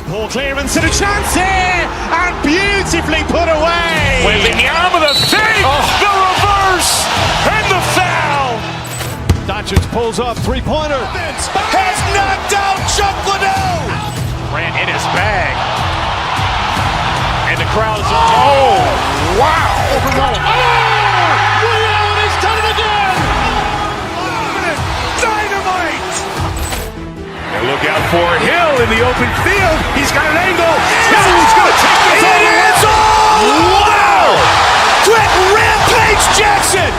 Poor clearance and a chance here, and beautifully put away. With the arm of the feet, the reverse, and the foul. Doncic pulls up, three-pointer. Has knocked out Chuck Liddell. Ran in his bag. And the crowd is, oh, wow. Ray Allen has done it again. Dynamite. And look out for Hill in the open field. He's got an angle. Hill's going to take this all the way. It's all. Wow. Quick Rampage Jackson.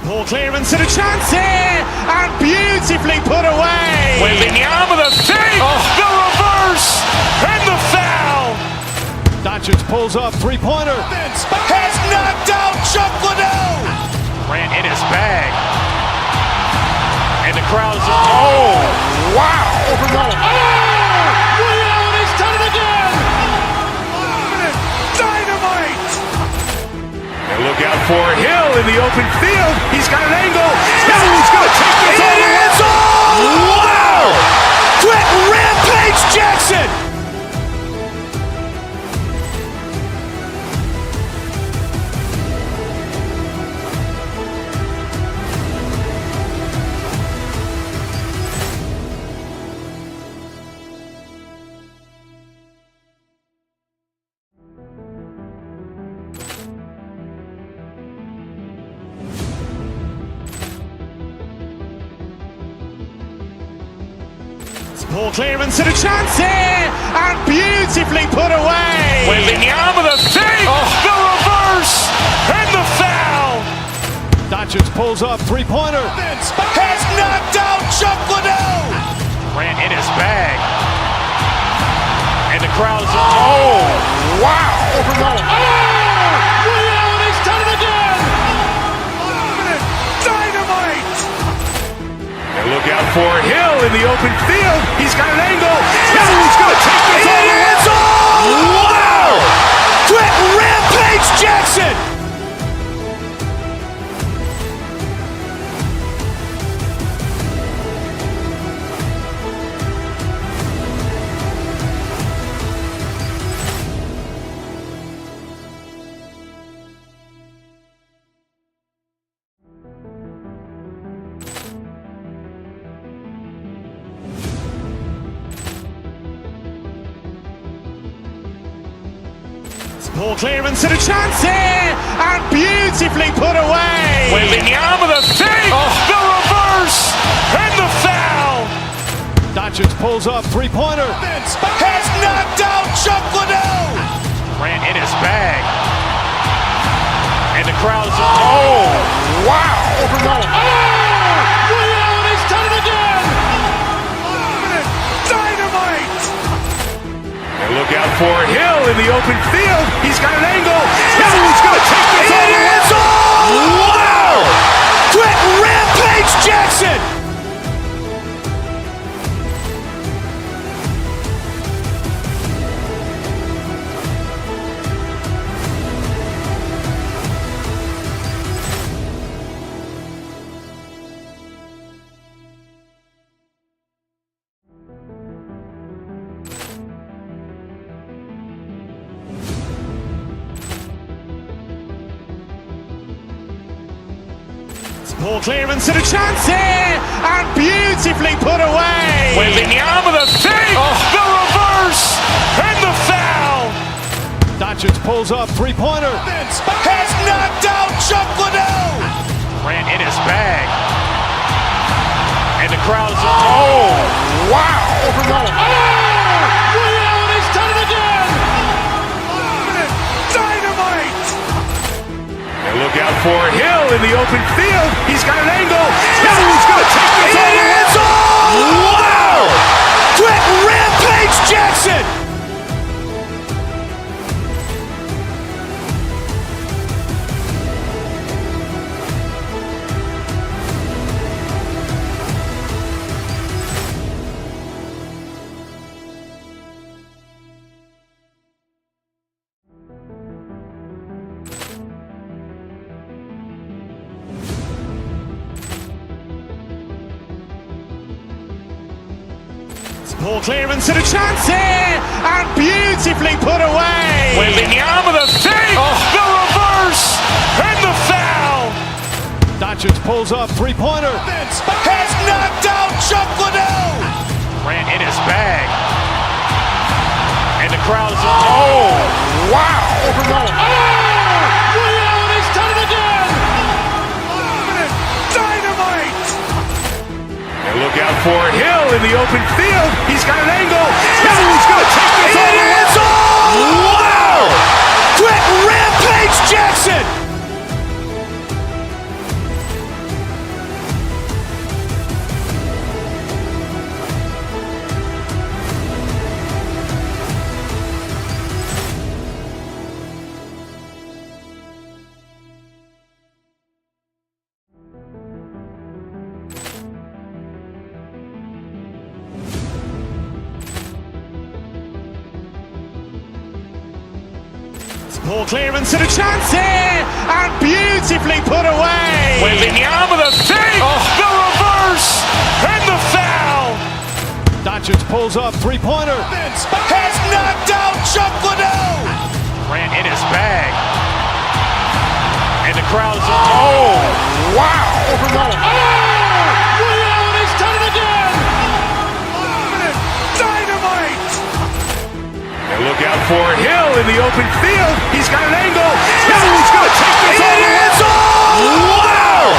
Poor clearance and a chance here, and beautifully put away. With the arm of the feet, the reverse, and the foul. Doncic pulls up, three-pointer. Has knocked out Chuck Liddell. Ran in his bag. And the crowd is, oh, wow. Ray Allen has done it again. Dynamite. And look out for Hill in the open field. He's got an angle. Hill's going to take this all the way. It's all. Wow. Quick Rampage Jackson. Poor clearance and a chance here, and beautifully put away. With the arm of the feet, the reverse, and the foul. Doncic pulls up, three-pointer. Has knocked out Chuck Liddell. Ran in his bag. And the crowd is, oh, wow. Ray Allen has done it again. Dynamite. And look out for Hill in the open field. He's got an angle. Hill's going to take this all the way. It's all. Wow. Quick Rampage Jackson. Poor clearance and a chance here, and beautifully put away. With the arm of the feet, the reverse, and the foul. Doncic pulls up, three-pointer. Has knocked out Chuck Liddell. Ran in his bag. And the crowd is, oh, wow. Ray Allen has done it again. Dynamite. And look out for Hill in the open field. He's got an angle. Hill's going to take this all the way. It's all. Wow. Quick Rampage Jackson. Poor clearance and a chance here, and beautifully put away. With the arm of the feet, the reverse, and the foul. Doncic pulls up, three-pointer. Has knocked out Chuck Liddell. Ran in his bag. And the crowd is, oh, wow. Ray Allen has done it again. Dynamite. And look out for Hill in the open field. He's got an angle. Hill's going to take this all the way. It's all. Wow. Quick Rampage Jackson. Poor clearance and a chance here, and beautifully put away. Wembanyama the fake, the reverse, and the foul. Doncic pulls up, three-pointer. Has knocked out Chuck Liddell. Ran in his bag. And the crowd is, oh, wow. Ray Allen has done it again. Dynamite. And look out for Hill in the open field. He's got an angle. He's going to take this all the way. Wow. Quick Rampage Jackson. Poor clearance and a chance here, and beautifully put away. Wembanyama the fake, the reverse, and the foul. Doncic pulls up, three-pointer. Has knocked out Chuck Liddell. Ran in his bag. And the crowd is, oh, wow. Ray Allen has done it again. Dynamite. And look out for Hill in the open field. He's got an angle. He's going to take this all the way. Wow.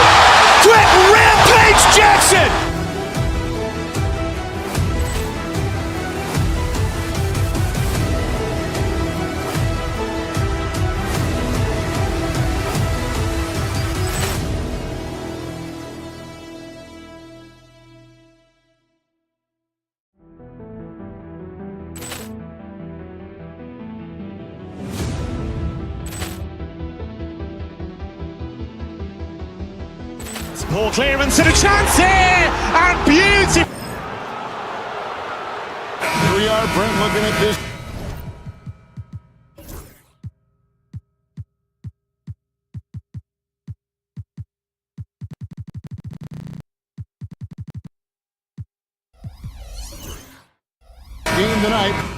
Quick Rampage Jackson. Poor clearance and a chance here, and beautiful. Here we are, Brent, looking at this. Game tonight.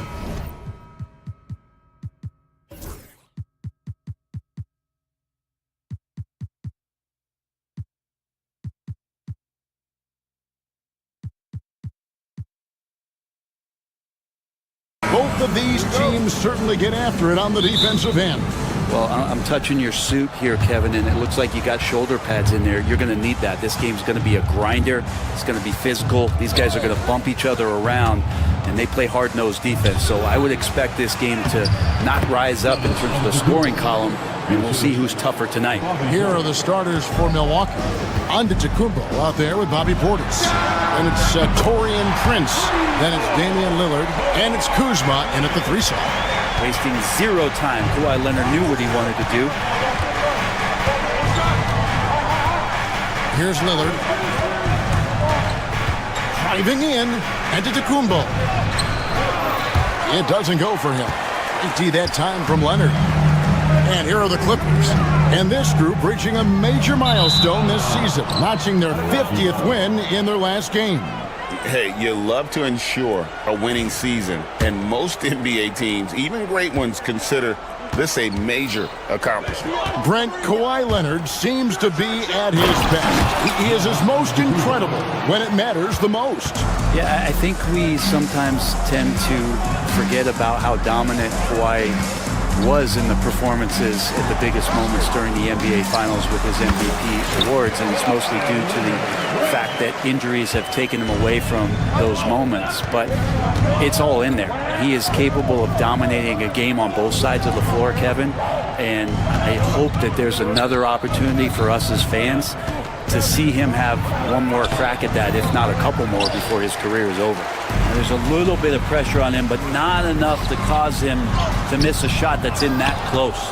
Both of these teams certainly get after it on the defensive end. Well, I'm touching your suit here, Kevin, and it looks like you got shoulder pads in there. You're going to need that. This game's going to be a grinder. It's going to be physical. These guys are going to bump each other around, and they play hard-nosed defense. So I would expect this game to not rise up in terms of the scoring column, and we'll see who's tougher tonight. Here are the starters for Milwaukee. Antetokounmpo out there with Bobby Portis. Then it's Taurean Prince. Then it's Damian Lillard. And it's Kuzma in at the 3 slot. Wasting zero time. Kawhi Leonard knew what he wanted to do. Here's Lillard. Driving in. Antetokounmpo. It doesn't go for him. Empty that time from Leonard. And here are the Clippers. And this group reaching a major milestone this season, notching their 50th win in their last game. Hey, you love to ensure a winning season, and most NBA teams, even great ones, consider this a major accomplishment. Brent, Kawhi Leonard seems to be at his best. He is his most incredible when it matters the most. Yeah, I think we sometimes tend to forget about how dominant Kawhi was in the performances at the biggest moments during the NBA Finals with his MVP awards, and it's mostly due to the fact that injuries have taken him away from those moments, but it's all in there. He is capable of dominating a game on both sides of the floor, Kevin, and I hope that there's another opportunity for us as fans to see him have one more crack at that, if not a couple more, before his career is over. There's a little bit of pressure on him, but not enough to cause him to miss a shot that's in that close.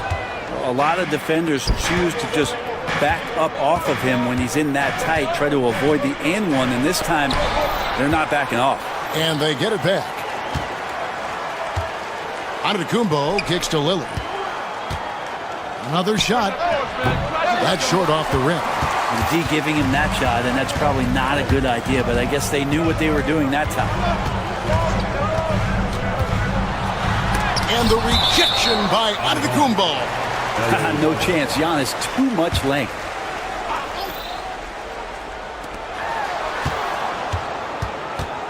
A lot of defenders choose to just back up off of him when he's in that tight, try to avoid the and one, and this time they're not backing off. And they get it back. Antetokounmpo kicks to Lillard. Another shot. That's short off the rim. And D giving him that shot, and that's probably not a good idea, but I guess they knew what they were doing that time. And the rejection by Antetokounmpo. No chance. Giannis, too much length.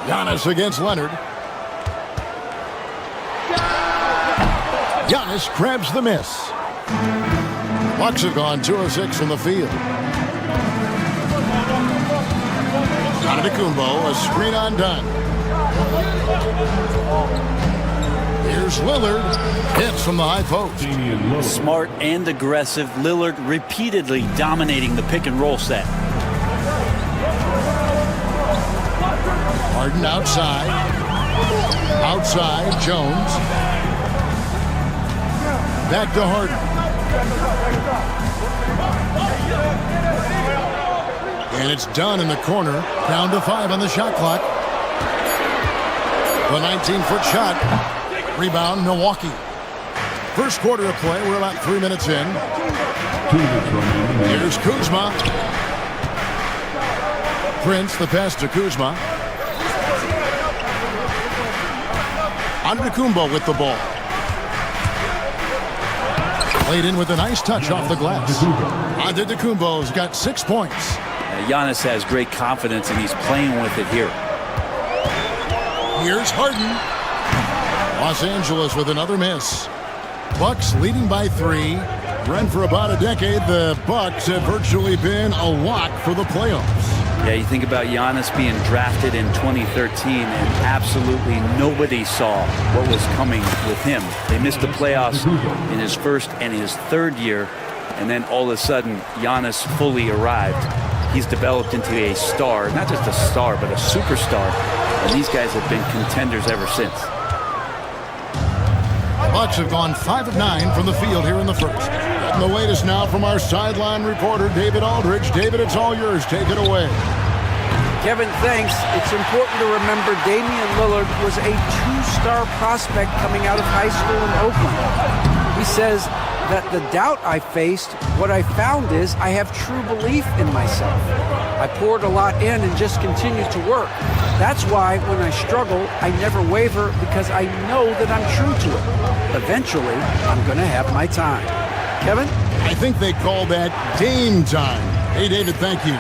Giannis against Leonard. Giannis grabs the miss. Bucks have gone 2 of 6 from the field. Antetokounmpo, a screen undone. Here's Lillard. Hits from the high post. Smart and aggressive. Lillard repeatedly dominating the pick and roll set. Harden outside. Outside, Jones. Back to Harden. And it's done in the corner. Down to 5 on the shot clock. The 19-foot shot. Rebound, Milwaukee. First quarter of play. We're about 3 minutes in. Here's Kuzma. Prince, the pass to Kuzma. Antetokounmpo with the ball. Played in with a nice touch off the glass. Antetokounmpo's got 6 points. Giannis has great confidence, and he's playing with it here. Here's Harden. Los Angeles with another miss. Bucks leading by 3. Run for about a decade, the Bucks have virtually been a lock for the playoffs. Yeah, you think about Giannis being drafted in 2013, and absolutely nobody saw what was coming with him. They missed the playoffs in his first and his third year, and then all of a sudden, Giannis fully arrived. He's developed into a star, not just a star, but a superstar, and these guys have been contenders ever since. The Bucks have gone 5 of 9 from the field here in the first. And the latest now from our sideline reporter, David Aldridge. David, it's all yours. Take it away. Kevin, thanks. It's important to remember Damian Lillard was a 2-star prospect coming out of high school in Oakland. He says that the doubt I faced, what I found is I have true belief in myself. I poured a lot in and just continued to work. That's why when I struggle, I never waver because I know that I'm true to it. Eventually, I'm going to have my time. Kevin? I think they call that Dame time. Hey, David, thank you.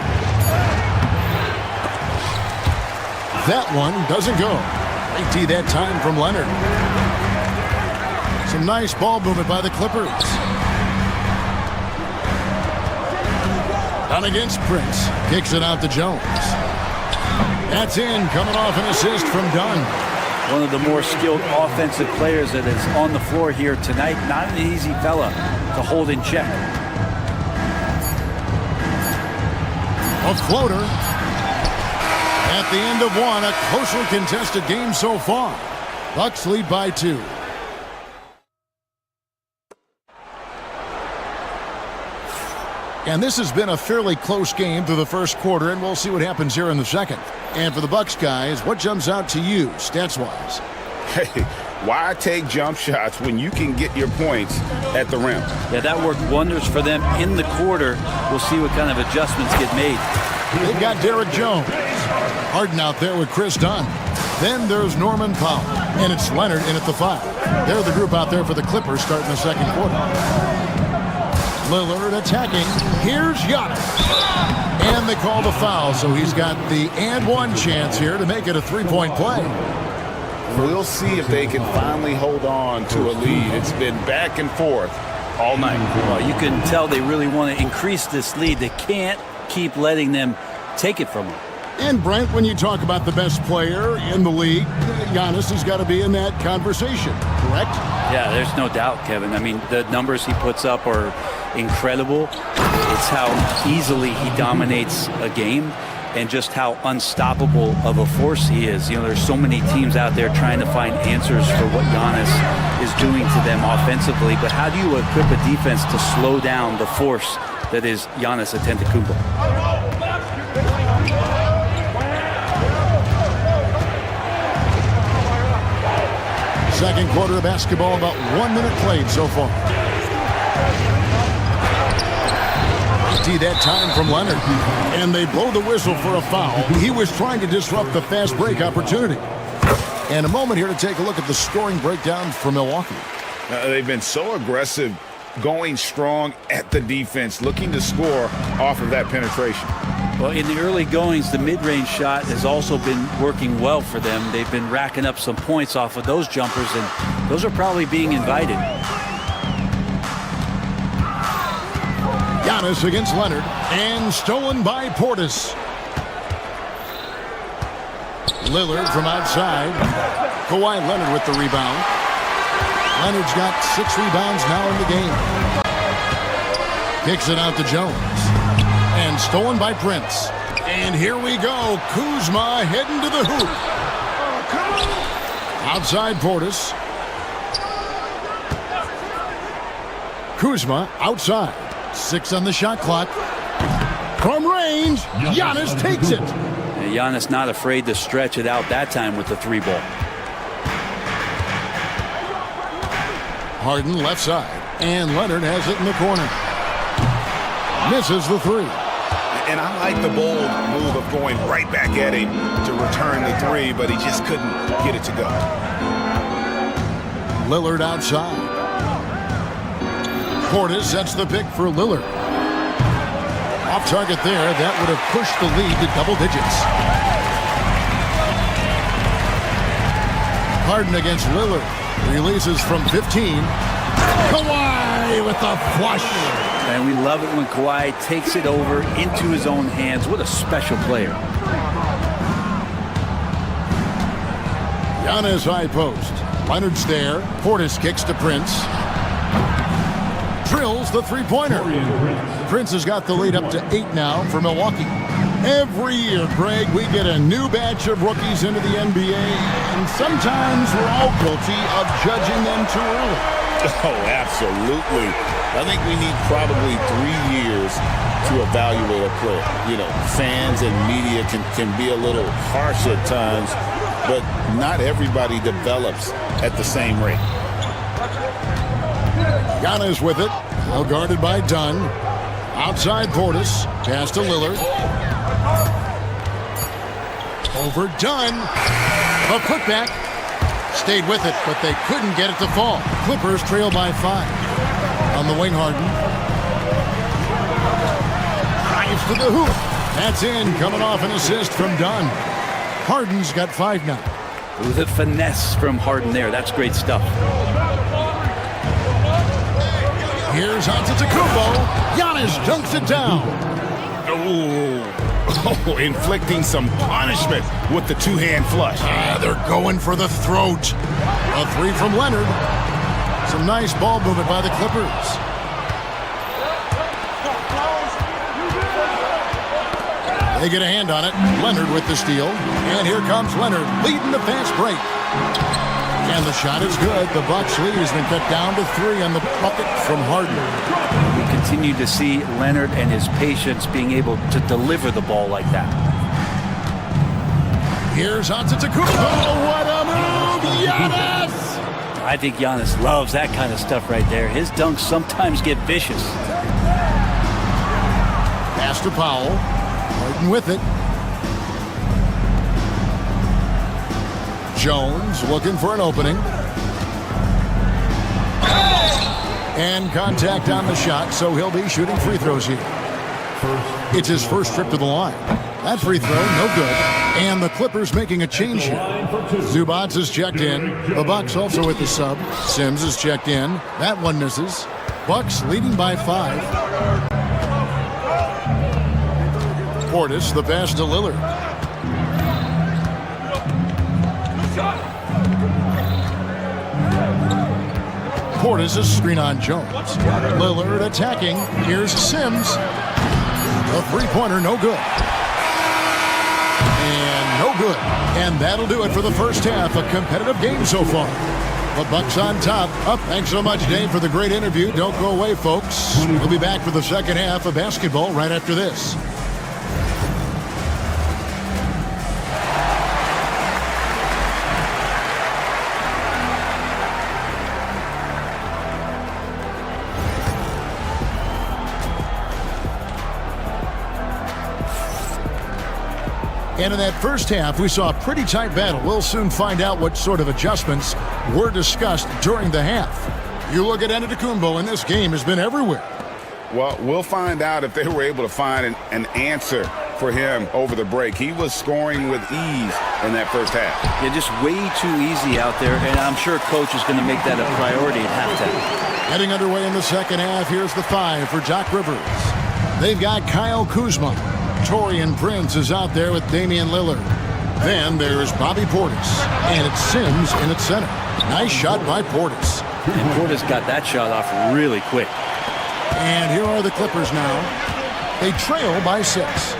That one doesn't go. They tee that time from Leonard. Some nice ball movement by the Clippers. Down against Prince. Kicks it out to Jones. That's in, coming off an assist from Dunn. One of the more skilled offensive players that is on the floor here tonight. Not an easy fella to hold in check. A floater. At the end of one, a closely contested game so far. Bucks lead by 2. And this has been a fairly close game through the first quarter, and we'll see what happens here in the second. And for the Bucks guys, what jumps out to you, stats-wise? Hey, why take jump shots when you can get your points at the rim? Yeah, that worked wonders for them in the quarter. We'll see what kind of adjustments get made. They've got Derek Jones. Harden out there with Chris Dunn. Then there's Norman Powell. And it's Leonard in at the 5. They're the group out there for the Clippers starting the second quarter. Lillard attacking. Here's Giannis. And they call the foul, so he's got the and one chance here to make it a 3-point play. We'll see if they can finally hold on to a lead. It's been back and forth all night. Well, you can tell they really want to increase this lead. They can't keep letting them take it from them. And Brent, when you talk about the best player in the league, Giannis has got to be in that conversation, correct? Yeah, there's no doubt, Kevin. I mean, the numbers he puts up are incredible. It's how easily he dominates a game and just how unstoppable of a force he is. You know, there's so many teams out there trying to find answers for what Giannis is doing to them offensively, but how do you equip a defense to slow down the force that is Giannis Antetokounmpo? Second quarter of basketball, about 1 minute played so far. See that time from Leonard. And they blow the whistle for a foul. He was trying to disrupt the fast break opportunity. And a moment here to take a look at the scoring breakdown for Milwaukee. They've been so aggressive, going strong at the defense, looking to score off of that penetration. Well, in the early goings, the mid-range shot has also been working well for them. They've been racking up some points off of those jumpers, and those are probably being invited. Giannis against Leonard, and stolen by Portis. Lillard from outside. Kawhi Leonard with the rebound. Leonard's got 6 rebounds now in the game. Kicks it out to Jones. And stolen by Prince. And here we go. Kuzma heading to the hoop. Outside Portis. Kuzma outside. 6 on the shot clock. From range, Giannis takes it. And Giannis not afraid to stretch it out that time with the 3-ball. Harden left side, and Leonard has it in the corner. Misses the 3. And I like the bold move of going right back at him to return the 3, but he just couldn't get it to go. Lillard outside. Portis sets the pick for Lillard. Off target there, that would have pushed the lead to double digits. Harden against Lillard. Releases from 15. Kawhi with the flush. And we love it when Kawhi takes it over into his own hands. What a special player. Giannis high post. Leonard's there. Portis kicks to Prince. Drills the 3-pointer. Prince has got the lead up to 8 now for Milwaukee. Every year, Greg, we get a new batch of rookies into the NBA, and sometimes we're all guilty of judging them too early. Oh, absolutely. I think we need probably 3 years to evaluate a player. You know, fans and media can be a little harsh at times, but not everybody develops at the same rate. Giannis with it, well guarded by Dunn. Outside Portis, pass to Lillard. Over Dunn. A putback. Stayed with it, but they couldn't get it to fall. Clippers trail by 5. On the wing, Harden. Drives to the hoop. That's in, coming off an assist from Dunn. Harden's got 5 now. With a finesse from Harden there. That's great stuff. Here's Antetokounmpo. Giannis dunks it down. Oh, inflicting some punishment with the 2-hand flush. They're going for the throat. A 3 from Leonard. Some nice ball movement by the Clippers. They get a hand on it. Leonard with the steal. And here comes Leonard leading the fast break. And the shot is good. The Bucks lead has been cut down to 3 on the bucket from Harden. We continue to see Leonard and his patience being able to deliver the ball like that. Here's Antetokounmpo. What a move! Giannis! I think Giannis loves that kind of stuff right there. His dunks sometimes get vicious. Pass to Powell. Harden with it. Jones looking for an opening. And contact on the shot, so he'll be shooting free throws here. It's his first trip to the line. That free throw, no good. And the Clippers making a change here. Zubats is checked in. The Bucks also with the sub. Sims is checked in. That one misses. Bucks leading by 5. Portis, the pass to Lillard. Portis is screen on Jones. Lillard attacking. Here's Sims. A 3-pointer, no good. And no good. And that'll do it for the first half. A competitive game so far. The Bucks on top. Thanks so much, Dave, for the great interview. Don't go away, folks. We'll be back for the second half of basketball right after this. And in that first half, we saw a pretty tight battle. We'll soon find out what sort of adjustments were discussed during the half. You look at Antetokounmpo, and this game has been everywhere. Well, we'll find out if they were able to find an answer for him over the break. He was scoring with ease in that first half. Yeah, just way too easy out there, and I'm sure coach is going to make that a priority at halftime. Getting underway in the second half, here's the 5 for Doc Rivers. They've got Kyle Kuzma. Taurean Prince is out there with Damian Lillard. Then there's Bobby Portis, and it's Sims in its center. Nice shot by Portis. And Portis got that shot off really quick. And here are the Clippers now. They trail by 6.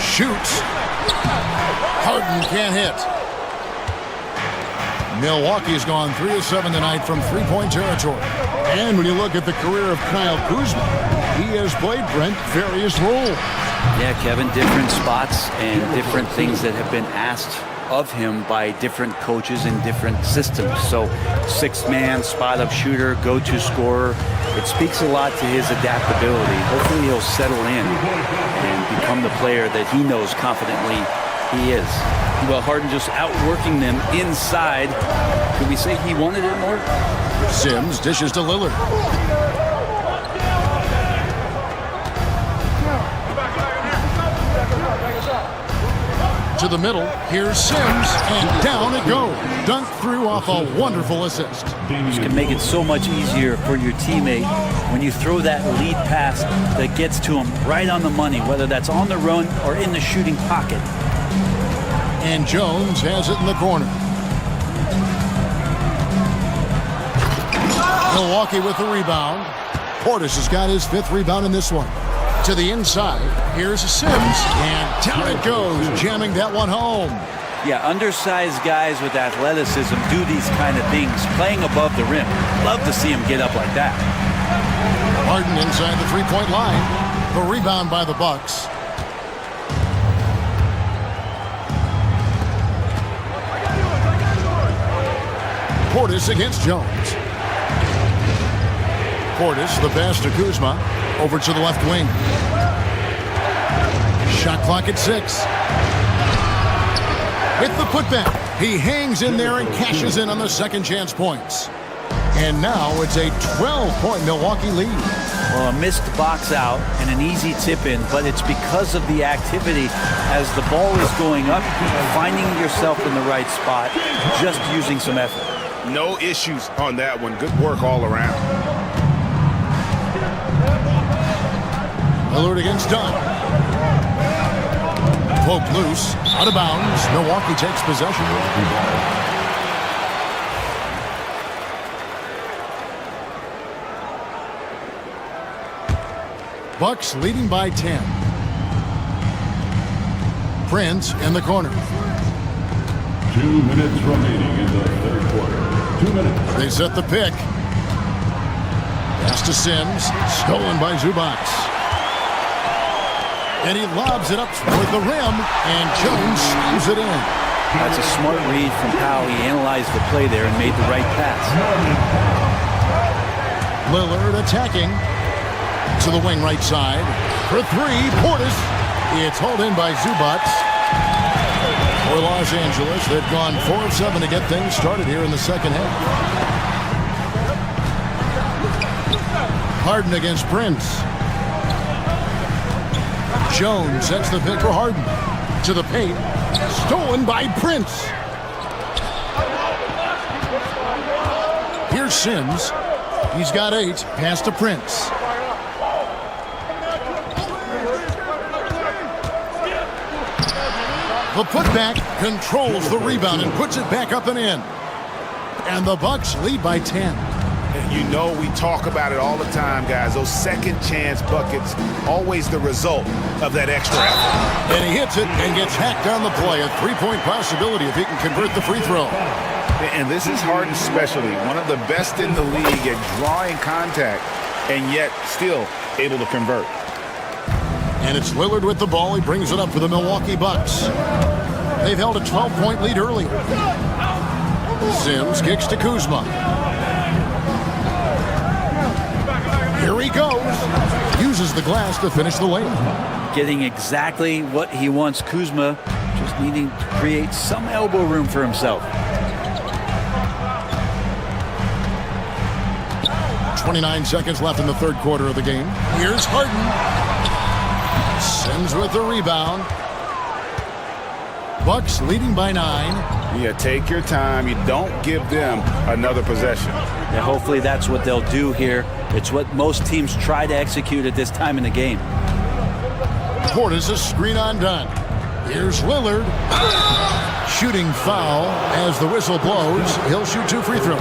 Shoots. Harden can't hit. Milwaukee's gone 3 of 7 tonight from three-point territory. And when you look at the career of Kyle Kuzma, he has played, Brent, various roles. Yeah, Kevin, different spots and different things that have been asked of him by different coaches in different systems. So 6-man, spot-up shooter, go-to scorer. It speaks a lot to his adaptability. Hopefully he'll settle in and become the player that he knows confidently he is. Well, Harden just outworking them inside. Could we say he wanted it more? Sims dishes to Lillard. To the middle, here's Sims, and down it goes. Dunked through off a wonderful assist. This can make it so much easier for your teammate when you throw that lead pass that gets to him right on the money, whether that's on the run or in the shooting pocket. And Jones has it in the corner. Milwaukee with the rebound. Portis has got his 5th rebound in this one. To the inside, here's Sims, and down it goes, jamming that one home. Yeah, undersized guys with athleticism do these kind of things, playing above the rim. Love to see him get up like that. Harden inside the three-point line. The rebound by the Bucks. Portis against Jones. Portis, the pass to Kuzma. Over to the left wing. Shot clock at 6. With the putback, he hangs in there and cashes in on the second chance points. And now it's a 12-point Milwaukee lead. Well, a missed box out and an easy tip in, but it's because of the activity as the ball is going up, finding yourself in the right spot, just using some effort. No issues on that one. Good work all around. Lillard against Dunn. Poked loose, out of bounds. Milwaukee takes possession. Bucks leading by 10. Prince in the corner. 2 minutes remaining in the third quarter. 2 minutes. They set the pick. Pass to Sims, stolen by Zubac. And he lobs it up toward the rim, and Jones slams it in. That's a smart read from Powell. He analyzed the play there and made the right pass. Lillard attacking to the wing right side. For 3, Portis. It's hauled in by Zubac. For Los Angeles, they've gone 4 of 7 to get things started here in the second half. Harden against Prince. Jones sets the pick for Harden. To the paint. Stolen by Prince. Here's Sims. He's got 8. Pass to Prince. The putback controls the rebound and puts it back up and in. And the Bucks lead by 10. You know we talk about it all the time, guys. Those second chance buckets, always the result of that extra effort. And he hits it and gets hacked on the play. A 3-point possibility if he can convert the free throw. And this is Harden's specialty. One of the best in the league at drawing contact and yet still able to convert. And it's Lillard with the ball. He brings it up for the Milwaukee Bucks. They've held a 12-point lead earlier. Sims kicks to Kuzma. Here he goes. Uses the glass to finish the layup. Getting exactly what he wants. Kuzma just needing to create some elbow room for himself. 29 seconds left in the third quarter of the game. Here's Harden. Sims with the rebound. Bucks leading by 9. Yeah, take your time. You don't give them another possession. Yeah, hopefully that's what they'll do here. It's what most teams try to execute at this time in the game. Portis a screen on done. Here's Lillard. Shooting foul as the whistle blows. He'll shoot 2 free throws.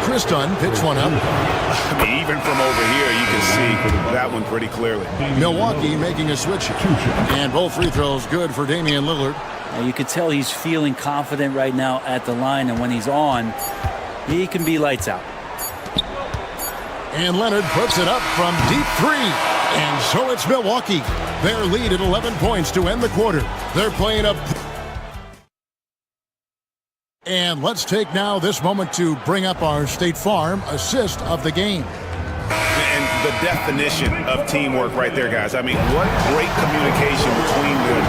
Chris Dunn picks one up. I mean, even from over here, you can see that one pretty clearly. Milwaukee making a switch. And both free throws good for Damian Lillard. Now you can tell he's feeling confident right now at the line, and when he's on, he can be lights out. And Leonard puts it up from deep 3. And so it's Milwaukee. Their lead at 11 points to end the quarter. They're playing up. And let's take now this moment to bring up our State Farm assist of the game. And the definition of teamwork right there, guys. I mean, what great communication between them,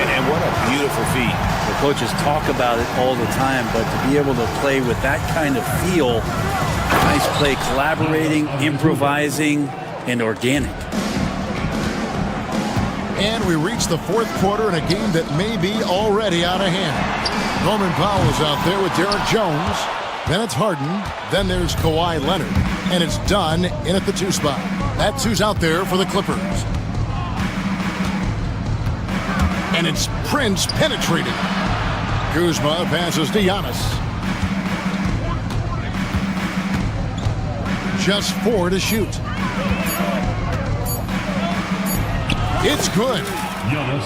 and what a beautiful feat. The coaches talk about it all the time, but to be able to play with that kind of feel, nice play, collaborating, improvising, and organic. And we reach the fourth quarter in a game that may be already out of hand. Norman Powell's out there with Derek Jones. Then it's Harden. Then there's Kawhi Leonard. And it's Dunn in at the 2 spot. That's who's out there for the Clippers. And it's Prince penetrating. Kuzma passes to Giannis. Just 4 to shoot. It's good.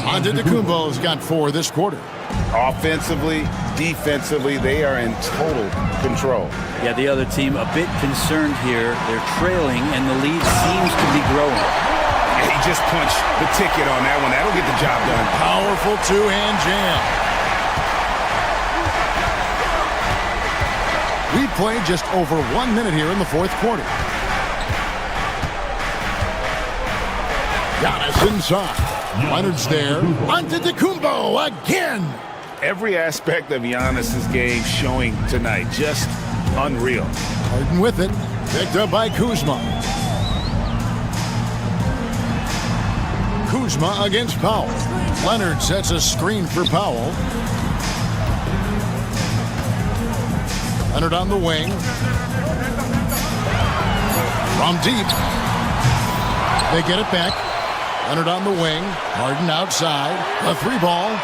Antetokounmpo's got 4 this quarter. Offensively, defensively, they are in total control. Yeah, the other team a bit concerned here. They're trailing, and the lead seems to be growing. And he just punched the ticket on that one. That'll get the job done. Powerful 2-hand jam. We played just over 1 minute here in the fourth quarter. Giannis inside. Leonard's there. Antetokounmpo again. Every aspect of Giannis's game showing tonight. Just unreal. Harden with it. Picked up by Kuzma. Kuzma against Powell. Leonard sets a screen for Powell. Leonard on the wing. From deep. They get it back. Leonard on the wing. Harden outside. A 3-ball.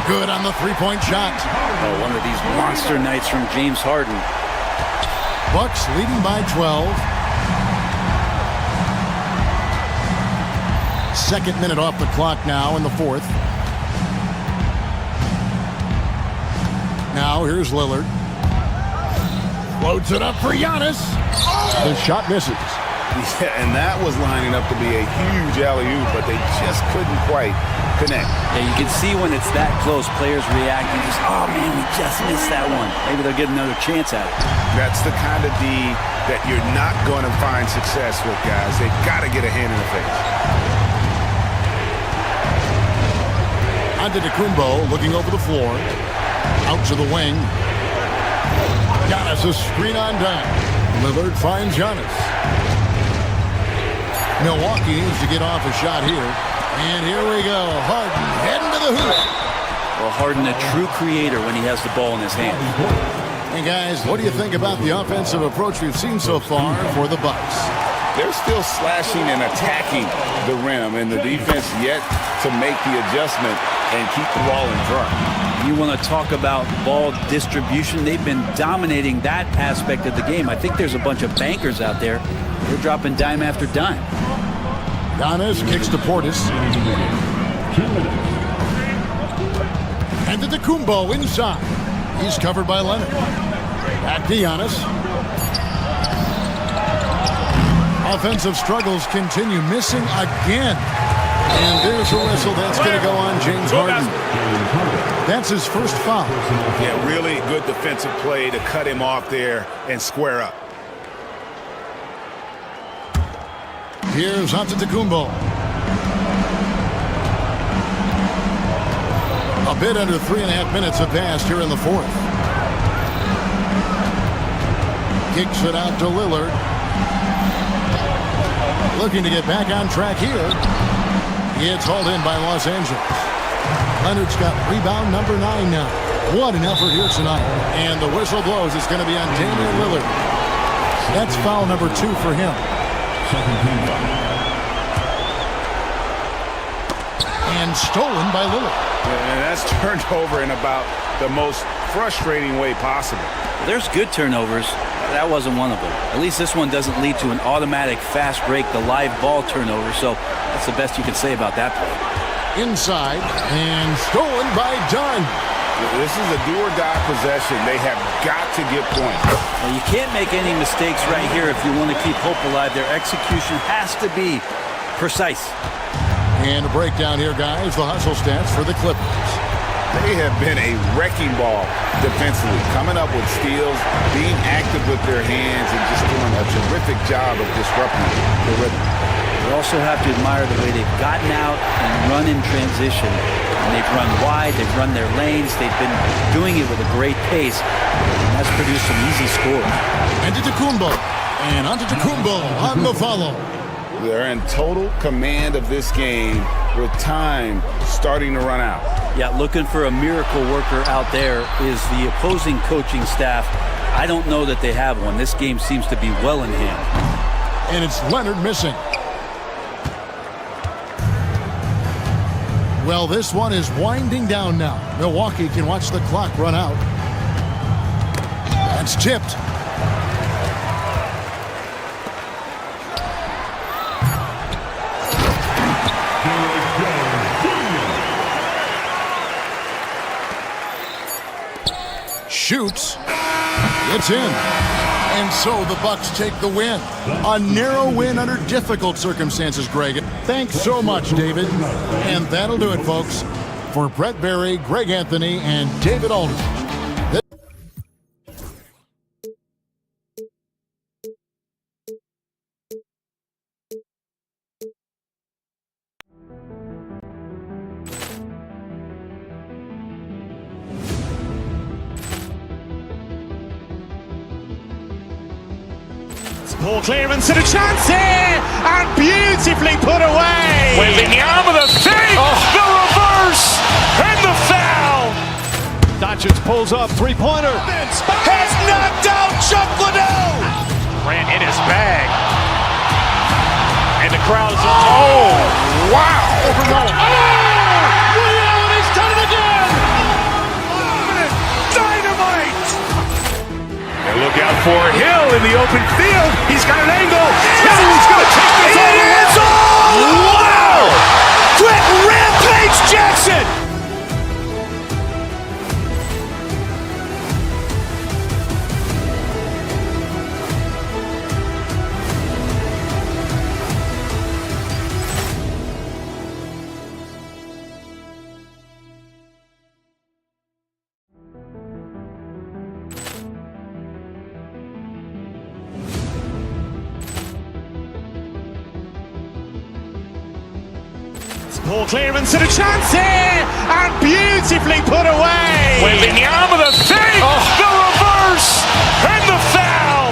Good on the 3-point shot. Oh, one of these monster nights from James Harden. Bucks leading by 12. Second minute off the clock now in the fourth. Now here's Lillard. Floats it up for Giannis. The shot misses. Yeah, and that was lining up to be a huge alley-oop, but they just couldn't quite connect. Yeah, you can see when it's that close, players reacting. Just, oh man, we just missed that one. Maybe they'll get another chance at it. That's the kind of D that you're not going to find success with, guys. They've got to get a hand in the face. Antetokounmpo looking over the floor. Out to the wing. Giannis a screen on down. Lillard finds Giannis. Milwaukee needs to get off a shot here. And here we go. Harden heading to the hoop. Well, Harden, a true creator when he has the ball in his hand. And guys, what do you think about the offensive approach we've seen so far for the Bucks? They're still slashing and attacking the rim, and the defense yet to make the adjustment and keep the ball in front. You want to talk about ball distribution? They've been dominating that aspect of the game. I think there's a bunch of bankers out there. They're dropping dime after dime. Giannis kicks to Portis. And to Antetokounmpo inside. He's covered by Leonard. Back to Giannis. Offensive struggles continue, missing again. And there's a whistle that's going to go on James Harden. That's his first foul. Yeah, really good defensive play to cut him off there and square up. Here's Antetokounmpo. A bit under 3.5 minutes have passed here in the fourth. Kicks it out to Lillard. Looking to get back on track here. It's hauled in by Los Angeles. Leonard's got rebound number 9 now. What an effort here tonight. And the whistle blows. It's going to be on Damian Lillard. That's foul number 2 for him. And stolen by Lillard. And that's turned over in about the most frustrating way possible. There's good turnovers. That wasn't one of them. At least this one doesn't lead to an automatic fast break, the live ball turnover, so that's the best you can say about that play. Inside, and stolen by Dunn. This is a do-or-die possession. They have got to get points. Well, you can't make any mistakes right here if you want to keep hope alive. Their execution has to be precise. And a breakdown here, guys. The hustle stats for the Clippers. They have been a wrecking ball defensively, coming up with steals, being active with their hands, and just doing a terrific job of disrupting the rhythm. You also have to admire the way they've gotten out and run in transition. And they've run wide, they've run their lanes, they've been doing it with a great pace, and that's produced some easy scores. Antetokounmpo, and Antetokounmpo on the follow. They're in total command of this game with time starting to run out. Yeah, looking for a miracle worker out there is the opposing coaching staff. I don't know that they have one. This game seems to be well in hand. And it's Leonard missing. Well, this one is winding down now. Milwaukee can watch the clock run out. That's tipped. Shoots. It's in. And so the Bucks take the win. A narrow win under difficult circumstances, Greg. Thanks so much, David. And that'll do it, folks. For Brett Berry, Greg Anthony, and David Aldridge. Poor clearance and a chance here, and beautifully put away. Wembanyama the fake, the reverse, and the foul. Doncic pulls up, three-pointer. Has knocked out Chuck Liddell. Ran in his bag. And the crowd is, oh, wow. William, he's done it again. Dynamite. And look out for Hill in the open field. He's got an angle. Hill's going to take this all the way. Wow! Quick rampage Jackson. Poor clearance and a chance here, and beautifully put away. Wembanyama the fake, the reverse, and the foul.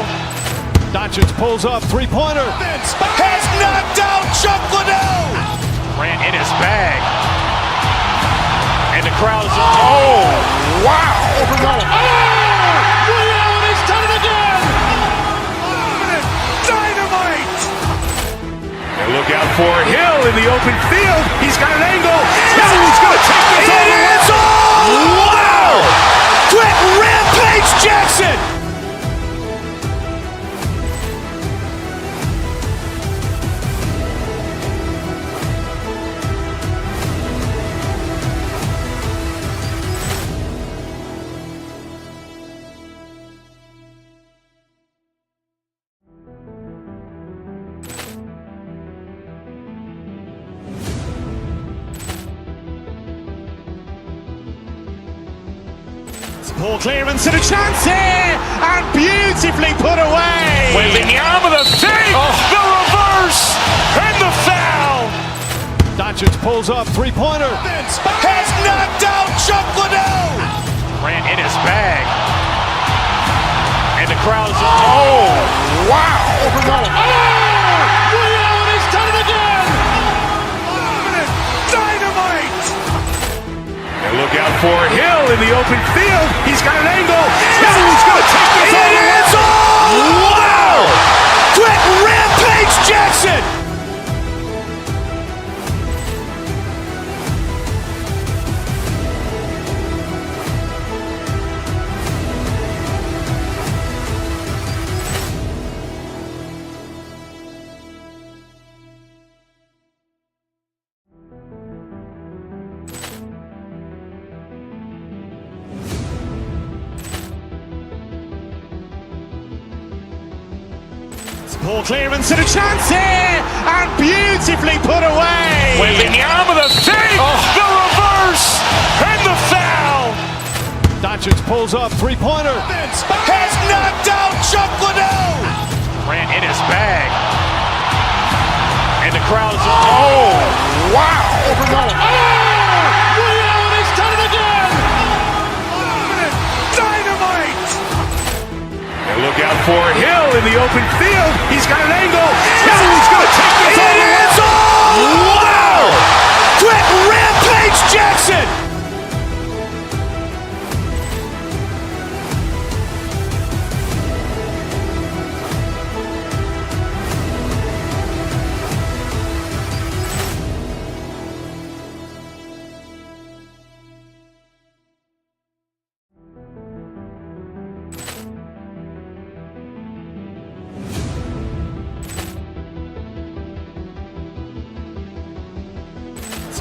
Doncic pulls up, three-pointer. Has knocked out Chuck Liddell. Ran in his bag. And the crowd is, oh, wow. William, he's done it again. Dynamite. And look out for Hill in the open field. He's got an angle. Hill's going to take this all the way. Wow! Quick rampage Jackson. Poor clearance and a chance here, and beautifully put away. Wembanyama the fake, the reverse, and the foul. Doncic pulls up, three-pointer. Has knocked out Chuck Liddell. Grant in his bag. And the crowd's wow. Ray Allen has done it again. Dynamite. And look out for Hill in the open field. He's got an angle. Hill's going to take this all the way. Wow. Quick Rampage Jackson. Poor clearance and a chance here, and beautifully put away. Wembanyama the fake, the reverse, and the foul. Doncic pulls up, three-pointer. Has knocked out Chuck Liddell. Grant in his bag. And the crowd's wow. Ray Allen has done it again. Dynamite. And look out for Hill in the open field. He's got an angle. Hill's going to take this all the way. Wow. Quick Rampage Jackson.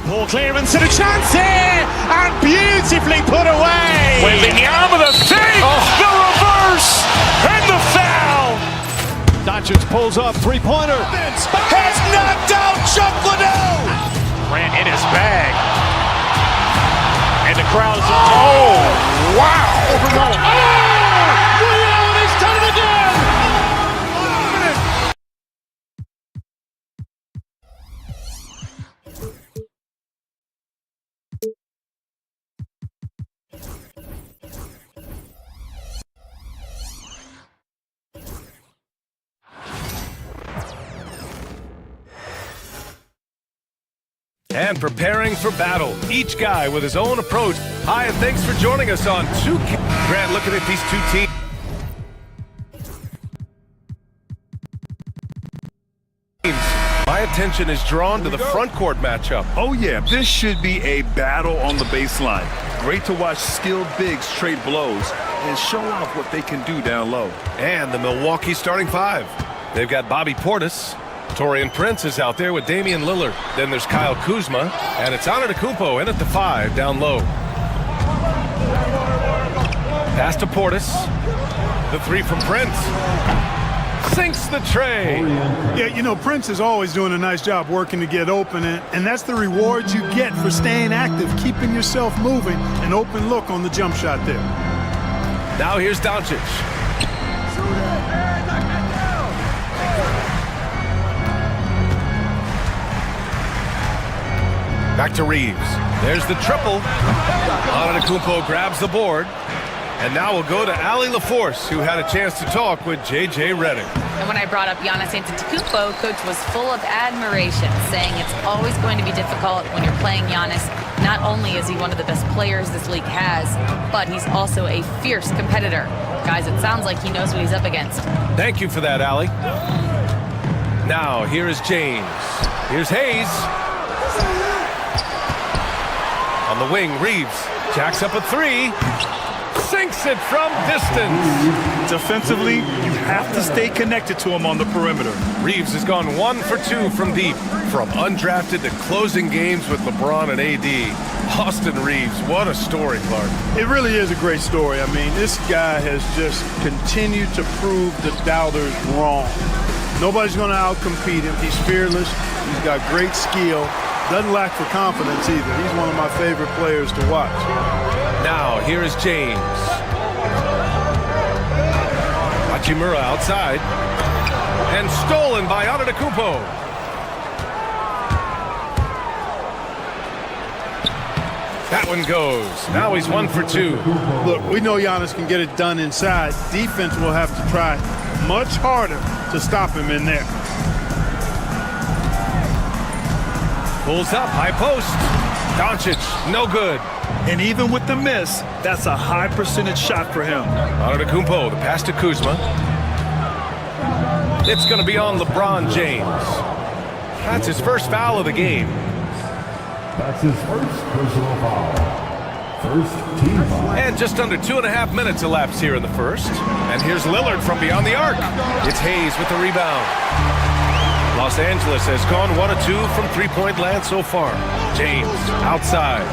Poor clearance and a chance here, and beautifully put away. Wembanyama the fake, the reverse, and the foul. Doncic pulls up, three-pointer. Has knocked out Chuck Liddell. Grant in his bag. And the crowd's wow. Ray Allen has done it again. And preparing for battle, each guy with his own approach. Hi, and thanks for joining us on Grant, looking at these two teams. My attention is drawn to the front court matchup. Oh yeah, this should be a battle on the baseline. Great to watch skilled bigs trade blows and show off what they can do down low. And the Milwaukee starting five. They've got Bobby Portis. Taurean Prince is out there with Damian Lillard. Then there's Kyle Kuzma, and it's Antetokounmpo in at the five down low. Pass to Portis. The three from Prince. Sinks the tray. Yeah, you know, Prince is always doing a nice job working to get open, and that's the reward you get for staying active, keeping yourself moving, an open look on the jump shot there. Now here's Doncic. Back to Reeves. There's the triple. Antetokounmpo grabs the board. And now we'll go to Allie LaForce, who had a chance to talk with J.J. Redick. And when I brought up Giannis Antetokounmpo, Coach was full of admiration, saying it's always going to be difficult when you're playing Giannis. Not only is he one of the best players this league has, but he's also a fierce competitor. Guys, it sounds like he knows what he's up against. Thank you for that, Allie. Now, here is James. Here's Hayes. On the wing, Reeves jacks up a three. Sinks it from distance. Defensively, you have to stay connected to him on the perimeter. Reeves has gone 1 for 2 from deep. From undrafted to closing games with LeBron and AD. Austin Reeves, what a story, Clark. It really is a great story. I mean, this guy has just continued to prove the doubters wrong. Nobody's going to outcompete him. He's fearless. He's got great skill. Doesn't lack for confidence either. He's one of my favorite players to watch. Now, here is James. Hachimura outside. And stolen by Antetokounmpo. That one goes. Now he's 1 for 2. Look, we know Giannis can get it done inside. Defense will have to try much harder to stop him in there. Pulls up, high post. Doncic, no good. And even with the miss, that's a high percentage shot for him. Antetokounmpo, the pass to Kuzma. It's going to be on LeBron James. That's his first foul of the game. That's his first personal foul. First team foul. And just under 2.5 minutes elapsed here in the first. And here's Lillard from beyond the arc. It's Hayes with the rebound. Los Angeles has gone 1 of 2 from three-point land so far. James outside.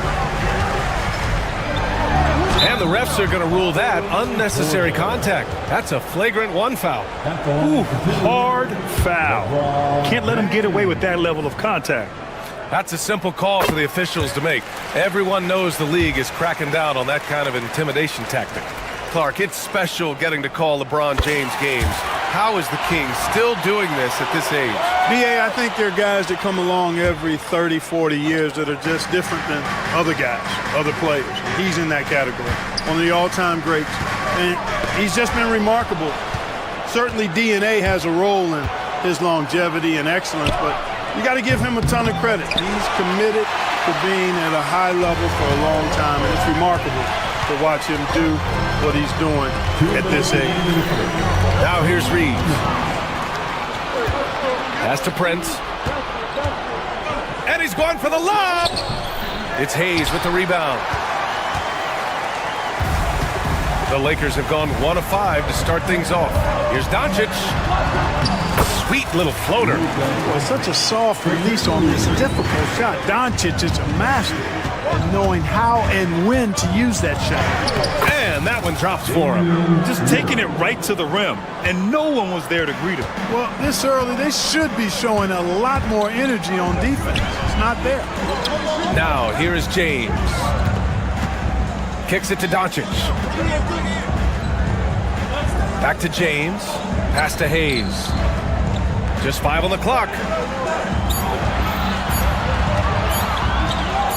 And the refs are going to rule that unnecessary contact. That's a flagrant 1 foul. Ooh, hard foul. Can't let him get away with that level of contact. That's a simple call for the officials to make. Everyone knows the league is cracking down on that kind of intimidation tactic. Clark, it's special getting to call LeBron James games. How is the King still doing this at this age? B.A., I think there are guys that come along every 30, 40 years that are just different than other guys, other players. He's in that category. One of the all-time greats. And he's just been remarkable. Certainly DNA has a role in his longevity and excellence, but you got to give him a ton of credit. He's committed to being at a high level for a long time, and it's remarkable to watch him do what he's doing at this age. Now here's Reeves. Pass to Prince. And he's going for the lob. It's Hayes with the rebound. The Lakers have gone 1 of 5 to start things off. Here's Doncic. Sweet little floater. Well, such a soft release on this difficult shot. Doncic is a master in knowing how and when to use that shot. And that one drops for him. Just taking it right to the rim, and no one was there to greet him. Well, this early, they should be showing a lot more energy on defense. It's not there. Now, here is James. Kicks it to Doncic. Back to James. Pass to Hayes. Just 5 on the clock.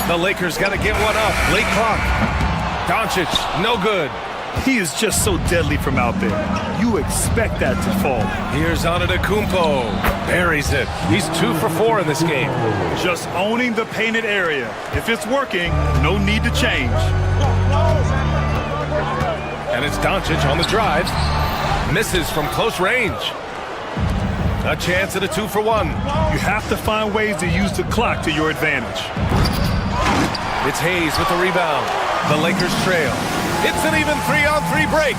The Lakers got to get one up. Late clock. Doncic, no good. He is just so deadly from out there. You expect that to fall. Here's Antetokounmpo. Buries it. He's 2 for 4 in this game. Just owning the painted area. If it's working, no need to change. And it's Doncic on the drive. Misses from close range. A chance at a 2 for 1. You have to find ways to use the clock to your advantage. It's Hayes with the rebound. The Lakers trail. It's an even 3-on-3 break.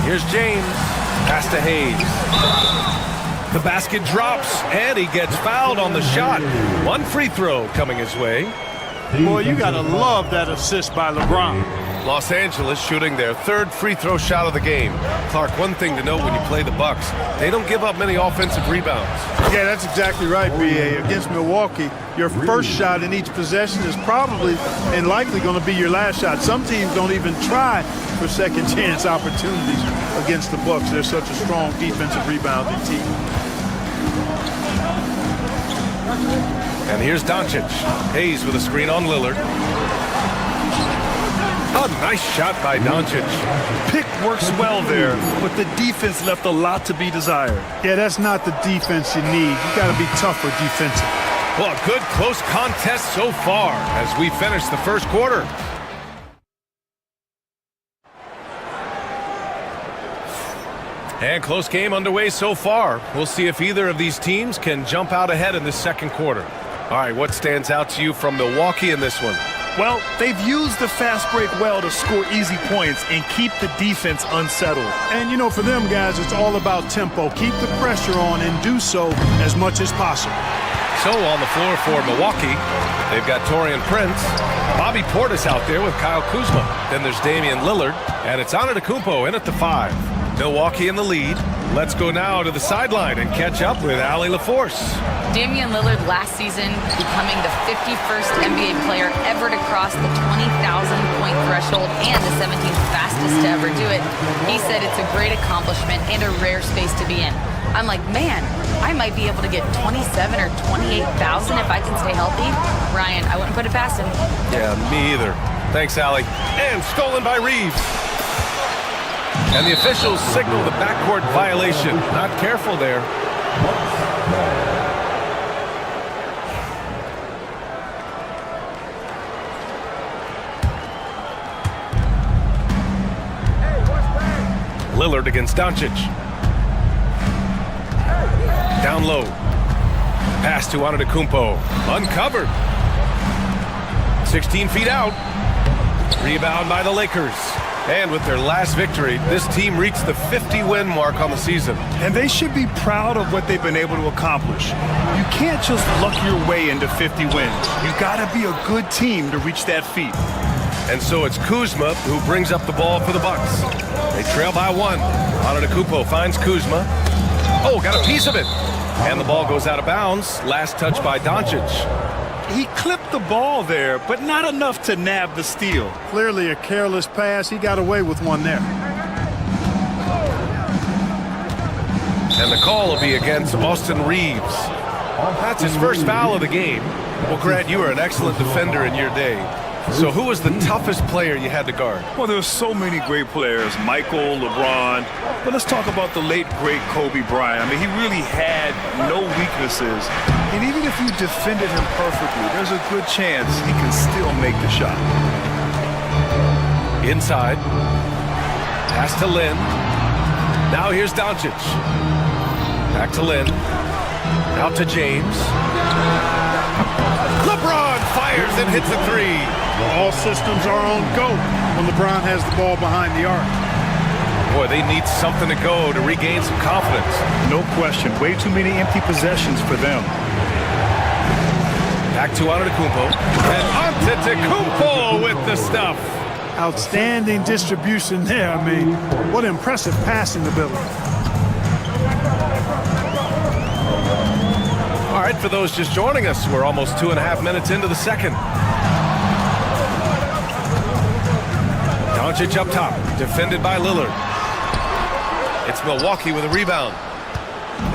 Here's James. Pass to Hayes. The basket drops, and he gets fouled on the shot. 1 free throw coming his way. Boy, you got to love that assist by LeBron. Los Angeles shooting their 3rd free throw shot of the game. Clark, one thing to note when you play the Bucks, they don't give up many offensive rebounds. Yeah, that's exactly right, B.A. Against Milwaukee, your first shot in each possession is probably and likely going to be your last shot. Some teams don't even try for second chance opportunities against the Bucks. They're such a strong defensive rebounding team. And here's Doncic. Hayes with a screen on Lillard. A nice shot by Doncic. Pick works well there, but the defense left a lot to be desired. Yeah, that's not the defense you need. You got to be tougher defensively. Well, a good close contest so far as we finish the first quarter. And close game underway so far. We'll see if either of these teams can jump out ahead in the second quarter. All right, what stands out to you from Milwaukee in this one? Well, they've used the fast break well to score easy points and keep the defense unsettled. And, you know, for them guys, it's all about tempo. Keep the pressure on and do so as much as possible. So on the floor for Milwaukee, they've got Taurean Prince, Bobby Portis out there with Kyle Kuzma. Then there's Damian Lillard, and it's Antetokounmpo in at the 5. Milwaukee in the lead. Let's go now to the sideline and catch up with Allie LaForce. Damian Lillard last season becoming the 51st NBA player ever to cross the 20,000-point threshold and the 17th fastest to ever do it. He said it's a great accomplishment and a rare space to be in. I'm like, man, I might be able to get 27 or 28,000 if I can stay healthy. Ryan, I wouldn't put it past him. Yeah, me either. Thanks, Allie. And stolen by Reeves. And the officials signal the backcourt violation. Not careful there. Lillard against Doncic. Down low. Pass to Antetokounmpo. Uncovered. 16 feet out. Rebound by the Lakers. And with their last victory, this team reached the 50-win mark on the season. And they should be proud of what they've been able to accomplish. You can't just luck your way into 50 wins. You gotta be a good team to reach that feat. And so it's Kuzma who brings up the ball for the Bucks. They trail by 1. Antetokounmpo finds Kuzma. Oh, got a piece of it. And the ball goes out of bounds. Last touch by Doncic. He clipped the ball there, but not enough to nab the steal. Clearly a careless pass. He got away with one there. And the call will be against Austin Reeves. That's his first foul of the game. Well, Grant, you were an excellent defender in your day. So who was the toughest player you had to guard? Well, there's so many great players, Michael, LeBron, but let's talk about the late, great Kobe Bryant. I mean, he really had no weaknesses, and even if you defended him perfectly, there's a good chance he can still make the shot. Inside. Pass to Lin. Now here's Doncic. Back to Lin. Out to James. LeBron fires and hits a 3. All systems are on go when LeBron has the ball behind the arc. Boy, they need something to go to regain some confidence. No question. Way too many empty possessions for them. Back to Antetokounmpo. And Antetokounmpo with the stuff. Outstanding distribution there. I mean, what impressive passing ability. All right, for those just joining us, we're almost 2.5 minutes into the second. Doncic up top, defended by Lillard. It's Milwaukee with a rebound.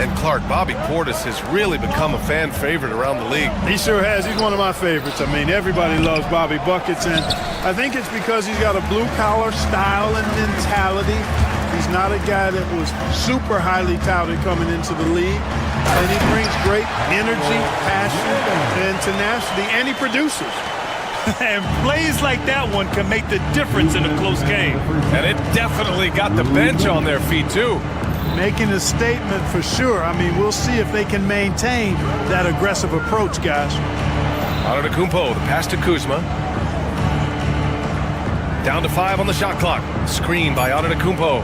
And Clark, Bobby Portis has really become a fan favorite around the league. He sure has. He's one of my favorites. I mean, everybody loves Bobby Buckets, and I think it's because he's got a blue-collar style and mentality. He's not a guy that was super highly touted coming into the league. And he brings great energy, passion, and tenacity, and he produces. And plays like that one can make the difference in a close game. And it definitely got the bench on their feet, too. Making a statement for sure. I mean, we'll see if they can maintain that aggressive approach, guys. Antetokounmpo, the pass to Kuzma. Down to 5 on the shot clock. Screen by Antetokounmpo.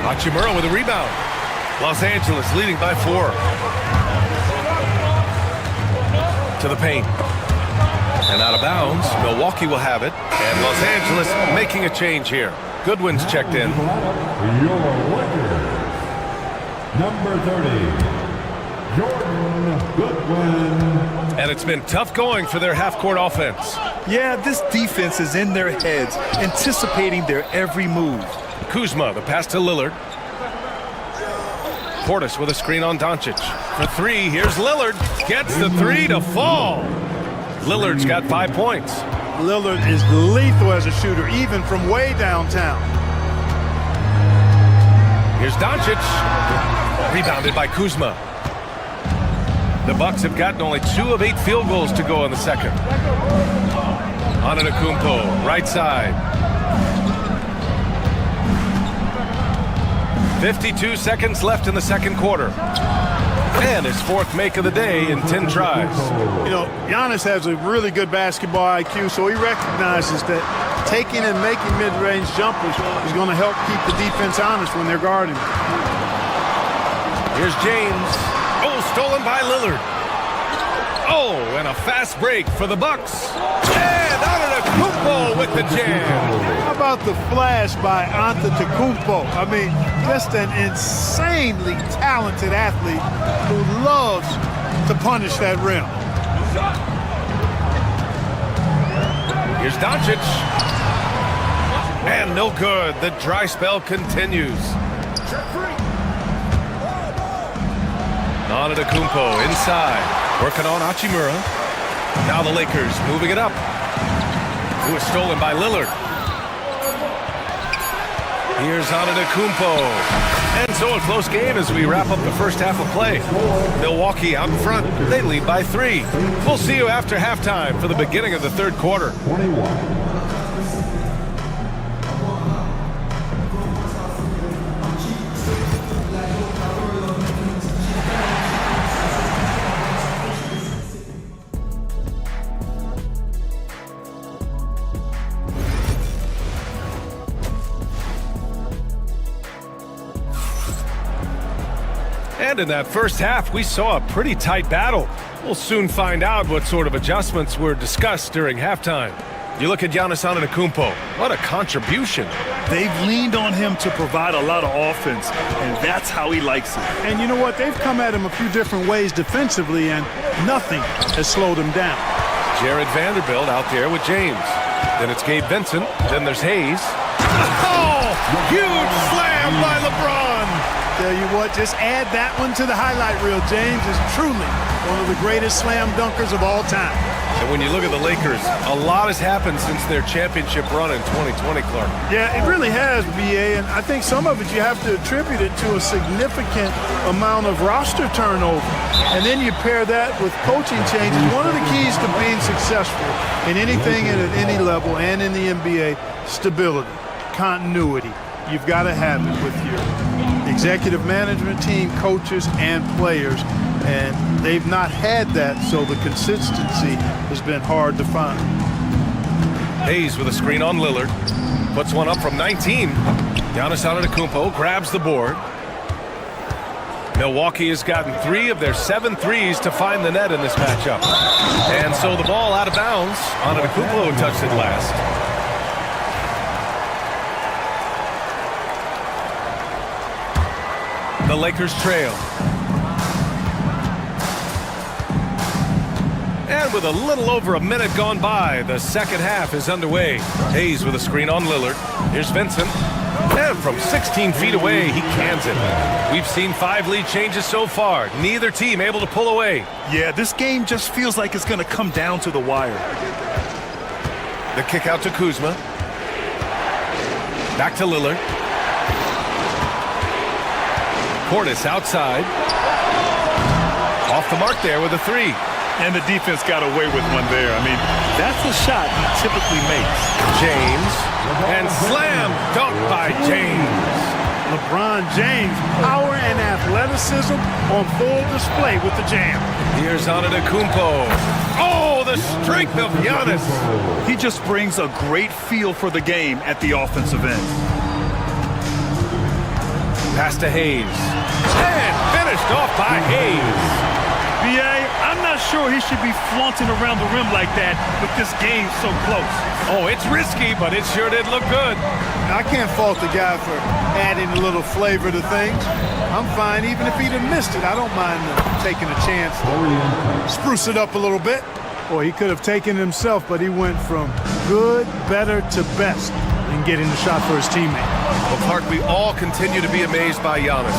Hachimura with a rebound. Los Angeles leading by 4. To the paint. And out of bounds, Milwaukee will have it. And Los Angeles making a change here. Goodwin's checked in. Your Lakers, number 30, Jordan Goodwin. And it's been tough going for their half-court offense. Yeah, this defense is in their heads, anticipating their every move. Kuzma, the pass to Lillard. Portis with a screen on Doncic. For 3, here's Lillard. Gets the 3 to fall. Lillard's got 5 points. Lillard is lethal as a shooter, even from way downtown. Here's Doncic. Rebounded by Kuzma. The Bucks have gotten only 2 of 8 field goals to go in the second. Antetokounmpo, right side. 52 seconds left in the second quarter. And his 4th make of the day in 10 tries. You know, Giannis has a really good basketball IQ, so he recognizes that taking and making mid-range jumpers is going to help keep the defense honest when they're guarding. Here's James. Oh, stolen by Lillard. Oh, and a fast break for the Bucks. And Antetokounmpo with the jam. How about the flash by Antetokounmpo? I mean, just an insanely talented athlete who loves to punish that rim. Here's Doncic. And no good. The dry spell continues. Antetokounmpo inside. Working on Hachimura. Now the Lakers moving it up. It was stolen by Lillard. Here's Antetokounmpo. And so a close game as we wrap up the first half of play. Milwaukee out in front. They lead by 3. We'll see you after halftime for the beginning of the third quarter. 21. And in that first half, we saw a pretty tight battle. We'll soon find out what sort of adjustments were discussed during halftime. You look at Giannis Antetokounmpo. What a contribution. They've leaned on him to provide a lot of offense, and that's how he likes it. And you know what? They've come at him a few different ways defensively, and nothing has slowed him down. Jared Vanderbilt out there with James. Then it's Gabe Vincent. Then there's Hayes. Oh! Huge slam by LeBron! Tell you what, just add that one to the highlight reel. James is truly one of the greatest slam dunkers of all time. And when you look at the Lakers, a lot has happened since their championship run in 2020, Clark. Yeah, it really has, BA, and I think some of it you have to attribute it to a significant amount of roster turnover. And then you pair that with coaching changes. One of the keys to being successful in anything and at any level and in the NBA, stability, continuity. You've got to have it with your executive management team, coaches, and players. And they've not had that, so the consistency has been hard to find. Hayes with a screen on Lillard. Puts one up from 19. Giannis Antetokounmpo grabs the board. Milwaukee has gotten 3 of their 7 threes to find the net in this matchup. And so the ball out of bounds. Antetokounmpo touched it last. The Lakers trail. And with a little over a minute gone by, the second half is underway. Hayes with a screen on Lillard. Here's Vincent. And from 16 feet away, he cans it. We've seen 5 lead changes so far. Neither team able to pull away. Yeah, this game just feels like it's going to come down to the wire. The kick out to Kuzma. Back to Lillard. Portis outside. Off the mark there with a 3. And the defense got away with one there. I mean, that's a shot he typically makes. James. And slam dunk by James. LeBron James, power and athleticism on full display with the jam. Here's Antetokounmpo. Oh, the strength of Giannis. He just brings a great feel for the game at the offensive end. Pass to Hayes. And finished off by Hayes. B.A., I'm not sure he should be flaunting around the rim like that with this game so close. Oh, it's risky, but it sure did look good. I can't fault the guy for adding a little flavor to things. I'm fine, even if he'd have missed it. I don't mind taking a chance to spruce it up a little bit. Boy, he could have taken it himself, but he went from good, better to best in getting the shot for his teammate. Well, Clark, we all continue to be amazed by Giannis.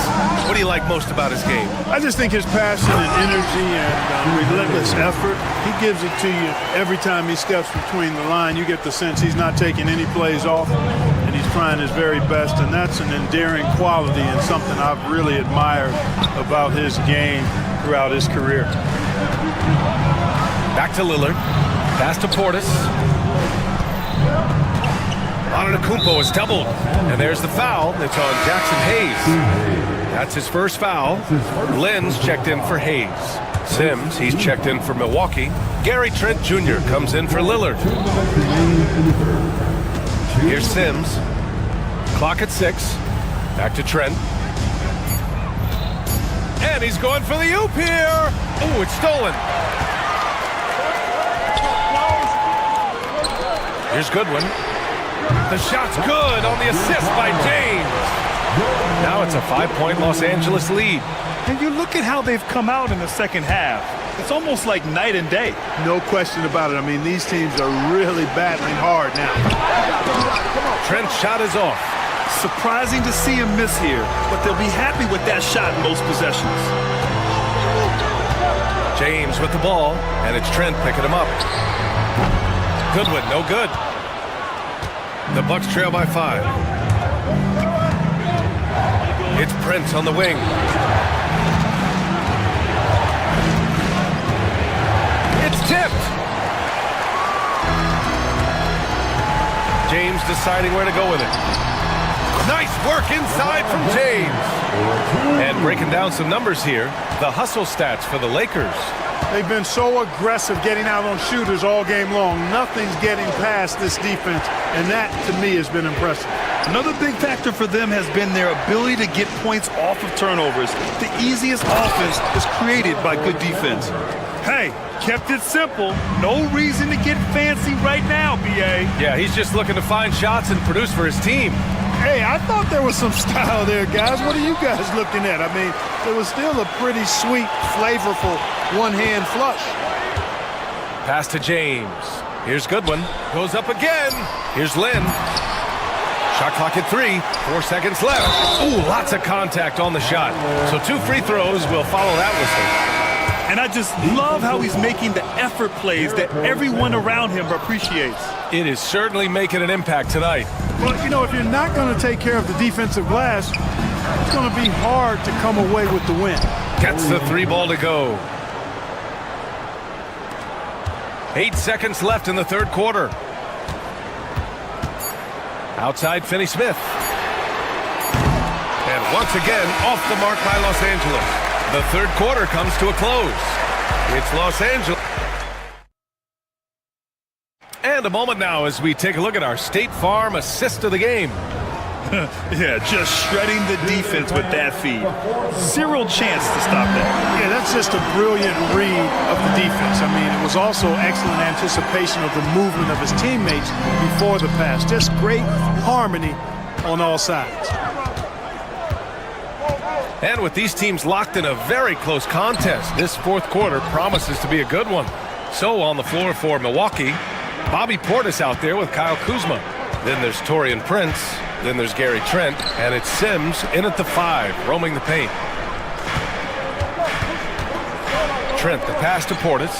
What do you like most about his game? I just think his passion and energy and relentless effort, he gives it to you every time he steps between the line. You get the sense he's not taking any plays off, and he's trying his very best, and that's an endearing quality and something I've really admired about his game throughout his career. Back to Lillard. Pass to Portis. Antetokounmpo is doubled. And there's the foul. It's on Jackson Hayes. That's his first foul. Lynn's checked in for Hayes. Sims, he's checked in for Milwaukee. Gary Trent Jr. comes in for Lillard. Here's Sims. Clock at 6. Back to Trent. And he's going for the oop here. Oh, it's stolen. Here's Goodwin. The shot's good on the assist by James. Now it's a 5-point Los Angeles lead. And you look at how they've come out in the second half. It's almost like night and day. No question about it. I mean, these teams are really battling hard now. Trent's shot is off. Surprising to see him miss here, but they'll be happy with that shot most possessions. James with the ball, and it's Trent picking him up. Goodwin, no good. The Bucks trail by 5. It's Prince on the wing. It's tipped. James deciding where to go with it. Nice work inside from James. And breaking down some numbers here, the hustle stats for the Lakers. They've been so aggressive getting out on shooters all game long. Nothing's getting past this defense, and that, to me, has been impressive. Another big factor for them has been their ability to get points off of turnovers. The easiest offense is created by good defense. Hey, kept it simple. No reason to get fancy right now, B.A. Yeah, he's just looking to find shots and produce for his team. Hey, I thought there was some style there, guys. What are you guys looking at? I mean, it was still a pretty sweet, flavorful one-hand flush. Pass to James. Here's Goodwin. Goes up again. Here's Lynn. Shot clock at 3. 4 seconds left. Ooh, lots of contact on the shot. So 2 free throws will follow that whistle. And I just love how he's making the effort plays that everyone around him appreciates. It is certainly making an impact tonight. Well, you know, if you're not going to take care of the defensive glass, it's going to be hard to come away with the win. Gets the 3 ball to go. 8 seconds left in the third quarter. Outside Finney-Smith. And once again, off the mark by Los Angeles. The third quarter comes to a close. It's Los Angeles. And a moment now as we take a look at our State Farm assist of the game. Yeah, just shredding the defense with that feed. Zero chance to stop that. Yeah, that's just a brilliant read of the defense. I mean, it was also excellent anticipation of the movement of his teammates before the pass. Just great harmony on all sides. And with these teams locked in a very close contest, this fourth quarter promises to be a good one. So on the floor for Milwaukee, Bobby Portis out there with Kyle Kuzma. Then there's Taurean Prince. Then there's Gary Trent. And it's Sims in at the 5, roaming the paint. Trent, the pass to Portis.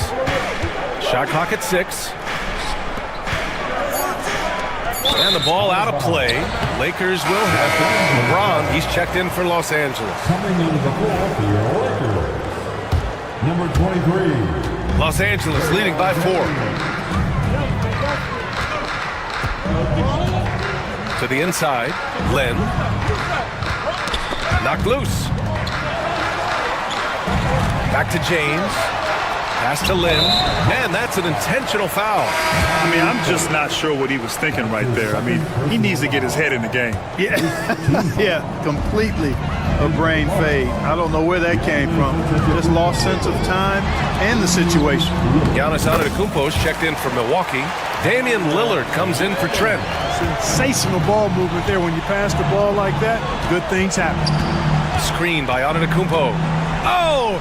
Shot clock at 6. And the ball out of play. Lakers will have it. LeBron, he's checked in for Los Angeles. Coming into the floor for your Lakers, number 23. Los Angeles leading by 4. To the inside, Len. Knocked loose. Back to James. Pass to Lynn. And that's an intentional foul. I mean, I'm just not sure what he was thinking right there. I mean, he needs to get his head in the game. Yeah, yeah, completely a brain fade. I don't know where that came from. Just lost sense of time and the situation. Giannis Antetokounmpo's checked in for Milwaukee. Damian Lillard comes in for Trent. Sensational ball movement there. When you pass the ball like that, good things happen. Screen by Antetokounmpo. Oh,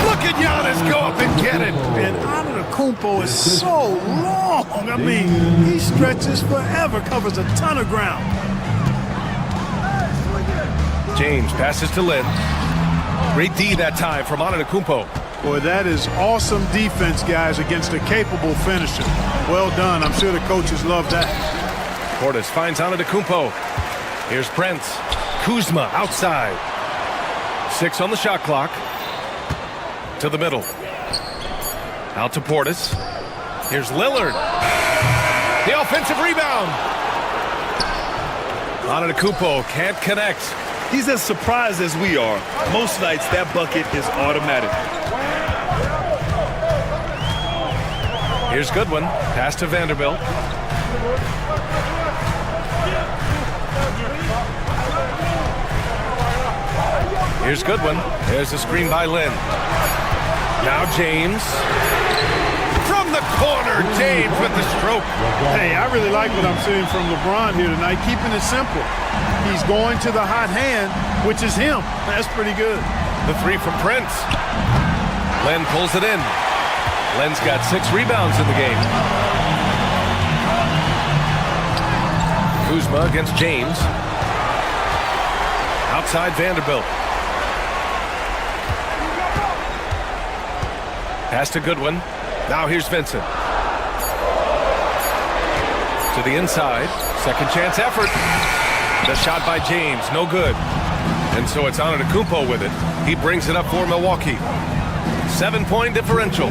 look at Giannis go up and get it. And Antetokounmpo is so long. I mean, he stretches forever, covers a ton of ground. James passes to Lynn. Great D that time from Antetokounmpo. Boy, that is awesome defense, guys, against a capable finisher. Well done. I'm sure the coaches love that. Portis finds Antetokounmpo. Here's Prince. Kuzma outside. 6 on the shot clock. To the middle. Out to Portis. Here's Lillard. The offensive rebound. Antetokounmpo can't connect. He's as surprised as we are. Most nights, that bucket is automatic. Here's Goodwin. Pass to Vanderbilt. Here's Goodwin. There's a screen by Lynn. Now James. From the the corner. James with the stroke. Hey, I really like what I'm seeing from LeBron here tonight, keeping it simple. He's going to the hot hand, which is him. That's pretty good. The three from Prince. Len pulls it in. Len's got 6 rebounds in the game. Kuzma against James. Outside Vanderbilt. Pass to Goodwin. Now here's Vincent. To the inside. Second chance effort. The shot by James. No good. And so it's Antetokounmpo with it. He brings it up for Milwaukee. 7-point differential.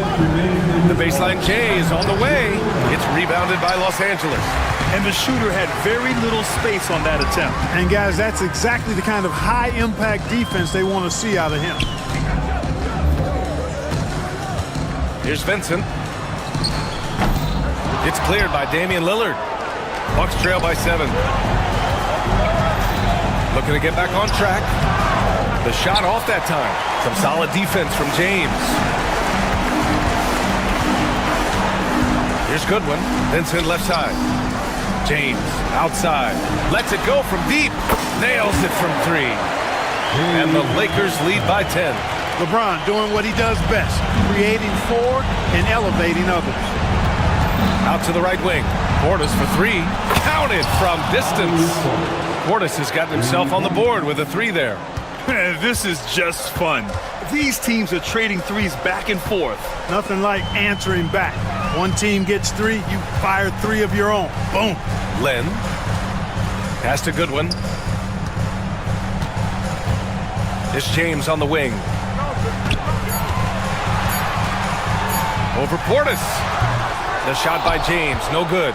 The baseline J is on the way. It's rebounded by Los Angeles. And the shooter had very little space on that attempt. And guys, that's exactly the kind of high-impact defense they want to see out of him. Here's Vincent. It's cleared by Damian Lillard. Bucks trail by 7. Looking to get back on track. The shot off that time. Some solid defense from James. Here's Goodwin. Vincent left side. James outside. Lets it go from deep. Nails it from 3. And the Lakers lead by 10. LeBron doing what he does best, creating for and elevating others. Out to the right wing. Portis for 3. Counted from distance. Portis has gotten himself on the board with a 3 there. This is just fun. These teams are trading threes back and forth. Nothing like answering back. One team gets 3, you fire 3 of your own. Boom. Len. Pass to Goodwin. It's James on the wing. Over Portis. The shot by James. No good.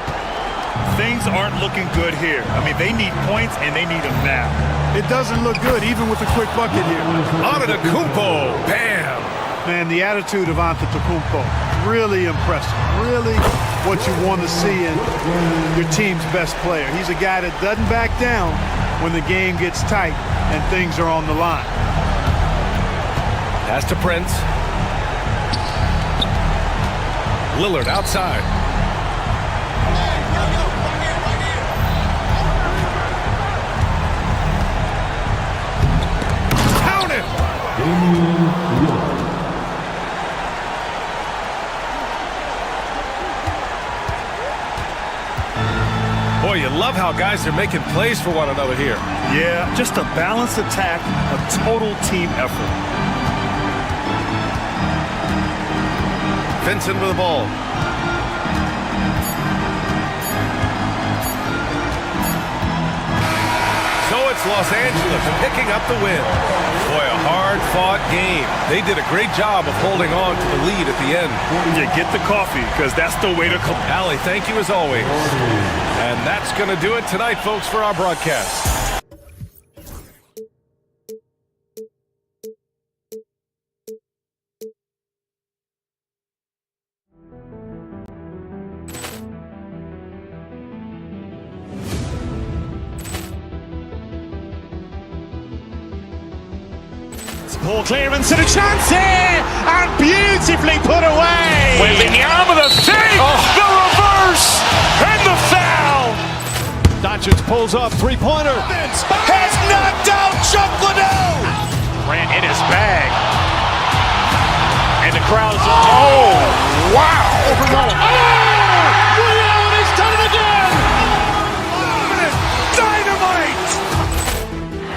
Things aren't looking good here. I mean, they need points, and they need them now. It doesn't look good, even with a quick bucket here. Antetokounmpo. Bam. Man, the attitude of Antetokounmpo, really impressive. Really what you want to see in your team's best player. He's a guy that doesn't back down when the game gets tight and things are on the line. Pass to Prince. Lillard outside. Count it! Boy, you love how guys are making plays for one another here. Yeah, just a balanced attack, a total team effort. Vincent with the ball. So it's Los Angeles picking up the win. Boy, a hard-fought game. They did a great job of holding on to the lead at the end. You get the coffee, because that's the way to come. Allie, thank you as always. And that's going to do it tonight, folks, for our broadcast. Poor clearance and a chance here, and beautifully put away. Wembanyama the save, the reverse, and the foul. Doncic pulls up, 3-pointer. Has knocked out Chuck Liddell. Ran in his bag. And the crowd is, oh, wow. He's done it again. Dynamite.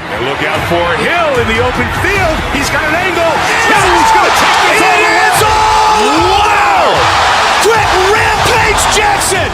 And look out for Hill in the open field. He's got an angle. Hill's going to take this all the way. Wow! Quick Rampage Jackson.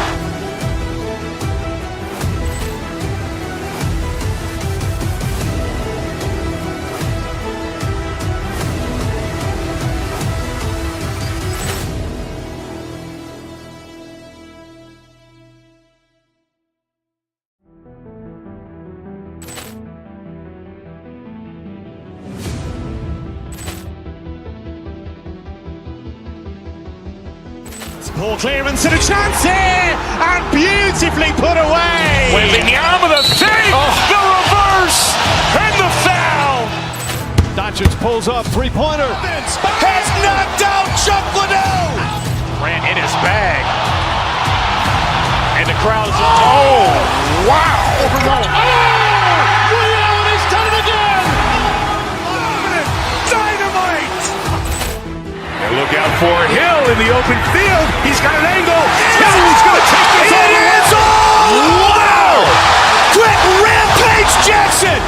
Poor clearance and a chance here, and beautifully put away. Wembanyama the save, the reverse, and the foul. Doncic pulls up, 3-pointer. Has knocked out Chuck Liddell. Ran in his bag. crowd is, oh, wow! Overruled. Oh! Ray Allen has done it again! Dynamite! And look out for Hill in the open field. He's got an angle. Hill's going to take this all the way. Wow! Quick Rampage Jackson!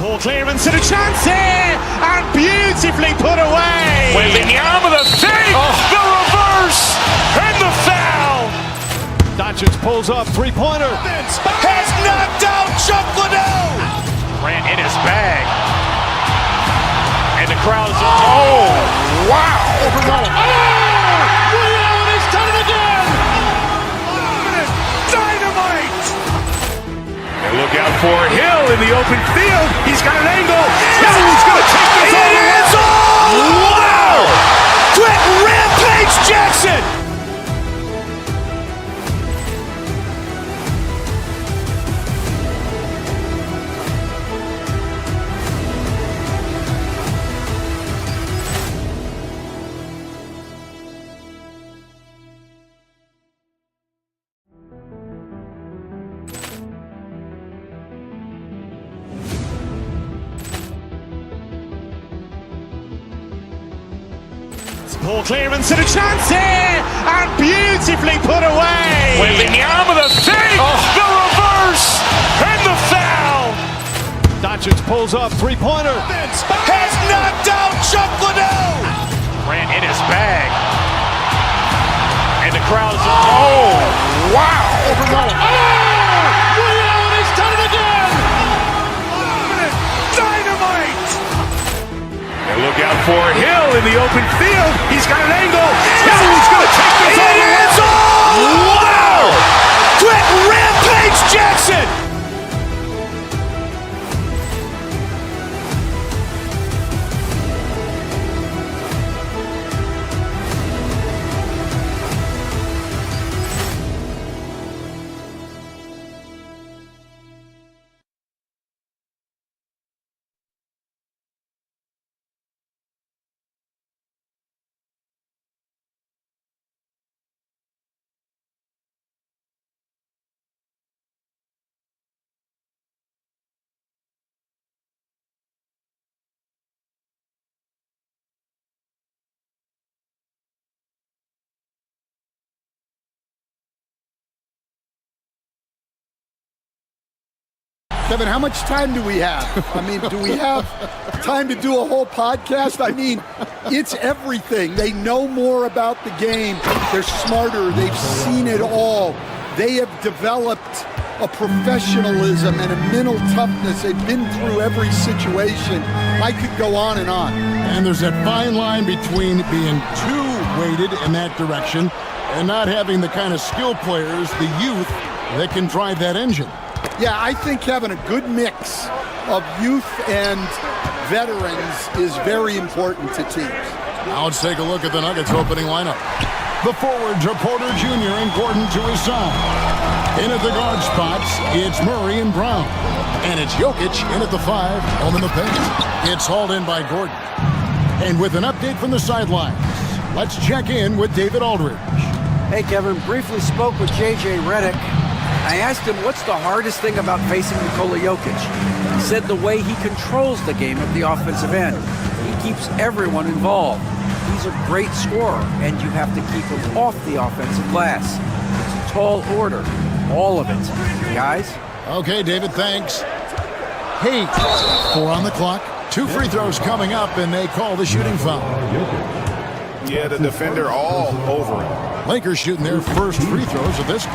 Poor clearance and a chance here, and beautifully put away. Wembanyama the fake, the reverse, and the foul. Doncic pulls up, three-pointer. Has knocked out Chuck Liddell. Grant in his bag. And the crowd is, oh, wow. Overruled. Oh! Ray Allen has done it again! Dynamite! And look out for Hill in the open field. He's got an angle. Hill's going to take this all the way. Wow! Quick Rampage Jackson! Poor clearance and a chance here, and beautifully put away. Wembanyama the fake, the reverse, and the foul. Doncic pulls up, three-pointer. Has knocked out Chuck Liddell. Grant in his bag. And the crowd is, oh, wow. Overruled. Oh! Ray Allen has done it again! Dynamite! And look out for Hill in the open field. He's got an angle. Hill's going to take this all the way. Wow! Quick Rampage Jackson! Kevin, how much time do we have? I mean, do we have time to do a whole podcast? I mean, it's everything. They know more about the game. They're smarter. They've seen it all. They have developed a professionalism and a mental toughness. They've been through every situation. I could go on and on. And there's that fine line between being too weighted in that direction and not having the kind of skill players, the youth, that can drive that engine. Yeah, I think having a good mix of youth and veterans is very important to teams. Now let's take a look at the Nuggets opening lineup. The forwards are Porter Jr. and Gordon to his side. In at the guard spots, it's Murray and Brown. And it's Jokic in at the 5, home in the paint. It's hauled in by Gordon. And with an update from the sidelines, let's check in with David Aldridge. Hey, Kevin, briefly spoke with J.J. Redick. I asked him what's the hardest thing about facing Nikola Jokic. He said the way he controls the game at the offensive end. He keeps everyone involved. He's a great scorer, and you have to keep him off the offensive glass. It's a tall order, all of it. Guys? Okay, David, thanks. Heat, 4 on the clock. 2 free throws coming up, and they call the shooting foul. Yeah, the defender all over him. Lakers shooting their first free throws of this.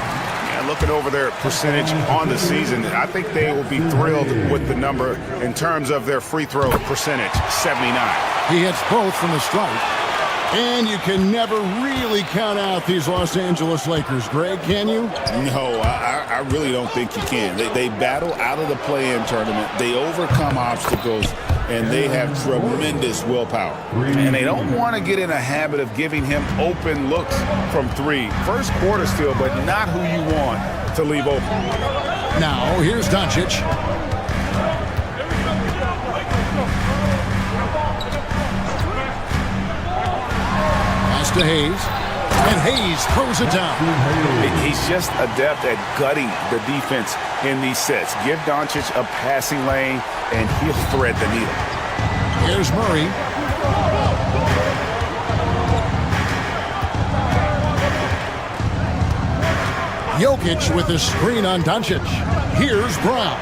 Looking over their percentage on the season, I think they will be thrilled with the number in terms of their free throw percentage, 79. He hits both from the stripe. And you can never really count out these Los Angeles Lakers, Greg, can you? No, I really don't think you can. They battle out of the play-in tournament. They overcome obstacles, and they have tremendous willpower. And they don't want to get in a habit of giving him open looks from three. First quarter still, but not who you want to leave open. Now, here's Doncic. To Hayes, and Hayes throws it down. He's just adept at gutting the defense in these sets. Give Doncic a passing lane, and he'll thread the needle. Here's Murray. Jokic with a screen on Doncic. Here's Brown.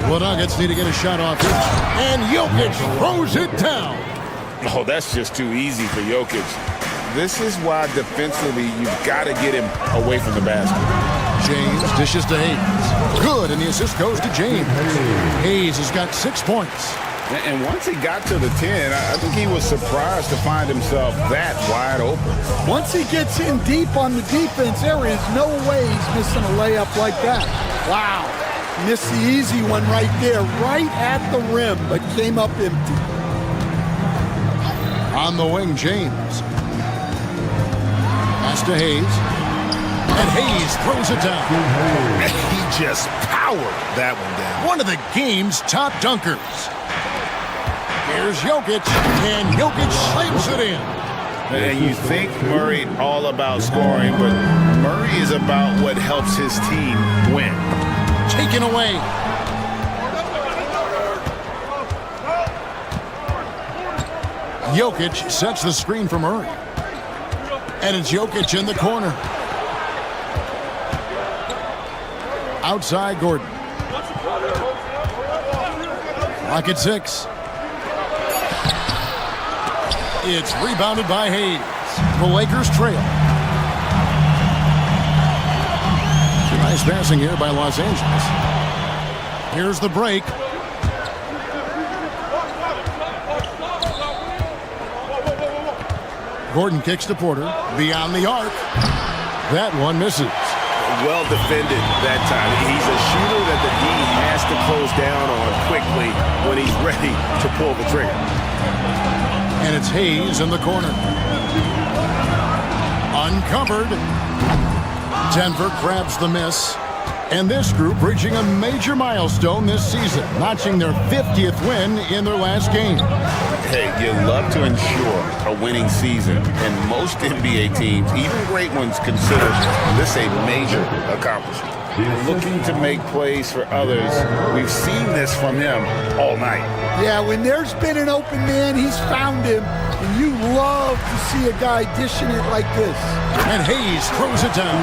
The Nuggets need to get a shot off it. And Jokic throws it down. Oh, that's just too easy for Jokic. This is why defensively you've got to get him away from the basket. James dishes to Hayes. Good, and the assist goes to James. Hayes has got 6 points. And once he got to the 10, I think he was surprised to find himself that wide open. Once he gets in deep on the defense, there is no way he's missing a layup like that. Wow. Missed the easy one right there, right at the rim, but came up empty. On the wing, James. Pass to Hayes. And Hayes throws it down. He just powered that one down. One of the game's top dunkers. Here's Jokic, and Jokic slams it in. And you think Murray all about scoring, but Murray is about what helps his team win. Taken away. Jokic sets the screen for Murray. And it's Jokic in the corner. Outside Gordon. Clock at 6. It's rebounded by Hayes. The Lakers trail. Nice passing here by Los Angeles. Here's the break. Gordon kicks to Porter. Beyond the arc. That one misses. Well defended that time. He's a shooter that the D has to close down on quickly when he's ready to pull the trigger. And it's Hayes in the corner. Uncovered. Denver grabs the miss. And this group reaching a major milestone this season, notching their 50th win in their last game. Hey, you love to ensure a winning season, and most NBA teams, even great ones, consider this a major accomplishment. Looking to make plays for others. We've seen this from him all night. Yeah, when there's been an open man, he's found him. And you love to see a guy dishing it like this. And Hayes throws it down.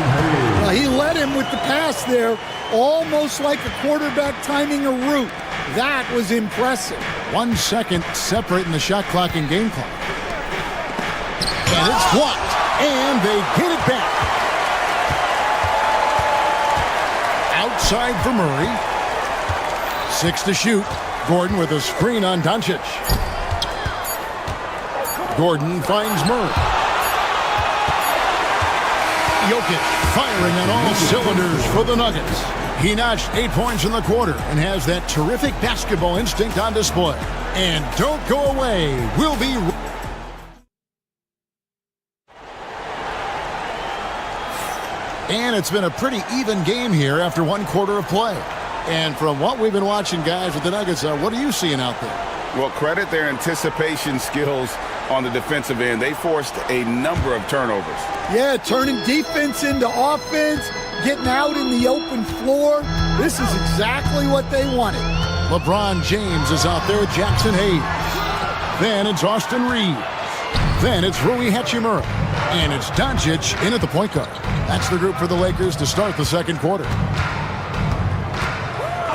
Well, he led him with the pass there, almost like a quarterback timing a route. That was impressive. 1 second separating the shot clock and game clock. And it's blocked. And they get it back. Outside for Murray. 6 to shoot. Gordon with a screen on Doncic. Gordon finds Murray. Jokic firing on all cylinders for the Nuggets. He notched 8 points in the quarter and has that terrific basketball instinct on display. And don't go away. We'll be... And it's been a pretty even game here after 1 quarter of play. And from what we've been watching, guys, with the Nuggets, what are you seeing out there? Well, credit their anticipation skills on the defensive end. They forced a number of turnovers. Yeah, turning defense into offense, getting out in the open floor. This is exactly what they wanted. LeBron James is out there with Jackson Hayes. Then it's Austin Reeves. Then it's Rui Hachimura. And it's Doncic in at the point guard. That's the group for the Lakers to start the second quarter.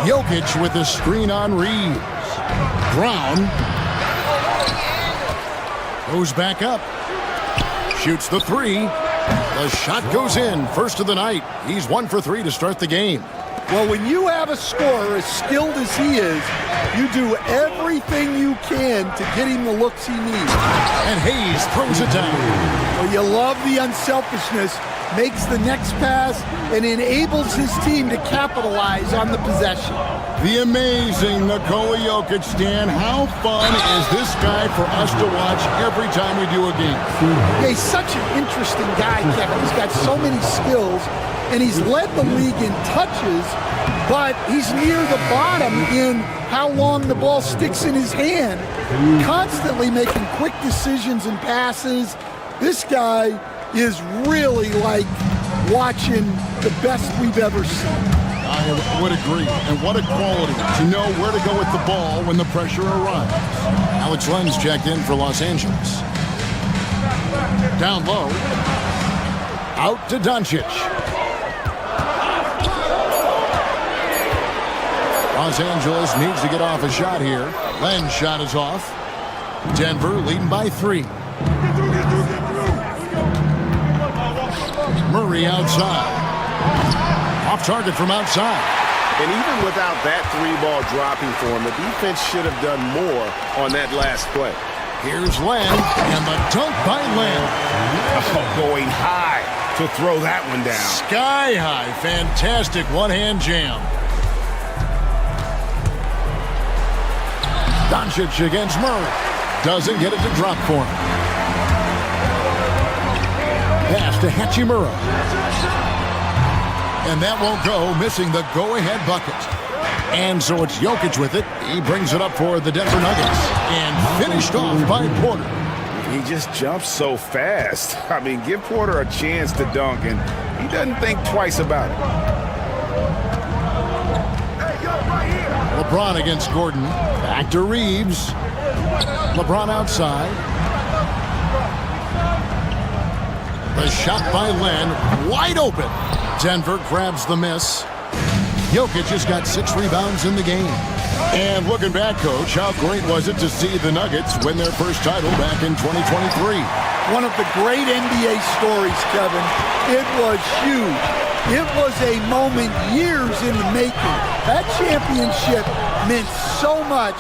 Jokic with a screen on Reeves. Brown goes back up. Shoots the 3. The shot goes in. First of the night. He's 1 for 3 to start the game. Well, when you have a scorer as skilled as he is, you do everything you can to get him the looks he needs. And Hayes throws it down. Well, you love the unselfishness, makes the next pass, and enables his team to capitalize on the possession. The amazing Nikola Jokic, Stan. How fun is this guy for us to watch every time we do a game? Yeah, he's such an interesting guy, Kevin. He's got so many skills, and he's led the league in touches, but he's near the bottom in how long the ball sticks in his hand, constantly making quick decisions and passes. This guy is really like watching the best we've ever seen. I would agree. And what a quality to know where to go with the ball when the pressure arrives. Alex Len's checked in for Los Angeles. Down low. Out to Doncic. Los Angeles needs to get off a shot here. Len's shot is off. Denver leading by 3. Murray outside. Off target from outside. And even without that 3-ball dropping for him, the defense should have done more on that last play. Here's Len, and the dunk by Len. Oh, going high to throw that one down. Sky high. Fantastic one-hand jam. Doncic against Murray. Doesn't get it to drop for him. Pass to Hachimura. And that won't go, missing the go-ahead bucket. And so it's Jokic with it. He brings it up for the Denver Nuggets. And finished off by Porter. He just jumps so fast. I mean, give Porter a chance to dunk, and he doesn't think twice about it. LeBron against Gordon. Back to Reeves. LeBron outside. The shot by Len, wide open. Denver grabs the miss. Jokic has got 6 rebounds in the game. And looking back, Coach, how great was it to see the Nuggets win their first title back in 2023? One of the great NBA stories, Kevin. It was huge. It was a moment years in the making. That championship meant so much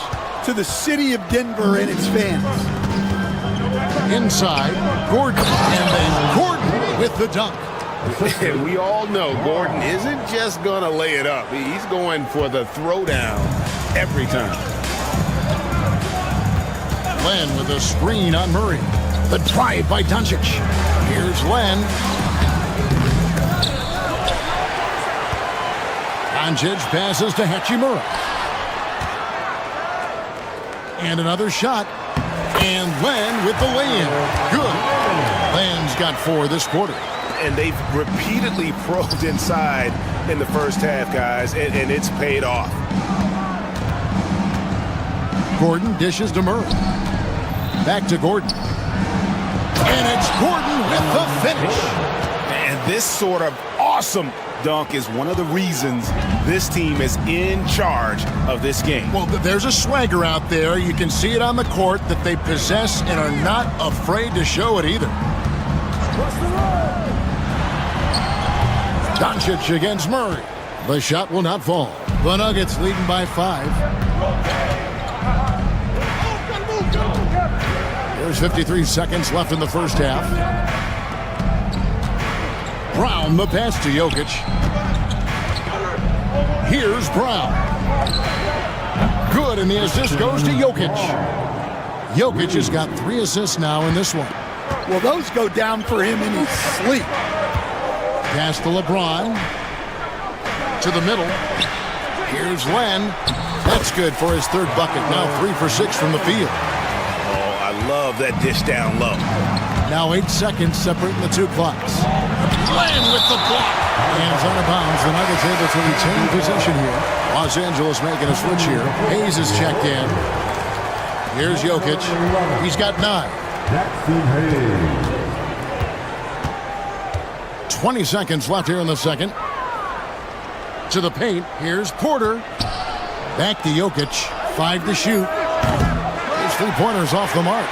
to the city of Denver and its fans. Inside, Gordon, and then Gordon with the dunk. And we all know Gordon isn't just going to lay it up. He's going for the throwdown every time. Len with a screen on Murray. The drive by Doncic. Here's Len. Doncic passes to Hachimura. And another shot. And Len with the lay-in. Good. Len's got 4 this quarter. And they've repeatedly probed inside in the first half, guys, and it's paid off. Gordon dishes to Murray. Back to Gordon. And it's Gordon with the finish. And this sort of awesome dunk is one of the reasons this team is in charge of this game. Well, there's a swagger out there. You can see it on the court that they possess and are not afraid to show it either. Doncic against Murray. The shot will not fall. The Nuggets leading by 5. There's 53 seconds left in the first half. Brown, the pass to Jokic. Here's Brown. Good, and the assist goes to Jokic. Jokic has got 3 assists now in this one. Well, those go down for him in his sleep. Pass to LeBron. To the middle. Here's Len. That's good for his 3rd bucket. Now 3 for 6 from the field. Oh, I love that dish down low. Now 8 seconds separating the 2 clocks. Len with the block. Hands out of bounds. The Nuggets able to retain possession here. Los Angeles making a switch here. Hayes is checked in. Here's Jokic. He's got 9. 20 seconds left here in the second. To the paint. Here's Porter. Back to Jokic. 5 to shoot. His 3-pointers off the mark.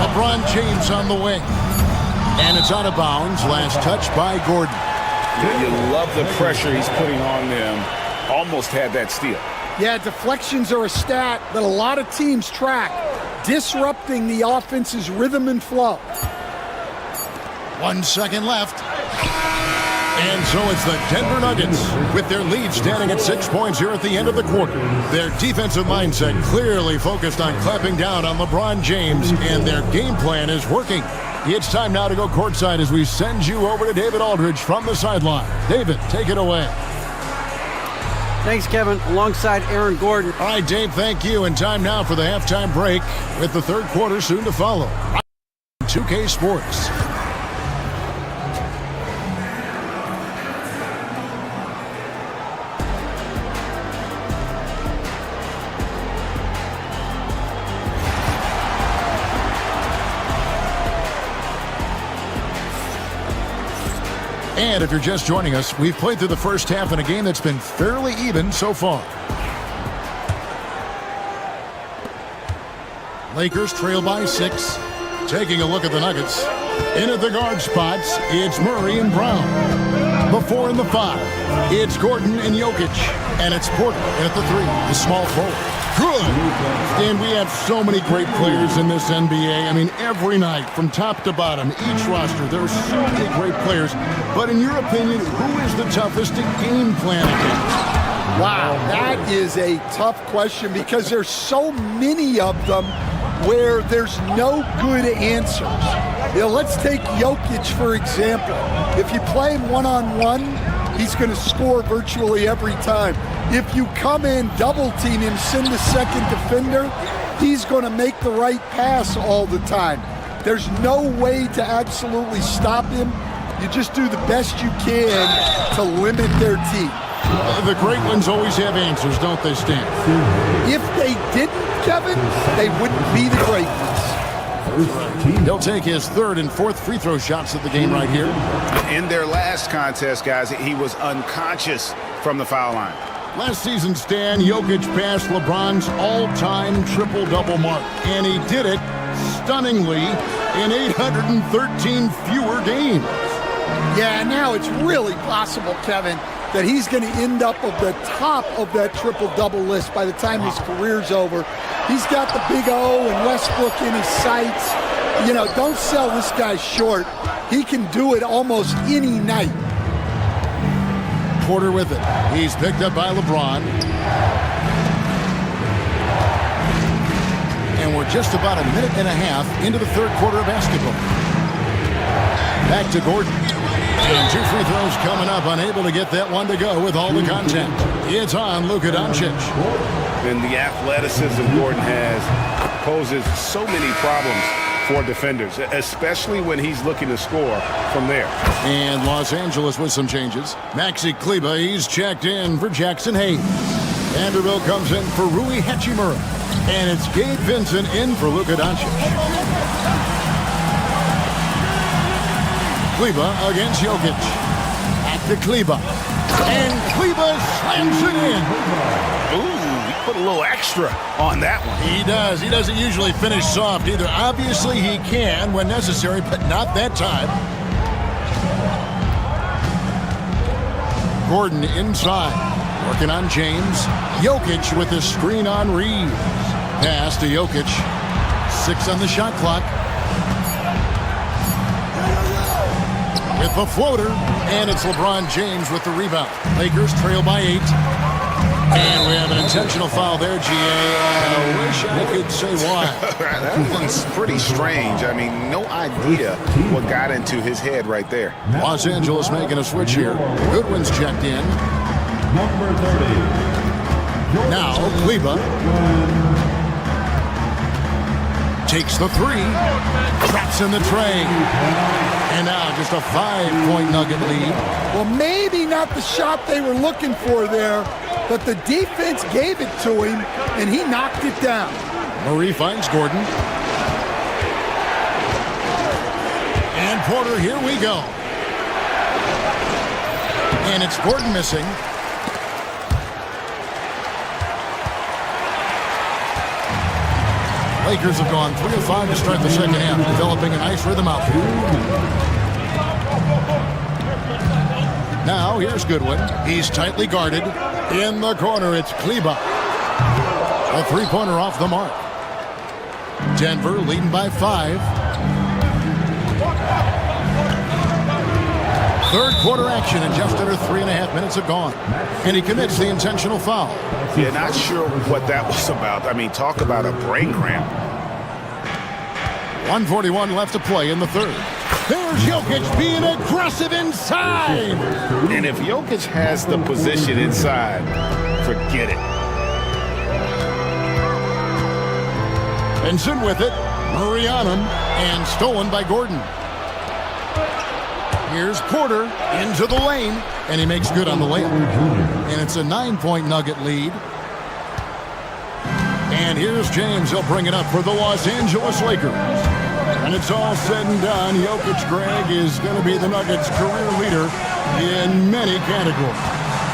LeBron James on the wing. And it's out of bounds. Last touch by Gordon. You love the pressure he's putting on them. Almost had that steal. Yeah, deflections are a stat that a lot of teams track, disrupting the offense's rhythm and flow. 1 second left. And so it's the Denver Nuggets with their lead standing at 6 points here at the end of the quarter. Their defensive mindset clearly focused on clamping down on LeBron James, and their game plan is working. It's time now to go courtside as we send you over to David Aldridge from the sideline. David, take it away. Thanks, Kevin. Alongside Aaron Gordon. All right, Dave, thank you. And time now for the halftime break with the third quarter soon to follow. 2K Sports. And if you're just joining us, we've played through the first half in a game that's been fairly even so far. Lakers trail by 6. Taking a look at the Nuggets. In at the guard spots, it's Murray and Brown. The 4 and the 5, it's Gordon and Jokic. And it's Porter at the 3, the small forward. Good. And we have so many great players in this NBA. I mean, every night, from top to bottom, each roster, there are so many great players. But in your opinion, who is the toughest to game plan against? Wow, that is a tough question because there's so many of them where there's no good answers. You know, let's take Jokic, for example. If you play him one-on-one, he's going to score virtually every time. If you come in, double team him, send the second defender, he's going to make the right pass all the time. There's no way to absolutely stop him. You just do the best you can to limit their team. The great ones always have answers, don't they, Stan? If they didn't, Kevin, they wouldn't be the great ones. He'll take his third and fourth free throw shots of the game right here. In their last contest, guys, he was unconscious from the foul line. Last season, Stan, Jokic passed LeBron's all-time triple-double mark, and he did it stunningly in 813 fewer games. Yeah, now it's really possible, Kevin, that he's going to end up at the top of that triple-double list by the time his career's over. He's got the big O and Westbrook in his sights. You know, don't sell this guy short. He can do it almost any night. Porter with it. He's picked up by LeBron. And we're just about a minute and a half into the third quarter of basketball. Back to Gordon. And 2 free throws coming up, unable to get that one to go with all the contact. It's on Luka Doncic. And the athleticism Gordon has poses so many problems for defenders, especially when he's looking to score from there. And Los Angeles with some changes. Maxi Kleber, he's checked in for Jackson Hayes. Vanderbilt comes in for Rui Hachimura. And it's Gabe Vincent in for Luka Doncic. Kleber against Jokic. Back to Kleber. And Kleber slams it in. Ooh, he put a little extra on that one. He does. He doesn't usually finish soft either. Obviously, he can when necessary, but not that time. Gordon inside. Working on James. Jokic with the screen on Reeves. Pass to Jokic. 6 on the shot clock. With the floater, and it's LeBron James with the rebound. Lakers trail by 8. And we have an intentional foul there, GA. I wish I could say why. That one's pretty strange. I mean, no idea what got into his head right there. Los Angeles making a switch here. Goodwin's checked in. Number 30. Now, Kleber takes the 3. Traps in the tray. And now just a 5-point Nugget lead. Well, maybe not the shot they were looking for there, but the defense gave it to him, and he knocked it down. Murray finds Gordon. And Porter, here we go. And it's Gordon missing. Lakers have gone 3 of 5 to start the second half, developing a nice rhythm out there. Now, here's Goodwin. He's tightly guarded. In the corner, it's Kleba. A three-pointer off the mark. Denver leading by 5. Third quarter action, and just under 3.5 minutes have gone. And he commits the intentional foul. Yeah, not sure what that was about. I mean, talk about a brain cramp. 1:41 left to play in the third. There's Jokic being aggressive inside. And if Jokic has the position inside, forget it. Benson with it. Murray on him. And stolen by Gordon. Here's Porter into the lane. And he makes good on the layup. And it's a 9-point Nugget lead. And here's James. He'll bring it up for the Los Angeles Lakers. And it's all said and done. Jokic, Greg, is going to be the Nuggets' career leader in many categories.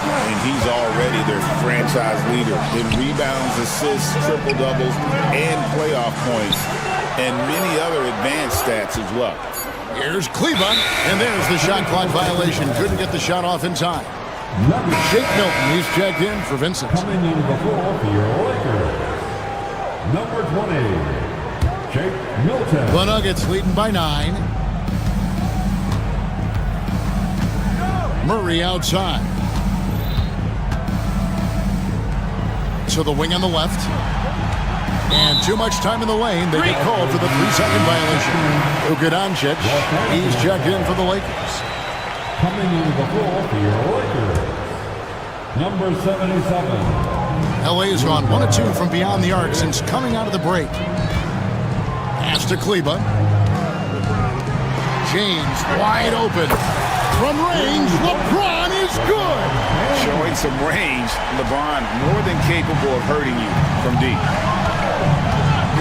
And he's already their franchise leader in rebounds, assists, triple-doubles, and playoff points, and many other advanced stats as well. Here's Kleba, and there's the shot clock violation. Couldn't get the shot off in time. Shake Milton, he's checked in for Vincent. Coming in the floor for your Lakers, number 20. Shake Milton. The Nuggets leading by 9. Murray outside. To the wing on the left. And too much time in the lane. They get called for the 3-second violation. Luka Doncic, he's checked in for the Lakers. Coming in the floor for your Lakers, number 77. LA has gone 1 of 2 from beyond the arc since coming out of the break. Pass to Kleba. James wide open. From range, LeBron is good. Showing some range, LeBron more than capable of hurting you from deep.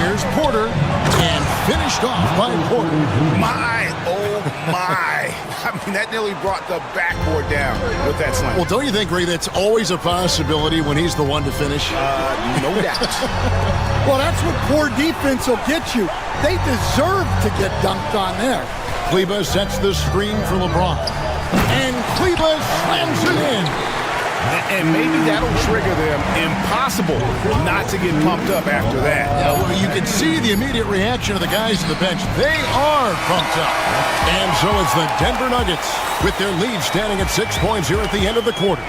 Here's Porter, and finished off by Porter. My, oh my. I mean, that nearly brought the backboard down with that slam. Well, don't you think, Ray, that's always a possibility when he's the one to finish? No doubt. Well, that's what poor defense will get you. They deserve to get dunked on there. Kleba sets the screen for LeBron. And Kleba slams it in. And maybe that'll trigger them. Impossible not to get pumped up after that. Yeah, well, you can see the immediate reaction of the guys on the bench. They are pumped up. And so it's the Denver Nuggets with their lead standing at 6 points here at the end of the quarter.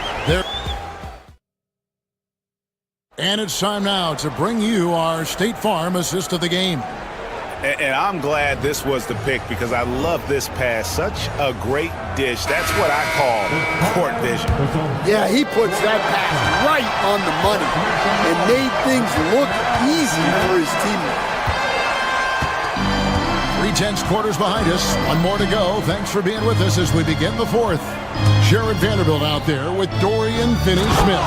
And it's time now to bring you our State Farm assist of the game. And I'm glad this was the pick because I love this pass. Such a great dish. That's what I call court vision. Yeah, he puts that pass right on the money and made things look easy for his teammates. 3/10 quarters behind us. 1 more to go. Thanks for being with us as we begin the fourth. Sherrod Vanderbilt out there with Dorian Finney-Smith.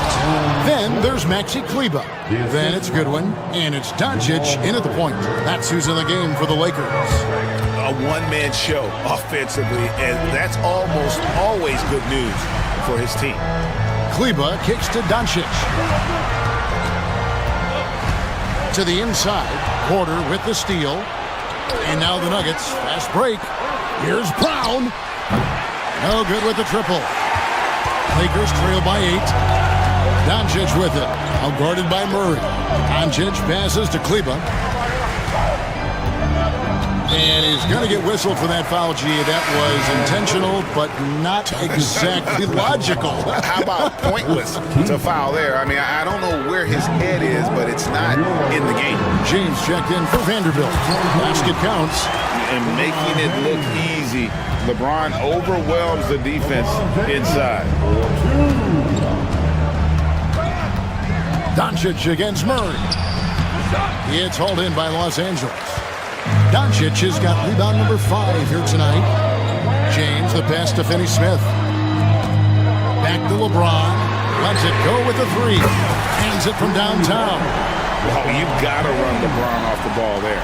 Then there's Maxi Kleba. Then it's Goodwin. And it's Doncic in at the point. That's who's in the game for the Lakers. A one-man show offensively, and that's almost always good news for his team. Kleba kicks to Doncic. To the inside. Porter with the steal. And now the Nuggets. Fast break. Here's Brown. No good with the triple. Lakers trail by 8. Doncic with it. Now guarded by Murray. Doncic passes to Kleba. And he's going to get whistled for that foul, G. That was intentional, but not exactly logical. How about pointless to foul there? I mean, I don't know where his head is, but it's not in the game. James checked in for Vanderbilt. Basket counts. And making it look easy. LeBron overwhelms the defense inside. Doncic against Murray. It's hauled in by Los Angeles. Doncic has got rebound number 5 here tonight. James, the pass to Finney-Smith. Back to LeBron. Lets it go with a 3. Hands it from downtown. Well, you've got to run LeBron off the ball there.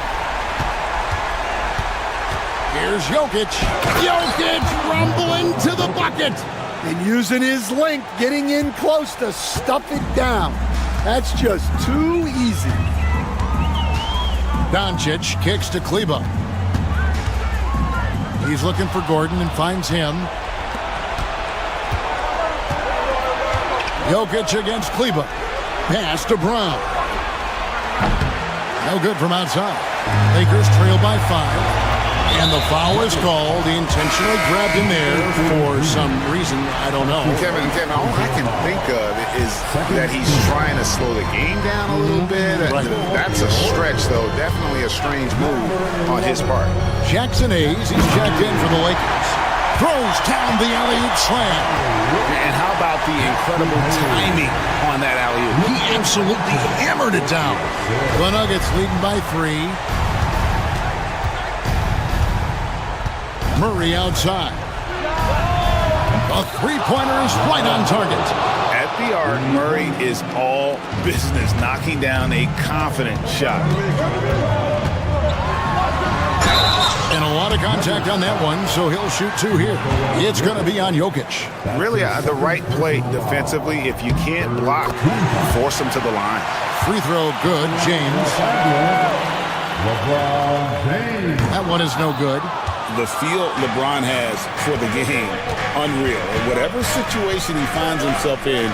Here's Jokic. Jokic rumbling to the bucket. And using his length, getting in close to stuff it down. That's just too easy. Doncic kicks to Kleba. He's looking for Gordon and finds him. Jokic against Kleba. Pass to Brown. No good from outside. Lakers trail by 5. And the foul is called. He intentionally grabbed him there for some reason. I don't know. Kevin, all I can think of is that he's trying to slow the game down a little bit. Right. That's a stretch, though. Definitely a strange move on his part. Jackson Hayes, he's checked in for the Lakers. Throws down the alley-oop slam. And how about the incredible timing on that alley-oop? He absolutely hammered it down. The Nuggets leading by 3. Murray outside. A three-pointer is right on target. At the arc, Murray is all business, knocking down a confident shot. And a lot of contact on that one, so he'll shoot 2 here. It's going to be on Jokic. Really, the right play defensively. If you can't block, force him to the line. Free throw good, James. LeBron James. That one is no good. The feel LeBron has for the game, unreal. In whatever situation he finds himself in,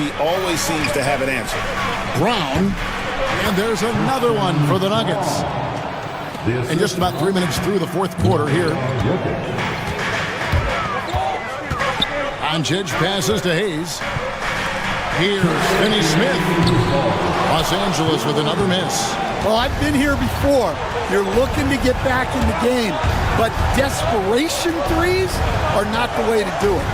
he always seems to have an answer. Brown, and there's another one for the Nuggets. And just about 3 minutes through the fourth quarter here. Doncic passes to Hayes. Here's Finney Smith. Los Angeles with another miss. Well, I've been here before. You're looking to get back in the game, but desperation threes are not the way to do it.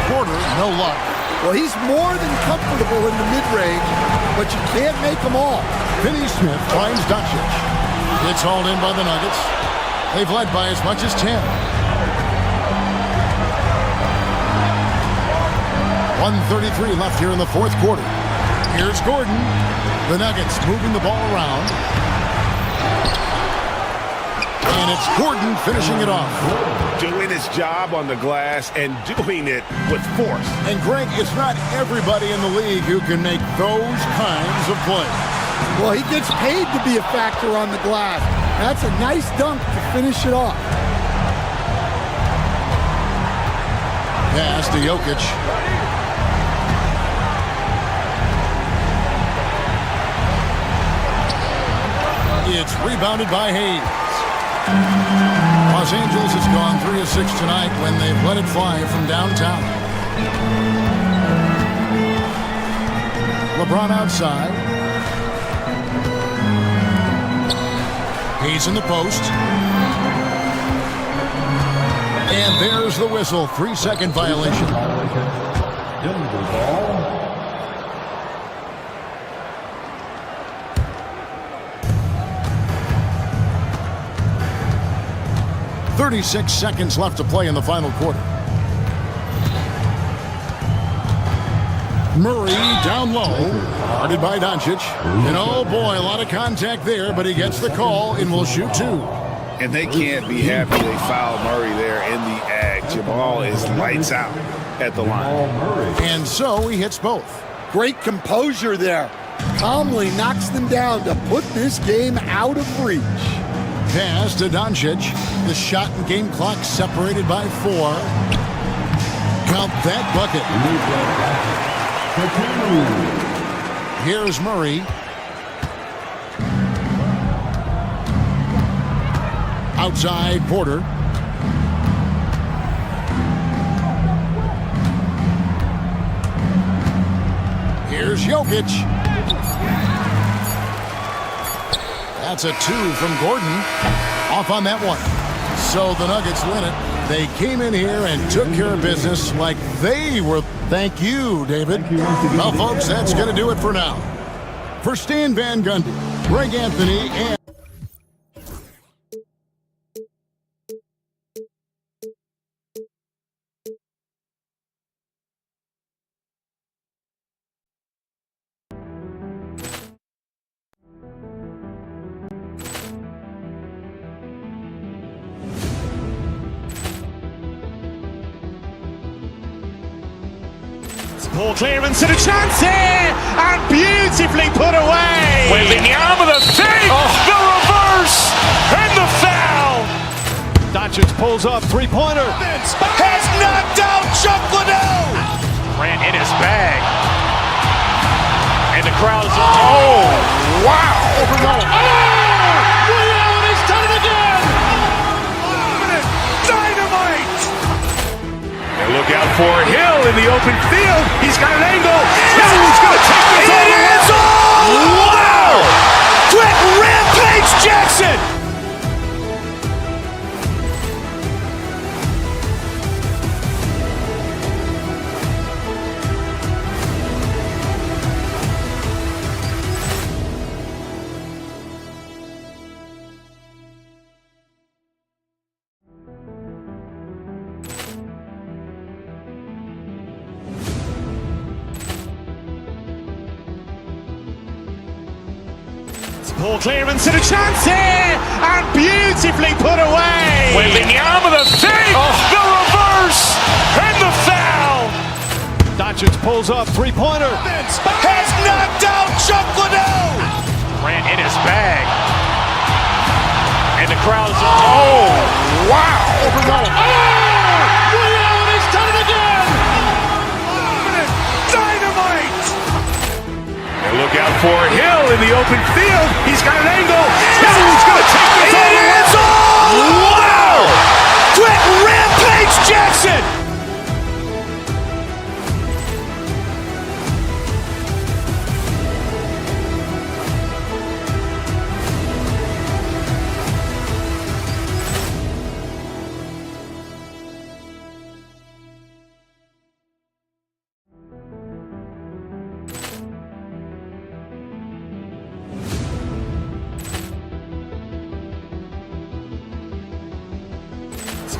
Porter, no luck. Well, he's more than comfortable in the mid-range, but you can't make them all. Finney Smith finds Doncic. It's hauled in by the Nuggets. They've led by as much as 10. 1:33 left here in the fourth quarter. Here's Gordon. The Nuggets moving the ball around. And it's Gordon finishing it off. Doing his job on the glass and doing it with force. And Greg, it's not everybody in the league who can make those kinds of plays. Well, he gets paid to be a factor on the glass. That's a nice dunk to finish it off. Pass to Jokic. It's rebounded by Hayes. Los Angeles has gone 3 of 6 tonight when they've let it fly from downtown. LeBron outside. Hayes in the post. And there's the whistle. 3-second violation. Denver ball. 36 seconds left to play in the final quarter. Murray down low, guarded by Doncic. And oh boy, a lot of contact there, but he gets the call and will shoot 2. And they can't be happy they fouled Murray there in the act. Jamal is lights out at the line. And so he hits both. Great composure there. Calmly knocks them down to put this game out of reach. Pass to Doncic. The shot and game clock separated by 4. Count that bucket. Here's Murray. Outside Porter. Here's Jokic. That's a 2 from Gordon. Off on that one. So the Nuggets win it. They came in here and took care of business like they were. Thank you, David. Well, folks, that's going to do it for now. For Stan Van Gundy, Greg Anthony, and Poor clearance and a chance here, and beautifully put away. Wembanyama with a save, the reverse, and the foul. Doncic pulls up, three-pointer. Has knocked out Chuck Liddell. Grant in his bag. And the crowd is, wow. Ray Allen has done it again. Dynamite. And look out for Hill in the open field. He's got an angle. He's going to take this all the way. Wow. Quick Rampage Jackson. Poor clearance and a chance here, and beautifully put away. Wembanyama with a save, the reverse, and the foul. Doncic pulls up, three-pointer. Has knocked out Chuck Liddell. Grant in his bag. And the crowd is, wow. Ray Allen has done it again. Dynamite. And look out for Hill in the open field. He's got an angle. He's going to take this all the way. Wow. Quick Rampage Jackson.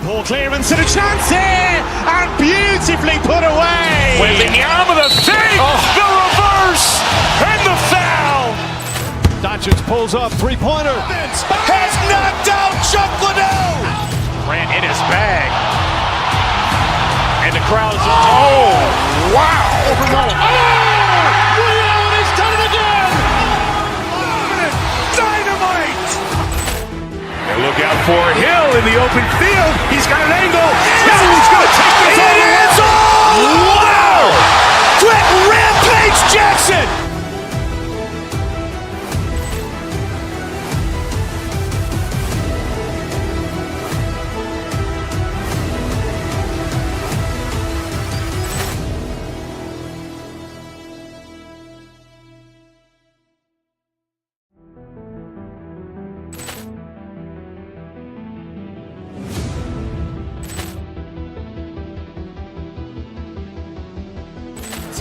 Poor clearance and a chance here, and beautifully put away. Wembanyama with a save, the reverse, and the foul. Doncic pulls up, three-pointer. Has knocked out Chuck Liddell. Grant in his bag. And the crowd is, wow. Ray Allen has done it again. Dynamite. And look out for Hill in the open field. He's got an angle. He's going to take this all the way. Wow. Quick Rampage Jackson.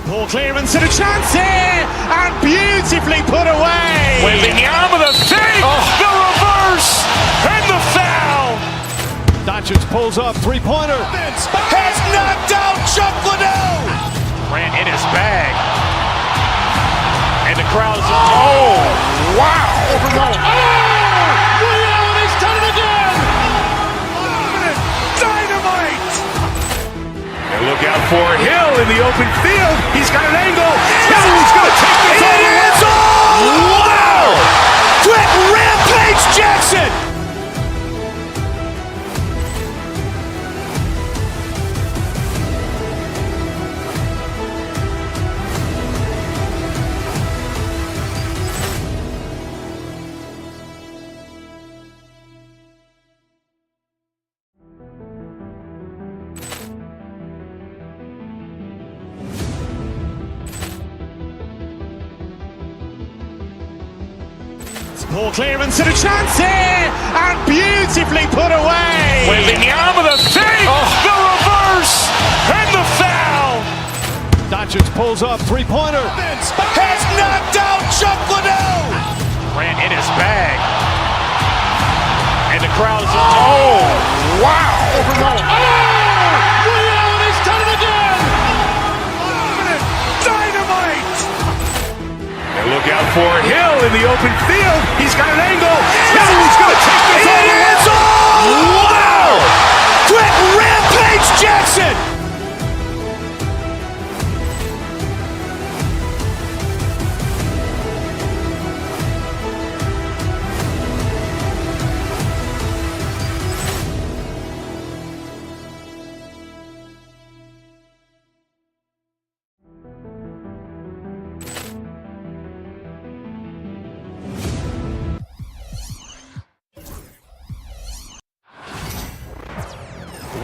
Poor clearance and a chance here, and beautifully put away. Wembanyama with a save, the reverse, and the foul. Doncic pulls up, three-pointer. Has knocked out Chuck Liddell. Grant in his bag. And the crowd is, wow. Ray Allen has done it again. Dynamite. And look out for Hill in the open field. He's got an angle. He's going to take this all the way. Wow. Quick Rampage Jackson. Poor clearance and a chance here, and beautifully put away. Wembanyama with a save, the reverse, and the foul. Doncic pulls up, three-pointer. Has knocked out Chuck Liddell. Grant in his bag. And the crowd is, wow. Ray Allen has done it again. Dynamite. And look out for Hill in the open field. He's got an angle. He's going to take this all the way. Wow. Quick Rampage Jackson.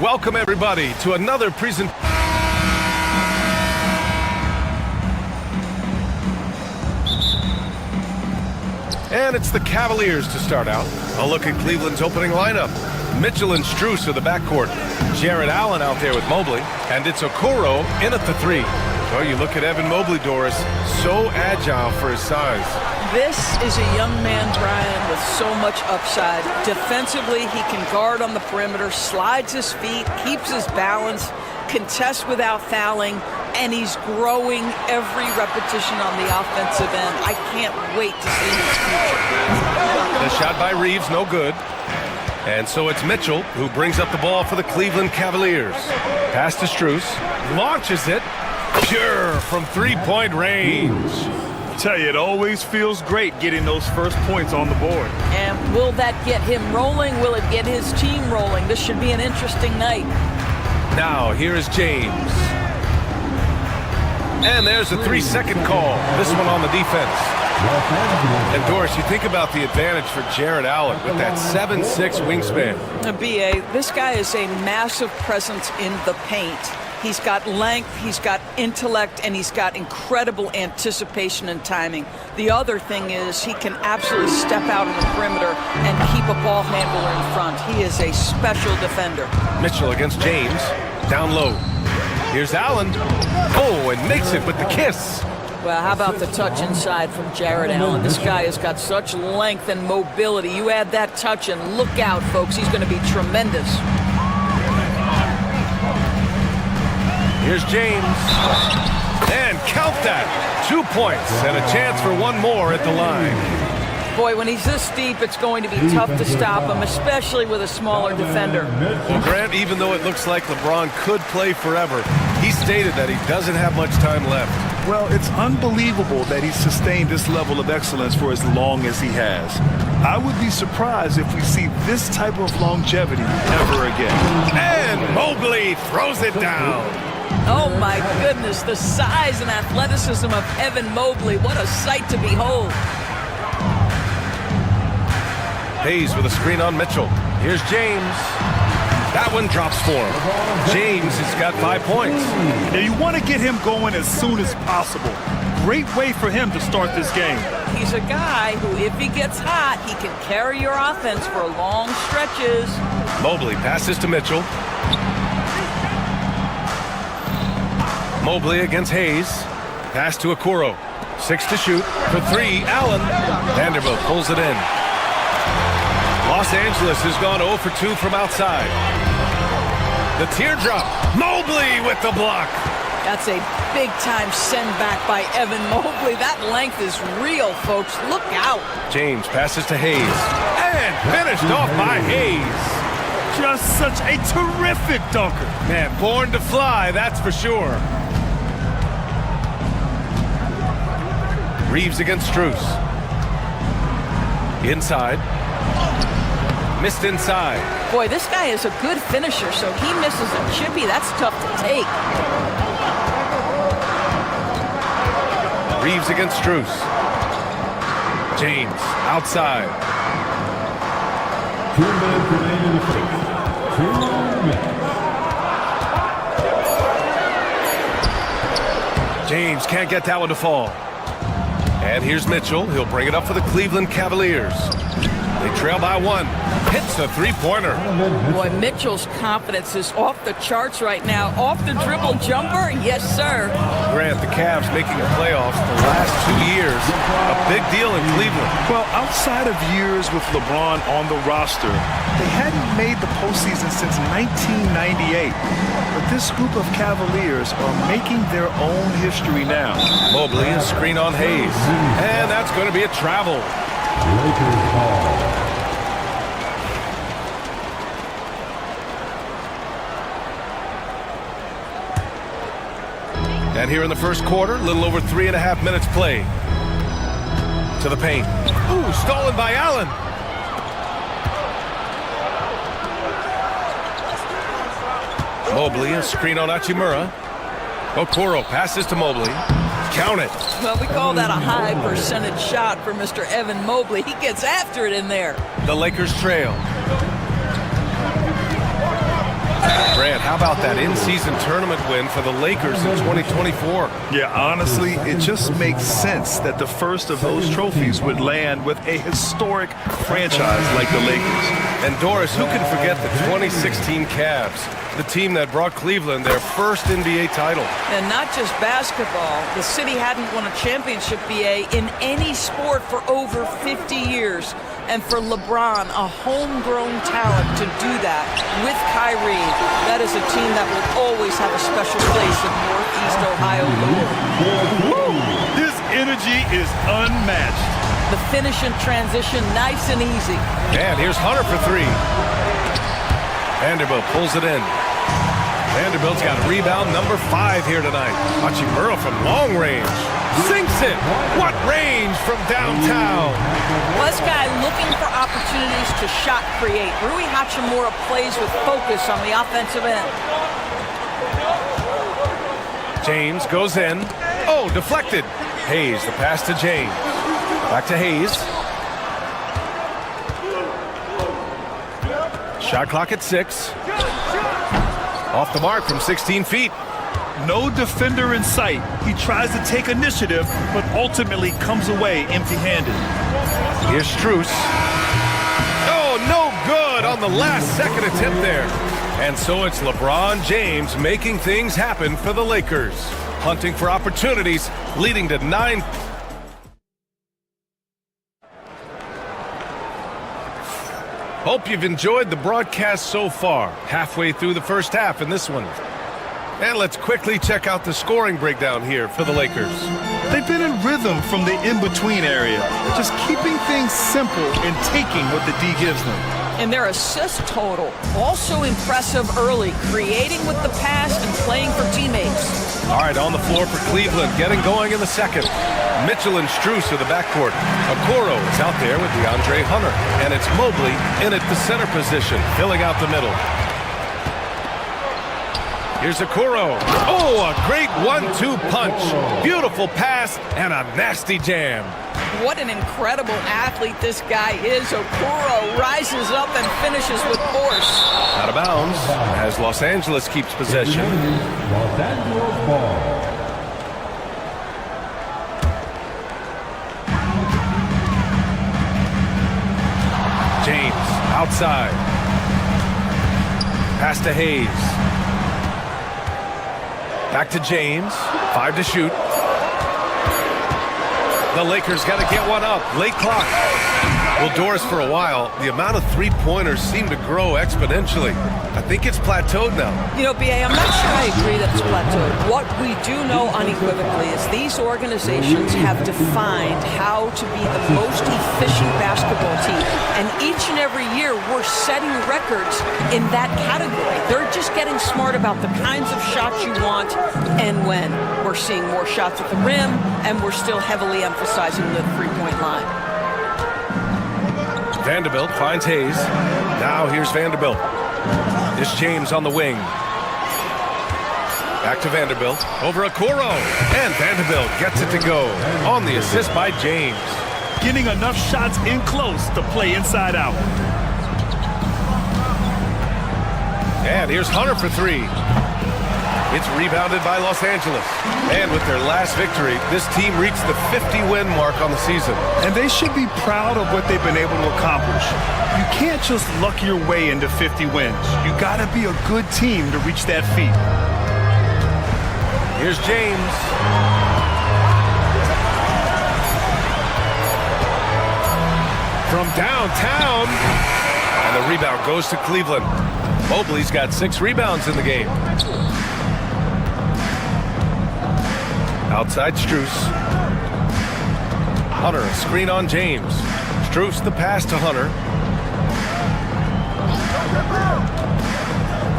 welcome everybody to another presentation. And it's the Cavaliers to start out. A look at Cleveland's opening lineup. Mitchell and Strus are the backcourt. Jared Allen out there with Mobley. And it's Okoro in at the 3. Well, you look at Evan Mobley, Doris, so agile for his size. This is a young man, Brian, with so much upside. Defensively, he can guard on the perimeter, slides his feet, keeps his balance, contests without fouling, and he's growing every repetition on the offensive end. I can't wait to see his future. The shot by Reeves, no good. And so it's Mitchell who brings up the ball for the Cleveland Cavaliers. Pass to Strus, launches it, pure from three-point range. I tell you, it always feels great getting those first points on the board. And will that get him rolling? Will it get his team rolling? This should be an interesting night. Now, here is James. And there's a 3-second call. This one on the defense. And Doris, you think about the advantage for Jared Allen with that 7'6" wingspan. B.A., this guy is a massive presence in the paint. He's got length, he's got intellect, and he's got incredible anticipation and timing. The other thing is he can absolutely step out on the perimeter and keep a ball handler in front. He is a special defender. Mitchell against James, down low. Here's Allen. Oh, and makes it with the kiss. Well, how about the touch inside from Jared Allen? This guy has got such length and mobility. You add that touch and look out, folks. He's going to be tremendous. Here's James. And count that. 2 points and a chance for one more at the line. Boy, when he's this deep, it's going to be tough to stop him, especially with a smaller defender. Well, Grant, even though it looks like LeBron could play forever, he stated that he doesn't have much time left. Well, it's unbelievable that he's sustained this level of excellence for as long as he has. I would be surprised if we see this type of longevity ever again. And Mobley throws it down. Oh, my goodness, the size and athleticism of Evan Mobley. What a sight to behold. Hayes with a screen on Mitchell. Here's James. That one drops for him. James has got 5 points. Now you want to get him going as soon as possible. Great way for him to start this game. He's a guy who, if he gets hot, he can carry your offense for long stretches. Mobley passes to Mitchell. Mobley against Hayes. Pass to Okoro. 6 to shoot. For 3, Allen. Vanderbilt pulls it in. Los Angeles has gone 0 for 2 from outside. The teardrop. Mobley with the block. That's a big-time send-back by Evan Mobley. That length is real, folks. Look out. James passes to Hayes. And finished off by Hayes. Just such a terrific dunker. Man, born to fly, that's for sure. Reeves against Strus. Inside. Missed inside. Boy, this guy is a good finisher, so he misses a chippy. That's tough to take. Reeves against Strus. James outside. 2 minutes remaining in the first. 2 minutes. James can't get that one to fall. And here's Mitchell. He'll bring it up for the Cleveland Cavaliers. They trail by 1. Hits a three-pointer. Boy, Mitchell's confidence is off the charts right now. Off the dribble jumper, yes, sir. Grant, the Cavs making the playoffs the last 2 years. A big deal in Cleveland. Well, outside of years with LeBron on the roster, they hadn't made the postseason since 1998. But this group of Cavaliers are making their own history now. Mobley, a screen on Hayes. And that's going to be a travel. Lakers ball. And here in the first quarter, a little over 3.5 minutes played. To the paint. Ooh, stolen by Allen. Mobley, a screen on Hachimura. Okoro passes to Mobley. Count it. Well, we call that a high percentage shot for Mr. Evan Mobley. He gets after it in there. The Lakers trail. Brad, how about that in-season tournament win for the Lakers in 2024? Yeah, honestly, it just makes sense that the first of those trophies would land with a historic franchise like the Lakers. And Doris, who can forget the 2016 Cavs, the team that brought Cleveland their first NBA title? And not just basketball. The city hadn't won a championship, BA, in any sport for over 50 years. And for LeBron, a homegrown talent, to do that with Kyrie, that is a team that will always have a special place in Northeast Ohio lore. This energy is unmatched. The finish and transition, nice and easy. And here's Hunter for three. Vanderbilt pulls it in. Vanderbilt's got rebound number 5 here tonight. Hachimura from long range. Sinks it. What range from downtown. Well, this guy looking for opportunities to shot create. Rui Hachimura plays with focus on the offensive end. James goes in. Oh, deflected. Hayes, the pass to James. Back to Hayes. Shot clock at 6. Off the mark from 16 feet. No defender in sight. He tries to take initiative, but ultimately comes away empty-handed. Here's Strus. Oh, no good on the last second attempt there. And so it's LeBron James making things happen for the Lakers. Hunting for opportunities, leading to 9. Hope you've enjoyed the broadcast so far. Halfway through the first half in this one. And let's quickly check out the scoring breakdown here for the Lakers. They've been in rhythm from the in-between area, just keeping things simple and taking what the D gives them. And their assist total, also impressive early, creating with the pass and playing for teammates. All right, on the floor for Cleveland, getting going in the second. Mitchell and Strus to the backcourt. Okoro is out there with DeAndre Hunter. And it's Mobley in at the center position, filling out the middle. Here's Okoro. Oh, a great 1-2 punch. Beautiful pass and a nasty jam. What an incredible athlete this guy is. Okoro rises up and finishes with force. Out of bounds as Los Angeles keeps possession. Los Angeles ball. James outside. Pass to Hayes. Back to James. 5 to shoot. The Lakers got to get one up. Late clock. Well, Doris, for a while, the amount of three-pointers seemed to grow exponentially. I think it's plateaued now. You know, BA, I'm not sure I agree that it's plateaued. What we do know unequivocally is these organizations have defined how to be the most efficient basketball team. And each and every year, we're setting records in that category. They're just getting smart about the kinds of shots you want and when. We're seeing more shots at the rim, and we're still heavily emphasizing the three-point line. Vanderbilt finds Hayes. Now here's Vanderbilt. It's James on the wing. Back to Vanderbilt. Over Okoro. And Vanderbilt gets it to go. On the assist by James. Getting enough shots in close to play inside out. And here's Hunter for 3. It's rebounded by Los Angeles. And with their last victory, this team reached the 50-win mark on the season. And they should be proud of what they've been able to accomplish. You can't just luck your way into 50 wins. You got to be a good team to reach that feat. Here's James. From downtown. And the rebound goes to Cleveland. Mobley's got 6 rebounds in the game. Outside Strus. Hunter, a screen on James. Strus the pass to Hunter.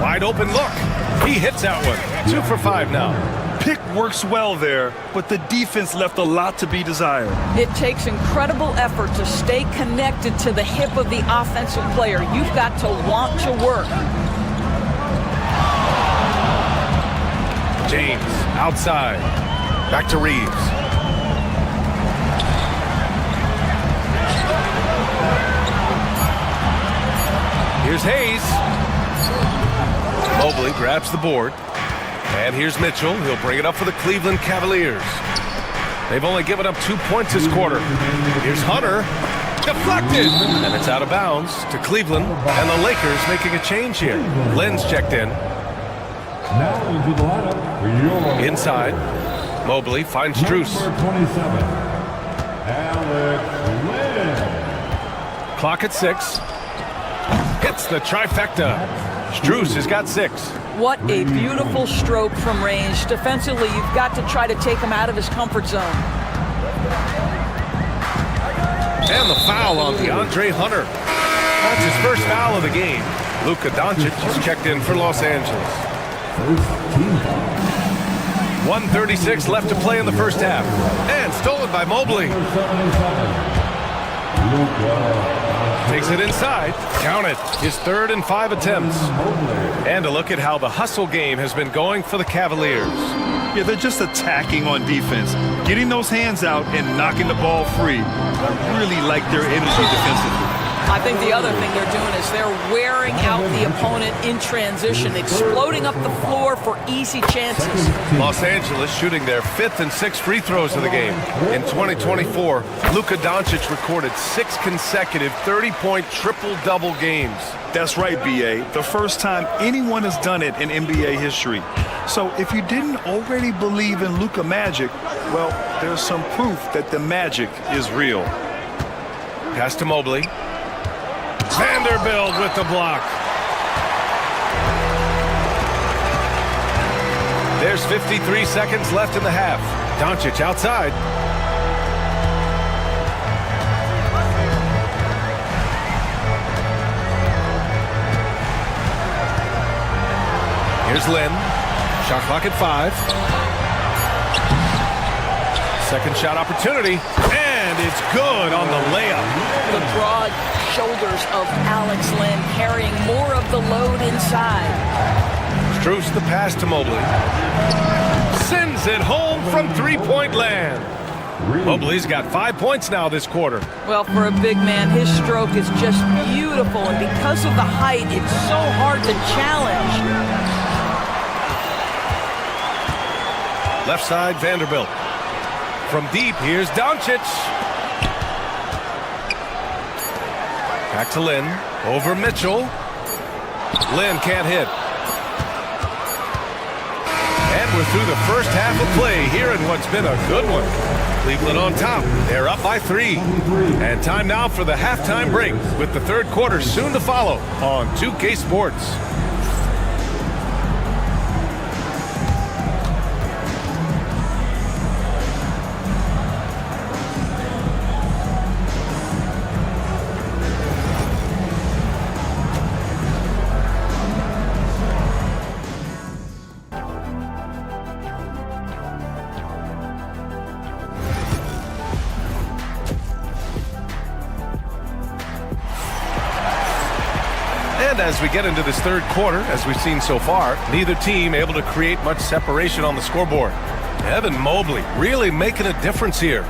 Wide open look. He hits that one. 2 for 5 now. Pick works well there, but the defense left a lot to be desired. It takes incredible effort to stay connected to the hip of the offensive player. You've got to want to work. James outside. Back to Reeves. Here's Hayes. Mobley grabs the board. And here's Mitchell. He'll bring it up for the Cleveland Cavaliers. They've only given up 2 points this quarter. Here's Hunter. Deflected. And it's out of bounds to Cleveland. And the Lakers making a change here. Lynn's checked in. Now into the lineup for your Inside. Mobley finds Strus. Number 27, Alex Lynn. Clock at 6. Hits the trifecta. Strus has got 6. What a beautiful stroke from range. Defensively, you've got to try to take him out of his comfort zone. And the foul on DeAndre Hunter. That's his first foul of the game. Luka Doncic is checked in for Los Angeles. 1:36 left to play in the first half. And stolen by Mobley. Takes it inside. Count it. His 3rd and 5 attempts. And a look at how the hustle game has been going for the Cavaliers. Yeah, they're just attacking on defense, getting those hands out and knocking the ball free. I really like their energy defensively. I think the other thing they're doing is they're wearing out the opponent in transition, exploding up the floor for easy chances. Los Angeles shooting their 5th and 6th free throws of the game. In 2024, Luka Doncic recorded 6 consecutive 30-point triple-double games. That's right, B.A. The first time anyone has done it in NBA history. So if you didn't already believe in Luka magic, well, there's some proof that the magic is real. Pass to Mobley. Vanderbilt with the block. There's 53 seconds left in the half. Doncic outside. Here's Lynn. Shot clock at 5. Second shot opportunity. And it's good on the layup. The broad shoulders of Alex Lynn carrying more of the load inside. Strus the pass to Mobley. Sends it home from three-point land. Mobley's got 5 points now this quarter. Well, for a big man, his stroke is just beautiful, and because of the height, it's so hard to challenge. Left side, Vanderbilt. From deep, here's Doncic. Back to Lynn. Over Mitchell. Lynn can't hit. And we're through the first half of play here in what's been a good one. Cleveland on top. They're up by 3. And time now for the halftime break with the third quarter soon to follow on 2K Sports. And as we get into this third quarter, as we've seen so far, neither team able to create much separation on the scoreboard. Evan Mobley really making a difference here.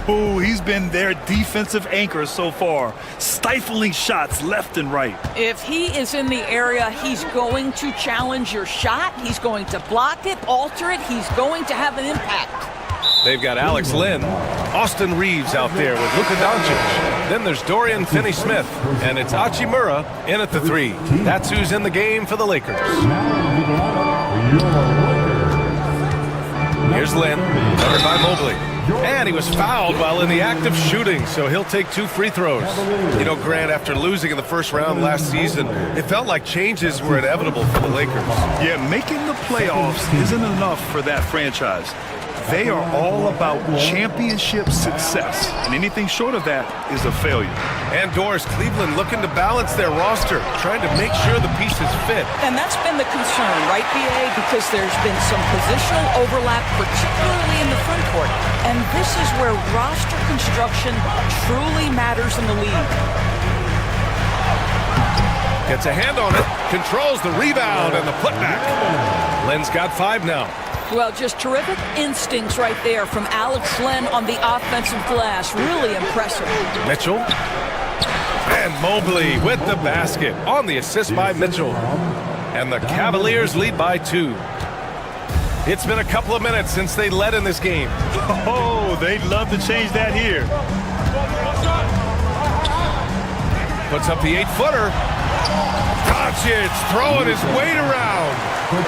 Oh, he's been their defensive anchor so far, stifling shots left and right. If he is in the area, he's going to challenge your shot. He's going to block it, alter it. He's going to have an impact. They've got Alex Lynn, Austin Reeves out there with Luka Doncic. Then there's Dorian Finney-Smith, and it's Hachimura in at the 3. That's who's in the game for the Lakers. Here's Lynn, covered by Mobley. And he was fouled while in the act of shooting, so he'll take 2 free throws. You know, Grant, after losing in the first round last season, it felt like changes were inevitable for the Lakers. Yeah, making the playoffs isn't enough for that franchise. They are all about championship success, and anything short of that is a failure. And Doris, Cleveland looking to balance their roster, trying to make sure the pieces fit. And that's been the concern, right, B.A.? Because there's been some positional overlap, particularly in the front court. And this is where roster construction truly matters in the league. Gets a hand on it, controls the rebound and the putback. Lynn's got 5 now. Well, just terrific instincts right there from Alex Lynn on the offensive glass. Really impressive. Mitchell. And Mobley with the basket on the assist by Mitchell. and the Cavaliers lead by 2. It's been a couple of minutes since they led in this game. Oh, they'd love to change that here. Puts up the 8-footer. Doncic throwing his weight around.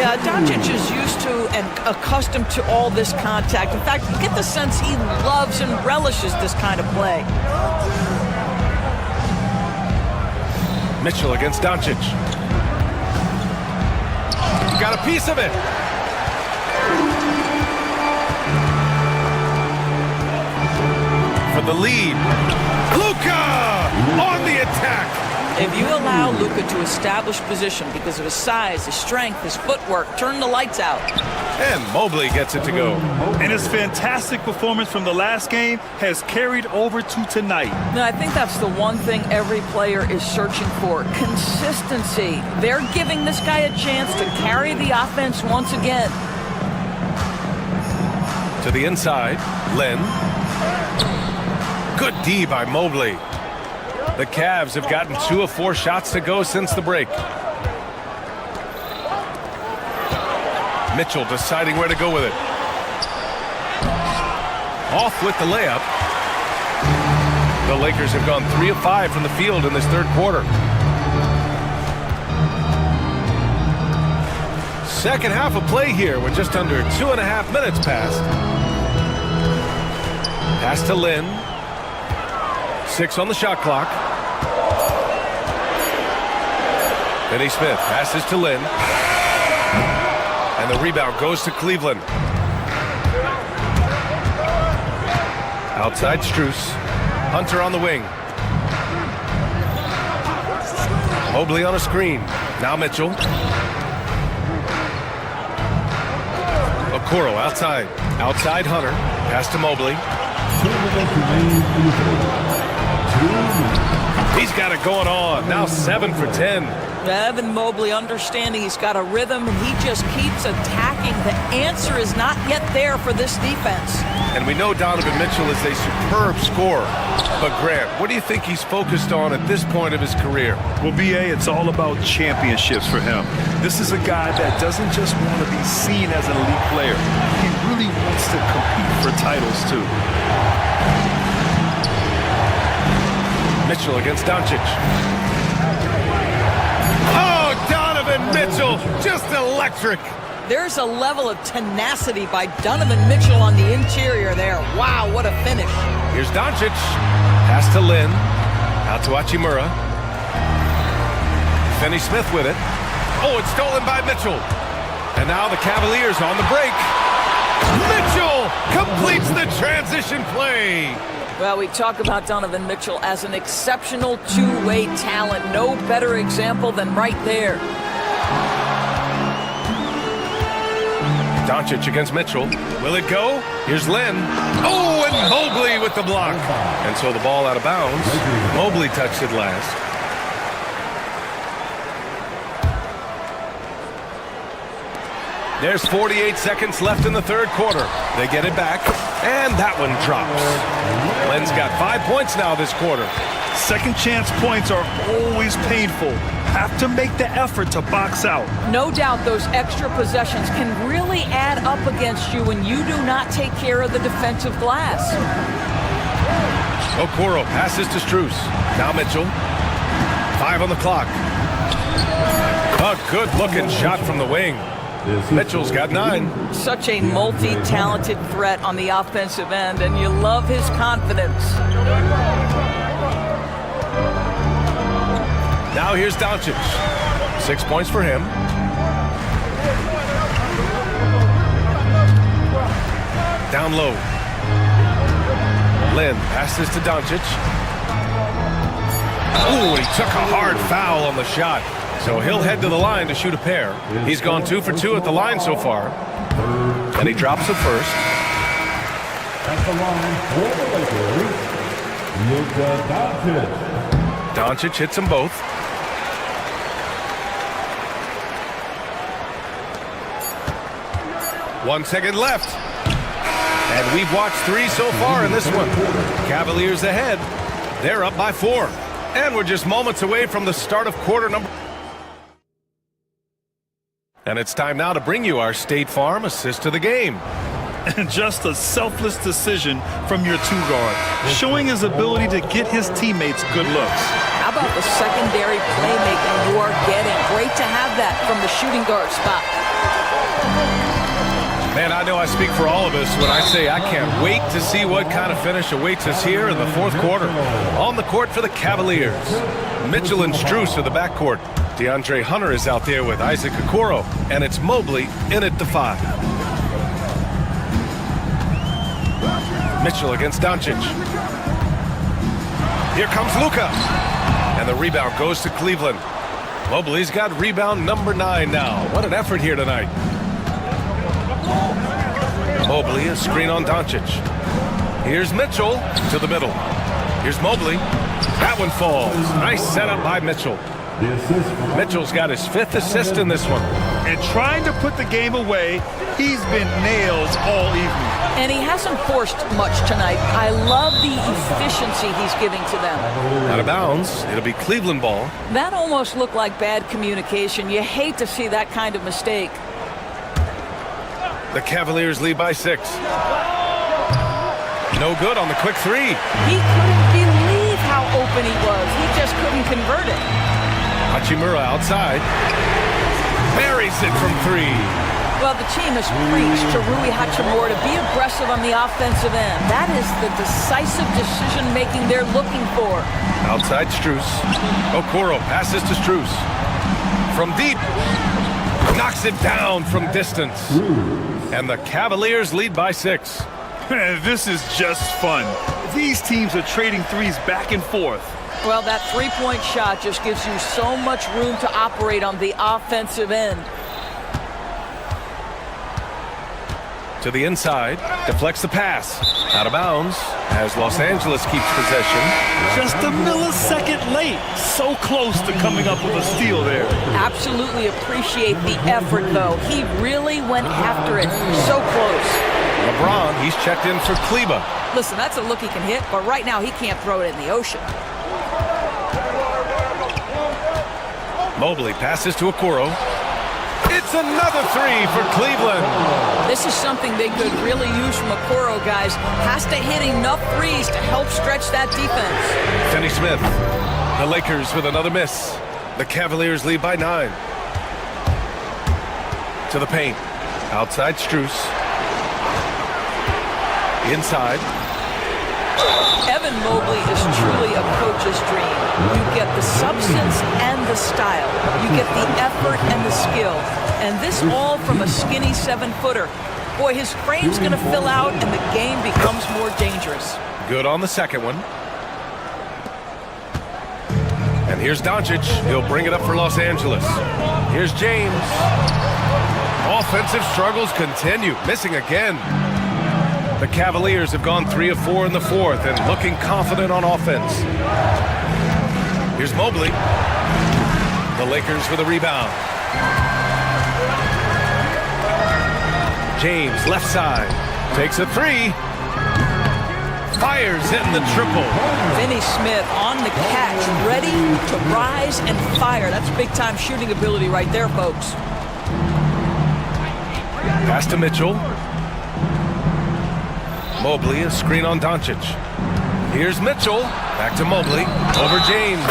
Yeah, Doncic is used to and accustomed to all this contact. In fact, you get the sense he loves and relishes this kind of play. Mitchell against Doncic. Got a piece of it. For the lead. Luka on the attack. If you allow Luka to establish position because of his size, his strength, his footwork, turn the lights out. And Mobley gets it to go. And his fantastic performance from the last game has carried over to tonight. No, I think that's the one thing every player is searching for, consistency. They're giving this guy a chance to carry the offense once again. To the inside, Len. Good D by Mobley. The Cavs have gotten 2 of 4 shots to go since the break. Mitchell deciding where to go with it. Off with the layup. The Lakers have gone 3 of 5 from the field in this third quarter. Second half of play here with just under 2.5 minutes passed. Pass to Lynn. 6 on the shot clock. Finney Smith passes to Lynn. And the rebound goes to Cleveland. Outside Strus. Hunter on the wing. Mobley on a screen. Now Mitchell. Okoro outside. Outside Hunter. Pass to Mobley. He's got it going on. Now 7 for 10. Evan Mobley understanding he's got a rhythm, and he just keeps attacking. The answer is not yet there for this defense. And we know Donovan Mitchell is a superb scorer. But Grant, what do you think he's focused on at this point of his career? Well, B.A., it's all about championships for him. This is a guy that doesn't just want to be seen as an elite player. He really wants to compete for titles, too. Mitchell against Doncic. Oh, Donovan Mitchell, just electric. There's a level of tenacity by Donovan Mitchell on the interior there. Wow, what a finish. Here's Doncic. Pass to Lynn. Out to Hachimura. Finney Smith with it. Oh, it's stolen by Mitchell. And now the Cavaliers on the break. Mitchell completes the transition play. Well, we talk about Donovan Mitchell as an exceptional two-way talent. No better example than right there. Doncic against Mitchell. Will it go? Here's Lynn. Oh, and Mobley with the block. And so the ball out of bounds. Mobley touched it last. There's 48 seconds left in the third quarter. They get it back, and that one drops. Lynn's got 5 points now this quarter. Second chance points are always painful. Have to make the effort to box out. No doubt those extra possessions can really add up against you when you do not take care of the defensive glass. Okoro passes to Strus. Now Mitchell. 5 on the clock. A good-looking shot from the wing. Mitchell's got 9. Such a multi-talented threat on the offensive end, and you love his confidence. Now here's Doncic. 6 points for him. Down low. Lynn passes to Doncic. Ooh, he took a hard foul on the shot. So he'll head to the line to shoot a pair. He's gone 2 for 2 at the line so far. And he drops it first. At the line for the Lakers, Luka Doncic. Doncic hits them both. One second left. And we've watched 3 so far in this one. Cavaliers ahead. They're up by 4. And we're just moments away from the start of quarter number And it's time now to bring you our State Farm assist to the game. And just a selfless decision from your two-guard, showing his ability to get his teammates good looks. How about the secondary playmaking you are getting? Great to have that from the shooting guard spot. Man, I know I speak for all of us when I say I can't wait to see what kind of finish awaits us here in the fourth quarter. On the court for the Cavaliers, Mitchell and Strus are the backcourt. DeAndre Hunter is out there with Isaac Okoro, and it's Mobley in at the 5. Mitchell against Doncic. Here comes Luka. And the rebound goes to Cleveland. Mobley's got rebound number 9 now. What an effort here tonight. Mobley, a screen on Doncic. Here's Mitchell to the middle. Here's Mobley. That one falls. Nice setup by Mitchell. Mitchell's got his 5th assist in this one. And trying to put the game away, he's been nails all evening. And he hasn't forced much tonight. I love the efficiency he's giving to them. Out of bounds. It'll be Cleveland ball. That almost looked like bad communication. You hate to see that kind of mistake. The Cavaliers lead by 6. No good on the quick 3. He couldn't believe how open he was. He just couldn't convert it. Hachimura outside. Buries it from 3. Well, the team has preached to Rui Hachimura to be aggressive on the offensive end. That is the decisive decision-making they're looking for. Outside Strus. Okoro passes to Strus. From deep. Knocks it down from distance. And the Cavaliers lead by 6. This is just fun. These teams are trading threes back and forth. Well, that three-point shot just gives you so much room to operate on the offensive end. To the inside, deflects the pass. Out of bounds as Los Angeles keeps possession. Just a millisecond late. So close to coming up with a steal there. Absolutely appreciate the effort, though. He really went after it. So close. LeBron, he's checked in for Kleba. Listen, that's a look he can hit, but right now he can't throw it in the ocean. Mobley passes to Okoro. It's another 3 for Cleveland. This is something they could really use from Okoro, guys. Has to hit enough threes to help stretch that defense. Finney Smith. The Lakers with another miss. The Cavaliers lead by 9. To the paint. Outside Strus. Inside. Evan Mobley is truly a coach's dream. You get the substance and the style. You get the effort and the skill. And this all from a skinny 7-footer. Boy, his frame's going to fill out and the game becomes more dangerous. Good on the second one. And here's Doncic. He'll bring it up for Los Angeles. Here's James. Offensive struggles continue. Missing again. The Cavaliers have gone 3 of 4 in the fourth and looking confident on offense. Here's Mobley. The Lakers with a rebound. James, left side. Takes a 3. Fires in the triple. Finney Smith on the catch, ready to rise and fire. That's big-time shooting ability right there, folks. Pass to Mitchell. Mobley, a screen on Doncic. Here's Mitchell. Back to Mobley. Over James.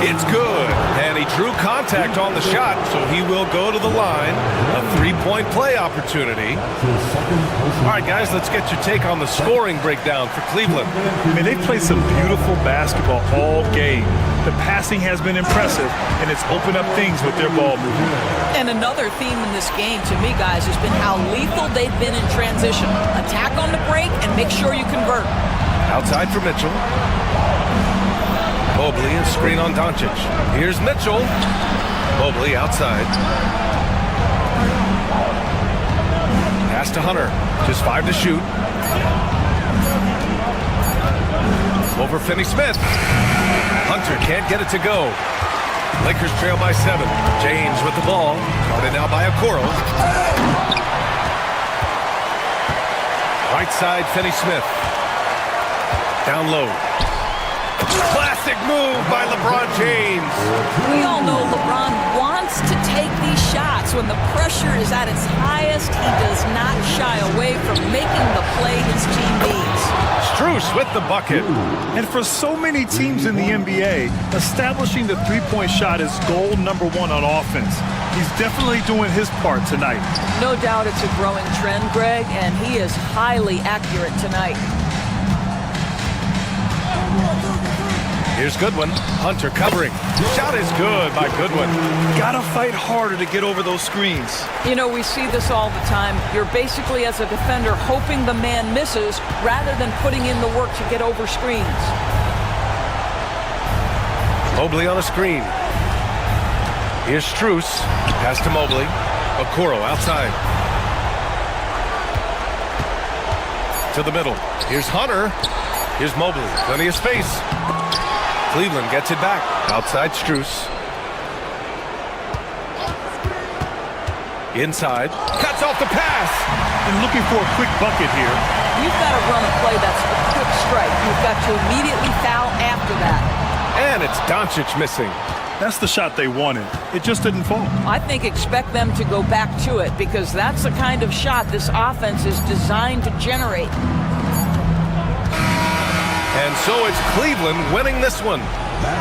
It's good. And he drew contact on the shot, so he will go to the line. A 3-point play opportunity. All right, guys, let's get your take on the scoring breakdown for Cleveland. I mean, they've played some beautiful basketball all game. The passing has been impressive, and it's opened up things with their ball movement. And another theme in this game, to me, guys, has been how lethal they've been in transition. Attack on the break and make sure you convert. Outside for Mitchell. Mobley, a screen on Doncic. Here's Mitchell. Mobley outside. Pass to Hunter. Just 5 to shoot. Over Finney Smith. Hunter can't get it to go. Lakers trail by 7. James with the ball. Guarded now by Okoro. Right side, Finney Smith. Down low. Classic move by LeBron James. We all know LeBron wants to take these shots. When the pressure is at its highest, he does not shy away from making the play his team needs. Strus with the bucket. And for so many teams in the NBA, establishing the three-point shot is goal number one on offense. He's definitely doing his part tonight. No doubt it's a growing trend, Greg, and he is highly accurate tonight. Here's Goodwin. Hunter covering. Shot is good by Goodwin. Gotta fight harder to get over those screens. You know, we see this all the time. You're basically, as a defender, hoping the man misses rather than putting in the work to get over screens. Mobley on a screen. Here's Strus. Pass to Mobley. Okoro outside. To the middle. Here's Hunter. Here's Mobley. Plenty of space. Cleveland gets it back. Outside Strus. Inside. Cuts off the pass. And looking for a quick bucket here. You've got to run a play that's a quick strike. You've got to immediately foul after that. And it's Doncic missing. That's the shot they wanted. It just didn't fall. I think expect them to go back to it because that's the kind of shot this offense is designed to generate. And so it's Cleveland winning this one.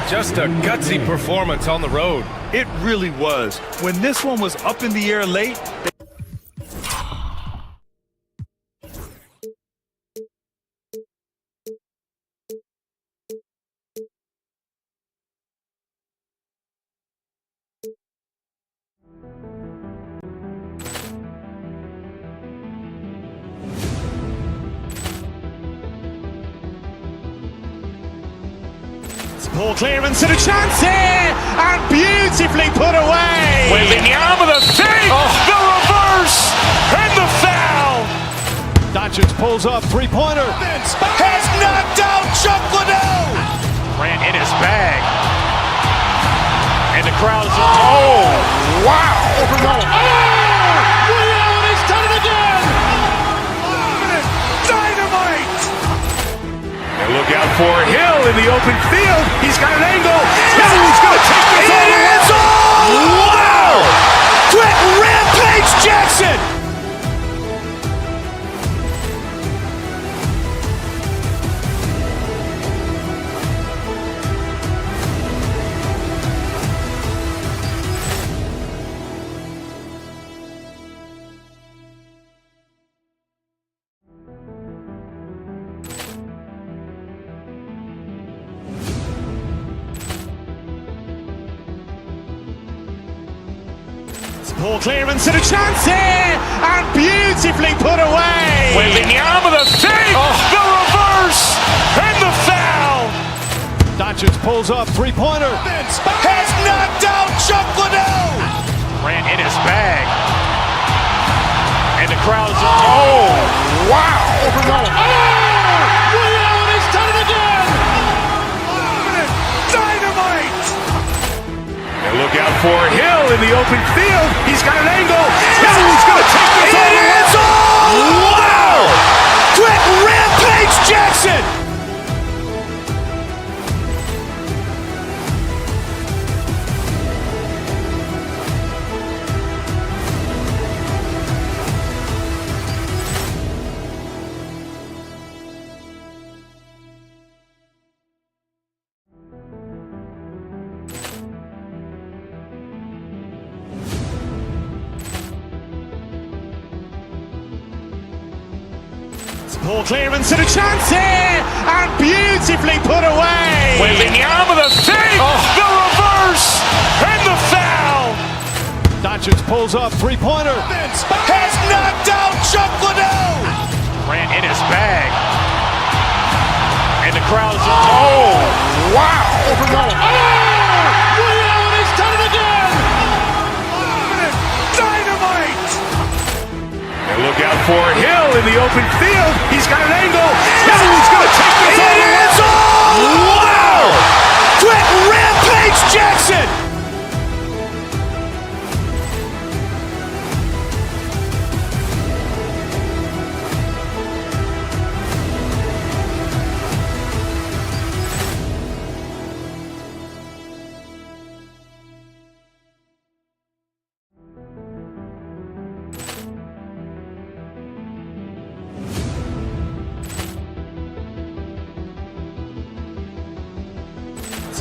Just a gutsy performance on the road. It really was. When this one was up in the air late, Ball clearance and a chance here, and beautifully put away. Wembanyama the fake, the reverse, and the foul. Doncic pulls up, three-pointer. Has knocked out Chuck Liddell. Grant in his bag. And the crowd is, oh, wow. He's done it again. Dynamite. And look out for Hill in the open field. He's got an angle. He's going to take this all the way. Wow! Quick Rampage Jackson. Ball clearance and a chance here, and beautifully put away. Wembanyama the fake, the reverse, and the foul. Doncic pulls up, three-pointer. Has knocked out Chuck Liddell. Grant in his bag. And the crowd is, oh, wow. He's done it again. Dynamite. And look out for Hill in the open field. He's got an angle. He's going to take this all the way. Wow! Quick Rampage Jackson. Ball clearance and a chance here, and beautifully put away. Wembanyama the fake, the reverse, and the foul. Doncic pulls up, three-pointer. Has knocked out Chuck Liddell. Grant in his bag. And the crowd is, oh, wow. He's done it again. Dynamite. And look out for Hill in the open field. He's got an angle. He's going to take this all the way. Wow! Quick Rampage Jackson.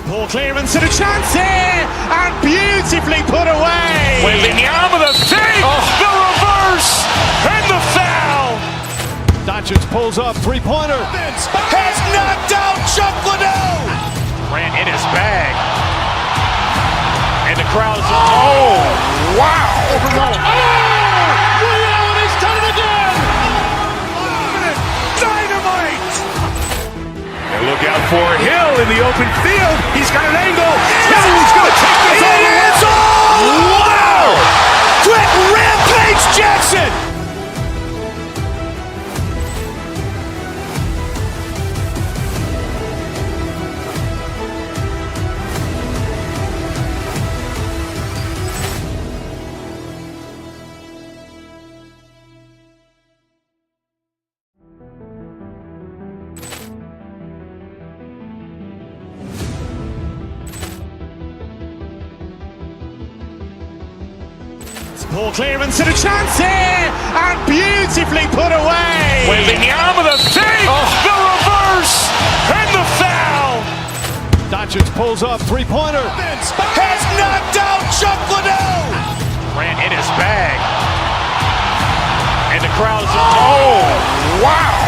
Poor clearance and a chance here, and beautifully put away. Wembanyama the save, the reverse, and the foul. Doncic pulls up, three-pointer. Has knocked out Chuck Liddell. Grant in his bag. And the crowd is, oh, wow. Ray Allen has done it again. Dynamite. And look out for Hill in the open field. He's got an angle. Hill is going to take this all the way. Wow. Quick Rampage Jackson. Poor clearance and a chance here, and beautifully put away. Wembanyama the save, the reverse, and the foul. Doncic pulls up, three-pointer. Has knocked out Chuck Liddell. Grant in his bag. And the crowd is, oh, wow.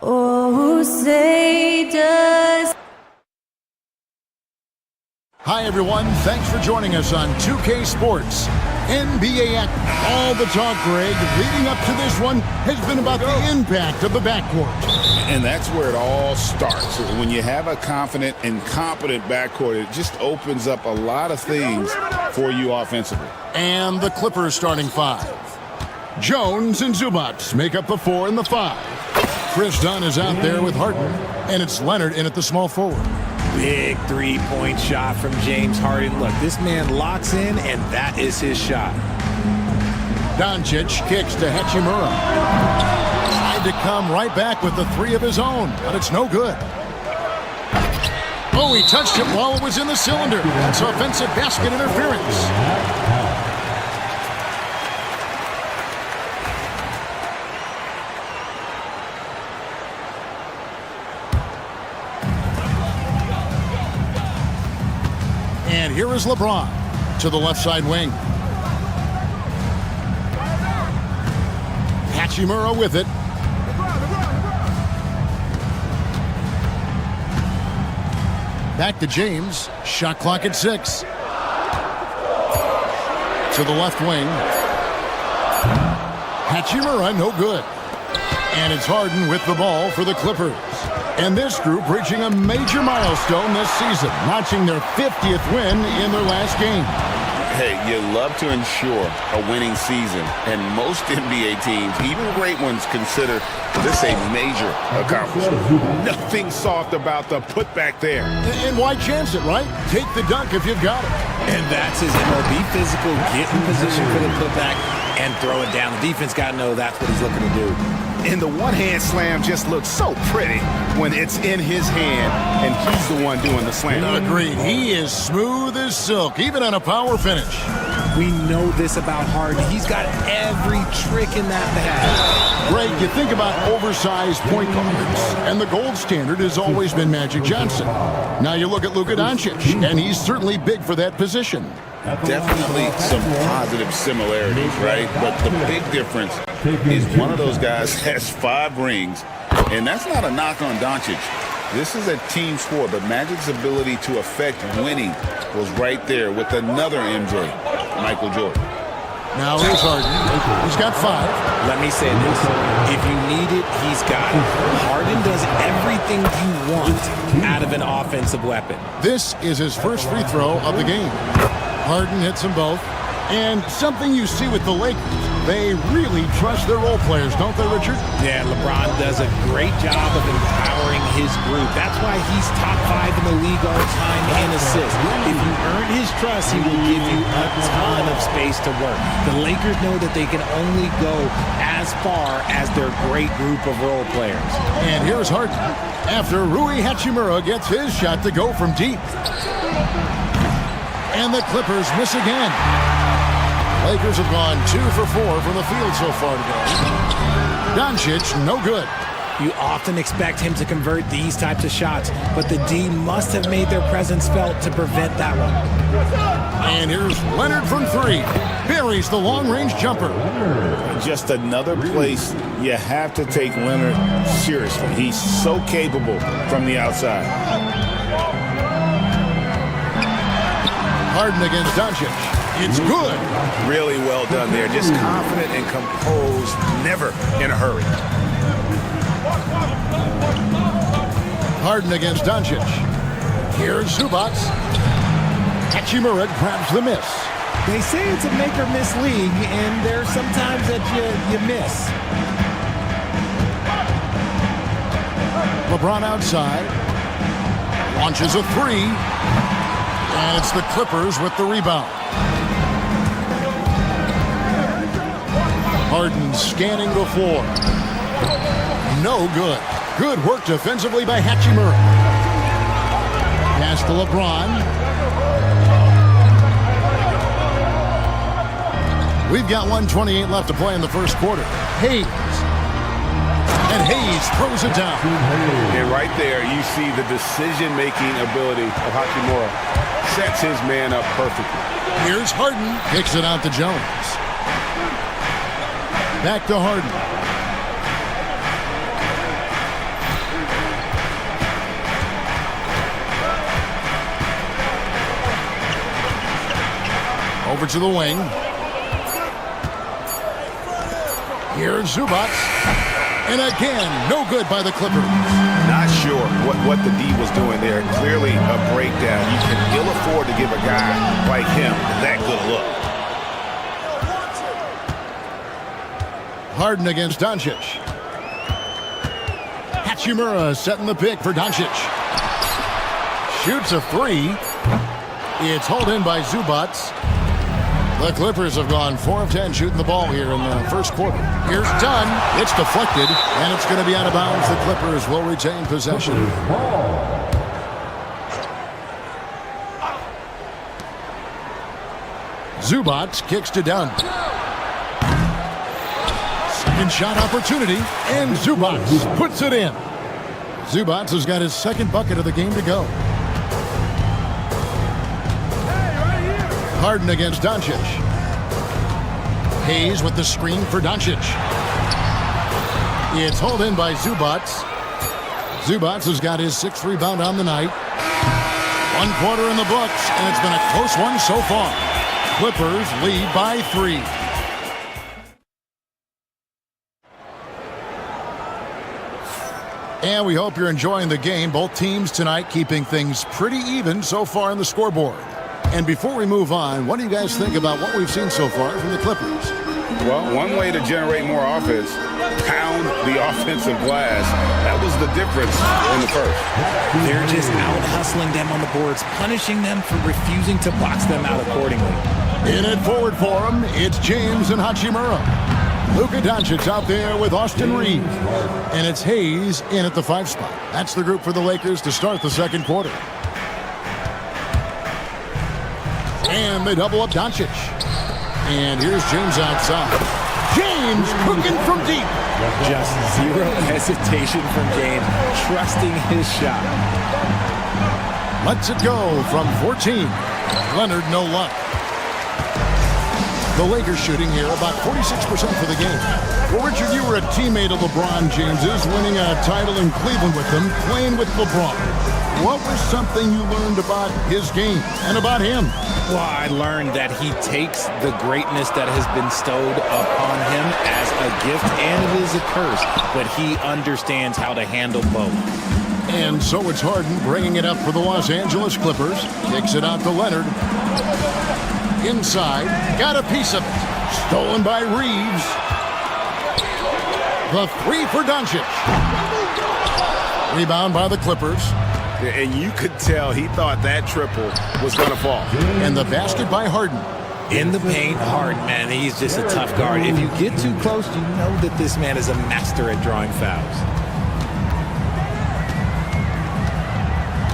Oh, say does. Hi, everyone. Thanks for joining us on 2K Sports. NBA action. All the talk, Greg, leading up to this one has been about the impact of the backcourt. And that's where it all starts. When you have a confident and competent backcourt, it just opens up a lot of things for you offensively. And the Clippers starting five. Jones and Zubac make up the 4 and the 5. Chris Dunn is out there with Harden, and it's Leonard in at the small forward. Big three-point shot from James Harden. Look, this man locks in, and that is his shot. Doncic kicks to Hachimura. Tried to come right back with the 3 of his own, but it's no good. Oh, he touched it while it was in the cylinder. That's offensive basket interference. And here is LeBron to the left side wing. Hachimura with it. Back to James. Shot clock at 6. To the left wing. Hachimura, no good. And it's Harden with the ball for the Clippers. And this group reaching a major milestone this season, notching their 50th win in their last game. Hey, you love to ensure a winning season, and most NBA teams, even great ones, consider this a major accomplishment. Nothing soft about the putback there. And why chance it, right? Take the dunk if you've got it. And that's his MLB physical, get in position for the putback and throw it down. The defense got to know that's what he's looking to do. And the one-hand slam just looks so pretty when it's in his hand and he's the one doing the slam. Agreed. He is smooth as silk, even on a power finish. We know this about Harden. He's got every trick in that bag. Greg, you think about oversized point guards, and the gold standard has always been Magic Johnson. Now you look at Luka Doncic, and he's certainly big for that position. Definitely some positive similarities, right? But the big difference is one of those guys has 5 rings, and that's not a knock on Doncic. This is a team sport, but Magic's ability to affect winning was right there with another MJ, Michael Jordan. Now here's Harden. He's got 5. Let me say this. If you need it, he's got it. Harden does everything you want out of an offensive weapon. This is his first free throw of the game. Harden hits them both. And something you see with the Lakers, they really trust their role players, don't they, Richard? Yeah, LeBron does a great job of empowering his group. That's why he's top 5 in the league all time in assists. If you earn his trust, he will give you a ton of space to work. The Lakers know that they can only go as far as their great group of role players. And here's Harden after Rui Hachimura gets his shot to go from deep. And the Clippers miss again. Lakers have gone 2 for 4 from the field so far today. Doncic, no good. You often expect him to convert these types of shots, but the D must have made their presence felt to prevent that one. And here's Leonard from 3. Buries the long-range jumper. Just another place you have to take Leonard seriously. He's so capable from the outside. Harden against Doncic. It's good. Really well done there. Just confident and composed, never in a hurry. Harden against Doncic. Here's Zubac. Hachimura grabs the miss. They say it's a make or miss league, and there's sometimes that you miss. LeBron outside. Launches a 3. And it's the Clippers with the rebound. Harden scanning the floor. No good. Good work defensively by Hachimura. Pass to LeBron. We've got 1:28 left to play in the first quarter. Hayes. And Hayes throws it down. And right there, you see the decision-making ability of Hachimura. Sets his man up perfectly. Here's Harden. Kicks it out to Jones. Back to Harden. Over to the wing. Here's Zubac. And again, no good by the Clippers. Not sure what the D was doing there. Clearly a breakdown. You can ill afford to give a guy like him that good a look. Harden against Doncic. Hachimura setting the pick for Doncic. Shoots a 3. It's hauled in by Zubac. The Clippers have gone 4 of 10 shooting the ball here in the first quarter. Here's Dunn. It's deflected, and it's going to be out of bounds. The Clippers will retain possession. Zubac kicks to Dunn. Second shot opportunity, and Zubac puts it in. Zubac has got his second bucket of the game to go. Harden against Doncic. Hayes with the screen for Doncic. It's hauled in by Zubac. Zubac has got his 6th rebound on the night. 1 quarter in the books, and it's been a close one so far. Clippers lead by 3. And we hope you're enjoying the game. Both teams tonight keeping things pretty even so far on the scoreboard. And before we move on, what do you guys think about what we've seen so far from the Clippers? Well, one way to generate more offense, pound the offensive glass. That was the difference in the first. They're just out hustling them on the boards, punishing them for refusing to box them out accordingly. In it forward for him, it's James and Hachimura. Luka Doncic out there with Austin Reeves. And it's Hayes in at the 5 spot. That's the group for the Lakers to start the second quarter. And they double up Doncic. And here's James outside. James cooking from deep. Just zero hesitation from James, trusting his shot. Lets it go from 14. Leonard, no luck. The Lakers shooting here about 46% for the game. Well, Richard, you were a teammate of LeBron James's, winning a title in Cleveland with him, playing with LeBron. What was something you learned about his game and about him? Well, I learned that he takes the greatness that has been bestowed upon him as a gift, and it is a curse, but he understands how to handle both. And so it's Harden bringing it up for the Los Angeles Clippers. Kicks it out to Leonard. Inside, got a piece of it. Stolen by Reeves. The three for Doncic. Rebound by the Clippers. And you could tell he thought that triple was going to fall. And the basket by Harden. In the paint, Harden, man, he's just a tough guard. If you get too close, you know that this man is a master at drawing fouls.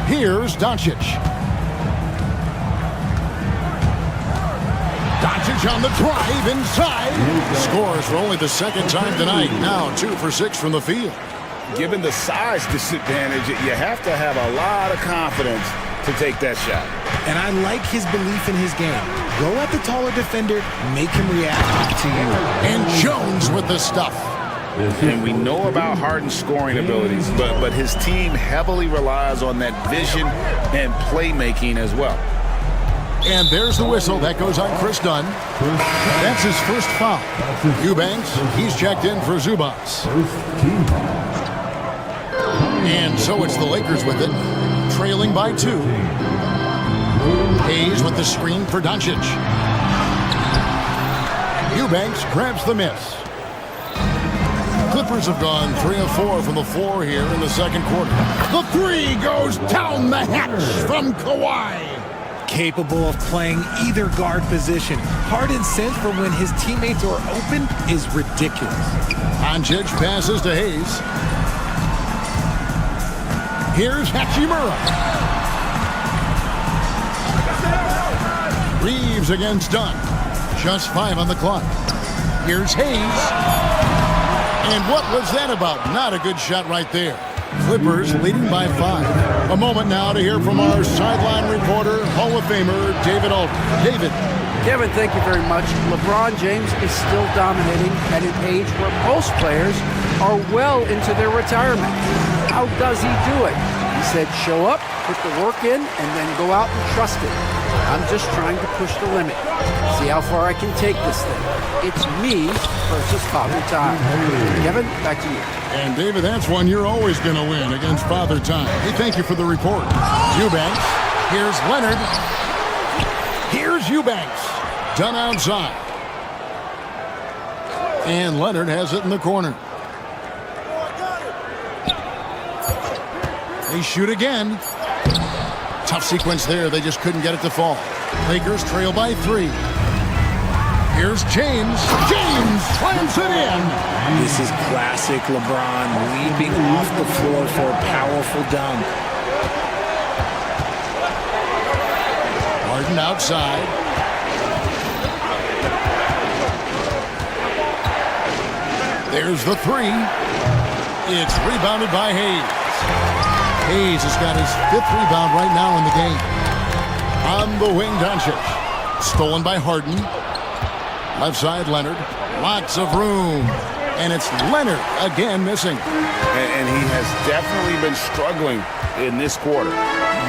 Here's Doncic. Doncic on the drive inside. Scores for only the second time tonight. Now 2 for 6 from the field. Given the size disadvantage, you have to have a lot of confidence to take that shot. And I like his belief in his game. Go at the taller defender, make him react to you. And Jones with the stuff. And we know about Harden's scoring abilities, but his team heavily relies on that vision and playmaking as well. And there's the whistle. That goes on Chris Dunn. That's his first foul. Eubanks, he's checked in for Zubas. And so it's the Lakers with it, trailing by 2. Hayes with the screen for Doncic. Eubanks grabs the miss. Clippers have gone 3 of 4 from the floor here in the second quarter. The three goes down the hatch from Kawhi. Capable of playing either guard position. Harden's sense for when his teammates are open is ridiculous. Doncic passes to Hayes. Here's Hachimura. Reeves against Dunn. Just 5 on the clock. Here's Hayes. And what was that about? Not a good shot right there. Clippers leading by 5. A moment now to hear from our sideline reporter, Hall of Famer David Aldridge. David. Kevin, thank you very much. LeBron James is still dominating at an age where most players are well into their retirement. How does he do it? He said, show up, put the work in, and then go out and trust it. I'm just trying to push the limit. See how far I can take this thing. It's me versus Father Time. Kevin, back to you. And David, that's one you're always going to win against Father Time. Hey, thank you for the report. Eubanks. Here's Leonard. Here's Eubanks. Done outside. And Leonard has it in the corner. They shoot again. Tough sequence there. They just couldn't get it to fall. Lakers trail by 3. Here's James. James slams it in. This is classic LeBron, leaping off the floor for a powerful dunk. Harden outside. There's the 3. It's rebounded by Hayes. Hayes has got his 5th rebound right now in the game. On the wing, Doncic. Stolen by Harden. Left side, Leonard. Lots of room. And it's Leonard again missing. And he has definitely been struggling in this quarter.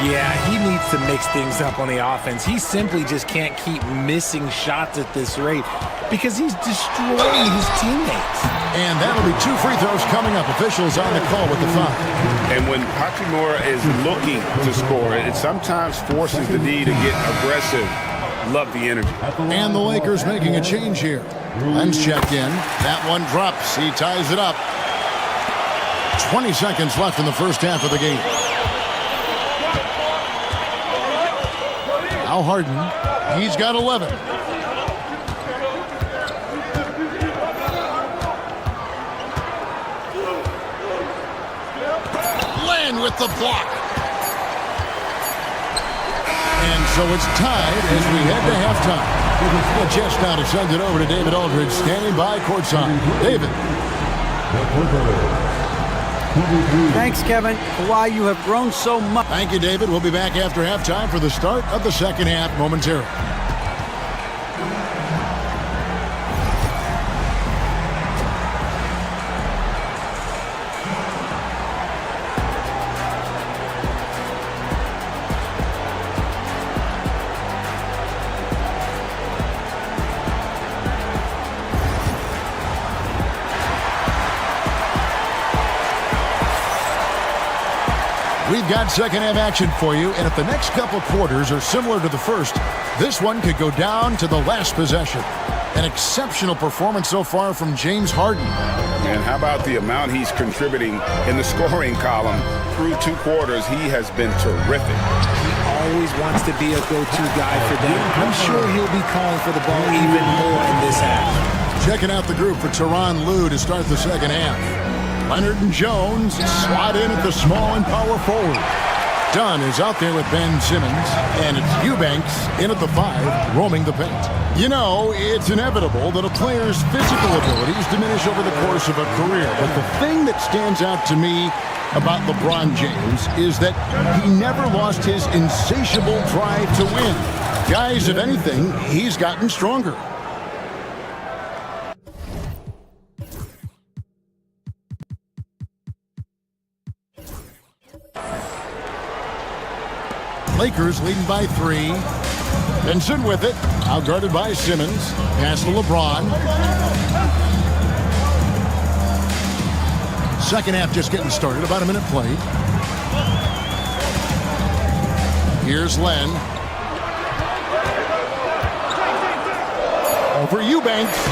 Yeah, he needs to mix things up on the offense. He simply just can't keep missing shots at this rate because he's destroying his teammates. And that'll be 2 free throws coming up. Officials on the call with the foul. And when Hachimura is looking to score, it sometimes forces the D to get aggressive. Love the energy. And the Lakers making a change here. Len's checked in. That one drops. He ties it up. 20 seconds left in the first half of the game. Now Harden. He's got 11. Len with the block. And so it's tied as we head to halftime. A chance now to send it over to David Aldridge, standing by courtside. David. Thanks, Kevin. Kawhi, you have grown so much. Thank you, David. We'll be back after halftime for the start of the second half momentarily. We've got second half action for you, and if the next couple quarters are similar to the first, this one could go down to the last possession. An exceptional performance so far from James Harden. And how about the amount he's contributing in the scoring column through 2 quarters? He has been terrific. He always wants to be a go-to guy for them. I'm sure he'll be calling for the ball even more in this half. Checking out the group for Tyronn Lue to start the second half. Leonard and Jones slot in at the small and power forward. Dunn is out there with Ben Simmons, and it's Eubanks in at the 5, roaming the paint. You know, it's inevitable that a player's physical abilities diminish over the course of a career, but the thing that stands out to me about LeBron James is that he never lost his insatiable drive to win. Guys, if anything, he's gotten stronger. Lakers leading by 3. Benson with it, outguarded by Simmons. Pass to LeBron. Second half just getting started, about a minute played. Here's Len. Over Eubanks.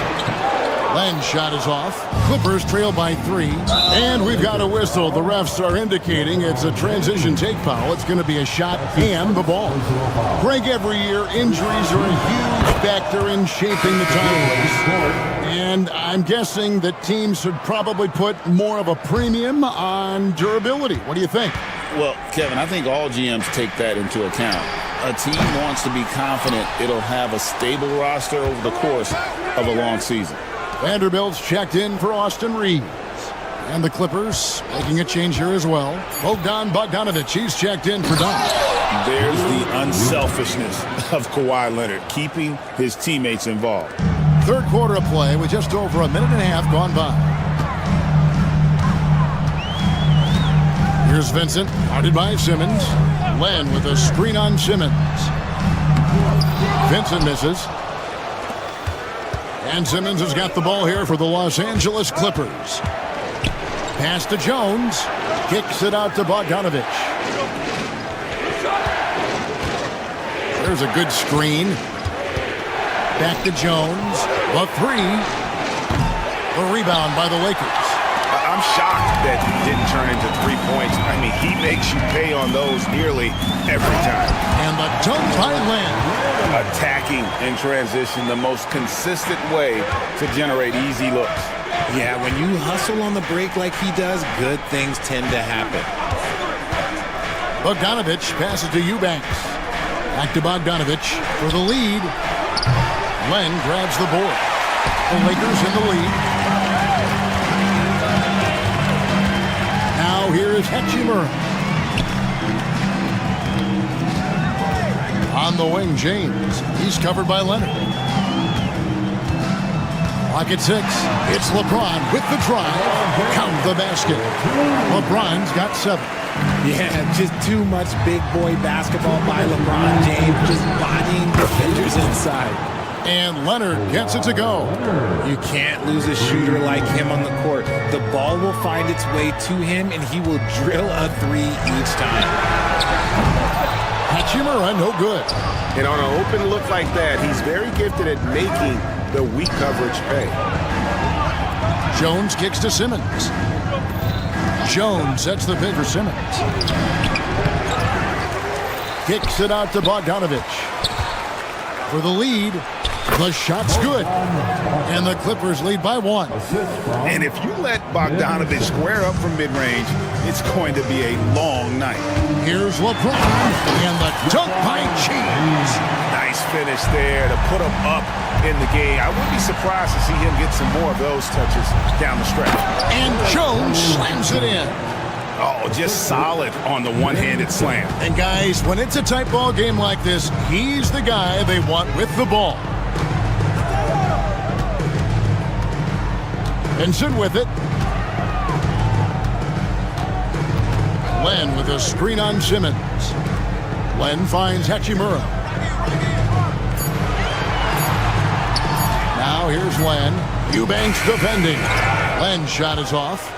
Len's shot is off. Clippers trail by 3. And we've got a whistle. The refs are indicating it's a transition take foul. It's going to be a shot and the ball. Greg, every year, injuries are a huge factor in shaping the title race. And I'm guessing that teams should probably put more of a premium on durability. What do you think? Well, Kevin, I think all GMs take that into account. A team wants to be confident it'll have a stable roster over the course of a long season. Vanderbilt's checked in for Austin Reeves. And the Clippers making a change here as well. Bogdanovich, he's checked in for Dunn. There's the unselfishness of Kawhi Leonard, keeping his teammates involved. Third quarter of play with just over a minute and a half gone by. Here's Vincent, guarded by Simmons. Len with a screen on Simmons. Vincent misses. And Simmons has got the ball here for the Los Angeles Clippers. Pass to Jones. Kicks it out to Bogdanovich. There's a good screen. Back to Jones. The 3. The rebound by the Lakers. I'm shocked that it didn't turn into 3 points. I mean, he makes you pay on those nearly every time. And the dunk by Len. Attacking in transition, the most consistent way to generate easy looks. Yeah, when you hustle on the break like he does, good things tend to happen. Bogdanovich passes to Eubanks. Back to Bogdanovich for the lead. Len grabs the board. The Lakers in the lead. Now here is Hachimura. On the wing, James. He's covered by Leonard. Clock at 6. It's LeBron with the drive. Count the basket. LeBron's got 7. Yeah, just too much big boy basketball by LeBron James, just bodying defenders inside. And Leonard gets it to go. You can't lose a shooter like him on the court. The ball will find its way to him, and he will drill a 3 each time. Hachimura, no good. And on an open look like that, he's very gifted at making the weak coverage pay. Jones kicks to Simmons. Jones sets the pick for Simmons. Kicks it out to Bogdanovich. For the lead, the shot's good. And the Clippers lead by 1. And if you let Bogdanovich square up from mid-range, it's going to be a long night. Here's LeBron and the dunk by James. Nice finish there to put him up in the game. I wouldn't be surprised to see him get some more of those touches down the stretch. And Jones slams it in. Oh, just solid on the one-handed slam. And guys, when it's a tight ball game like this, he's the guy they want with the ball. Benson with it. Len with a screen on Simmons. Len finds Hachimura. Now here's Len. Eubanks defending. Len's shot is off.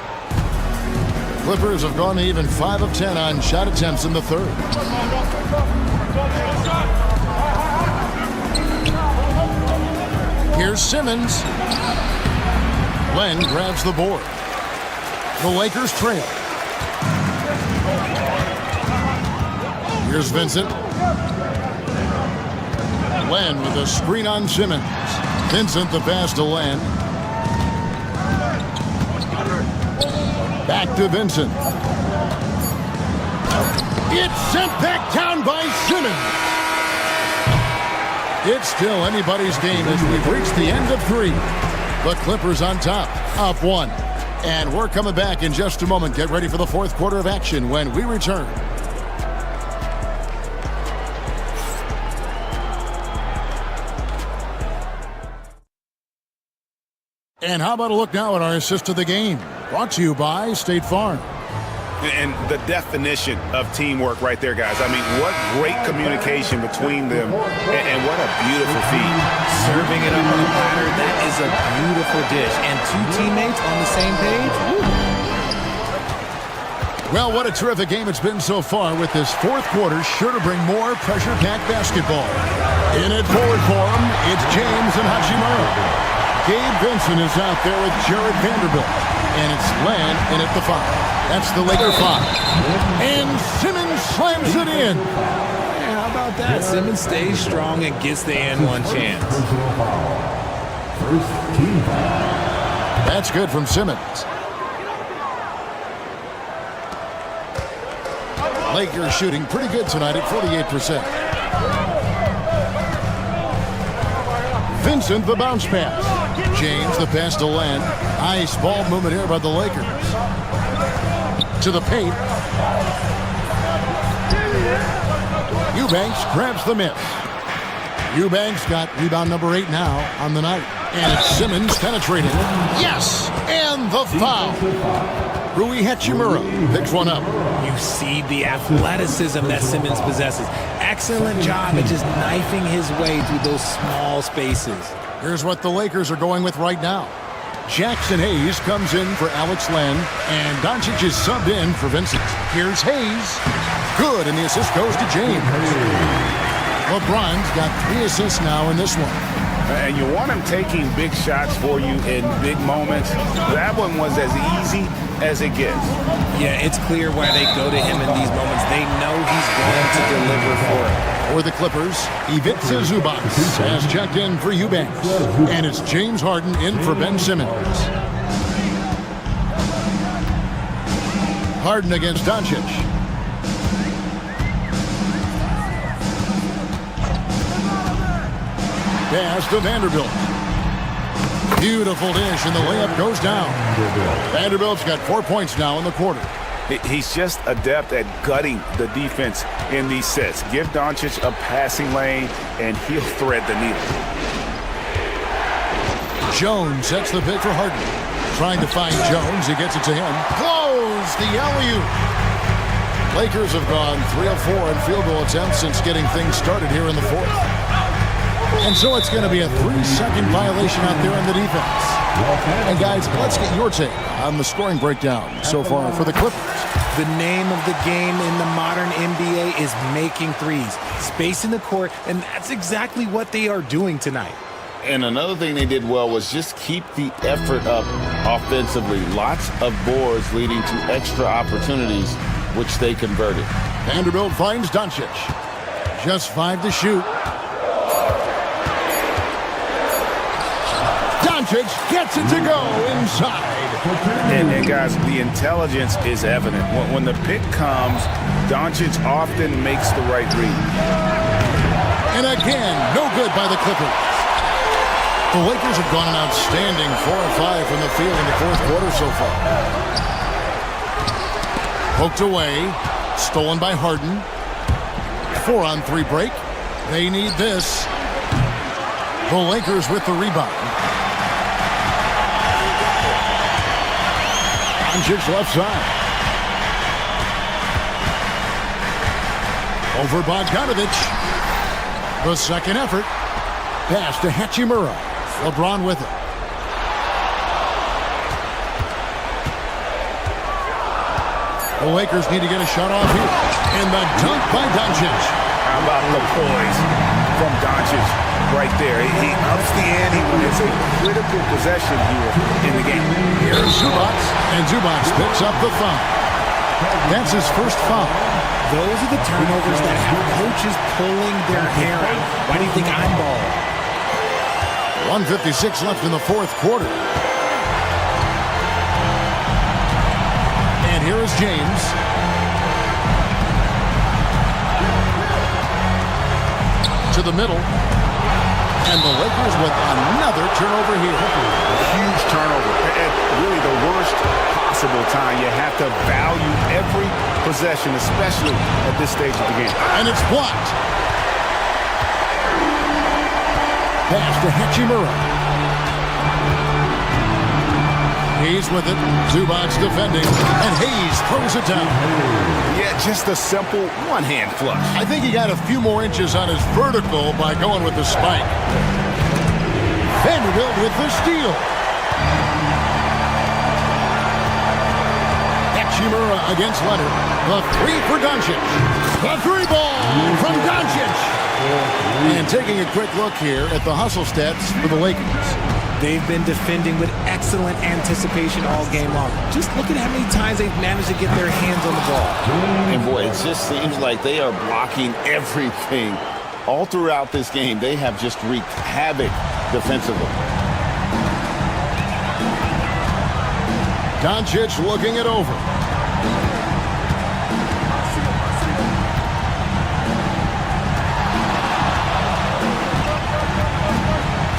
Clippers have gone even 5 of 10 on shot attempts in the third. Here's Simmons. Len grabs the board. The Lakers trail. Here's Vincent. Len with a screen on Simmons. Vincent the pass to Len. Back to Vincent. It's sent back down by Simmons. It's still anybody's game as we've reached the end of 3. The Clippers on top, up 1. And we're coming back in just a moment. Get ready for the fourth quarter of action when we return. And how about a look now at our assist of the game? Brought to you by State Farm. And the definition of teamwork right there, guys. I mean, what great communication between them, and what a beautiful feed. Serving it up on a platter, that is a beautiful dish. And 2 teammates on the same page. Woo. Well, what a terrific game it's been so far, with this fourth quarter sure to bring more pressure-packed basketball. In it forward for him, it's James and Hachimura. Gabe Vincent is out there with Jared Vanderbilt. And it's Len in at the 5. That's the Laker 5. And Simmons slams it in. Yeah, how about that? Simmons stays strong and gets the and one chance. That's good from Simmons. Lakers shooting pretty good tonight at 48%. Vincent the bounce pass. James the pass to Len. Nice ball movement here by the Lakers. To the paint. Eubanks grabs the miss. Eubanks got rebound number 8 now on the night. And it's Simmons penetrating. Yes! And the foul. Rui Hachimura picks one up. You see the athleticism that Simmons possesses. Excellent job at just knifing his way through those small spaces. Here's what the Lakers are going with right now. Jackson Hayes comes in for Alex Len, and Doncic is subbed in for Vincent. Here's Hayes. Good, and the assist goes to James. LeBron's got 3 assists now in this one. And you want him taking big shots for you in big moments. That one was as easy as it gets. Yeah, it's clear why they go to him in these moments. They know he's going to deliver for it. For the Clippers, Ivica Zubac has checked in for Eubanks. And it's James Harden in for Ben Simmons. Harden against Doncic. Pass to Vanderbilt. Beautiful dish, and the layup goes down. Vanderbilt's got 4 points now in the quarter. He's just adept at gutting the defense in these sets. Give Doncic a passing lane, and he'll thread the needle. Jones sets the pick for Harden. Trying to find Jones. He gets it to him. Close the alley-oop. Lakers have gone 3 of 4 in field goal attempts since getting things started here in the fourth. And so it's going to be a 3-second violation out there on the defense. And guys, let's get your take on the scoring breakdown so far for the Clippers. The name of the game in the modern NBA is making threes. Space in the court, and that's exactly what they are doing tonight. And another thing they did well was just keep the effort up offensively. Lots of boards leading to extra opportunities, which they converted. Vanderbilt finds Doncic. Just 5 to shoot. Doncic gets it to go inside. And guys, the intelligence is evident. When the pick comes, Doncic often makes the right read. And again, no good by the Clippers. The Lakers have gone an outstanding 4 of 5 from the field in the fourth quarter so far. Poked away, stolen by Harden. 4-on-3 break. They need this. The Lakers with the rebound. Doncic left side. Over Bogdanovic. The second effort. Pass to Hachimura. LeBron with it. The Lakers need to get a shot off here. And the dunk by Doncic. How about the poise from Doncic right there? He ups the ante when it's a critical possession here in the game. Here's Zubac, and Zubac picks up the foul. That's his first foul. Those are the turnovers that have coaches pulling their hair out. Why do you think I'm balling? 1:56 left in the fourth quarter. And here is James. To the middle. And the Lakers with another turnover here. Huge turnover. At really the worst possible time. You have to value every possession, especially at this stage of the game. And it's blocked. Pass to Hachimura. Hayes with it. Zubac's defending. And Hayes throws it down. Yeah, just a simple one-hand flush. I think he got a few more inches on his vertical by going with the spike. Vanderbilt with the steal. Hachimura against Leonard. The three for Doncic. The three ball from Doncic. And taking a quick look here at the hustle stats for the Lakers. They've been defending with excellent anticipation all game long. Just look at how many times they've managed to get their hands on the ball. And boy, it just seems like they are blocking everything. All throughout this game, they have just wreaked havoc defensively. Doncic looking it over.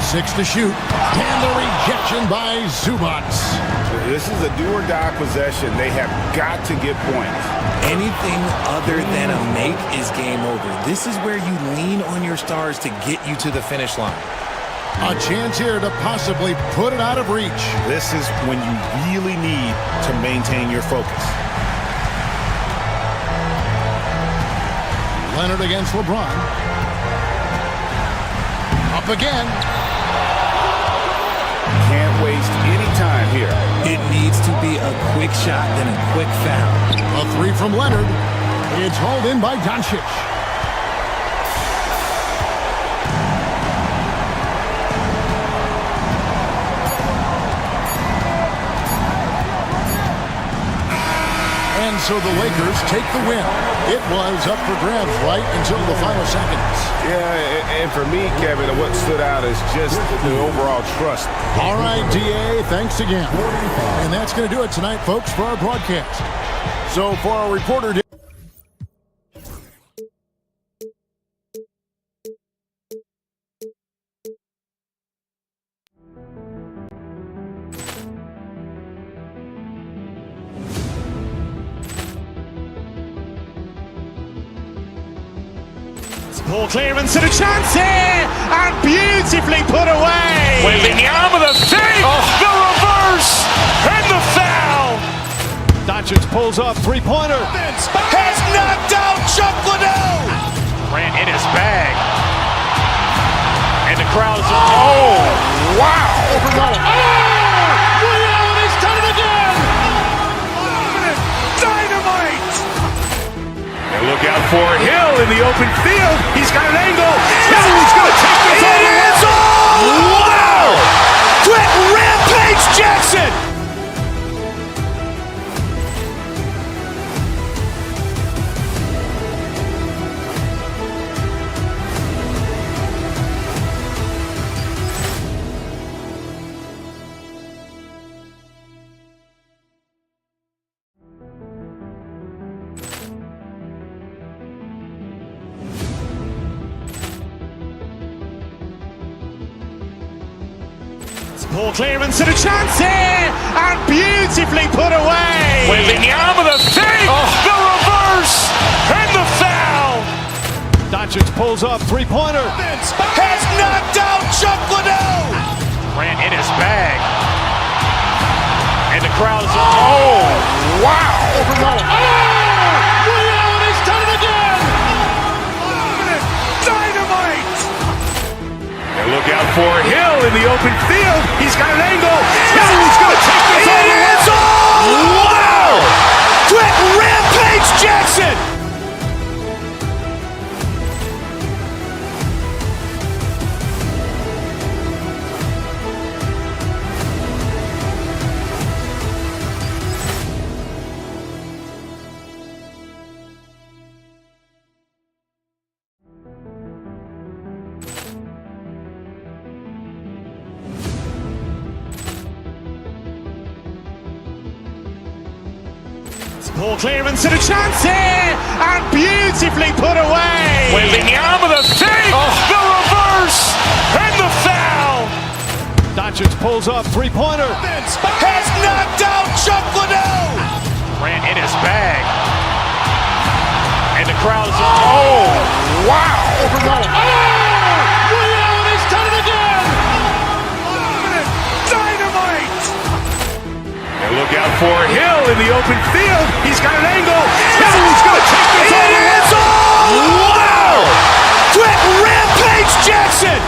Six to shoot. And the rejection by Zubac. This is a do-or-die possession. They have got to get points. Anything other than a make is game over. This is where you lean on your stars to get you to the finish line. A chance here to possibly put it out of reach. This is when you really need to maintain your focus. Leonard against LeBron. Up again. Can't waste any time here. It needs to be a quick shot, then a quick foul. A three from Leonard. It's hauled in by Doncic. And so the Lakers take the win. It was up for grabs right until the final seconds. Yeah, and for me, Kevin, what stood out is just the overall trust. All right, DA, thanks again. And that's going to do it tonight, folks, for our broadcast. So for our reporter... Ball clearance and a chance here, and beautifully put away. Wembanyama the save, the reverse, and the foul. Doncic pulls up, three-pointer. Has knocked out Chuck Liddell. Grant in his bag. And the crowd is... Oh, wow. Reality's done it again. Dynamite. And look out for Hill in the open field. He's got an angle. He's going to take this all the way. Wow. Quick Rampage Jackson. Ball clearance and a chance here, and beautifully put away. Wembanyama the save, the reverse, and the foul. Doncic pulls up, three-pointer. Has knocked out Chuck Liddell. Grant in his bag. And the crowd is... Oh, wow. Reality's done it again. Dynamite. And look out for Hill in the open field. He's got an angle. He's going to take this all the way. Wow. Quick rim Jackson! Ball clearance and a chance here, and beautifully put away. Wembanyama the fake, the reverse, and the foul. Doncic pulls up, three-pointer. Has knocked out Chuck Liddell. Ran in his bag. And the crowd is, oh, wow. He's done it again. Dynamite. And look out for Hill in the open field. He's got an angle. He's going to take this all the way. Wow! Quick Rampage Jackson.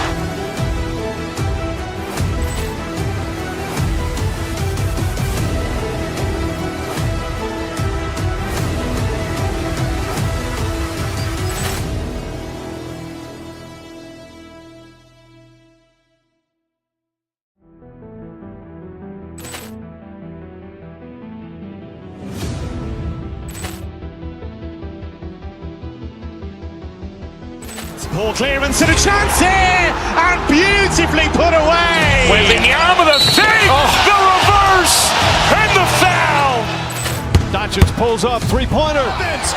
Ball clearance and a chance here, and beautifully put away. Wembanyama the fake, the reverse, and the foul. Doncic pulls up, three-pointer. Has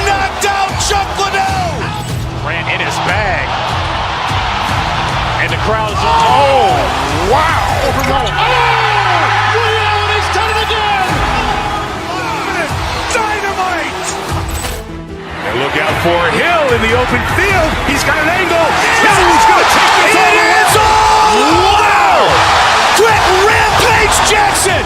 knocked out Chuck Liddell. Ran in his bag. And the crowd is, oh, wow. He's done it again. Dynamite. And look out for Hill in the open field. He's got an angle. He's going to take this all the way. Wow! Quick Rampage Jackson.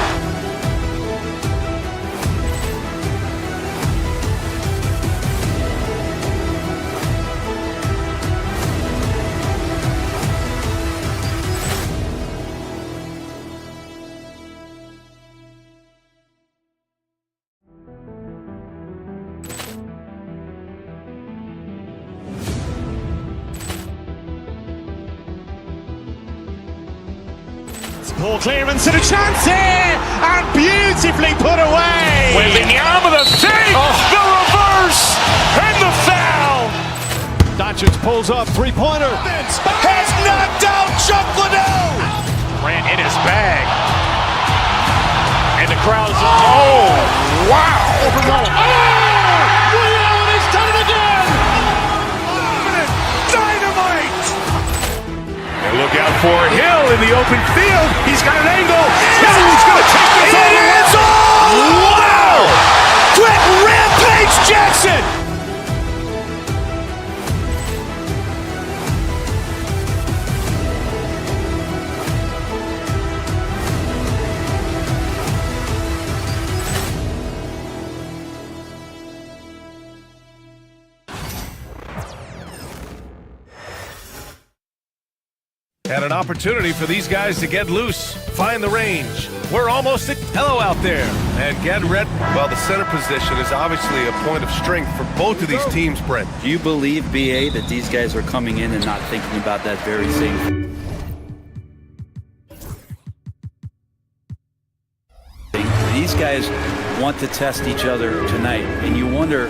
Ball clearance and a chance here, and beautifully put away. Wembanyama the fake, the reverse, and the foul. Doncic pulls up, three-pointer. Has knocked out Chuck Liddell. Ran in his bag. And the crowd is, oh, wow. He's done it again. Dynamite. And look out for Hill in the open field. He's got an angle. He's going to take this all the way. Wow! Quick Rampage Jackson. And an opportunity for these guys to get loose, find the range. We're almost at hello out there. And get ready. Well, the center position is obviously a point of strength for both of these teams, Brent. Do you believe, BA, that these guys are coming in and not thinking about that very same thing? These guys want to test each other tonight, and you wonder,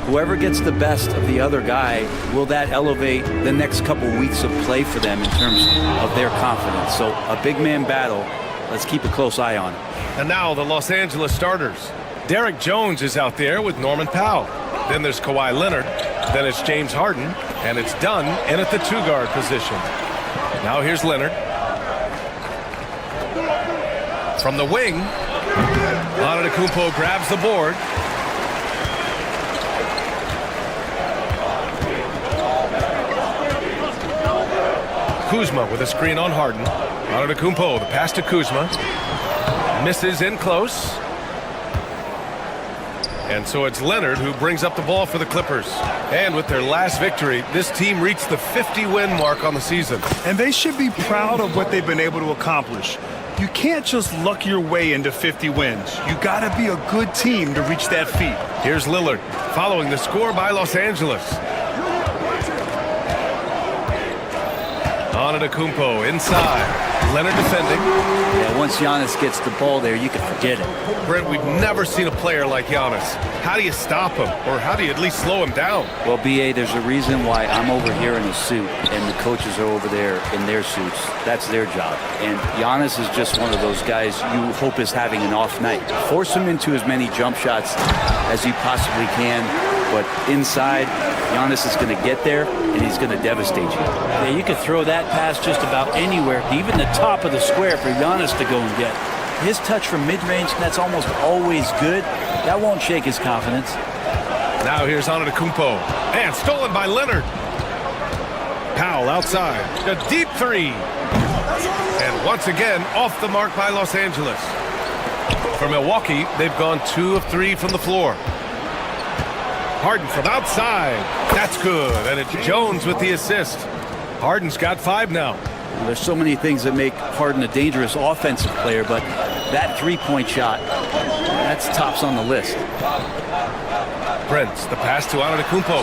whoever gets the best of the other guy, will that elevate the next couple weeks of play for them in terms of their confidence? So a big man battle. Let's keep a close eye on it. And now the Los Angeles starters. Derek Jones is out there with Norman Powell. Then there's Kawhi Leonard. Then it's James Harden. And it's Dunn in at the two-guard position. Now here's Leonard. From the wing, Antetokounmpo grabs the board. Kuzma with a screen on Harden. Antetokounmpo, the pass to Kuzma. Misses in close. And so it's Leonard who brings up the ball for the Clippers. And with their last victory, this team reached the 50-win mark on the season. And they should be proud of what they've been able to accomplish. You can't just luck your way into 50 wins. You gotta be a good team to reach that feat. Here's Lillard, following the score by Los Angeles. Antetokounmpo inside. Leonard defending. Yeah, once Giannis gets the ball there, you can forget it. Brent, we've never seen a player like Giannis. How do you stop him? Or how do you at least slow him down? Well, B.A., there's a reason why I'm over here in a suit and the coaches are over there in their suits. That's their job. And Giannis is just one of those guys you hope is having an off night. Force him into as many jump shots as you possibly can. But inside, Giannis is going to get there, and he's going to devastate you. Yeah, you could throw that pass just about anywhere, even the top of the square for Giannis to go and get. His touch from mid-range, that's almost always good. That won't shake his confidence. Now here's Antetokounmpo. And stolen by Leonard. Powell outside. A deep three. And once again, off the mark by Los Angeles. For Milwaukee, they've gone 2 of 3 from the floor. Harden from outside. That's good. And it's Jones with the assist. Harden's got 5 now. Well, there's so many things that make Harden a dangerous offensive player, but that three-point shot, that's tops on the list. Prince, the pass to Antetokounmpo.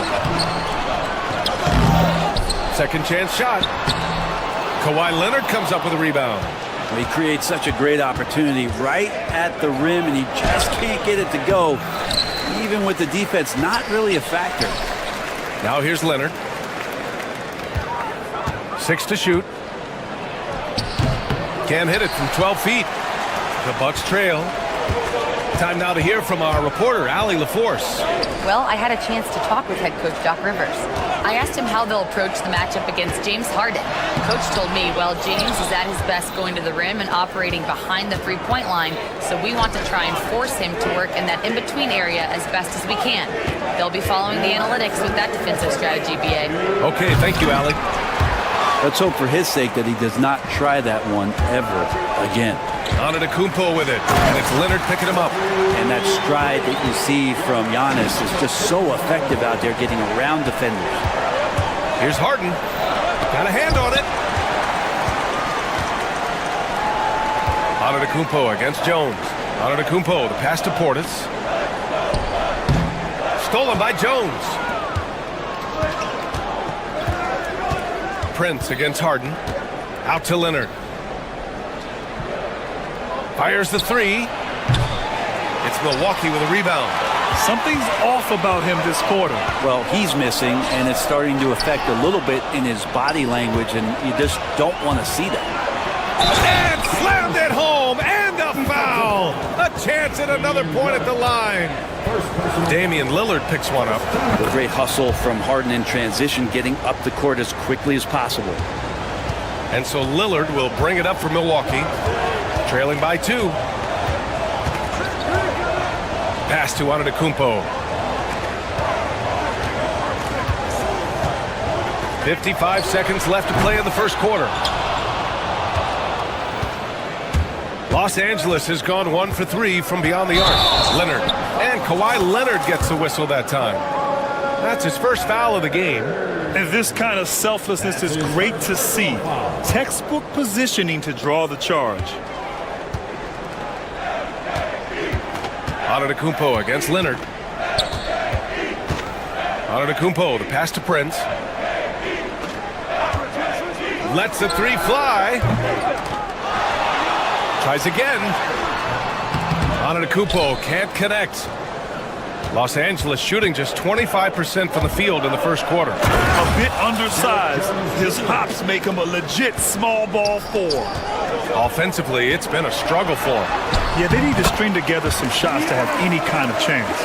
Second chance shot. Kawhi Leonard comes up with a rebound. He creates such a great opportunity right at the rim, and he just can't get it to go. Even with the defense, not really a factor. Now here's Leonard. 6 to shoot. Can't hit it from 12 feet. The Bucks trail. Time now to hear from our reporter, Allie LaForce. Well, I had a chance to talk with head coach Doc Rivers. I asked him how they'll approach the matchup against James Harden. The coach told me, well, James is at his best going to the rim and operating behind the three-point line, so we want to try and force him to work in that in-between area as best as we can. They'll be following the analytics with that defensive strategy, B.A. Okay, thank you, Allie. Let's hope for his sake that he does not try that one ever again. Antetokounmpo with it, and it's Leonard picking him up. And that stride that you see from Giannis is just so effective out there getting around defenders. Here's Harden. Got a hand on it. Antetokounmpo against Jones. Antetokounmpo, the pass to Portis. Stolen by Jones. Prince against Harden. Out to Leonard. Fires the three. It's Milwaukee with a rebound. Something's off about him this quarter. Well, he's missing, and it's starting to affect a little bit in his body language, and you just don't want to see that. And slammed it home, and a foul. A chance at another point at the line. Damian Lillard picks one up. A great hustle from Harden in transition, getting up the court as quickly as possible. And so Lillard will bring it up for Milwaukee, trailing by 2. Pass to Antetokounmpo. 55 seconds left to play in the first quarter. Los Angeles has gone 1 for 3 from beyond the arc. Leonard. And Kawhi Leonard gets the whistle that time. That's his first foul of the game. And this kind of selflessness is great to see. Textbook positioning to draw the charge. Antetokounmpo against Leonard. Antetokounmpo, the pass to Prince. Lets the three fly. Tries again. Antetokounmpo can't connect. Los Angeles shooting just 25% from the field in the first quarter. A bit undersized. His hops make him a legit small ball 4. Offensively, it's been a struggle for him. Yeah, they need to string together some shots to have any kind of chance.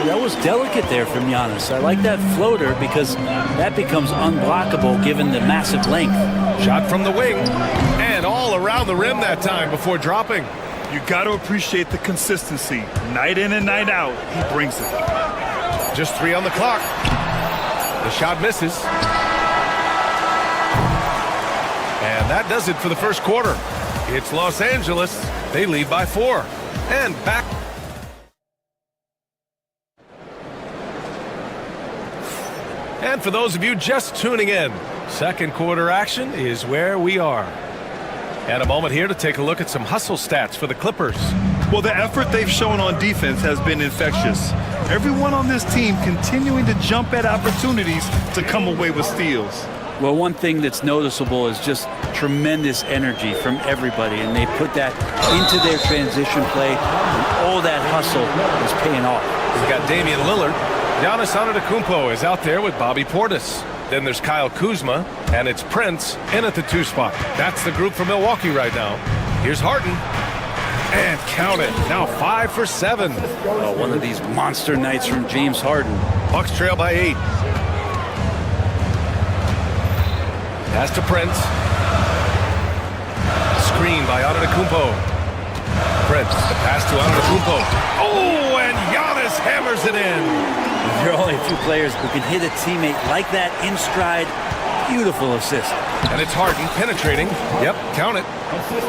That was delicate there from Giannis. I like that floater because that becomes unblockable given the massive length. Shot from the wing and all around the rim that time before dropping. You got to appreciate the consistency. Night in and night out, he brings it. Just 3 on the clock. The shot misses. And that does it for the first quarter. It's Los Angeles. They lead by 4. And back. And for those of you just tuning in, second quarter action is where we are. And a moment here to take a look at some hustle stats for the Clippers. Well, the effort they've shown on defense has been infectious. Everyone on this team continuing to jump at opportunities to come away with steals. Well, one thing that's noticeable is just tremendous energy from everybody, and they put that into their transition play, and all that hustle is paying off. We've got Damian Lillard. Giannis Antetokounmpo is out there with Bobby Portis. Then there's Kyle Kuzma, and it's Prince in at the 2 spot. That's the group for Milwaukee right now. Here's Harden. And count it. Now 5 for 7. Oh, one of these monster nights from James Harden. Bucks trail by 8. Pass to Prince. Screen by Antetokounmpo. Prince, the pass to Antetokounmpo. Oh, and Giannis hammers it in. There are only a few players who can hit a teammate like that in stride. Beautiful assist. And it's Harden penetrating. Yep, count it.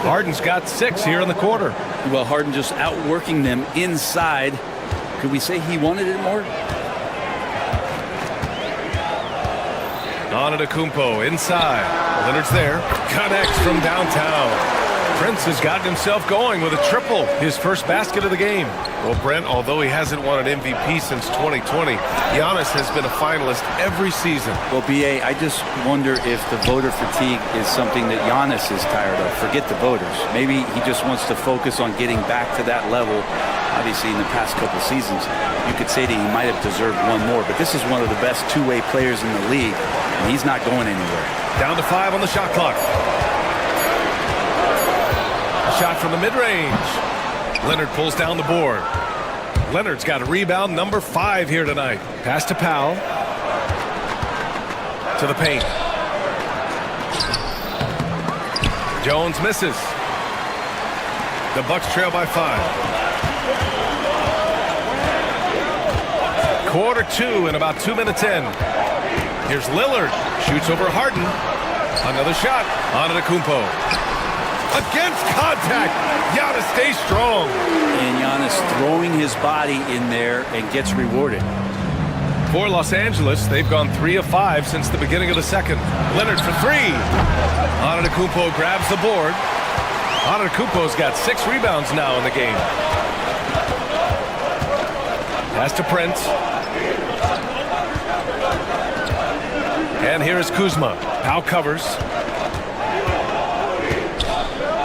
Harden's got 6 here in the quarter. Well, Harden just outworking them inside. Could we say he wanted it more? Antetokounmpo inside. Leonard's there. Connects from downtown. Prince has gotten himself going with a triple, his first basket of the game. Well, Brent, although he hasn't won an MVP since 2020, Giannis has been a finalist every season. Well, B.A., I just wonder if the voter fatigue is something that Giannis is tired of. Forget the voters. Maybe he just wants to focus on getting back to that level. Obviously, in the past couple seasons, you could say that he might have deserved one more, but this is one of the best two-way players in the league, and he's not going anywhere. Down to 5 on the shot clock. Shot from the mid-range. Leonard pulls down the board. Leonard's got a rebound, number 5 here tonight. Pass to Powell. To the paint. Jones misses. The Bucks trail by 5. Quarter 2 and about 2 minutes in. Here's Lillard. Shoots over Harden. Another shot. Antetokounmpo. Against contact. Giannis stays strong. And Giannis throwing his body in there and gets rewarded. For Los Angeles, they've gone 3 of 5 since the beginning of the second. Leonard for 3. Antetokounmpo grabs the board. Antetokounmpo's got 6 rebounds now in the game. Pass to Prince. And here is Kuzma. Powell covers.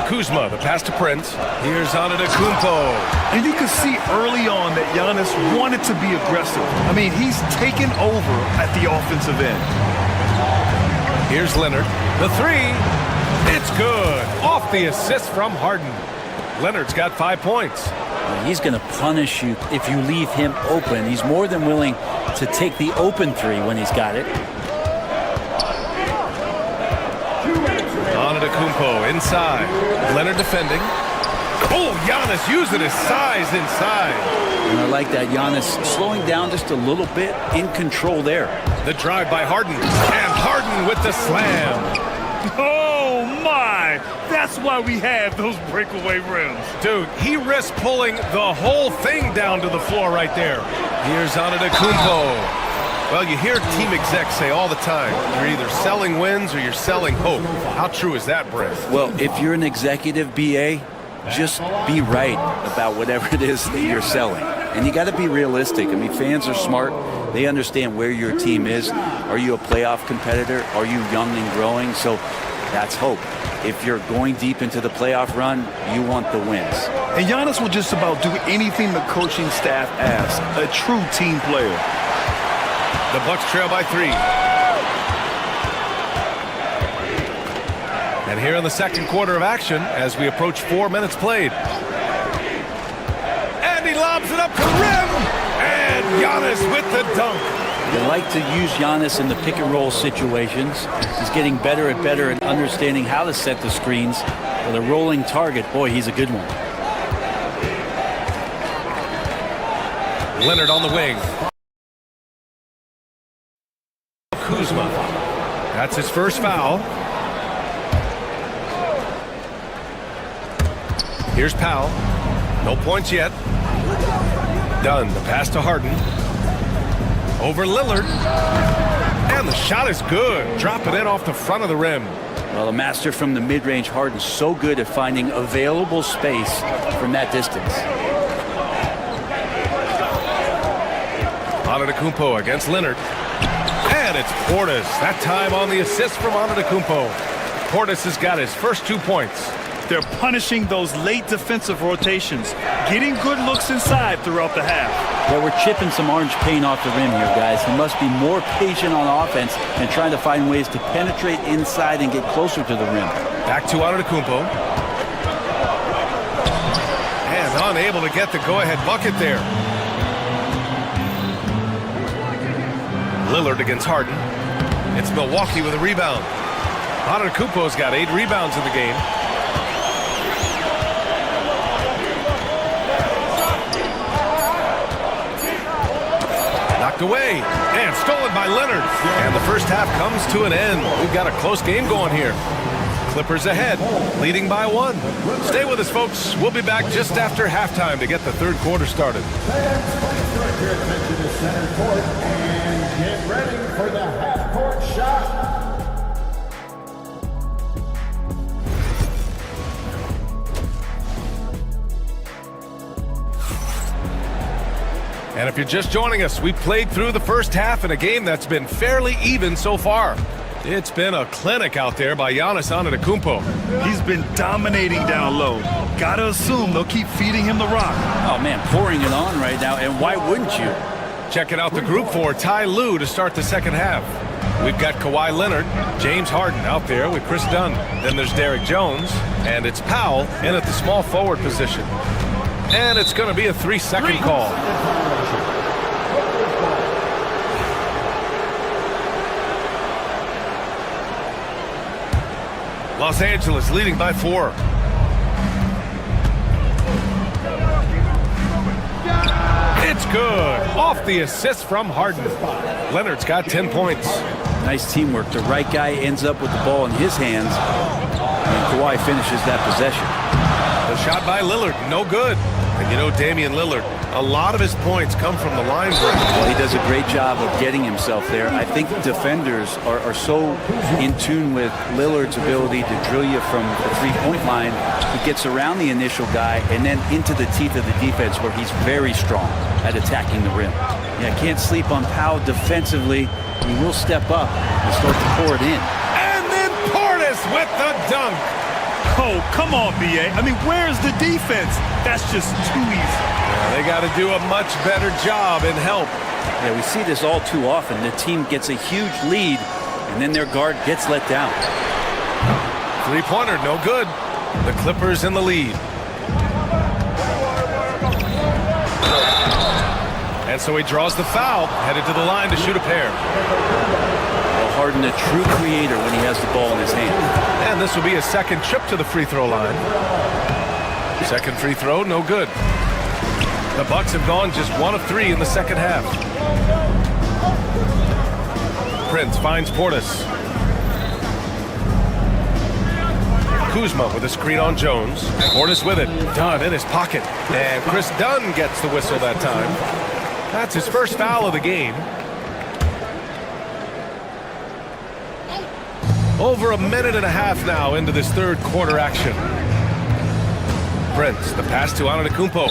Kuzma, the pass to Prince. Here's Antetokounmpo. And you can see early on that Giannis wanted to be aggressive. I mean, he's taken over at the offensive end. Here's Leonard. The 3. It's good. Off the assist from Harden. Leonard's got 5 points. He's going to punish you if you leave him open. He's more than willing to take the open 3 when he's got it. Antetokounmpo inside. Leonard defending. Oh, Giannis using his size inside. And I like that. Giannis slowing down just a little bit, in control there. The drive by Harden. And Harden with the slam. Oh, my. That's why we have those breakaway rims. Dude, he risked pulling the whole thing down to the floor right there. Here's Antetokounmpo. Well, you hear team execs say all the time, you're either selling wins or you're selling hope. How true is that, Brent? Well, if you're an executive BA, just be right about whatever it is that you're selling. And you got to be realistic. I mean, fans are smart. They understand where your team is. Are you a playoff competitor? Are you young and growing? So that's hope. If you're going deep into the playoff run, you want the wins. And Giannis will just about do anything the coaching staff asks. A true team player. The Bucks trail by 3. And here in the second quarter of action, as we approach 4 minutes played. And he lobs it up to the rim. And Giannis with the dunk. You like to use Giannis in the pick and roll situations. He's getting better and better at understanding how to set the screens. With a rolling target, boy, he's a good one. Leonard on the wing. Kuzma. That's his first foul. Here's Powell. No points yet. Done. The pass to Harden. Over Lillard. And the shot is good. Dropping it off the front of the rim. Well, a master from the mid-range, Harden's so good at finding available space from that distance. Antetokounmpo against Leonard. And it's Portis. That time on the assist from Antetokounmpo. Portis has got his first 2 points. They're punishing those late defensive rotations, getting good looks inside throughout the half. Yeah, we're chipping some orange paint off the rim here, guys. He must be more patient on offense and trying to find ways to penetrate inside and get closer to the rim. Back to Antetokounmpo. And unable to get the go-ahead bucket there. Lillard against Harden. It's Milwaukee with a rebound. Antetokounmpo's got 8 rebounds in the game. Knocked away and stolen by Leonard. And the first half comes to an end. We've got a close game going here. Clippers ahead, leading by 1. Stay with us, folks. We'll be back just after halftime to get the third quarter started. Direct your attention to center court and get ready for the half-court shot. And if you're just joining us, we played through the first half in a game that's been fairly even so far. It's been a clinic out there by Giannis Antetokounmpo. He's been dominating down low. Gotta assume they'll keep feeding him the rock. Oh, man, pouring it on right now, and why wouldn't you? Checking out the group for Ty Lue to start the second half. We've got Kawhi Leonard, James Harden out there with Chris Dunn. Then there's Derrick Jones, and it's Powell in at the small forward position. And it's going to be a 3-second call. Los Angeles leading by 4. It's good. Off the assist from Harden. Leonard's got 10 points. Nice teamwork. The right guy ends up with the ball in his hands, and Kawhi finishes that possession. The shot by Lillard, no good. And you know, Damian Lillard, a lot of his points come from the line break. Well, he does a great job of getting himself there. I think defenders are so in tune with Lillard's ability to drill you from the three-point line. He gets around the initial guy and then into the teeth of the defense where he's very strong at attacking the rim. Yeah, can't sleep on Powell defensively. He will step up and start to pour it in. And then Portis with the dunk. Oh, come on, B.A. I mean, where's the defense? That's just too easy. Yeah, they got to do a much better job in help. Yeah, we see this all too often. The team gets a huge lead, and then their guard gets let down. Three-pointer, no good. The Clippers in the lead. And so he draws the foul, headed to the line to shoot a pair. Well, Harden, a true creator when he has the ball in his hand. And this will be a second trip to the free throw line. Second free throw, no good. The Bucks have gone just 1 of 3 in the second half. Prince finds Portis. Kuzma with a screen on Jones. Portis with it. Dunn in his pocket. And Chris Dunn gets the whistle that time. That's his first foul of the game. Over a minute and a half now into this third quarter action. Prince, the pass to Antetokounmpo.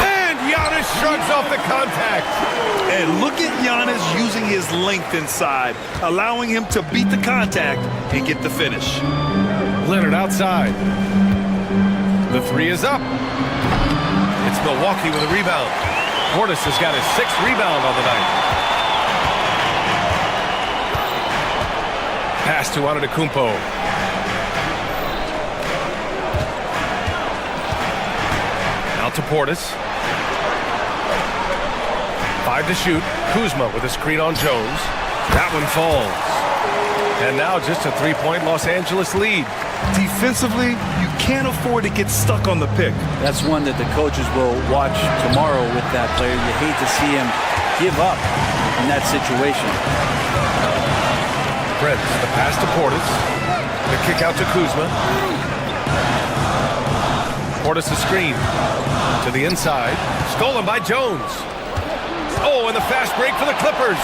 And Giannis shrugs off the contact. And look at Giannis using his length inside, allowing him to beat the contact and get the finish. Leonard outside. The three is up. It's Milwaukee with a rebound. Portis has got his 6th rebound on the night. Pass to Antetokounmpo. Out to Portis. 5 to shoot. Kuzma with a screen on Jones. That one falls. And now just a 3-point Los Angeles lead. Defensively, you can't afford to get stuck on the pick. That's one that the coaches will watch tomorrow with that player. You hate to see him give up in that situation. Prince, the pass to Portis. The kick out to Kuzma. Portis the screen. To the inside. Stolen by Jones. Oh, and the fast break for the Clippers.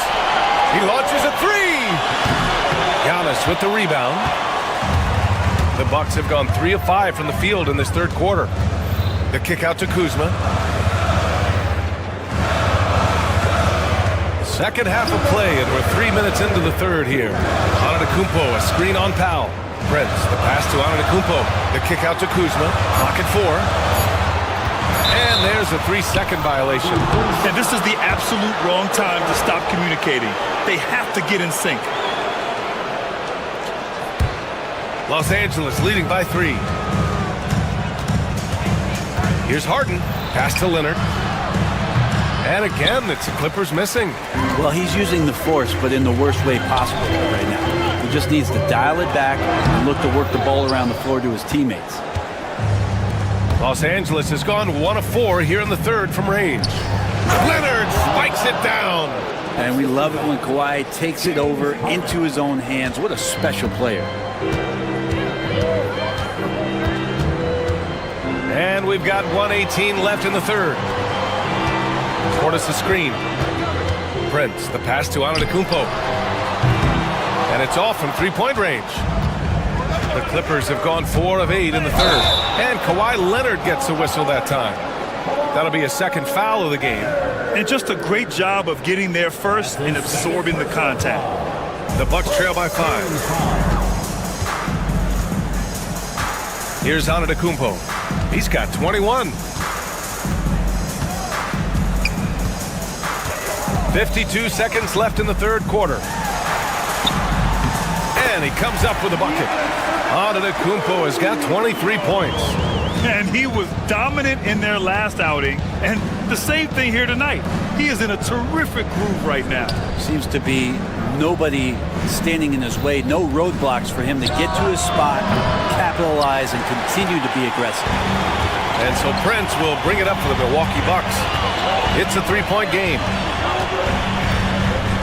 He launches a 3. Giannis with the rebound. The Bucks have gone 3 of 5 from the field in this third quarter. The kick out to Kuzma. Second half of play, and we're 3 minutes into the third here. Antetokounmpo, a screen on Powell. Prince, the pass to Antetokounmpo. The kick out to Kuzma. Pocket 4. And there's a 3-second violation. And this is the absolute wrong time to stop communicating. They have to get in sync. Los Angeles leading by 3. Here's Harden. Pass to Leonard. And again, it's the Clippers missing. Well, he's using the force, but in the worst way possible right now. He just needs to dial it back and look to work the ball around the floor to his teammates. Los Angeles has gone 1 of 4 here in the third from range. Leonard spikes it down. And we love it when Kawhi takes it over into his own hands. What a special player. And we've got 1:18 left in the third. Portis the screen. Prince, the pass to Antetokounmpo. And it's off from three-point range. The Clippers have gone 4 of 8 in the third. And Kawhi Leonard gets a whistle that time. That'll be a second foul of the game. And just a great job of getting there first and absorbing the contact. The Bucks trail by 5. Here's Antetokounmpo. He's got 21. 52 seconds left in the third quarter. And he comes up with a bucket. Antetokounmpo has got 23 points. And he was dominant in their last outing. And the same thing here tonight. He is in a terrific groove right now. Seems to be nobody standing in his way. No roadblocks for him to get to his spot, capitalize, and continue to be aggressive. And so Prince will bring it up for the Milwaukee Bucks. It's a three-point game.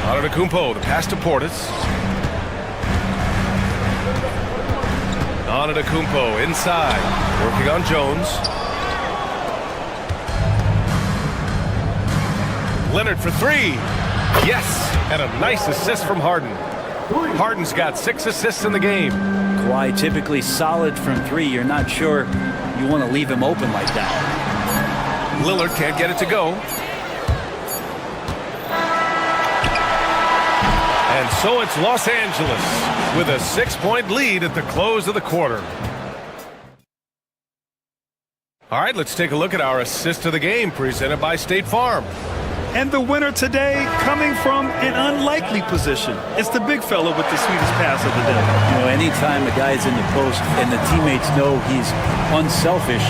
Antetokounmpo, the pass to Portis. Antetokounmpo inside, working on Jones. Leonard for 3. Yes, and a nice assist from Harden. Harden's got 6 assists in the game. Kawhi typically solid from 3. You're not sure you want to leave him open like that. Lillard can't get it to go. And so it's Los Angeles with a 6-point lead at the close of the quarter. All right, let's take a look at our assist of the game presented by State Farm. And the winner today coming from an unlikely position. It's the big fella with the sweetest pass of the day. You know, anytime a guy's in the post and the teammates know he's unselfish,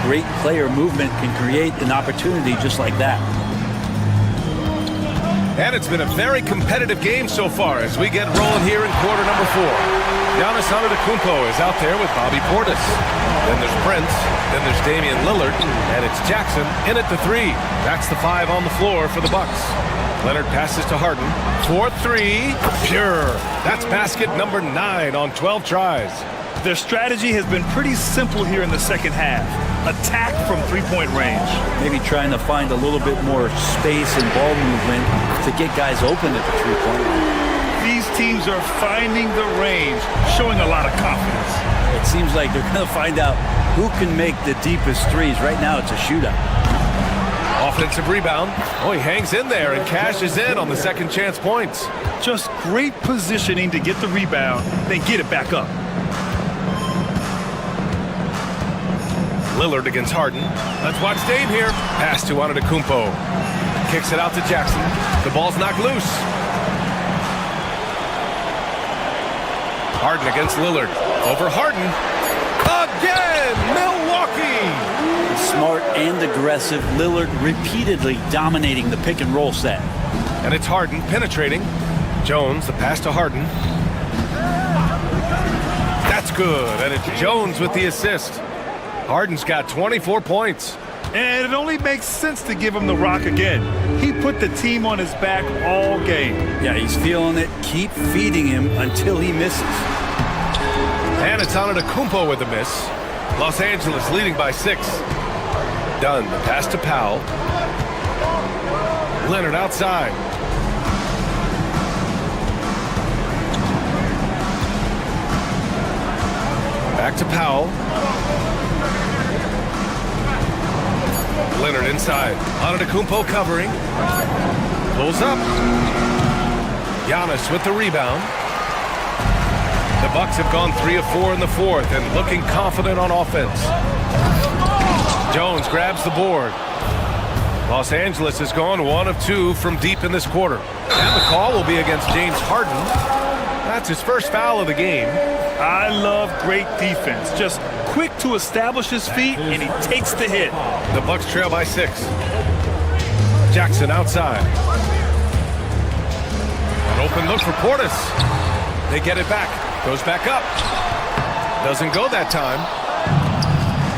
great player movement can create an opportunity just like that. And it's been a very competitive game so far as we get rolling here in quarter number 4. Giannis Antetokounmpo is out there with Bobby Portis. Then there's Prince. Then there's Damian Lillard. And it's Jackson in at the 3. That's the 5 on the floor for the Bucks. Leonard passes to Harden. 4-3. Pure. That's basket number 9 on 12 tries. Their strategy has been pretty simple here in the second half. Attack from three-point range. Maybe trying to find a little bit more space and ball movement to get guys open at the three-point line. These teams are finding the range, showing a lot of confidence. It seems like they're going to find out who can make the deepest threes. Right now, it's a shootout. Offensive rebound. Oh, he hangs in there and cashes in on the second chance points. Just great positioning to get the rebound, then get it back up. Lillard against Harden. Let's watch Dame here. Pass to Antetokounmpo. Kicks it out to Jackson. The ball's knocked loose. Harden against Lillard. Over Harden. Again! Milwaukee! Smart and aggressive. Lillard repeatedly dominating the pick and roll set. And it's Harden penetrating. Jones, the pass to Harden. That's good. And it's Jones with the assist. Harden's got 24 points. And it only makes sense to give him the rock again. He put the team on his back all game. Yeah, he's feeling it. Keep feeding him until he misses. And it's Antetokounmpo with a miss. Los Angeles leading by 6. Dunn, the pass to Powell. Leonard outside. Back to Powell. Leonard inside. Antetokounmpo covering. Pulls up. Giannis with the rebound. The Bucks have gone 3 of 4 in the fourth and looking confident on offense. Jones grabs the board. Los Angeles has gone 1 of 2 from deep in this quarter. And the call will be against James Harden. That's his first foul of the game. I love great defense. Just quick to establish his feet, and he takes the hit. The Bucks trail by 6. Jackson outside. An open look for Portis. They get it back. Goes back up. Doesn't go that time.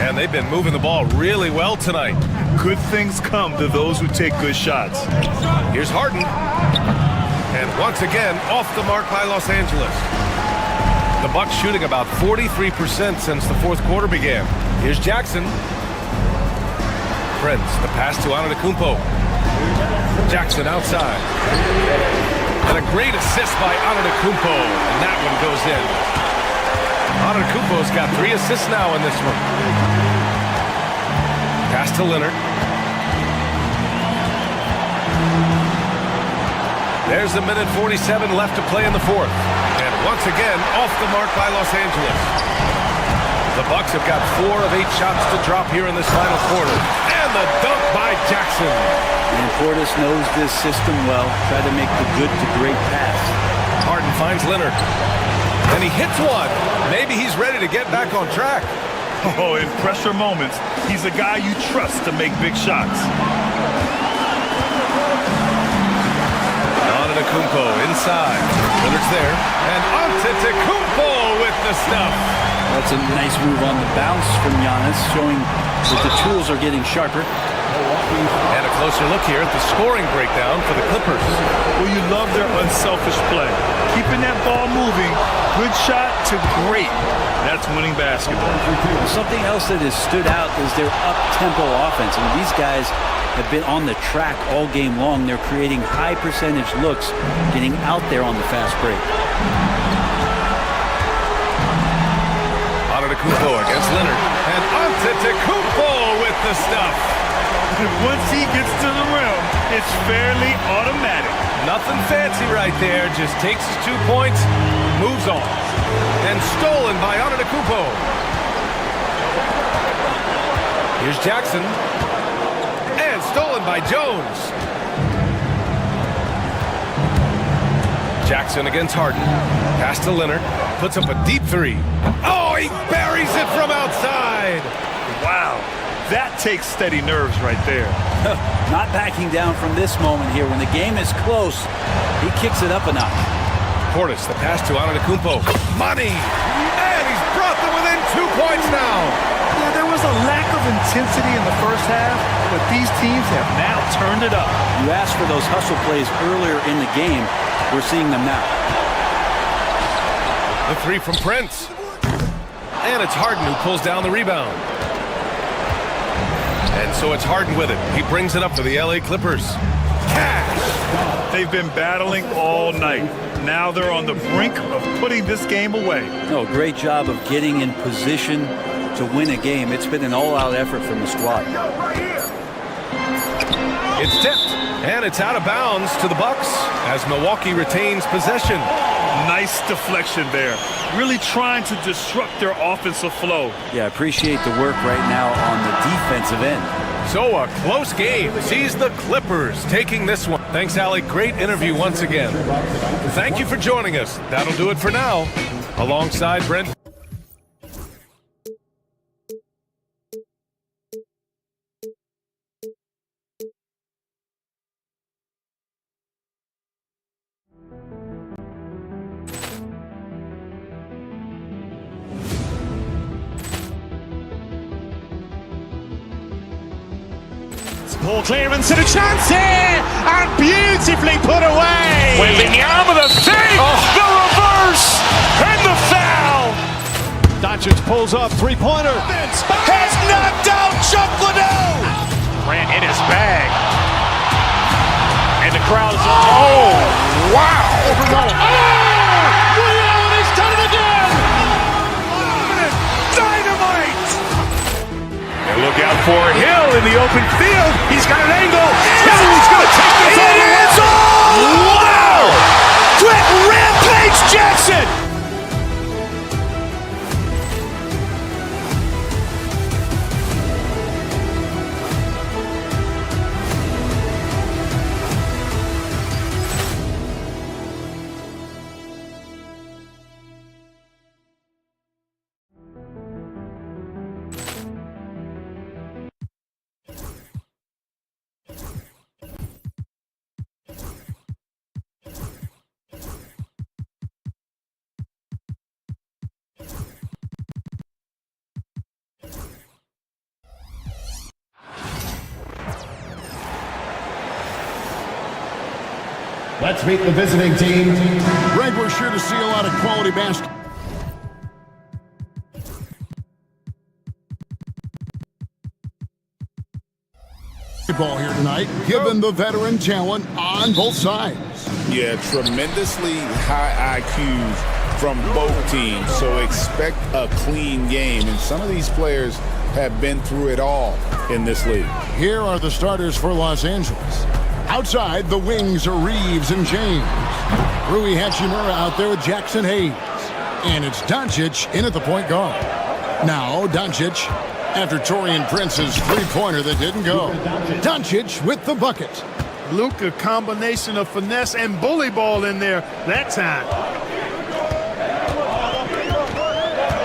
And they've been moving the ball really well tonight. Good things come to those who take good shots. Here's Harden. And once again, off the mark by Los Angeles. The Bucks shooting about 43% since the fourth quarter began. Here's Jackson. Prince, the pass to Antetokounmpo. Jackson outside. And a great assist by Antetokounmpo. And that one goes in. Antetokounmpo's got 3 assists now in this one. Pass to Leonard. There's a minute 47 left to play in the fourth. And once again, off the mark by Los Angeles. The Bucks have got 4 of 8 shots to drop here in this final quarter. And the dunk by Jackson. And Portis knows this system well. Try to make the good to great pass. Harden finds Leonard. And he hits one. Maybe he's ready to get back on track. Oh, in pressure moments, he's a guy you trust to make big shots. Antetokounmpo inside. Leonard's there. And Antetokounmpo with the stuff. That's a nice move on the bounce from Giannis, showing that the tools are getting sharper. And a closer look here at the scoring breakdown for the Clippers. Well, you love their unselfish play. Keeping that ball moving, good shot to great. That's winning basketball. Something else that has stood out is their up-tempo offense. I mean, these guys have been on the track all game long. They're creating high percentage looks, getting out there on the fast break. Antetokounmpo against Leonard. And Antetokounmpo with the stuff. Once he gets to the rim, it's fairly automatic. Nothing fancy right there. Just takes his 2 points, moves on. And stolen by Antetokounmpo. Here's Jackson. And stolen by Jones. Jackson against Harden. Pass to Leonard. Puts up a deep 3. Oh, he buries it from outside. Wow. That takes steady nerves right there. Not backing down from this moment here. When the game is close, he kicks it up a notch. Portis, the pass to Antetokounmpo. Money! And he's brought them within 2 points now. Yeah, there was a lack of intensity in the first half, but these teams have now turned it up. You asked for those hustle plays earlier in the game. We're seeing them now. The 3 from Prince. And it's Harden who pulls down the rebound. And so it's Harden with it. He brings it up for the LA Clippers. Cash! They've been battling all night. Now they're on the brink of putting this game away. No, great job of getting in position to win a game. It's been an all-out effort from the squad. It's tipped, and it's out of bounds to the Bucks as Milwaukee retains possession. Nice deflection there. Really trying to disrupt their offensive flow. Yeah, appreciate the work right now on the defensive end. So a close game sees the Clippers taking this one. Thanks, Allie. Great interview once again. Thank you for joining us. That'll do it for now. Alongside Brent. Ball clearance and a chance here, and beautifully put away. Wembanyama the fake, the reverse, and the foul. Doncic pulls up, three-pointer. Has knocked out Chuck Liddell. Grant in his bag. And the crowd is, oh, wow. Oh, Lee Allen has done it again. out for Hill in the open field. He's got an angle. Hill's going to take this all the way. Wow! Quick rampage Jackson! Let's meet the visiting team. Greg, we're sure to see a lot of quality basketball here tonight, given the veteran talent on both sides. Yeah, tremendously high IQs from both teams, so expect a clean game. And some of these players have been through it all in this league. Here are the starters for Los Angeles. Outside, the wings are Reeves and James. Rui Hachimura out there with Jackson Hayes. And it's Doncic in at the point guard. Now, Doncic, after Taurean Prince's three-pointer that didn't go. Doncic with the bucket. Luka, combination of finesse and bully ball in there that time.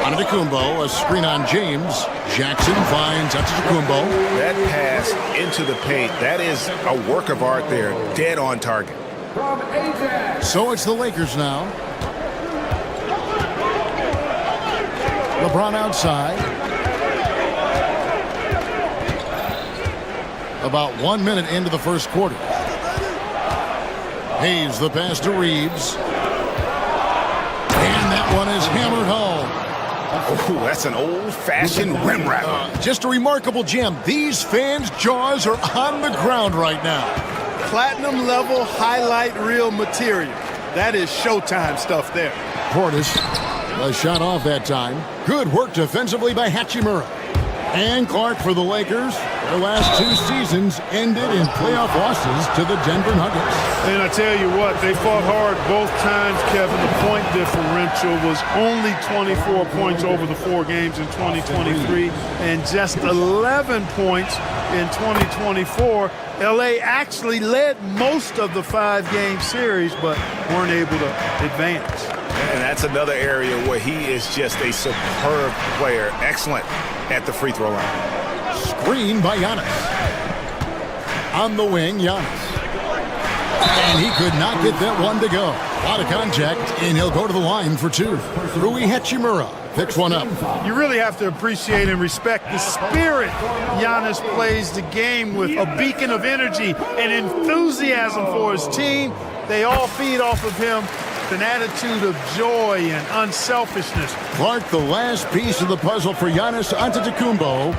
Antetokounmpo, a screen on James. Jackson finds Antetokounmpo. That pass into the paint, that is a work of art there, dead on target. So it's the Lakers now. LeBron outside. About 1 minute into the first quarter. Hayes the pass to Reeves. And that one is hammered home. Oh, that's an old-fashioned rim rattler. Just a remarkable gem. These fans' jaws are on the ground right now. Platinum level highlight reel material. That is Showtime stuff there. Portis, a shot off that time. Good work defensively by Hachimura. And Clark for the Lakers. Their last two seasons ended in playoff losses to the Denver Nuggets. And I tell you what, they fought hard both times, Kevin. The point differential was only 24 points over the 4 games in 2023 and just 11 points in 2024. LA actually led most of the 5-game series, but weren't able to advance. And that's another area where he is just a superb player. Excellent at the free throw line. Screen by Giannis. On the wing, Giannis. And he could not get that one to go. A lot of contact, and he'll go to the line for 2. Rui Hachimura picks one up. You really have to appreciate and respect the spirit Giannis plays the game with. A beacon of energy and enthusiasm for his team. They all feed off of him. An attitude of joy and unselfishness. Clark, the last piece of the puzzle for Giannis Antetokounmpo,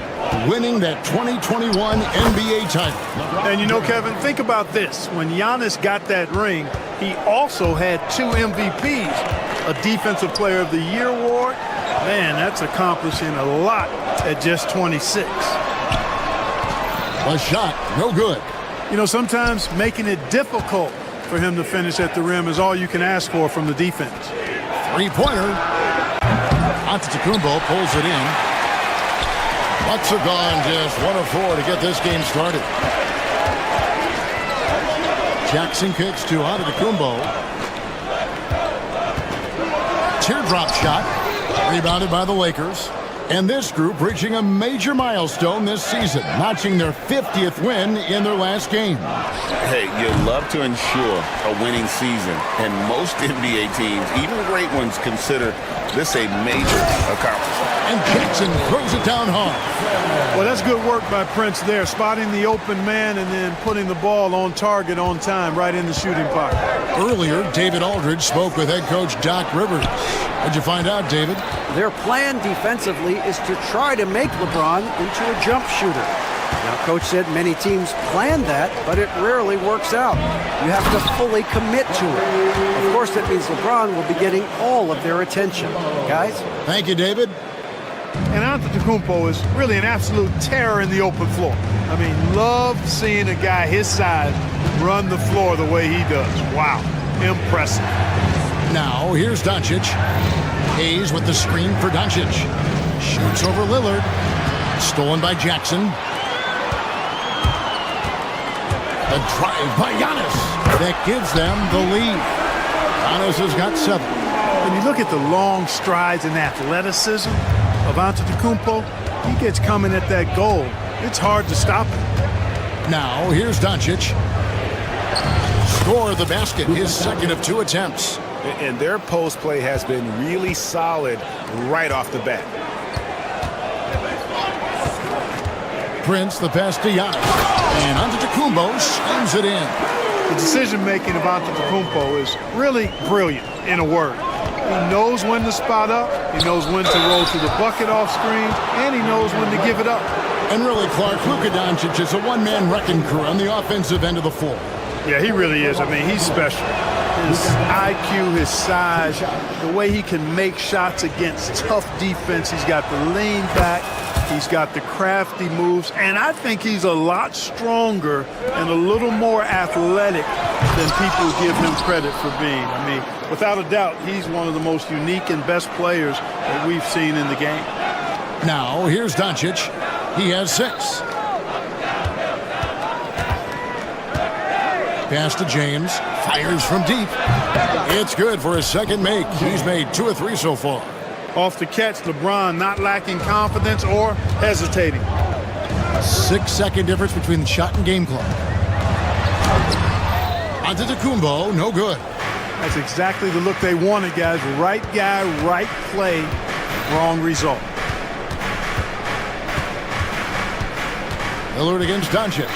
winning that 2021 NBA title. And you know, Kevin, think about this. When Giannis got that ring, he also had 2 MVPs. A Defensive Player of the Year award. Man, that's accomplishing a lot at just 26. A shot, no good. You know, sometimes making it difficult for him to finish at the rim is all you can ask for from the defense. Three-pointer. Antetokounmpo pulls it in. Bucks are gone just 1 of 4 to get this game started. Jackson kicks to Antetokounmpo. Teardrop shot. Rebounded by the Lakers. And this group reaching a major milestone this season, notching their 50th win in their last game. Hey, you love to ensure a winning season, and most NBA teams, even great ones, consider this a major accomplishment. And Jackson throws it down hard. Well, that's good work by Prince there, spotting the open man and then putting the ball on target on time right in the shooting pocket. Earlier, David Aldridge spoke with head coach Doc Rivers. What'd you find out, David? Their plan defensively is to try to make LeBron into a jump shooter. Now, Coach said many teams plan that, but it rarely works out. You have to fully commit to it. Of course, that means LeBron will be getting all of their attention. Guys? Thank you, David. And Antetokounmpo Antetokounmpo is really an absolute terror in the open floor. I mean, love seeing a guy his size run the floor the way he does. Wow, impressive. Now, here's Doncic. Hayes with the screen for Doncic. Shoots over Lillard. Stolen by Jackson. The drive by Giannis. That gives them the lead. Giannis has got 7. When you look at the long strides and athleticism of Antetokounmpo, he gets coming at that goal. It's hard to stop him. Now, here's Doncic. Score the basket, his second of 2 attempts. And their post play has been really solid right off the bat. Prince, the pass to Giannis. And Antetokounmpo slams it in. The decision-making of Antetokounmpo is really brilliant, in a word. He knows when to spot up, he knows when to roll to the bucket off screen, and he knows when to give it up. And really, Clark, Luka Doncic is a one-man wrecking crew on the offensive end of the floor. Yeah, he really is. I mean, he's special. His IQ, his size, the way he can make shots against tough defense. He's got the lean back. He's got the crafty moves. And I think he's a lot stronger and a little more athletic than people give him credit for being. I mean, without a doubt, he's one of the most unique and best players that we've seen in the game. Now, here's Doncic. He has 6. Pass to James. Fires from deep. It's good for his second make. He's made 2 of 3 so far. Off the catch, LeBron not lacking confidence or hesitating. 6-second difference between the shot and game clock. Antetokounmpo, no good. That's exactly the look they wanted, guys. Right guy, right play, wrong result. Lillard against Doncic.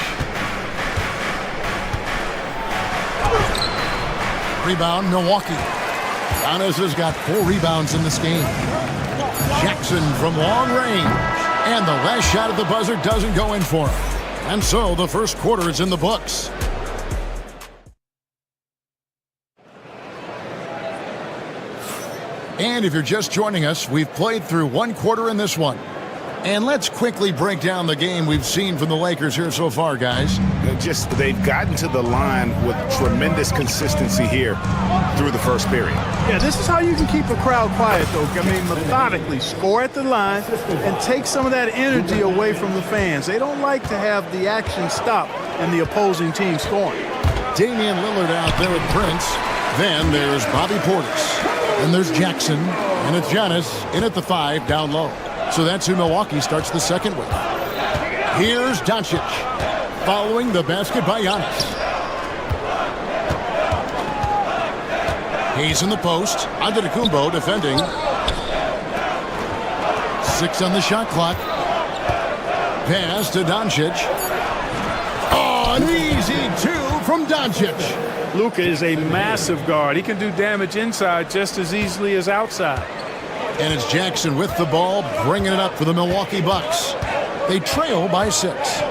Rebound, Milwaukee. Giannis has got 4 rebounds in this game. Jackson from long range. And the last shot at the buzzer doesn't go in for him. And so the first quarter is in the books. And if you're just joining us, we've played through 1 quarter in this one. And let's quickly break down the game we've seen from the Lakers here so far, guys. They've gotten to the line with tremendous consistency here through the first period. Yeah, this is how you can keep a crowd quiet, though. I mean, methodically score at the line and take some of that energy away from the fans. They don't like to have the action stop and the opposing team scoring. Damian Lillard out there with Prince. Then there's Bobby Portis. Then there's Jackson. And it's Giannis in at the 5 down low. So that's who Milwaukee starts the second with. Here's Doncic, following the basket by Giannis. He's in the post. Antetokounmpo defending. 6 on the shot clock. Pass to Doncic. Oh, an easy 2 from Doncic. Luka is a massive guard. He can do damage inside just as easily as outside. And it's Jackson with the ball, bringing it up for the Milwaukee Bucks. They trail by 6.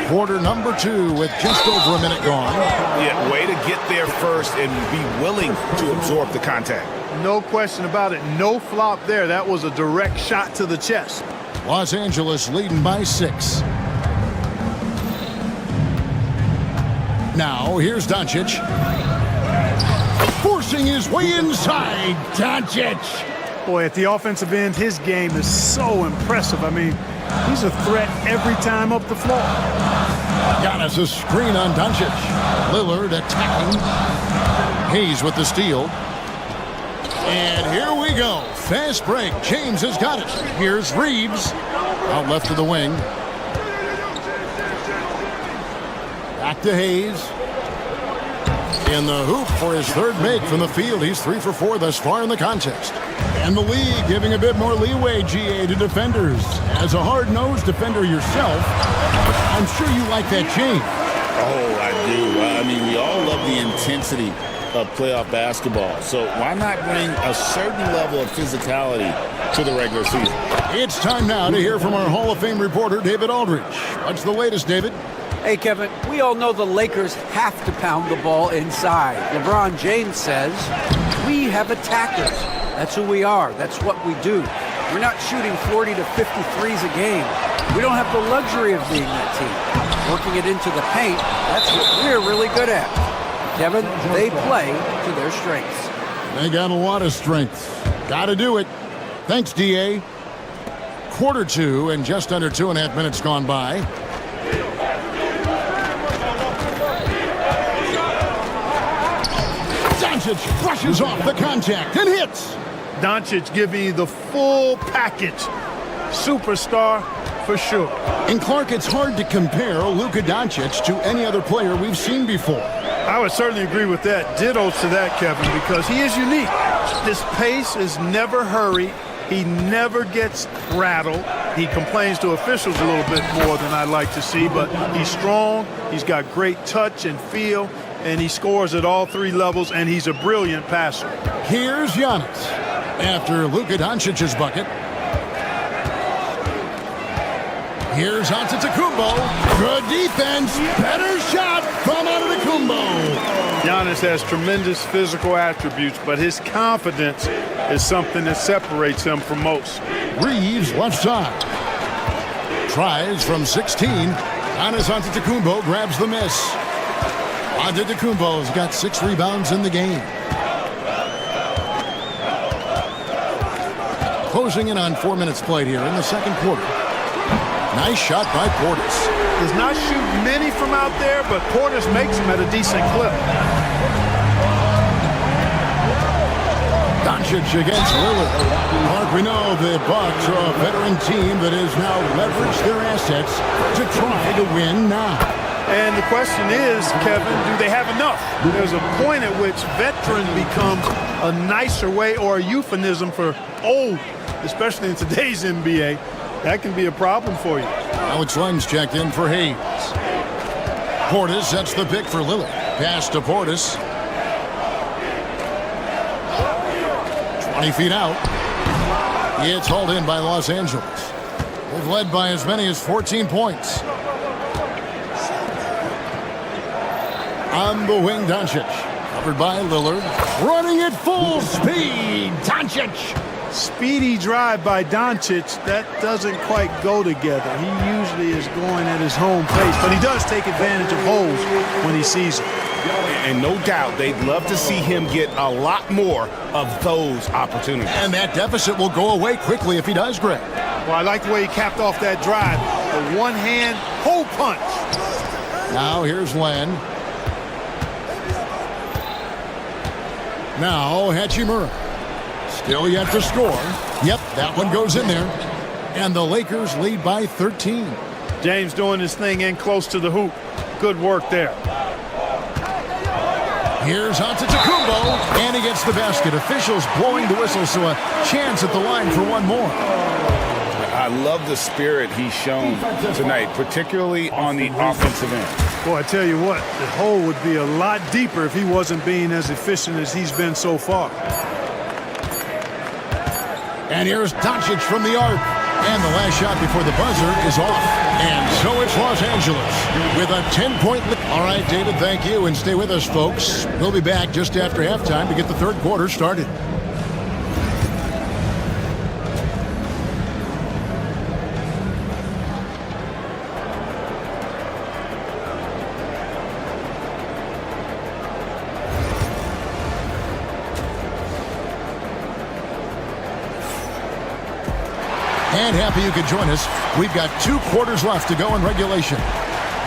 Quarter number 2 with just over a minute gone. Yeah, way to get there first and be willing to absorb the contact. No question about it. No flop there. That was a direct shot to the chest. Los Angeles leading by 6. Now, here's Doncic. Forcing his way inside, Doncic. Boy, at the offensive end, his game is so impressive. I mean, he's a threat every time up the floor. Giannis a screen on Doncic. Lillard attacking. Hayes with the steal. And here we go. Fast break. James has got it. Here's Reeves. Out left to the wing. Back to Hayes. In the hoop for his 3rd make from the field. He's 3 for 4 thus far in the contest. And the league giving a bit more leeway, GA, to defenders. As a hard-nosed defender yourself, I'm sure you like that change. Oh, I do. I mean, we all love the intensity of playoff basketball. So why not bring a certain level of physicality to the regular season? It's time now to hear from our Hall of Fame reporter, David Aldridge. What's the latest, David? Hey, Kevin, we all know the Lakers have to pound the ball inside. LeBron James says, we have attackers. That's who we are. That's what we do. We're not shooting 40 to 50 threes a game. We don't have the luxury of being that team. Working it into the paint, that's what we're really good at. Kevin, they play to their strengths. They got a lot of strength. Got to do it. Thanks, D.A. Quarter two and just under 2.5 minutes gone by. Doncic brushes off the contact and hits. Doncic giving you the full package. Superstar for sure. And Clark, it's hard to compare Luka Doncic to any other player we've seen before. I would certainly agree with that. Ditto to that, Kevin, because he is unique. His pace is never hurried. He never gets rattled. He complains to officials a little bit more than I'd like to see, but he's strong. He's got great touch and feel, and he scores at all three levels, and he's a brilliant passer. Here's Giannis after Luka Doncic's bucket. Here's Antetokounmpo. Good defense. Better shot from Antetokounmpo. Giannis has tremendous physical attributes, but his confidence is something that separates him from most. Reeves left side. Tries from 16. Giannis Antetokounmpo grabs the miss. Antetokounmpo's got 6 rebounds in the game. Closing in on 4 minutes played here in the second quarter. Nice shot by Portis. Does not shoot many from out there, but Portis makes them at a decent clip. Doncic against Lillard. Mark, we know the Bucks are a veteran team that has now leveraged their assets to try to win now. And the question is, Kevin, do they have enough? There's a point at which veteran becomes a nicer way or a euphemism for old, especially in today's NBA. That can be a problem for you. Alex Len's checked in for Hayes. Portis sets the pick for Lillard. Pass to Portis. 20 feet out. It's hauled in by Los Angeles. They've led by as many as 14 points. On the wing, Doncic. Covered by Lillard. Running at full speed. Doncic. Speedy drive by Doncic, that doesn't quite go together. He usually is going at his home pace, but he does take advantage of holes when he sees them. And no doubt they'd love to see him get a lot more of those opportunities. And that deficit will go away quickly if he does, Greg. Well, I like the way he capped off that drive. The one-hand hole punch. Now here's Len. Now Hachimura. Still yet to score. Yep, that one goes in there. And the Lakers lead by 13. James doing his thing in close to the hoop. Good work there. Here's Antetokounmpo, and he gets the basket. Officials blowing the whistle, so a chance at the line for one more. I love the spirit he's shown tonight, particularly on the offensive end. Boy, I tell you what, the hole would be a lot deeper if he wasn't being as efficient as he's been so far. And here's Doncic from the arc. And the last shot before the buzzer is off. And so it's Los Angeles with a 10-point lead. All right, David, thank you. And stay with us, folks. We'll be back just after halftime to get the third quarter started. And happy you could join us. We've got 2 quarters left to go in regulation.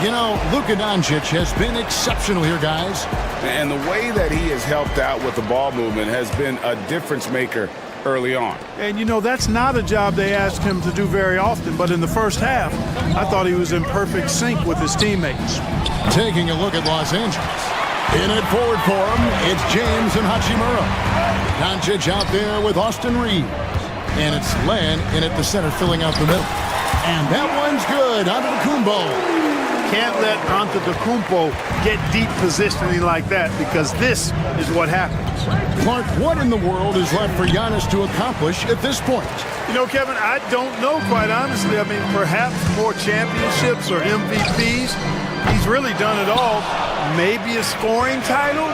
You know, Luka Doncic has been exceptional here, guys. And the way that he has helped out with the ball movement has been a difference maker early on. And, you know, that's not a job they ask him to do very often. But in the first half, I thought he was in perfect sync with his teammates. Taking a look at Los Angeles. In it forward for him, it's James and Hachimura. Doncic out there with Austin Reeves. And it's Len in at the center, filling out the middle. And that one's good. Antetokounmpo. Can't let Antetokounmpo get deep positioning like that, because this is what happens. Clark, what in the world is left for Giannis to accomplish at this point? You know, Kevin, I don't know, quite honestly. I mean, perhaps more championships or MVPs. He's really done it all. Maybe a scoring title.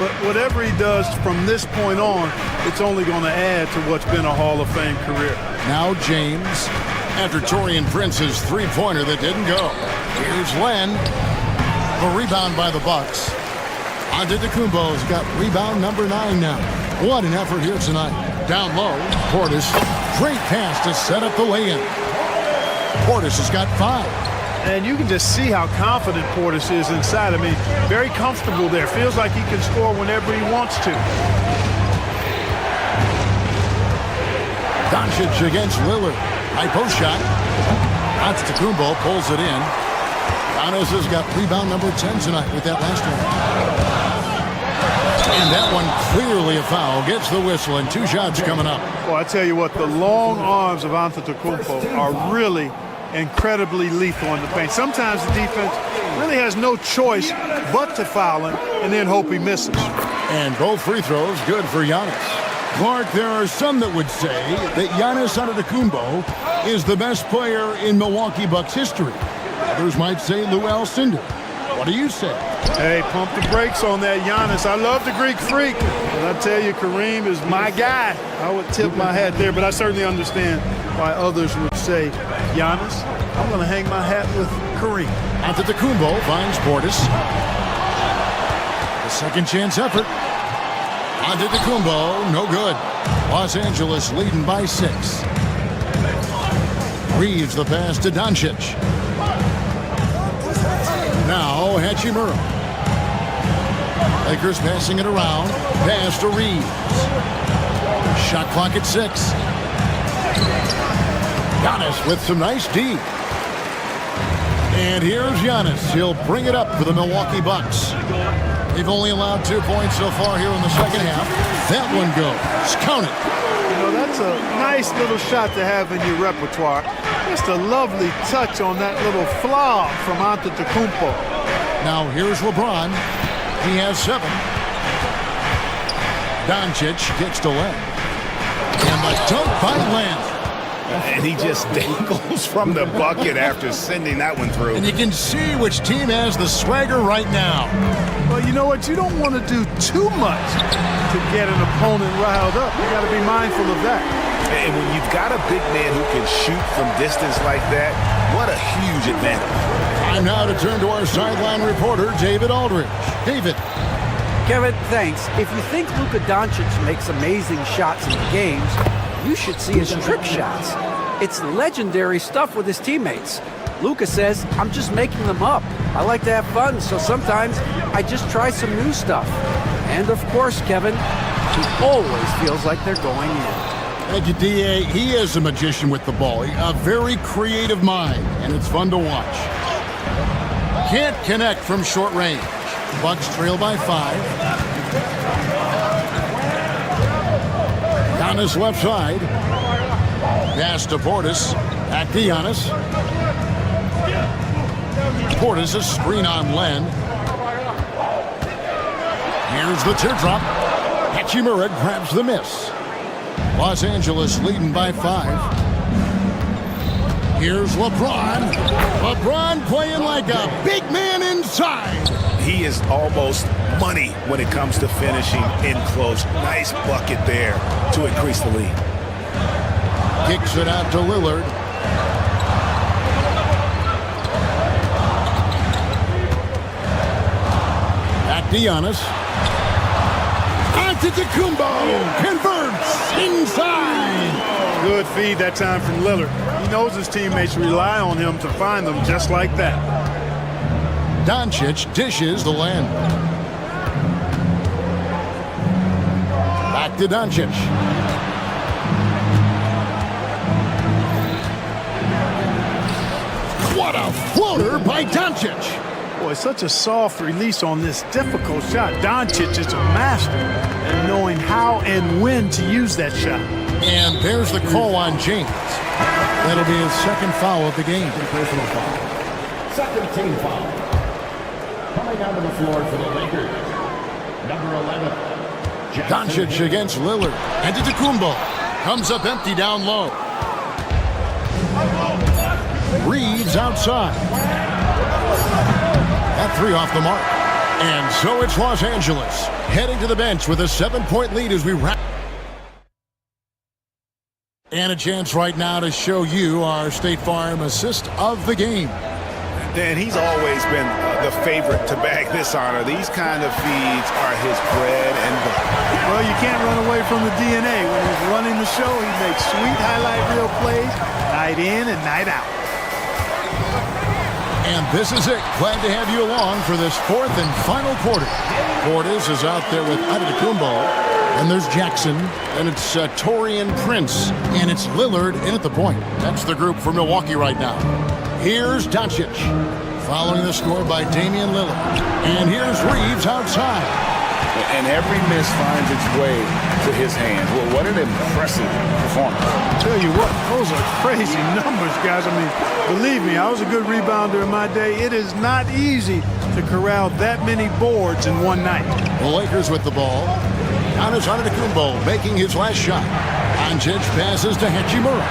but whatever he does from this point on, it's only going to add to what's been a Hall of Fame career. Now James, after Torian Prince's three-pointer that didn't go. Here's Len. A rebound by the Bucks. Antetokounmpo's got rebound number 9 now. What an effort here tonight. Down low, Portis. Great pass to set up the lay-in. Portis has got 5. And you can just see how confident Portis is inside. I mean, very comfortable there. Feels like he can score whenever he wants to. Doncic against Lillard. High post shot. Antetokounmpo pulls it in. Giannis has got rebound number 10 tonight with that last one. And that one clearly a foul. Gets the whistle and 2 shots coming up. Well, I tell you what, the long arms of Antetokounmpo are really incredibly lethal in the paint. Sometimes the defense really has no choice but to foul him and then hope he misses. And both free throws good for Giannis. Clark, there are some that would say that Giannis Antetokounmpo is the best player in Milwaukee Bucks history. Others might say Lou Alcindor. What do you say? Hey, pump the brakes on that Giannis. I love the Greek freak. But I tell you, Kareem is my guy. I would tip my hat there, but I certainly understand why others would say, Giannis, I'm going to hang my hat with Kareem. Antetokounmpo finds Portis. The second chance effort. Antetokounmpo, no good. Los Angeles leading by 6. Reeves the pass to Doncic. Now Hachimura. Lakers passing it around. Pass to Reeves. Shot clock at 6. Giannis with some nice D. And here's Giannis. He'll bring it up for the Milwaukee Bucks. They've only allowed 2 points so far here in the second half. That one goes. Count it. You know, that's a nice little shot to have in your repertoire. Just a lovely touch on that little flaw from Antetokounmpo. Now here's LeBron. He has 7. Doncic gets to Len. And the dunk by Len. And he just dangles from the bucket after sending that one through. And you can see which team has the swagger right now. Well, you know what? You don't want to do too much to get an opponent riled up. You got to be mindful of that. And when you've got a big man who can shoot from distance like that, what a huge advantage. Time now to turn to our sideline reporter, David Aldridge. David. Kevin, thanks. If you think Luka Doncic makes amazing shots in the games, you should see his trick shots. It's legendary stuff with his teammates. Luka says, I'm just making them up. I like to have fun, so sometimes I just try some new stuff. And of course, Kevin, he always feels like they're going in. Thank you, D.A. He is a magician with the ball. A very creative mind, and it's fun to watch. Can't connect from short range. Bucks trail by 5. On his left side. Pass to Portis. Back to Giannis. Portis a screen on Len. Here's the teardrop. Hachimura grabs the miss. Los Angeles leading by 5. Here's LeBron. LeBron playing like a big man inside. He is almost money when it comes to finishing in close. Nice bucket there to increase the lead. Kicks it out to Lillard. Back to Giannis. Antetokounmpo converts inside. Good feed that time from Lillard. He knows his teammates rely on him to find them just like that. Doncic dishes the Len. Back to Doncic. What a floater by Doncic. Boy, such a soft release on this difficult shot. Doncic is a master in knowing how and when to use that shot. And there's the call on James. That'll be his second foul of the game. Personal foul. Second team foul. Coming onto the floor for the Lakers, number 11. Doncic against Lillard. Antetokounmpo comes up empty down low. Reeves outside. That 3 off the mark. And so it's Los Angeles heading to the bench with a 7-point lead as we wrap. And a chance right now to show you our State Farm assist of the game. Dan, he's always been the favorite to bag this honor. These kind of feeds are his bread and butter. Well, you can't run away from the DNA. When he's running the show, he makes sweet highlight reel plays night in and night out. And this is it. Glad to have you along for this fourth and final quarter. Portis is out there with Antetokounmpo. And there's Jackson. And it's Taurean Prince. And it's Lillard in at the point. That's the group for Milwaukee right now. Here's Doncic. Following the score by Damian Lillard. And here's Reeves outside. And every miss finds its way to his hands. Well, what an impressive performance. I'll tell you what, those are crazy numbers, guys. I mean, believe me, I was a good rebounder in my day. It is not easy to corral that many boards in one night. The Lakers with the ball. Giannis Antetokounmpo making his last shot. Doncic passes to Hachimura.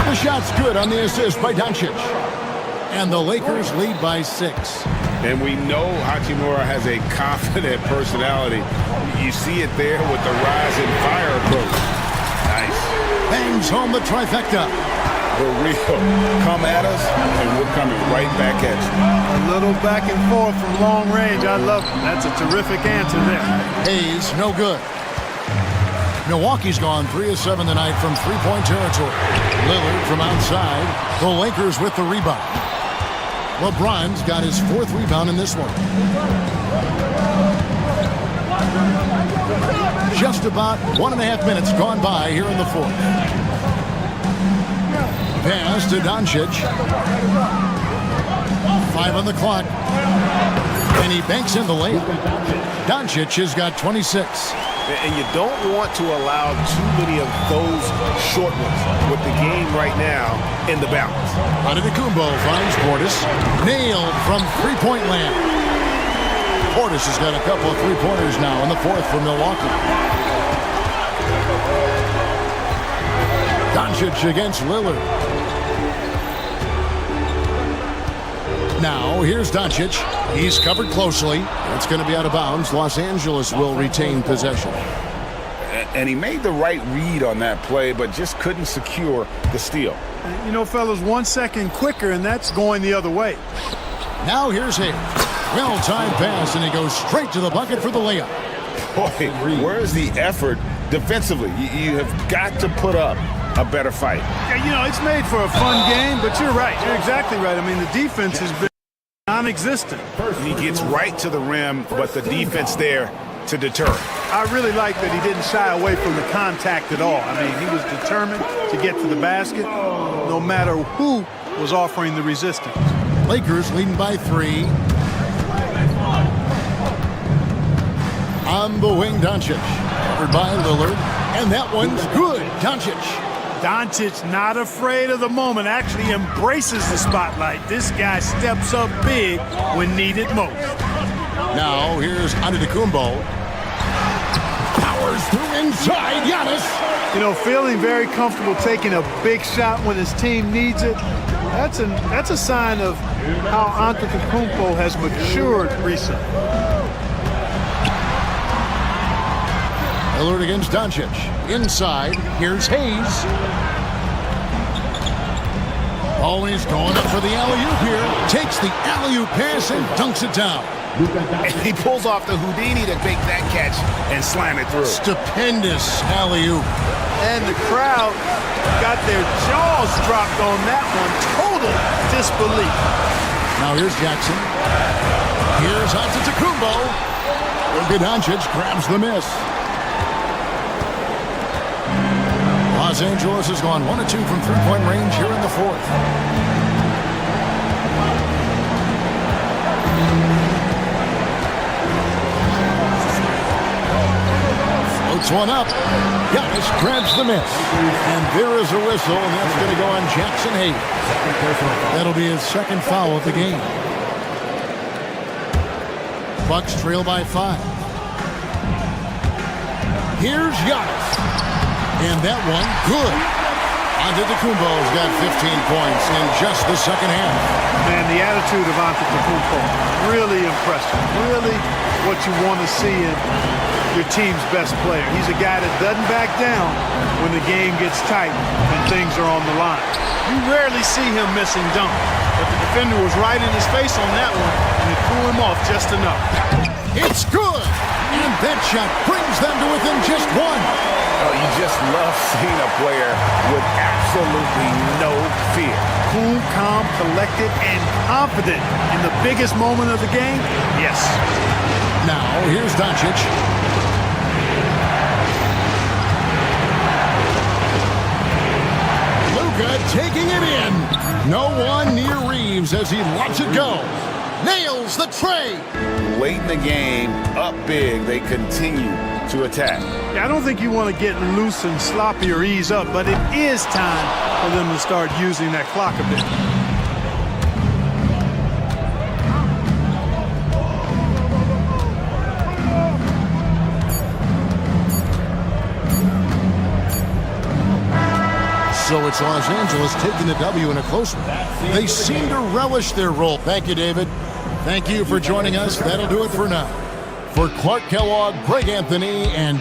The shot's good on the assist by Doncic. And the Lakers lead by 6. And we know Hachimura has a confident personality. You see it there with the rise and fire approach. Nice. Bangs home the trifecta. For real. Come at us, and we're coming right back at you. A little back and forth from long range. I love it. That's a terrific answer there. Hayes, no good. Milwaukee's gone 3 of 7 tonight from three-point territory. Lillard from outside. The Lakers with the rebound. LeBron's got his 4th rebound in this one. Just about 1.5 minutes gone by here in the 4th. Pass to Doncic. 5 on the clock. And he banks in the layup. Doncic has got 26. And you don't want to allow too many of those short ones with the game right now in the balance. Antetokounmpo finds Portis. Nailed from three-point land. Portis has got a couple of three-pointers now in the 4th for Milwaukee. Doncic against Lillard. Now, here's Doncic. He's covered closely. It's going to be out of bounds. Los Angeles will retain possession. And he made the right read on that play, but just couldn't secure the steal. You know, fellas, 1 second quicker, and that's going the other way. Now here's Hayes. Well-timed pass, and he goes straight to the bucket for the layup. Boy, where's the effort defensively? You have got to put up a better fight. Yeah, you know, it's made for a fun game, but you're right. You're exactly right. I mean, the defense has been non-existent. He gets right to the rim, but the defense there to deter. I really like that he didn't shy away from the contact at all. I mean, he was determined to get to the basket no matter who was offering the resistance. Lakers leading by 3. On the wing, Doncic. Covered by Lillard. And that one's good. Doncic. Doncic not afraid of the moment, actually embraces the spotlight. This guy steps up big when needed most. Now here's Antetokounmpo. Powers through inside. Giannis. You know, feeling very comfortable taking a big shot when his team needs it. That's a sign of how Antetokounmpo has matured recently. Lillard against Doncic. Inside, here's Hayes. Always going up for the alley-oop here. Takes the alley-oop pass and dunks it down. And he pulls off the Houdini to make that catch and slam it through. Stupendous alley-oop. And the crowd got their jaws dropped on that one. Total disbelief. Now here's Jackson. Here's Antetokounmpo. Luka Doncic grabs the miss. Los Angeles has gone 1 of 2 from three-point range here in the 4th. Floats one up. Giannis grabs the miss. And there is a whistle, and that's going to go on Jackson Hayes. That'll be his 2nd foul of the game. Bucks trail by 5. Here's Giannis. And that one, good. Antetokounmpo's got 15 points in just the second half. Man, the attitude of Antetokounmpo, really impressive. Really what you want to see in your team's best player. He's a guy that doesn't back down when the game gets tight and things are on the line. You rarely see him missing dunks, but the defender was right in his face on that one, and it threw him off just enough. It's good! And that shot brings them to within just one. Oh, you just love seeing a player with absolutely no fear. Cool, calm, collected, and confident in the biggest moment of the game? Yes. Now, here's Doncic. Luka taking it in. No one near Reeves as he lets it go. Nails the tray. Late in the game, up big, they continue to attack. Yeah, I don't think you want to get loose and sloppy or ease up, but it is time for them to start using that clock a bit. So it's Los Angeles taking the W in a close one. They seem to relish their role. Thank you, David. Thank you for joining us. That'll do it for now. For Clark Kellogg, Greg Anthony, and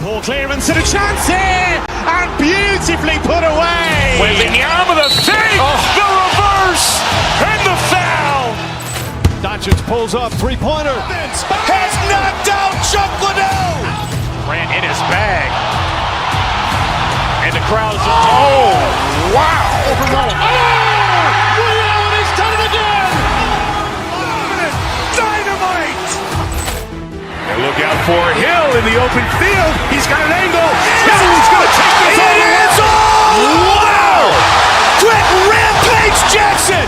Poor clearance and a chance here, and beautifully put away. Wembanyama the fake, the reverse, and the foul. Doncic pulls up, three-pointer. Has knocked out Chuck Liddell. Ran in his bag. And the crowd is, oh, wow. And he's done it again. Dynamite. And look out for Hill in the open field. He's got an angle. He's going to take this all the way. Wow! Quick Rampage Jackson.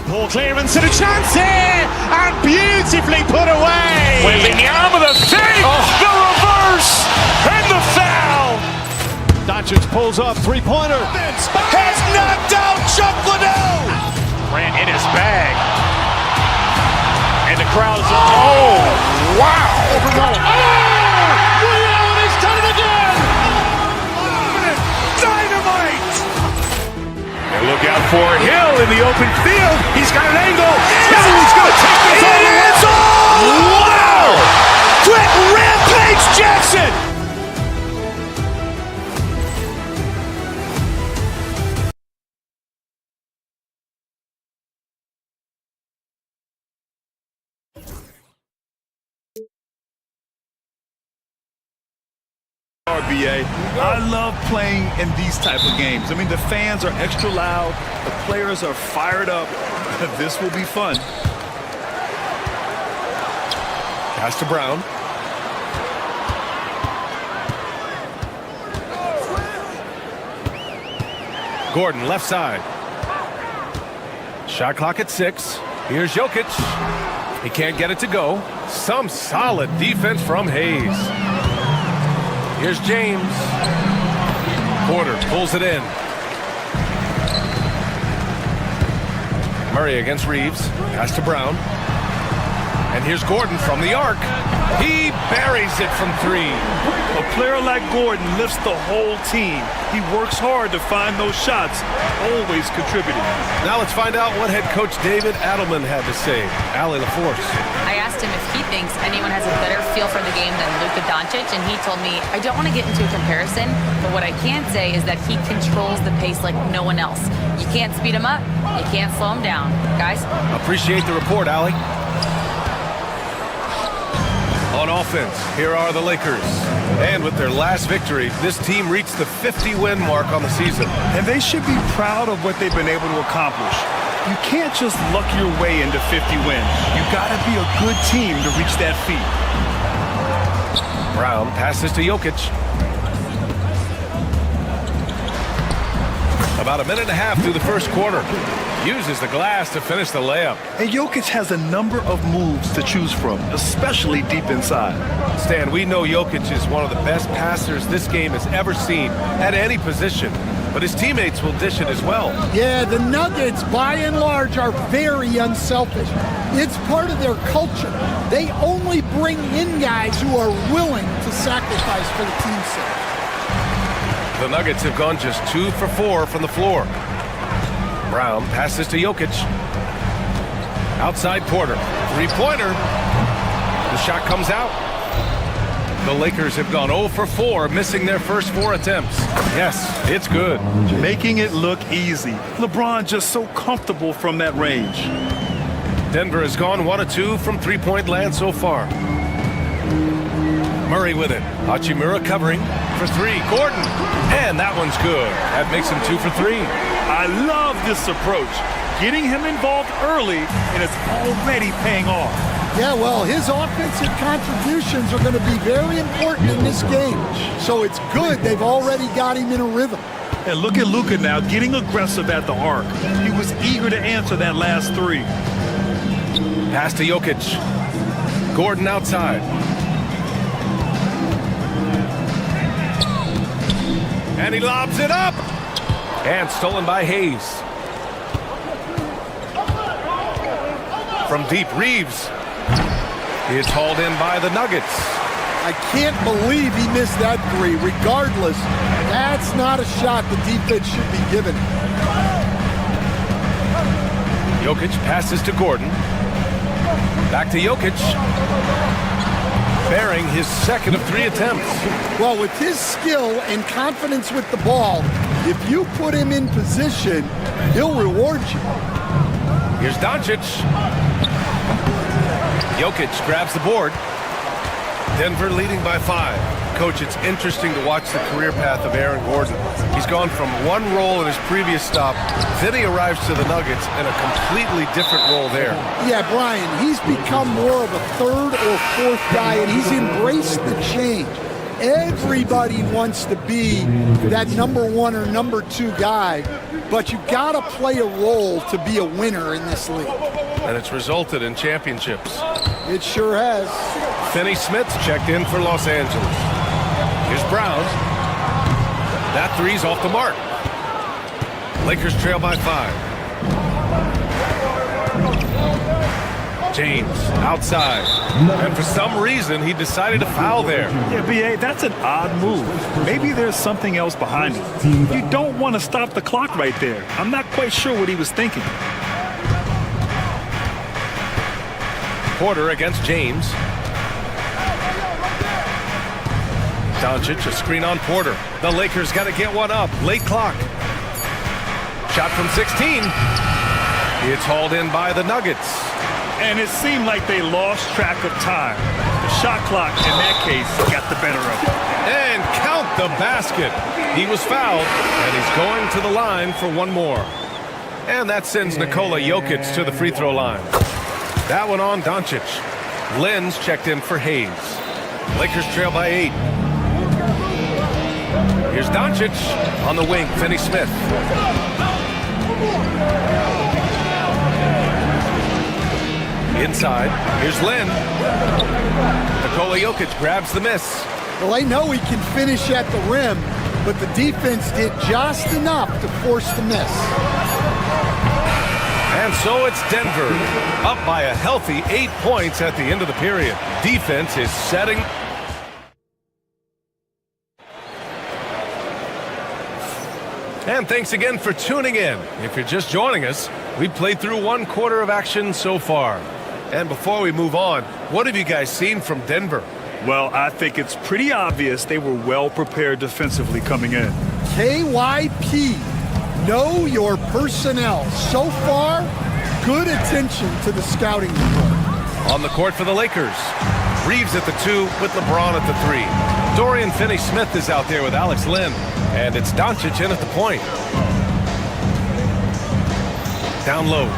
Poor clearance and a chance here, and beautifully put away. Wembanyama the fake, the reverse, and the foul. Doncic pulls up, three-pointer. Has knocked out Chuck Liddell. Ran in his bag. And the crowd is, oh, wow. And he's done it again. Dynamite. And look out for Hill in the open field. He's got an angle. He's going to take this all the way. Wow! Quick Rampage Jackson. RBA. I love playing in these type of games. I mean, the fans are extra loud. The players are fired up. This will be fun. Pass to Brown. Gordon, left side. Shot clock at 6. Here's Jokic. He can't get it to go. Some solid defense from Hayes. Here's James. Porter pulls it in. Murray against Reeves. Pass to Brown. And here's Gordon from the arc. He buries it from 3. A player like Gordon lifts the whole team. He works hard to find those shots, always contributing. Now let's find out what head coach David Adelman had to say. Allie LaForce. I asked him if he thinks anyone has a better feel for the game than Luka Doncic, and he told me, I don't want to get into a comparison, but what I can say is that he controls the pace like no one else. You can't speed him up, you can't slow him down. Guys? Appreciate the report, Allie. On offense, here are the Lakers. And with their last victory, this team reached the 50-win mark on the season. And they should be proud of what they've been able to accomplish. You can't just luck your way into 50 wins. You got to be a good team to reach that feat. Brown passes to Jokic. About a minute and a half through the first quarter. Uses the glass to finish the layup. And Jokic has a number of moves to choose from, especially deep inside. Stan, we know Jokic is one of the best passers this game has ever seen at any position. But his teammates will dish it as well. Yeah, the Nuggets, by and large, are very unselfish. It's part of their culture. They only bring in guys who are willing to sacrifice for the team's sake. The Nuggets have gone just 2 for 4 from the floor. Brown passes to Jokic. Outside Porter. Three-pointer. The shot comes out. The Lakers have gone 0 for 4, missing their first 4 attempts. Yes, it's good. Making it look easy. LeBron just so comfortable from that range. Denver has gone 1 of 2 from three-point land so far. Murray with it. Hachimura covering for 3. Gordon. And that one's good. That makes him 2 for 3. I love this approach. Getting him involved early, and it's already paying off. Yeah, well, his offensive contributions are going to be very important in this game. So it's good they've already got him in a rhythm. And look at Luka now getting aggressive at the arc. He was eager to answer that last 3. Pass to Jokic. Gordon outside. And he lobs it up. And stolen by Hayes. From deep, Reeves. It's hauled in by the Nuggets. I can't believe he missed that 3. Regardless, that's not a shot the defense should be given. Jokic passes to Gordon. Back to Jokic. Bearing his second of 3 attempts. Well, with his skill and confidence with the ball, if you put him in position, he'll reward you. Here's Doncic. Jokic grabs the board. Denver leading by 5. Coach, it's interesting to watch the career path of Aaron Gordon. He's gone from one role in his previous stop, then he arrives to the Nuggets in a completely different role there. Yeah, Brian, he's become more of a 3rd or 4th guy, and he's embraced the change. Everybody wants to be that number 1 or number 2 guy, but you gotta play a role to be a winner in this league. And it's resulted in championships. It sure has. Finney Smith's checked in for Los Angeles. Here's Brown. That 3's off the mark. Lakers trail by 5. James outside. And for some reason, he decided to foul there. Yeah, B.A., that's an odd move. Maybe there's something else behind it. You don't want to stop the clock right there. I'm not quite sure what he was thinking. Porter against James. Doncic, a screen on Porter. The Lakers got to get one up. Late clock. Shot from 16. It's hauled in by the Nuggets. And it seemed like they lost track of time. The shot clock, in that case, got the better of it. And count the basket. He was fouled, and he's going to the line for one more. And that sends Nikola Jokic to the free throw line. That one on Doncic. Lenz checked in for Hayes. Lakers trail by 8. Here's Doncic on the wing, Finney Smith. Inside, here's Len. Nikola Jokic grabs the miss. Well, they know he can finish at the rim, but the defense did just enough to force the miss. And so it's Denver, up by a healthy 8 points at the end of the period. Defense is setting. And thanks again for tuning in. If you're just joining us, we played through 1 quarter of action so far. And before we move on, what have you guys seen from Denver? Well, I think it's pretty obvious they were well prepared defensively coming in. KYP, know your personnel. So far, good attention to the scouting report. On the court for the Lakers. Reeves at the 2 with LeBron at the 3. Dorian Finney-Smith is out there with Alex Len. And it's Doncic in at the point. Down low.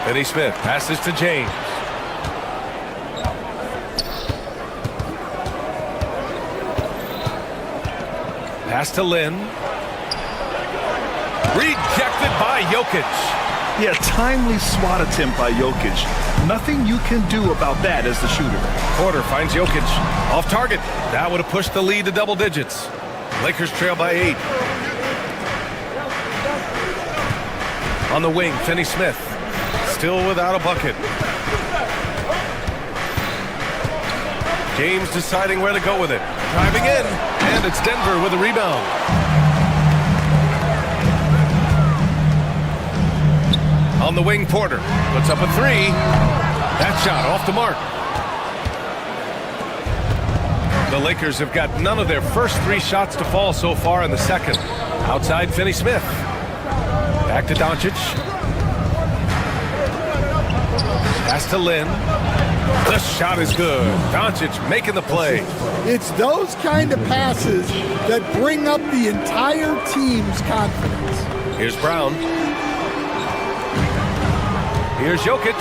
Finney-Smith passes to James. Pass to Lin. Rejected by Jokic. Yeah, timely swat attempt by Jokic. Nothing you can do about that as the shooter. Porter finds Jokic. Off target. That would have pushed the lead to double digits. Lakers trail by 8. On the wing, Finney-Smith. Still without a bucket. James deciding where to go with it. Driving in. And it's Denver with a rebound. On the wing, Porter puts up a 3. That shot off the mark. The Lakers have got none of their first 3 shots to fall so far in the second. Outside, Finney-Smith. Back to Doncic. Pass to Lin. The shot is good. Doncic making the play. It's those kind of passes that bring up the entire team's confidence. Here's Brown. Here's Jokic.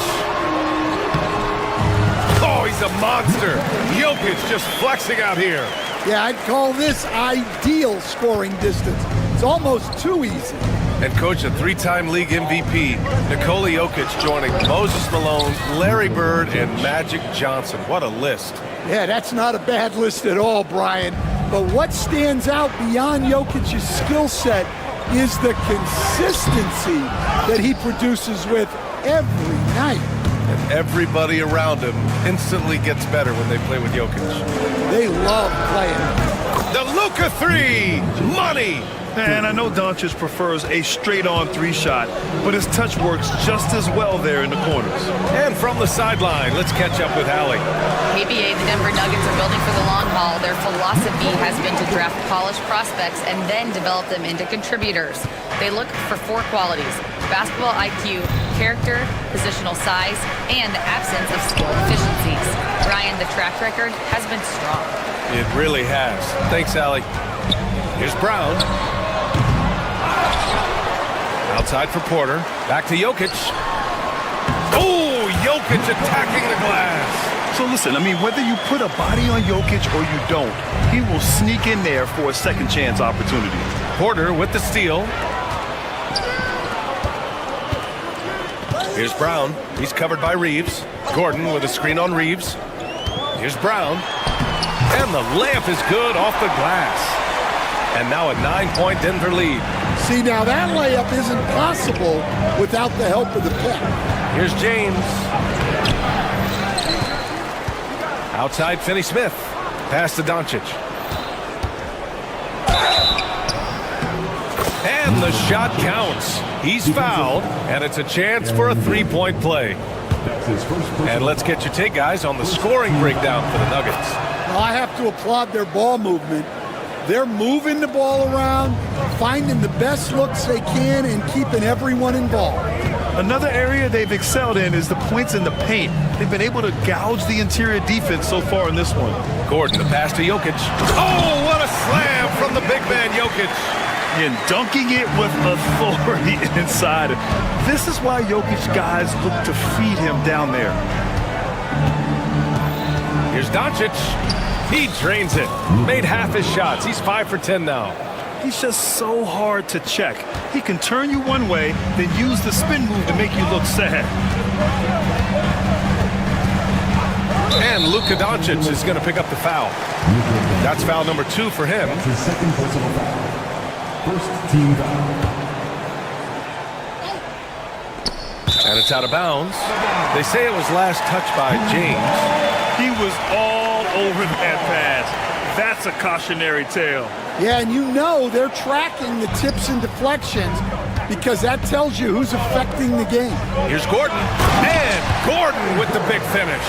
Oh, he's a monster. Jokic just flexing out here. Yeah, I'd call this ideal scoring distance. It's almost too easy. And coach, a 3-time league MVP, Nikola Jokic joining Moses Malone, Larry Bird, and Magic Johnson. What a list. Yeah, that's not a bad list at all, Brian. But what stands out beyond Jokic's skill set is the consistency that he produces with every night. And everybody around him instantly gets better when they play with Jokic. They love playing. The Luka 3! Money! And I know Doncic prefers a straight-on 3 shot, but his touch works just as well there in the corners. And from the sideline, let's catch up with Allie. ABA, the Denver Nuggets are building for the long haul. Their philosophy has been to draft polished prospects and then develop them into contributors. They look for 4 qualities: basketball IQ, character, positional size, and the absence of skill deficiencies. Ryan, the track record has been strong. It really has. Thanks, Allie. Here's Brown. Outside for Porter. Back to Jokic. Oh, Jokic attacking the glass. So listen, I mean, whether you put a body on Jokic or you don't, he will sneak in there for a second chance opportunity. Porter with the steal. Here's Brown. He's covered by Reeves. Gordon with a screen on Reeves. Here's Brown. And the layup is good off the glass. And now a 9-point Denver lead. See, now that layup isn't possible without the help of the pick. Here's James. Outside, Finney-Smith. Pass to Doncic. And the shot counts. He's fouled, and it's a chance for a 3-point play. And let's get your take, guys, on the scoring breakdown for the Nuggets. Well, I have to applaud their ball movement. They're moving the ball around, finding the best looks they can, and keeping everyone involved. Another area they've excelled in is the points in the paint. They've been able to gouge the interior defense so far in this one. Gordon, the pass to Jokic. Oh, what a slam from the big man, Jokic. And dunking it with authority inside. This is why Jokic guys look to feed him down there. Here's Doncic. He drains it. Made half his shots. He's 5 for 10 now. He's just so hard to check. He can turn you one way, then use the spin move to make you look sad. And Luka Doncic is going to pick up the foul. That's foul number 2 for him. That's his second personal foul. First team foul. And it's out of bounds. They say it was last touched by James. He was all over that pass. That's a cautionary tale. Yeah, and you know they're tracking the tips and deflections because that tells you who's affecting the game. Here's Gordon. And Gordon with the big finish.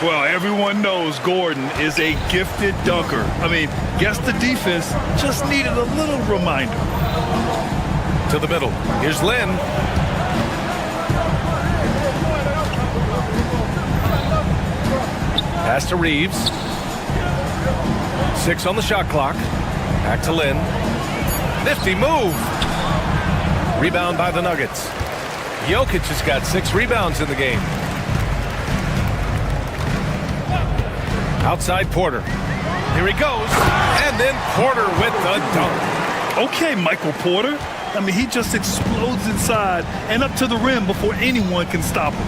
Well, everyone knows Gordon is a gifted dunker. I mean, guess the defense just needed a little reminder. To the middle. Here's Lin. Pass to Reeves. 6 on the shot clock. Back to Lynn. Nifty move. Rebound by the Nuggets. Jokic has got 6 rebounds in the game. Outside Porter. Here he goes. And then Porter with the dunk. Okay, Michael Porter. I mean, he just explodes inside and up to the rim before anyone can stop him.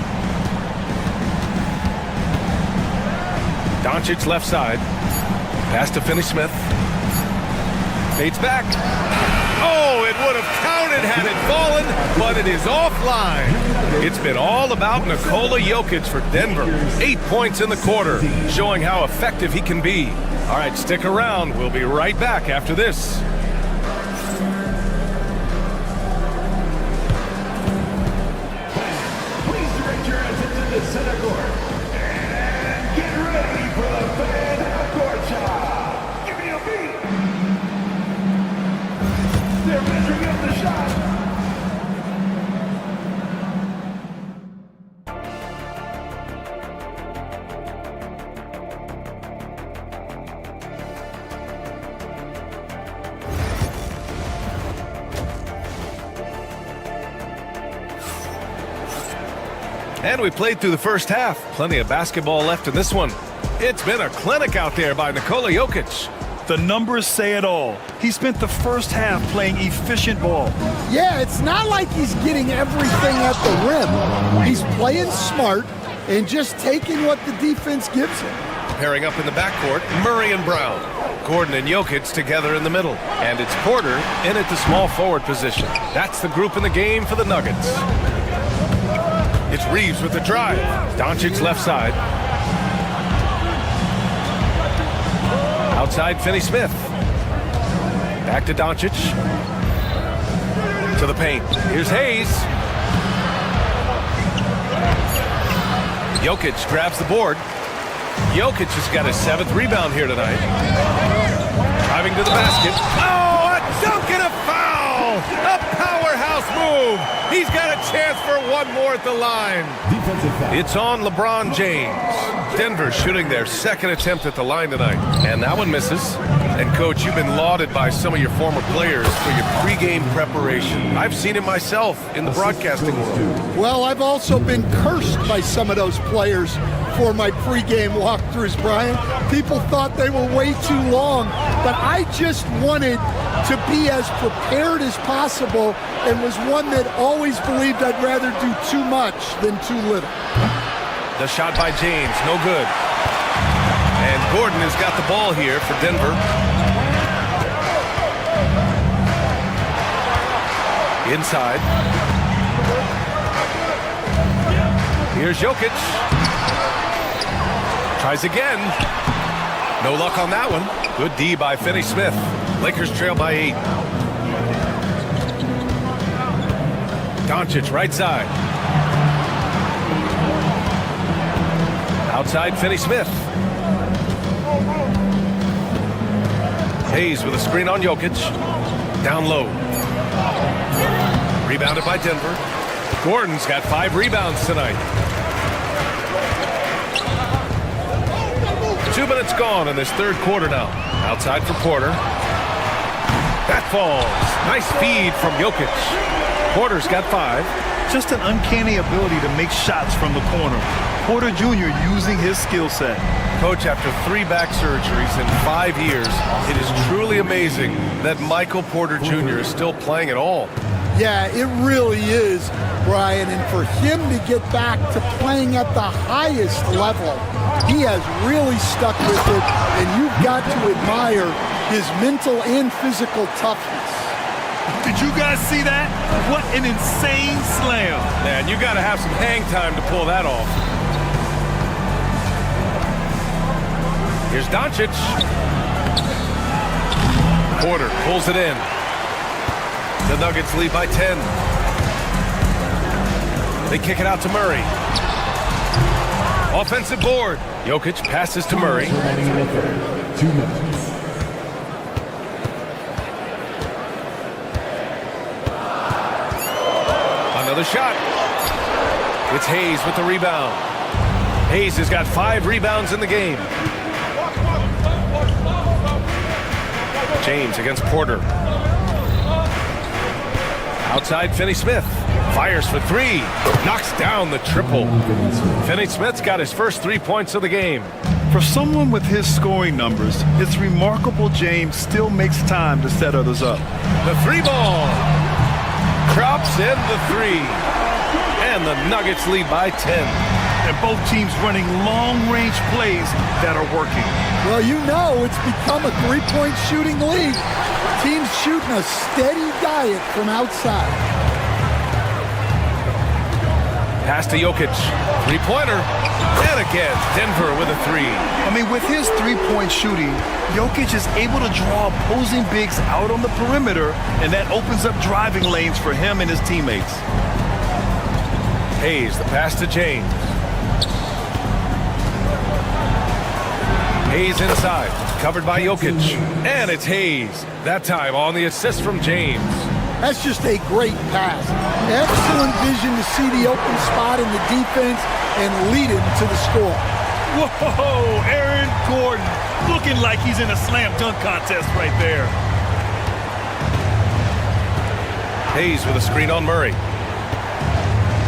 Doncic left side. Pass to Finney-Smith. Fades back. Oh, it would have counted had it fallen, but it is offline. It's been all about Nikola Jokic for Denver. 8 points in the quarter, showing how effective he can be. All right, stick around. We'll be right back after this. Please direct your attention to center court. And get ready for the fan half-court shot. Give me a beat. They're measuring up the shot. And we played through the first half. Plenty of basketball left in this one. It's been a clinic out there by Nikola Jokic. The numbers say it all. He spent the first half playing efficient ball. Yeah, it's not like he's getting everything at the rim. He's playing smart and just taking what the defense gives him. Pairing up in the backcourt, Murray and Brown. Gordon and Jokic together in the middle. And it's Porter in at the small forward position. That's the group in the game for the Nuggets. It's Reeves with the drive. Doncic left side. Outside Finney-Smith. Back to Doncic. To the paint. Here's Hayes. Jokic grabs the board. Jokic has got his 7th rebound here tonight. Driving to the basket. Oh, a dunk and a foul! A powerhouse move! He's got a chance for one more at the line. It's on LeBron James. Denver shooting their 2nd attempt at the line tonight. And that one misses. And Coach, you've been lauded by some of your former players for your pregame preparation. I've seen it myself in the broadcasting world. Well, I've also been cursed by some of those players for my pregame walkthroughs, Brian. People thought they were way too long, but I just wanted to be as prepared as possible and was one that always believed I'd rather do too much than too little. The shot by James, no good. And Gordon has got the ball here for Denver. Inside. Here's Jokic. Tries again. No luck on that one. Good D by Finney-Smith. Lakers trail by 8. Doncic right side. Outside Finney-Smith. Hayes with a screen on Jokic. Down low. Rebounded by Denver. Gordon's got 5 rebounds tonight. 2 minutes gone in this 3rd quarter now. Outside for Porter. That falls. Nice feed from Jokic. Porter's got 5. Just an uncanny ability to make shots from the corner. Porter Jr. using his skill set. Coach, after 3 back surgeries in 5 years, it is truly amazing that Michael Porter Jr. is still playing at all. Yeah, it really is, Brian. And for him to get back to playing at the highest level, he has really stuck with it. And you've got to admire his mental and physical toughness. Did you guys see that? What an insane slam. Man, you got to have some hang time to pull that off. Here's Doncic. Porter pulls it in. The Nuggets lead by 10. They kick it out to Murray. Offensive board. Jokic passes to Murray. 2 minutes. Another shot. It's Hayes with the rebound. Hayes has got 5 rebounds in the game. James against Porter. Outside, Finney-Smith. Fires for 3. Knocks down the triple. Finney-Smith's got his first 3 points of the game. For someone with his scoring numbers, it's remarkable James still makes time to set others up. The 3 ball. Drops in the 3. And the Nuggets lead by 10. And both teams running long-range plays that are working. Well, you know it's become a three-point shooting league. Teams shooting a steady diet from outside. Pass to Jokic. 3-pointer. And again, Denver with a 3. I mean, with his three-point shooting, Jokic is able to draw opposing bigs out on the perimeter, and that opens up driving lanes for him and his teammates. Hayes, the pass to James. Hayes inside, covered by Jokic. And it's Hayes, that time on the assist from James. That's just a great pass. Excellent vision to see the open spot in the defense and lead him to the score. Whoa, Aaron Gordon looking like he's in a slam dunk contest right there. Hayes with a screen on Murray.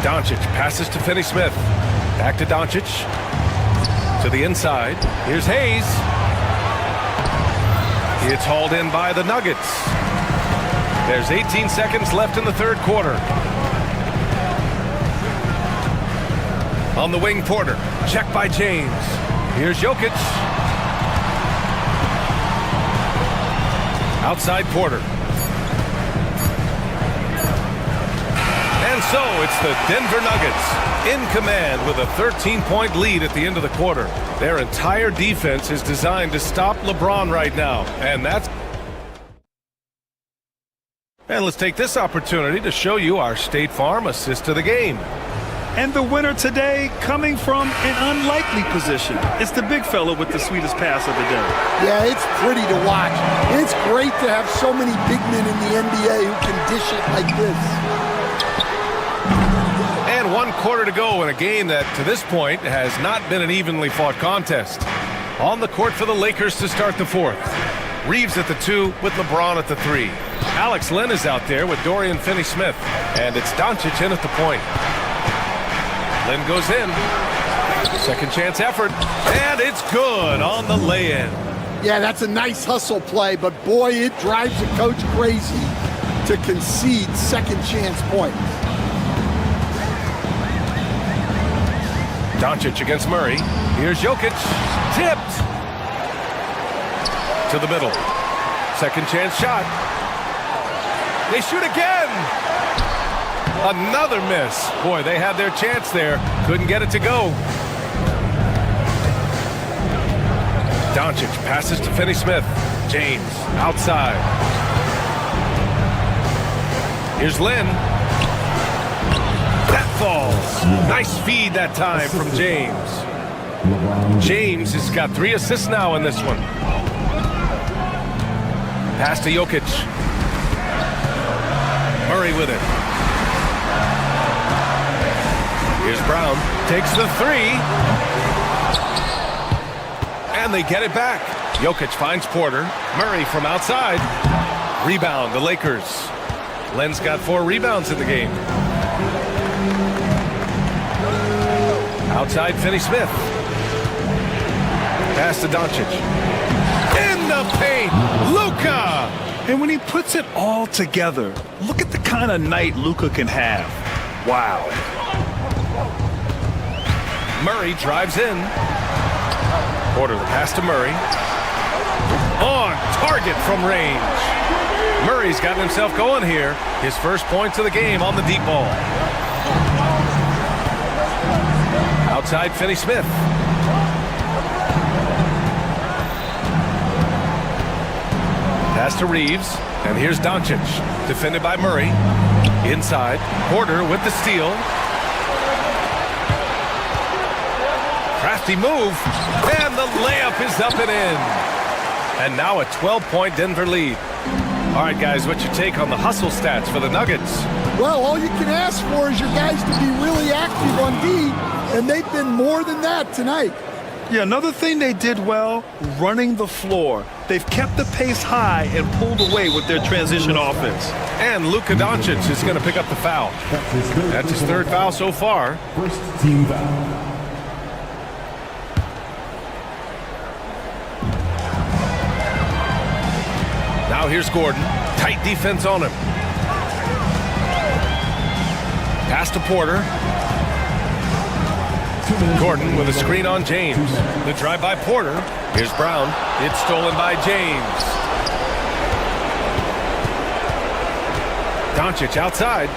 Doncic passes to Finney-Smith. Back to Doncic. To the inside. Here's Hayes. It's hauled in by the Nuggets. There's 18 seconds left in the third quarter. On the wing, Porter. Check by James. Here's Jokic. Outside, Porter. And so it's the Denver Nuggets in command with a 13-point lead at the end of the quarter. Their entire defense is designed to stop LeBron right now, and that's... And let's take this opportunity to show you our State Farm assist of the game. And the winner today coming from an unlikely position. It's the big fella with the sweetest pass of the day. Yeah, it's pretty to watch. It's great to have so many big men in the NBA who can dish it like this. And 1 quarter to go in a game that, to this point, has not been an evenly fought contest. On the court for the Lakers to start the fourth. Reeves at the 2 with LeBron at the 3. Alex Len is out there with Dorian Finney-Smith. And it's Doncic in at the point. Len goes in. Second chance effort. And it's good on the lay-in. Yeah, that's a nice hustle play, but boy, it drives a coach crazy to concede second chance points. Doncic against Murray. Here's Jokic. Tipped. To the middle. Second chance shot. They shoot again. Another miss. Boy, they had their chance there. Couldn't get it to go. Doncic passes to Finney-Smith. James outside. Here's Lynn. That falls. Nice feed that time from James. James has got 3 assists now in this one. Pass to Jokic. Murray with it. Here's Brown. Takes the 3. And they get it back. Jokic finds Porter. Murray from outside. Rebound, the Lakers. Len's got 4 rebounds in the game. Outside, Finney-Smith. Pass to Doncic. In the paint, Luka! And when he puts it all together, look at the kind of night Luka can have. Wow. Murray drives in. Porter the pass to Murray. On target from range. Murray's gotten himself going here. His first points of the game on the deep ball. Outside, Finney-Smith. Pass to Reeves. And here's Doncic. Defended by Murray. Inside. Porter with the steal. Crafty move. And the layup is up and in. And now a 12-point Denver lead. All right, guys, what's your take on the hustle stats for the Nuggets? Well, all you can ask for is your guys to be really active on D and they've been more than that tonight. Yeah, another thing they did well, running the floor. They've kept the pace high and pulled away with their transition offense. And Luka Doncic is going to pick up the foul. That's his third foul so far. First team foul. Now here's Gordon. Tight defense on him. Pass to Porter. Gordon with a screen on James. The drive by Porter. Here's Brown. It's stolen by James. Doncic outside.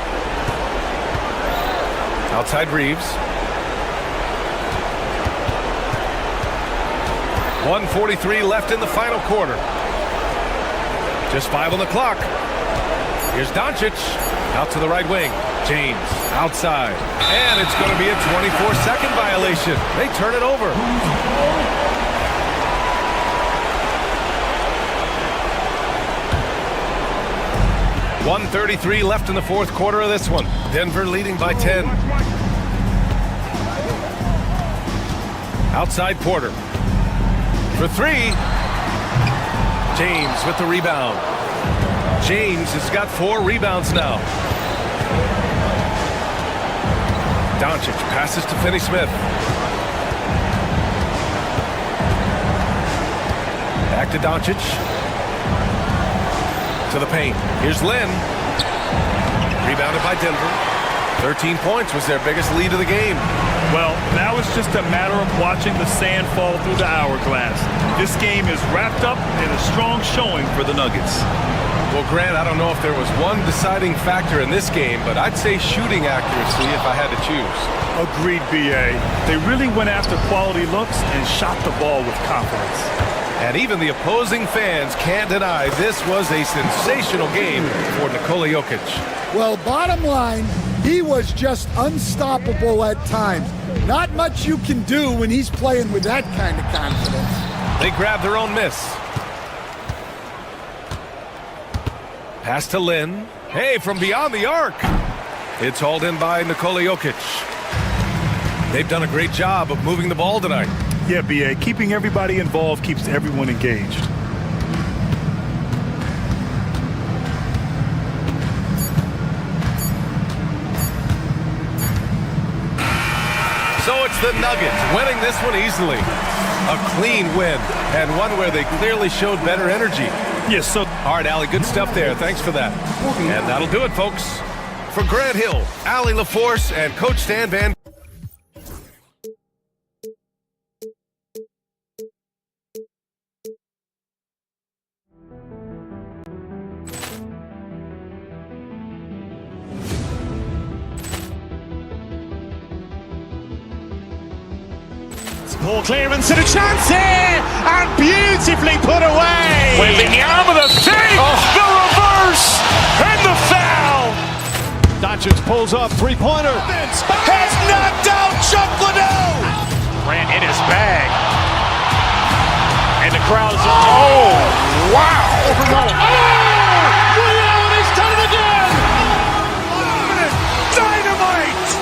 Outside Reeves. 1:43 left in the final quarter. Just 5 on the clock. Here's Doncic. Out to the right wing. James outside. And it's going to be a 24-second violation. They turn it over. .133 left in the fourth quarter of this one. Denver leading by 10. Outside Porter. For 3. James with the rebound. James has got 4 rebounds now. Doncic passes to Finney-Smith. Back to Doncic. To the paint. Here's Lynn. Rebounded by Denver. 13 points was their biggest lead of the game. Well, now it's just a matter of watching the sand fall through the hourglass. This game is wrapped up in a strong showing for the Nuggets. Well, Grant, I don't know if there was one deciding factor in this game, but I'd say shooting accuracy if I had to choose. Agreed, B.A. They really went after quality looks and shot the ball with confidence. And even the opposing fans can't deny this was a sensational game for Nikola Jokic. Well, bottom line, he was just unstoppable at times. Not much you can do when he's playing with that kind of confidence. They grab their own miss. Pass to Lynn. Hey, from beyond the arc. It's hauled in by Nikola Jokic. They've done a great job of moving the ball tonight. Yeah, B.A. Keeping everybody involved keeps everyone engaged. So it's the Nuggets winning this one easily. A clean win, and one where they clearly showed better energy. Yes, so... All right, Allie, good stuff there. Thanks for that. And that'll do it, folks. For Grant Hill, Allie LaForce, and Coach Stan Van... Poor clearance and a chance here, and beautifully put away. Wembanyama the save, the reverse, and the foul. Doncic pulls up, three-pointer. Has knocked out Chuck Liddell. Ran in his bag. And the crowd is... Oh, wow. He's done it again. Dynamite.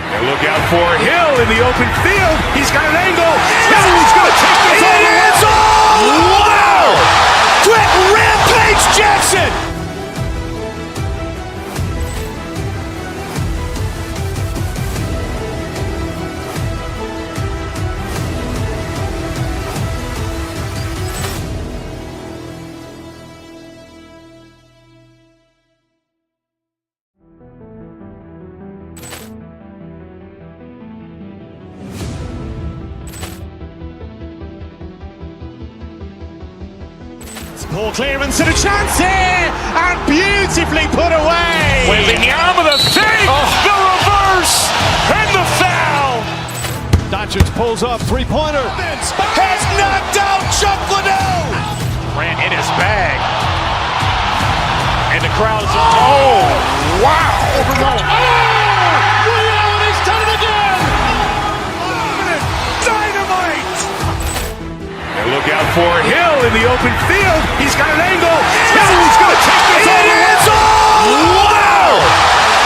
And look out for Hill in the open field. He's got an angle. He's going to take this all the way. Wow! Quick Rampage Jackson. Poor clearance and a chance here, and beautifully put away. Wembanyama the save, the reverse, and the foul. Doncic pulls up, three-pointer. Has knocked out Chuck Liddell. Ran in his bag. And the crowd is... Oh, wow. He's done it again. Dynamite. And look out for Hill in the open field. He's got an angle. He's going to take this all the way. Wow!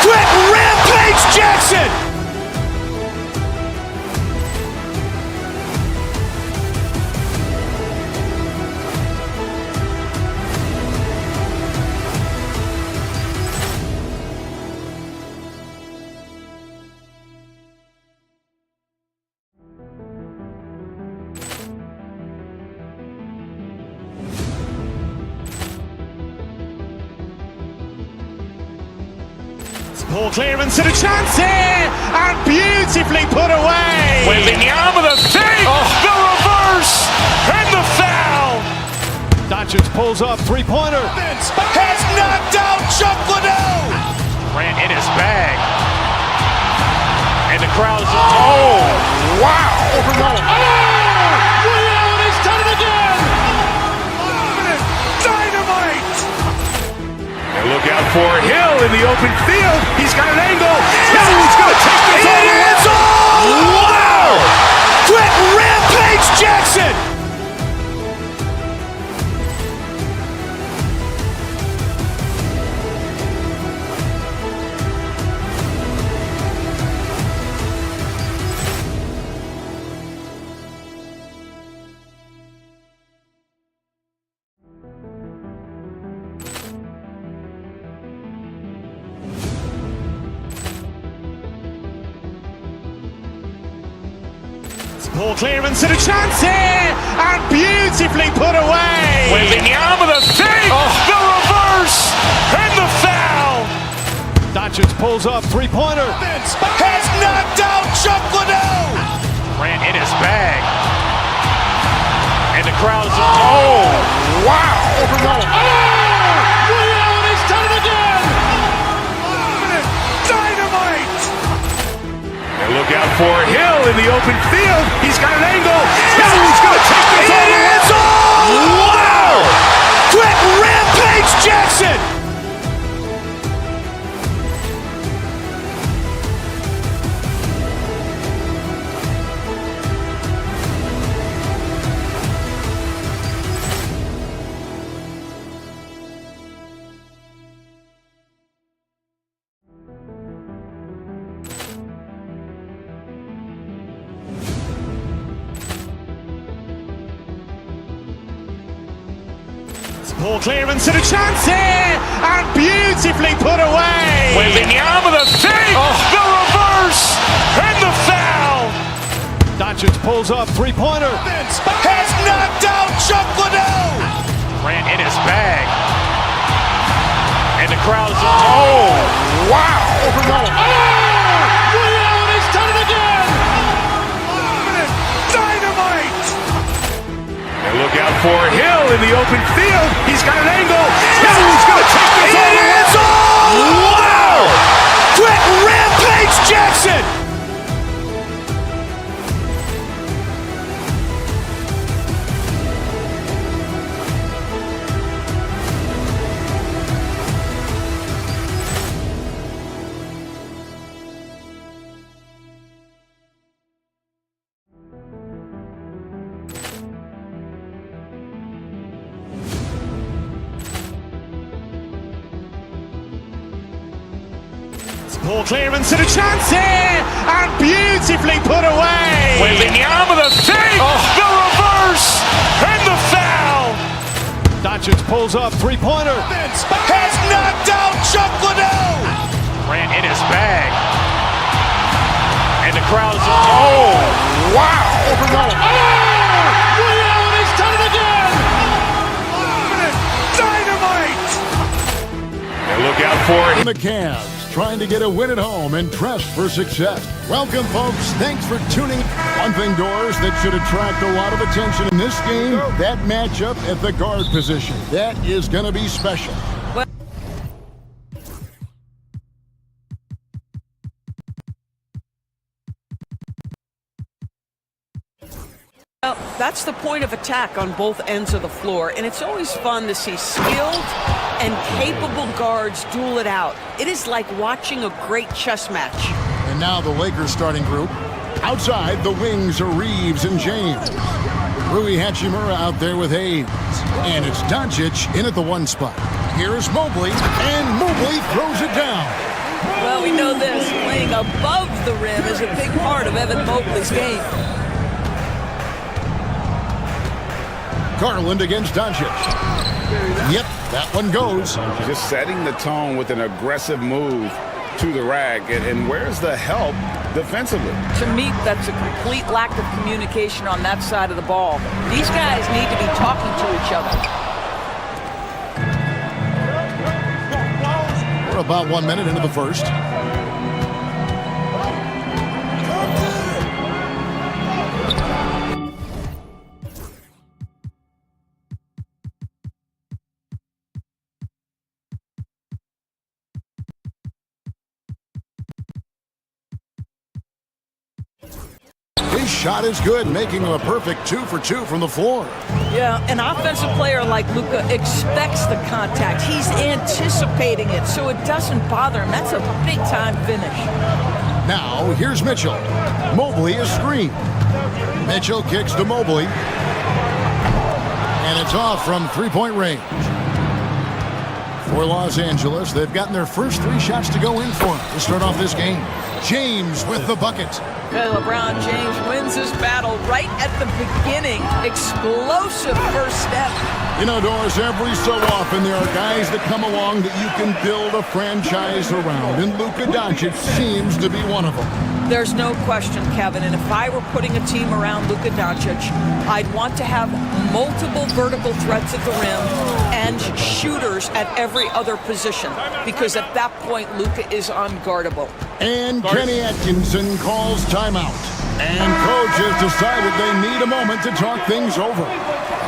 Quick Rampage Jackson. Poor clearance and a chance here, and beautifully put away. Wembanyama the fake, the reverse, and the foul. Doncic pulls up, three-pointer. Has knocked out Chuck Liddell. Grant in his bag. And the crowd is, wow. He's done it again. Dynamite. And look out for Hill in the open field. He's got an angle. He's going to take this all the way. Wow! Quick Rampage Jackson. Poor clearance and a chance here, and beautifully put away. Wembanyama the fake, the reverse, and the foul. Doncic pulls up, three-pointer. Has knocked out Chuck Liddell. Grant in his bag. And the crowd is, wow. He's done it again. Dynamite. And look out for Hill in the open field. He's got an angle. He's going to take this all the way. Wow! Quick Rampage Jackson. Poor clearance and a chance here, and beautifully put away. Wembanyama the fake, the reverse, and the foul. Doncic pulls up, three-pointer. Has knocked out Chuck Liddell. Grant in his bag. And the crowd is, wow. He's done it again. Dynamite. And look out for Hill in the open field. He's got an angle. He's going to take this all the way. Wow! Quick Rampage Jackson. Poor clearance and a chance here, and beautifully put away. Wembanyama the fake, the reverse, and the foul. Doncic pulls up, three-pointer. Has knocked out Chuck Liddell. Grant in his bag. And the crowd is, wow. He's done it again. Dynamite. And look out for The Cavs trying to get a win at home and dressed for success. Welcome, folks. Thanks for tuning. One thing, Doors, that should attract a lot of attention in this game, that matchup at the guard position. That is going to be special. Well, that's the point of attack on both ends of the floor, and it's always fun to see skilled and capable guards duel it out. It is like watching a great chess match. And now the Lakers starting group. Outside, the wings are Reeves and James. Rui Hachimura out there with Hayes. And it's Doncic in at the one spot. Here's Mobley, and Mobley throws it down. Well, we know this. Playing above the rim is a big part of Evan Mobley's game. Garland against Doncic. Yep, that one goes. Just setting the tone with an aggressive move to the rack. And where's the help defensively? To me, that's a complete lack of communication on that side of the ball. These guys need to be talking to each other. For about 1 minute into the first. His shot is good, making him a perfect 2 for 2 from the floor. Yeah, an offensive player like Luka expects the contact. He's anticipating it, so it doesn't bother him. That's a big-time finish. Now, here's Mitchell. Mobley is screened. Mitchell kicks to Mobley. And it's off from three-point range. For Los Angeles, they've gotten their first 3 shots to go in for to start off this game. James with the bucket. LeBron James wins this battle right at the beginning. Explosive first step. You know, Doris, every so often there are guys that come along that you can build a franchise around, and Luka Doncic seems to be one of them. There's no question, Kevin, and if I were putting a team around Luka Doncic, I'd want to have multiple vertical threats at the rim and shooters at every other position, because at that point, Luka is unguardable. And Kenny Atkinson calls timeout. And coach has decided they need a moment to talk things over.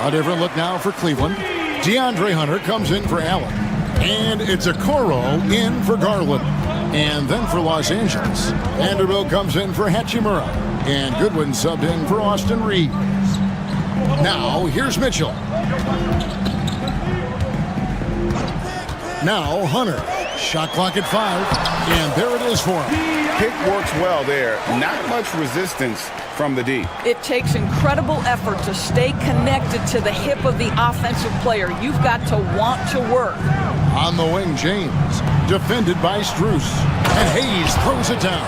A different look now for Cleveland. DeAndre Hunter comes in for Allen. And it's Okoro in for Garland. And then for Los Angeles, Vanderbilt comes in for Hachimura. And Goodwin subbed in for Austin Reeves. Now, here's Mitchell. Now, Hunter. Shot clock at 5. And there it is for him. Pick works well there. Not much resistance from the D. It takes incredible effort to stay connected to the hip of the offensive player. You've got to want to work. On the wing, James. Defended by Strus. And Hayes throws it down.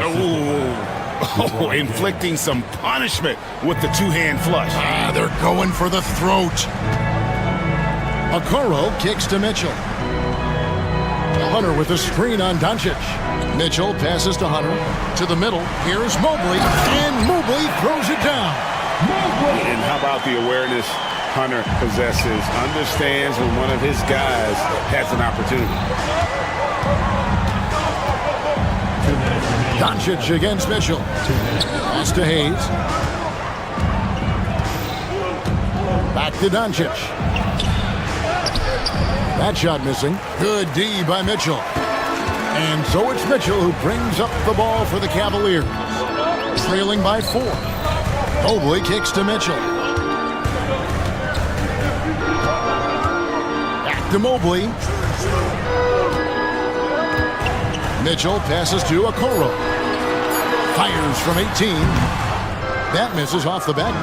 Oh, inflicting some punishment with the two-hand flush. They're going for the throat. Okoro kicks to Mitchell. Hunter with a screen on Doncic. Mitchell passes to Hunter. To the middle. Here's Mobley. And Mobley throws it down. And how about the awareness Hunter possesses? Understands when one of his guys has an opportunity. Doncic against Mitchell. Pass to Hayes. Back to Doncic. That shot missing. Good D by Mitchell. And so it's Mitchell who brings up the ball for the Cavaliers. Trailing by 4. Mobley kicks to Mitchell. Back to Mobley. Mitchell passes to Okoro. Fires from 18. That misses off the back.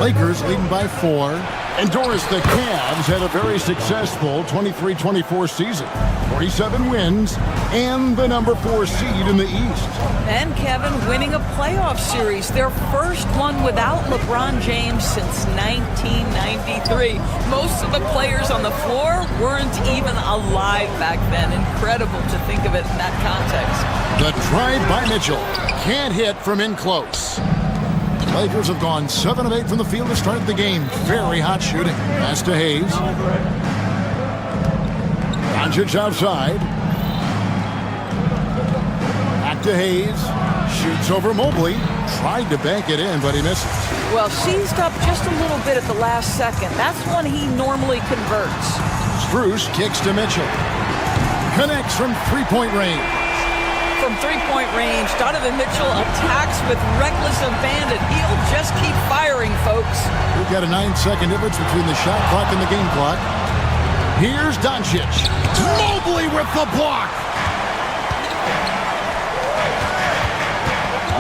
Lakers leading by 4. And Doris, the Cavs had a very successful 23-24 season. 47 wins and the number 4 seed in the East. And Kevin winning a playoff series, their first one without LeBron James since 1993. Most of the players on the floor weren't even alive back then. Incredible to think of it in that context. The drive by Mitchell. Can't hit from in close. Lakers have gone 7 of 8 from the field to start the game. Very hot shooting. Pass to Hayes. Doncic outside. Back to Hayes. Shoots over Mobley. Tried to bank it in, but he misses. Well, seized up just a little bit at the last second. That's when he normally converts. Strus kicks to Mitchell. Connects from three-point range. From three-point range, Donovan Mitchell attacks with reckless abandon. He'll just keep firing, folks. We've got a 9-second difference between the shot clock and the game clock. Here's Doncic. Mobley with the block.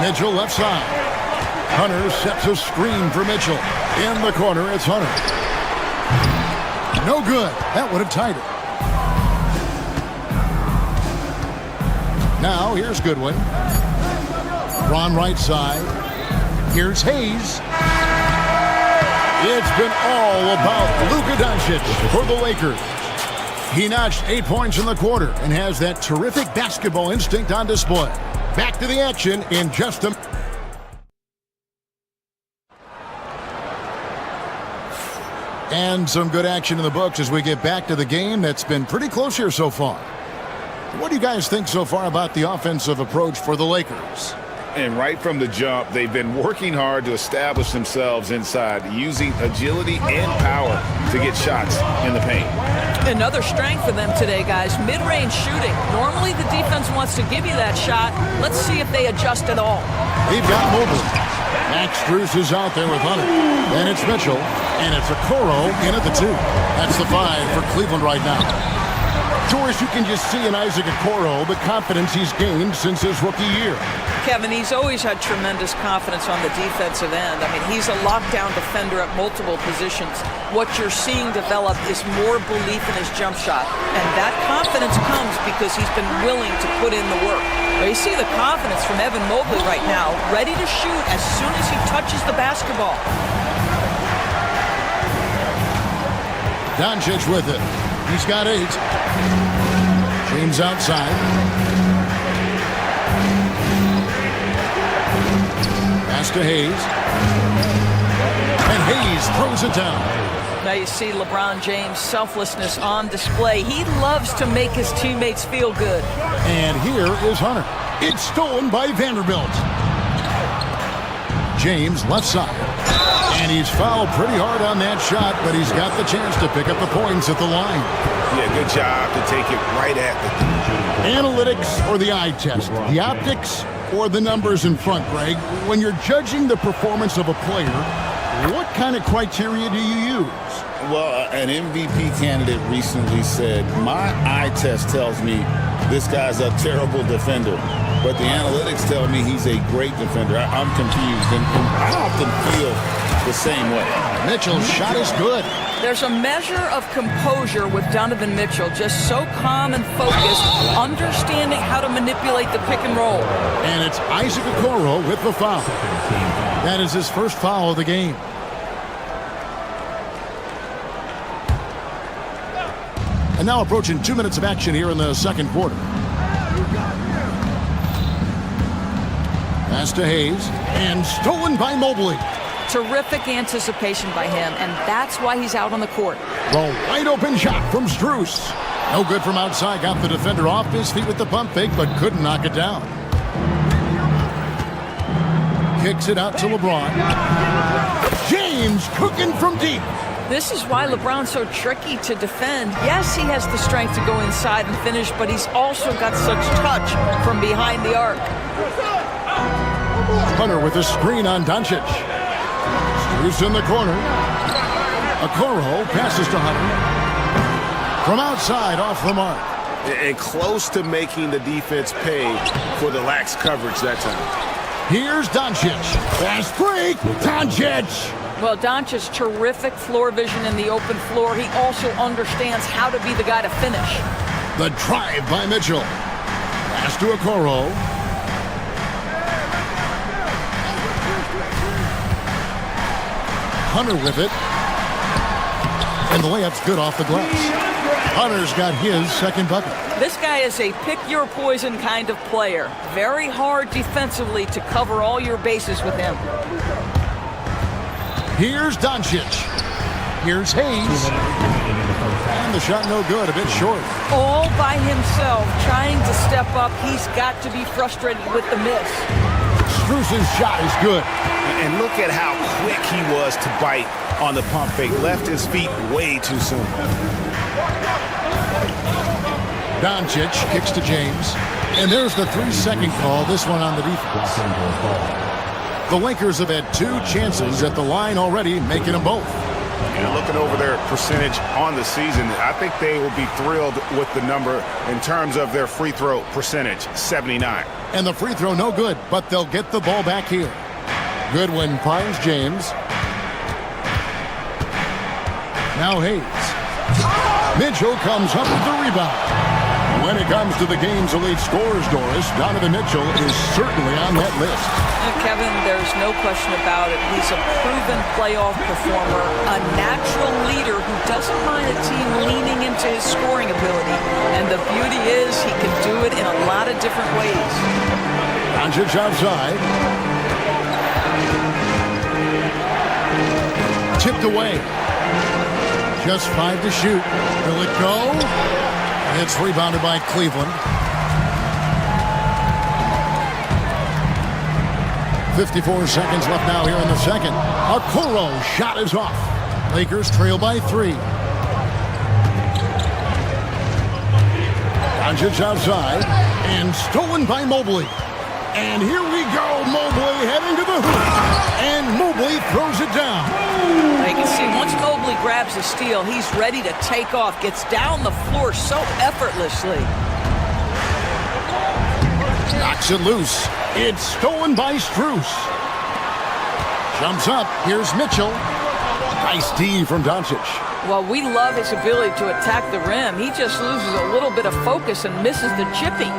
Mitchell left side. Hunter sets a screen for Mitchell. In the corner, it's Hunter. No good. That would have tied it. Now, here's Goodwin. Ron right side. Here's Hayes. It's been all about Luka Doncic for the Lakers. He notched 8 points in the quarter and has that terrific basketball instinct on display. Back to the action in just a... And some good action in the books as we get back to the game that's been pretty close here so far. What do you guys think so far about the offensive approach for the Lakers? And right from the jump, they've been working hard to establish themselves inside, using agility and power to get shots in the paint. Another strength for them today, guys, mid-range shooting. Normally the defense wants to give you that shot. Let's see if they adjust at all. They've got Mobley. Max Strus is out there with Hunter. Then it's Mitchell, and it's Okoro in at the 2. That's the 5 for Cleveland right now. George, you can just see in Isaac Okoro the confidence he's gained since his rookie year. Kevin, he's always had tremendous confidence on the defensive end. I mean, he's a lockdown defender at multiple positions. What you're seeing develop is more belief in his jump shot. And that confidence comes because he's been willing to put in the work. Well, you see the confidence from Evan Mobley right now, ready to shoot as soon as he touches the basketball. Doncic with it. He's got 8. James outside. Pass to Hayes. And Hayes throws it down. Now you see LeBron James' selflessness on display. He loves to make his teammates feel good. And here is Hunter. It's stolen by Vanderbilt. James left side. And he's fouled pretty hard on that shot, but he's got the chance to pick up the points at the line. Yeah, good job to take it right at the analytics or the eye test, the optics or the numbers in front, Greg. When you're judging the performance of a player, what kind of criteria do you use? Well, an MVP candidate recently said, my eye test tells me this guy's a terrible defender, but the analytics tell me he's a great defender. I'm confused, and I often feel the same way. Mitchell's shot is good. There's a measure of composure with Donovan Mitchell, just so calm and focused, understanding how to manipulate the pick and roll. And it's Isaac Okoro with the foul. That is his first foul of the game. And now approaching 2 minutes of action here in the second quarter. Pass to Hayes, and stolen by Mobley. Terrific anticipation by him, and that's why he's out on the court. The wide open shot from Strus. No good from outside. Got the defender off his feet with the pump fake, but couldn't knock it down. Kicks it out to LeBron. James cooking from deep. This is why LeBron's so tricky to defend. Yes, he has the strength to go inside and finish, but he's also got such touch from behind the arc. Hunter with a screen on Doncic. Strus in the corner. Okoro passes to Hunter. From outside, off the mark. And close to making the defense pay for the lax coverage that time. Here's Doncic. Fast break. Doncic. Well, Doncic's terrific floor vision in the open floor. He also understands how to be the guy to finish. The drive by Mitchell. Pass to Okoro. Hunter with it. And the layup's good off the glass. Hunter's got his second bucket. This guy is a pick-your-poison kind of player. Very hard defensively to cover all your bases with him. Here's Doncic. Here's Hayes. And the shot no good, a bit short. All by himself, trying to step up. He's got to be frustrated with the miss. Strus's shot is good. And look at how quick he was to bite on the pump fake. Left his feet way too soon. Doncic kicks to James. And there's the 3-second call, this one on the defense. The Lakers have had 2 chances at the line already, making them both. And looking over their percentage on the season, I think they will be thrilled with the number in terms of their free throw percentage, 79. And the free throw no good, but they'll get the ball back here. Goodwin finds James. Now Hayes. Mitchell comes up with the rebound. When it comes to the game's elite scorers, Doris, Donovan Mitchell is certainly on that list. Kevin, there's no question about it. He's a proven playoff performer, a natural leader who doesn't mind a team leaning into his scoring ability. And the beauty is he can do it in a lot of different ways. Doncic outside. Tipped away. Just 5 to shoot. Will it go? It's rebounded by Cleveland. 54 seconds left now here in the second. Okoro shot is off. Lakers trail by 3. Doncic outside and stolen by Mobley. And here we go, Mobley heading to the hoop. And Mobley throws it down. You can see once Mobley grabs the steal, he's ready to take off. Gets down the floor so effortlessly. Knocks it loose. It's stolen by Strus. Jumps up. Here's Mitchell. Nice D from Doncic. Well, we love his ability to attack the rim. He just loses a little bit of focus and misses the chippy.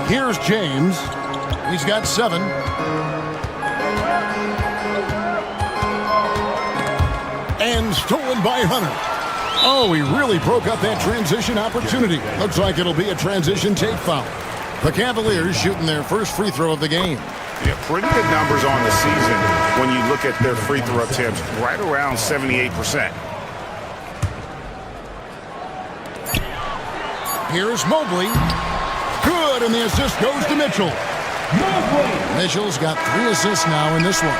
Here's James. He's got 7. And stolen by Hunter. Oh, he really broke up that transition opportunity. Looks like it'll be a transition take foul. The Cavaliers shooting their first free throw of the game. Yeah, pretty good numbers on the season when you look at their free throw attempts, right around 78%. Here's Mobley. Good, and the assist goes to Mitchell. Mitchell's got 3 assists now in this one.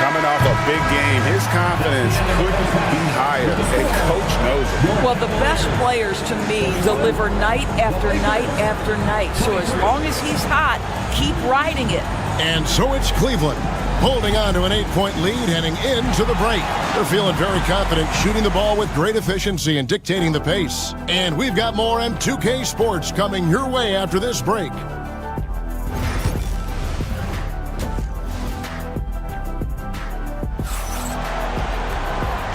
Coming off a big game, his confidence couldn't be higher, and coach knows it. Well, the best players, to me, deliver night after night after night. So as long as he's hot, keep riding it. And so it's Cleveland, holding on to an 8-point lead heading into the break. They're feeling very confident, shooting the ball with great efficiency and dictating the pace. And we've got more M2K Sports coming your way after this break.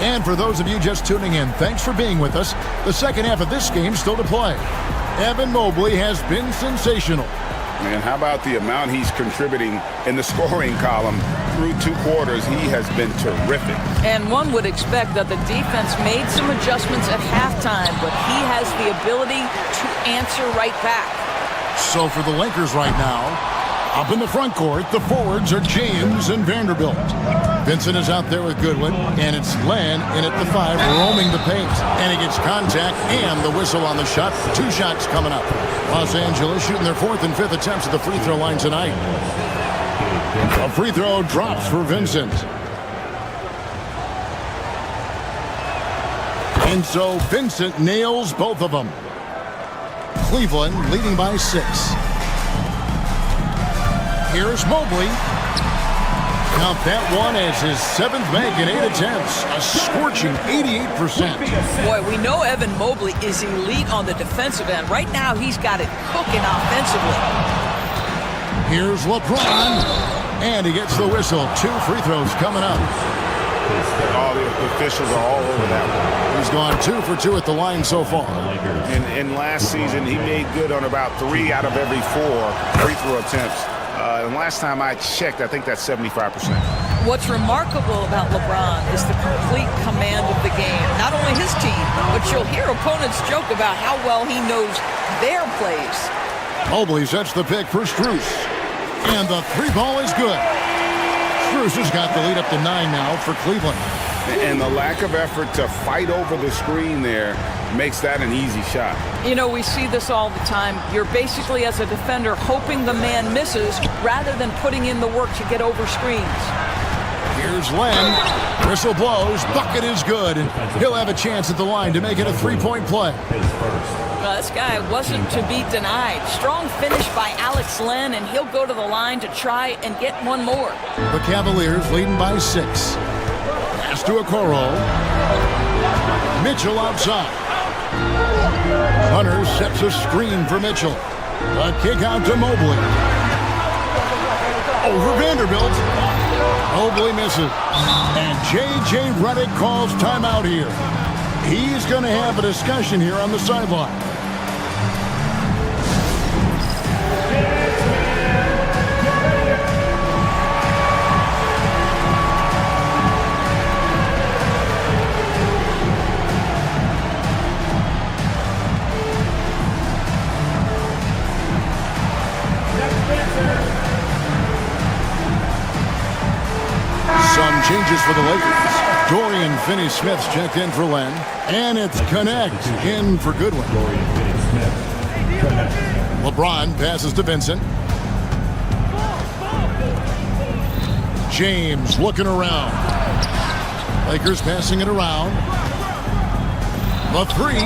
And for those of you just tuning in, thanks for being with us. The second half of this game still to play. Evan Mobley has been sensational. Man, how about the amount he's contributing in the scoring column through 2 quarters? He has been terrific. And one would expect that the defense made some adjustments at halftime, but he has the ability to answer right back. So for the Lakers right now, up in the front court, the forwards are James and Vanderbilt. Vincent is out there with Goodwin, and it's Len in at the 5, roaming the paint. And he gets contact and the whistle on the shot. 2 shots coming up. Los Angeles shooting their 4th and 5th attempts at the free throw line tonight. A free throw drops for Vincent. And so Vincent nails both of them. Cleveland leading by 6. Here's Mobley. Count that one as his 7th make in 8 attempts. A scorching 88%. Boy, we know Evan Mobley is elite on the defensive end. Right now, he's got it cooking offensively. Here's LeBron. And he gets the whistle. 2 free throws coming up. All the officials are all over that one. He's gone 2 for 2 at the line so far. And last season, he made good on about 3 out of every 4 free throw attempts. And last time I checked, I think that's 75%. What's remarkable about LeBron is the complete command of the game. Not only his team, but you'll hear opponents joke about how well he knows their plays. Mobley sets the pick for Strus. And the 3 ball is good. Strus has got the lead up to 9 now for Cleveland. And the lack of effort to fight over the screen there makes that an easy shot. You know, we see this all the time. You're basically, as a defender, hoping the man misses rather than putting in the work to get over screens. Here's Len. Whistle blows. Bucket is good. He'll have a chance at the line to make it a 3-point play. Well, this guy wasn't to be denied. Strong finish by Alex Len, and he'll go to the line to try and get one more. The Cavaliers leading by 6. Pass to Okoro. Mitchell outside. Hunter sets a screen for Mitchell. A kick out to Mobley. Over Vanderbilt. Mobley misses. And J.J. Redick calls timeout here. He's going to have a discussion here on the sideline. Some changes for the Lakers. Dorian Finney-Smith's checked in for Len. And it's Connect in for Goodwin. LeBron passes to Vincent. James looking around. Lakers passing it around. The three.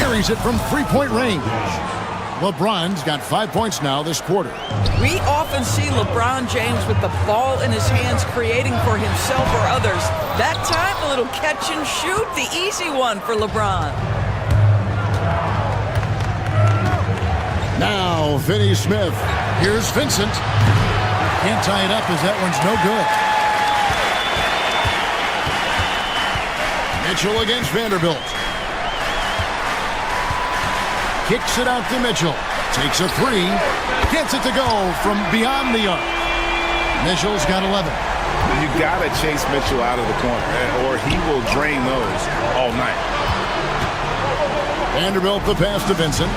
Buries it from three-point range. LeBron's got 5 points now this quarter. We often see LeBron James with the ball in his hands creating for himself or others. That time, a little catch and shoot, the easy one for LeBron. Now, Finney Smith. Here's Vincent. Can't tie it up as that one's no good. Mitchell against Vanderbilt. Kicks it out to Mitchell. Takes a three. Gets it to go from beyond the arc. Mitchell's got 11. You got to chase Mitchell out of the corner, or he will drain those all night. Vanderbilt the pass to Vincent.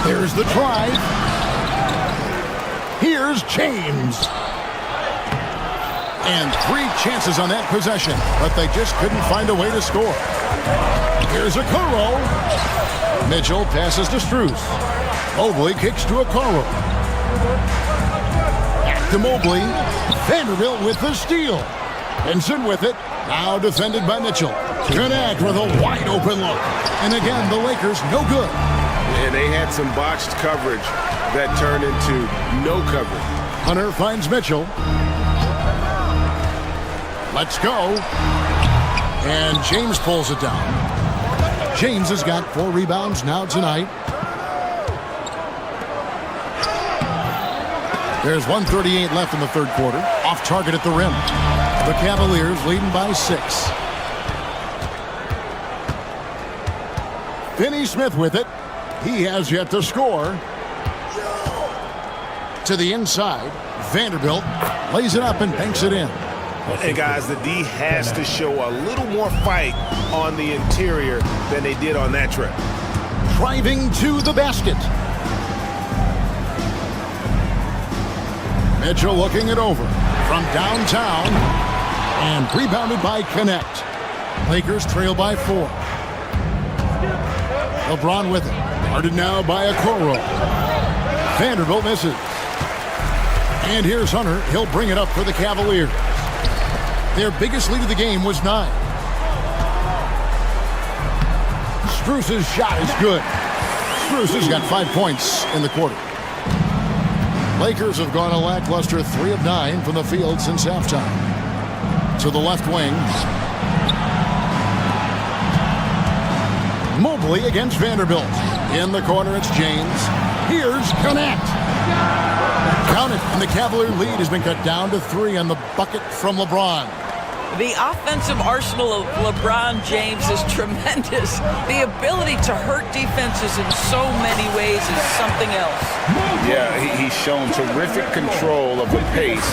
There's the drive. Here's James. And 3 chances on that possession, but they just couldn't find a way to score. Here's a Okoro. Mitchell passes to Strus. Mobley kicks to Okoro. Back to Mobley. Vanderbilt with the steal. Vincent with it. Now defended by Mitchell. Connect with a wide open look. And again, the Lakers no good. And they had some botched coverage that turned into no coverage. Hunter finds Mitchell. Let's go. And James pulls it down. James has got 4 rebounds now tonight. There's 1:38 left in the third quarter. Off target at the rim. The Cavaliers leading by 6. Finney Smith with it. He has yet to score. To the inside. Vanderbilt lays it up and banks it in. And guys, the D has to show a little more fight on the interior than they did on that trip. Driving to the basket. Mitchell looking it over from downtown and rebounded by Connect. Lakers trail by 4. LeBron with it. Guarded now by Okoro. Vanderbilt misses. And here's Hunter. He'll bring it up for the Cavaliers. Their biggest lead of the game was 9. Strus's shot is good. Strus has got 5 points in the quarter. Lakers have gone a lackluster 3 of 9 from the field since halftime. To the left wing. Mobley against Vanderbilt. In the corner, it's James. Here's Connect. Count it, and the Cavalier lead has been cut down to 3 on the bucket from LeBron. The offensive arsenal of LeBron James is tremendous. The ability to hurt defenses in so many ways is something else. Yeah, he's shown terrific control of the pace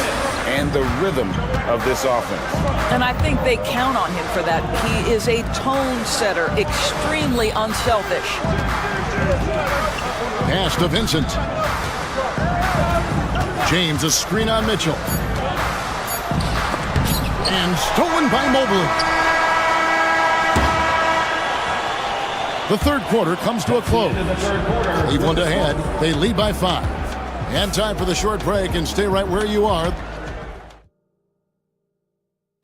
and the rhythm of this offense. And I think they count on him for that. He is a tone setter, extremely unselfish. Pass to Vincent. James, a screen on Mitchell. And stolen by Mobley. The third quarter comes to a close. Cleveland ahead. They lead by 5. And time for the short break, and stay right where you are.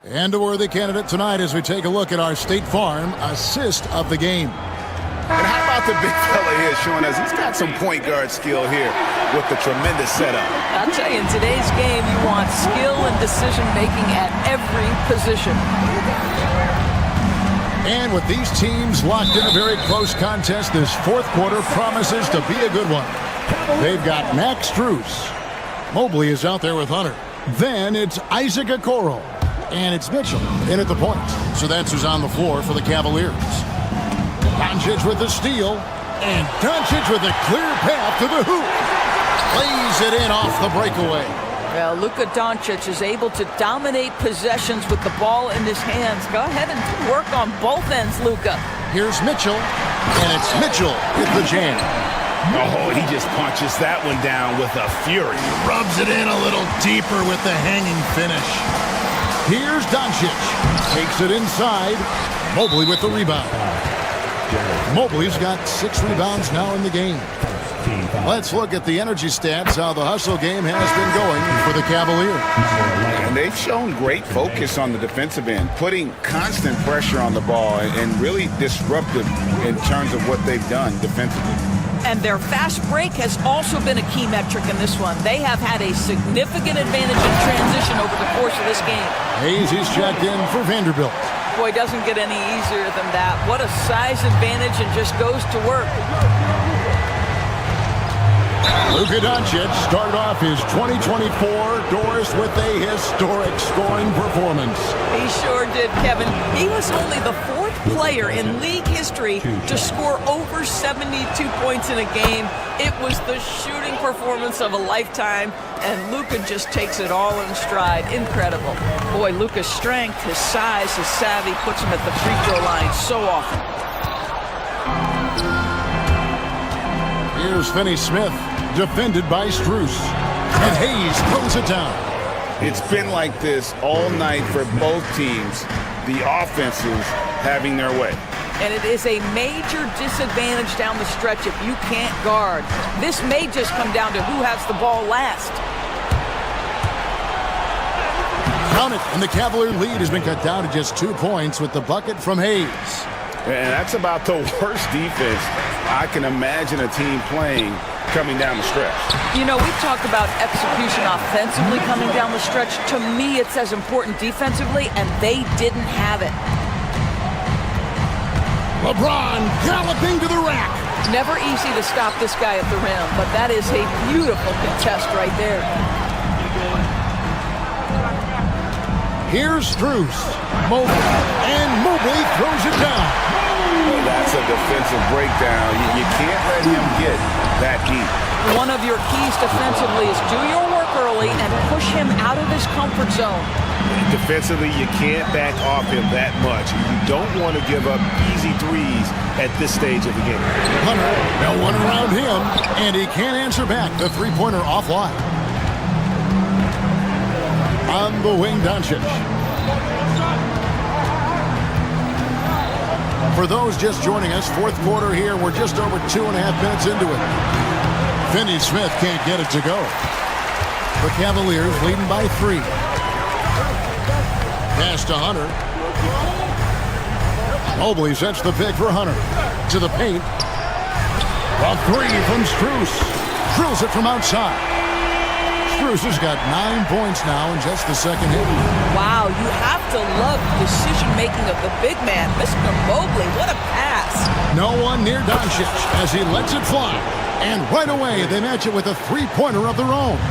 And a worthy candidate tonight as we take a look at our State Farm assist of the game. And how about the big fella here showing us he's got some point guard skill here with the tremendous setup. I'll tell you, in today's game, you want skill and decision-making at every position. And with these teams locked in a very close contest, this fourth quarter promises to be a good one. They've got Max Strus. Mobley is out there with Hunter. Then it's Isaac Okoro. And it's Mitchell in at the point. So that's who's on the floor for the Cavaliers. Doncic with the steal. And Doncic with a clear path to the hoop. Lays it in off the breakaway. Well, Luka Doncic is able to dominate possessions with the ball in his hands. Go ahead and work on both ends, Luka. Here's Mitchell. And it's Mitchell with the jam. Oh, he just punches that one down with a fury. Rubs it in a little deeper with the hanging finish. Here's Doncic. Takes it inside. Mobley with the rebound. Mobley's got 6 rebounds now in the game. Let's look at the energy stats, how the hustle game has been going for the Cavaliers. And they've shown great focus on the defensive end, putting constant pressure on the ball and really disruptive in terms of what they've done defensively. And their fast break has also been a key metric in this one. They have had a significant advantage in transition over the course of this game. Hayes is checked in for Vanderbilt. Boy, it doesn't get any easier than that. What a size advantage, and just goes to work. Luka Doncic started off his 2024 Doris with a historic scoring performance. He sure did, Kevin. He was only the 4th player in league history to score over 72 points in a game. It was the shooting performance of a lifetime, and Luka just takes it all in stride. Incredible. Boy, Luka's strength, his size, his savvy puts him at the free throw line so often. Here's Finney Smith, defended by Strus. And Hayes throws it down. It's been like this all night for both teams, the offenses having their way. And it is a major disadvantage down the stretch if you can't guard. This may just come down to who has the ball last. Count it, and the Cavalier lead has been cut down to just 2 points with the bucket from Hayes. And that's about the worst defense I can imagine a team playing coming down the stretch. You know, we've talked about execution offensively coming down the stretch. To me, it's as important defensively, and they didn't have it. LeBron galloping to the rack. Never easy to stop this guy at the rim, but that is a beautiful contest right there. Here's Strus. Mobley. And Mobley throws it down. Well, that's a defensive breakdown. You can't let him get that deep. One of your keys defensively is do your work early and push him out of his comfort zone. Defensively, you can't back off him that much. You don't want to give up easy threes at this stage of the game. Hunter, no one around him, and he can't answer back. The three-pointer offline. On the wing, Doncic. For those just joining us, 4th quarter here. We're just over 2.5 minutes into it. Finney Smith can't get it to go. The Cavaliers leading by 3. Pass to Hunter. Mobley sets the pick for Hunter. To the paint. A 3 from Strus. Drills it from outside. Strus has got 9 points now in just the second hit. Wow, you have to love the decision-making of the big man. Mr. Mobley, what a pass. No one near Doncic as he lets it fly. And right away, they match it with a three-pointer of their own.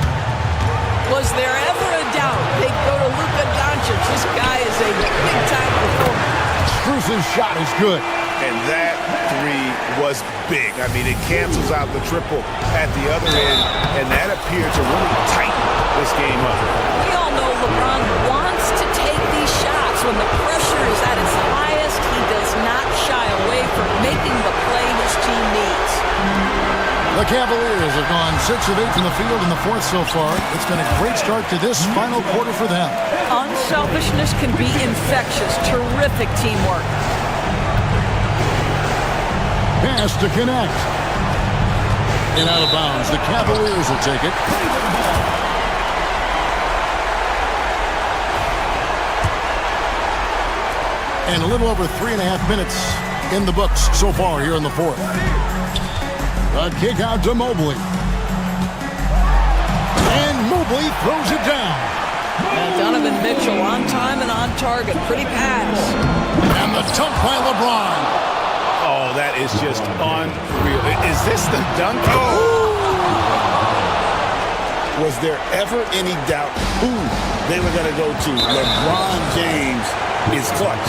Was there ever a doubt they'd go to Luka Doncic? This guy is a big-time performer. Strus's shot is good. And that 3 was big. I mean, it cancels out the triple at the other end, and that appeared to really tighten this game up. We all know LeBron wants to take these shots. When the pressure is at its highest, he does not shy away from making the play his team needs. The Cavaliers have gone 6 of 8 from the field in the 4th so far. It's been a great start to this final quarter for them. Unselfishness can be infectious. Terrific teamwork. Pass to connect. And out of bounds. The Cavaliers will take it. And a little over 3.5 minutes in the books so far here in the 4th. A kick out to Mobley. And Mobley throws it down. Donovan Mitchell on time and on target. Pretty pass. And the dunk by LeBron. Oh, that is just unreal. Is this the dunk? Oh! Was there ever any doubt who they were going to go to? LeBron James is clutch.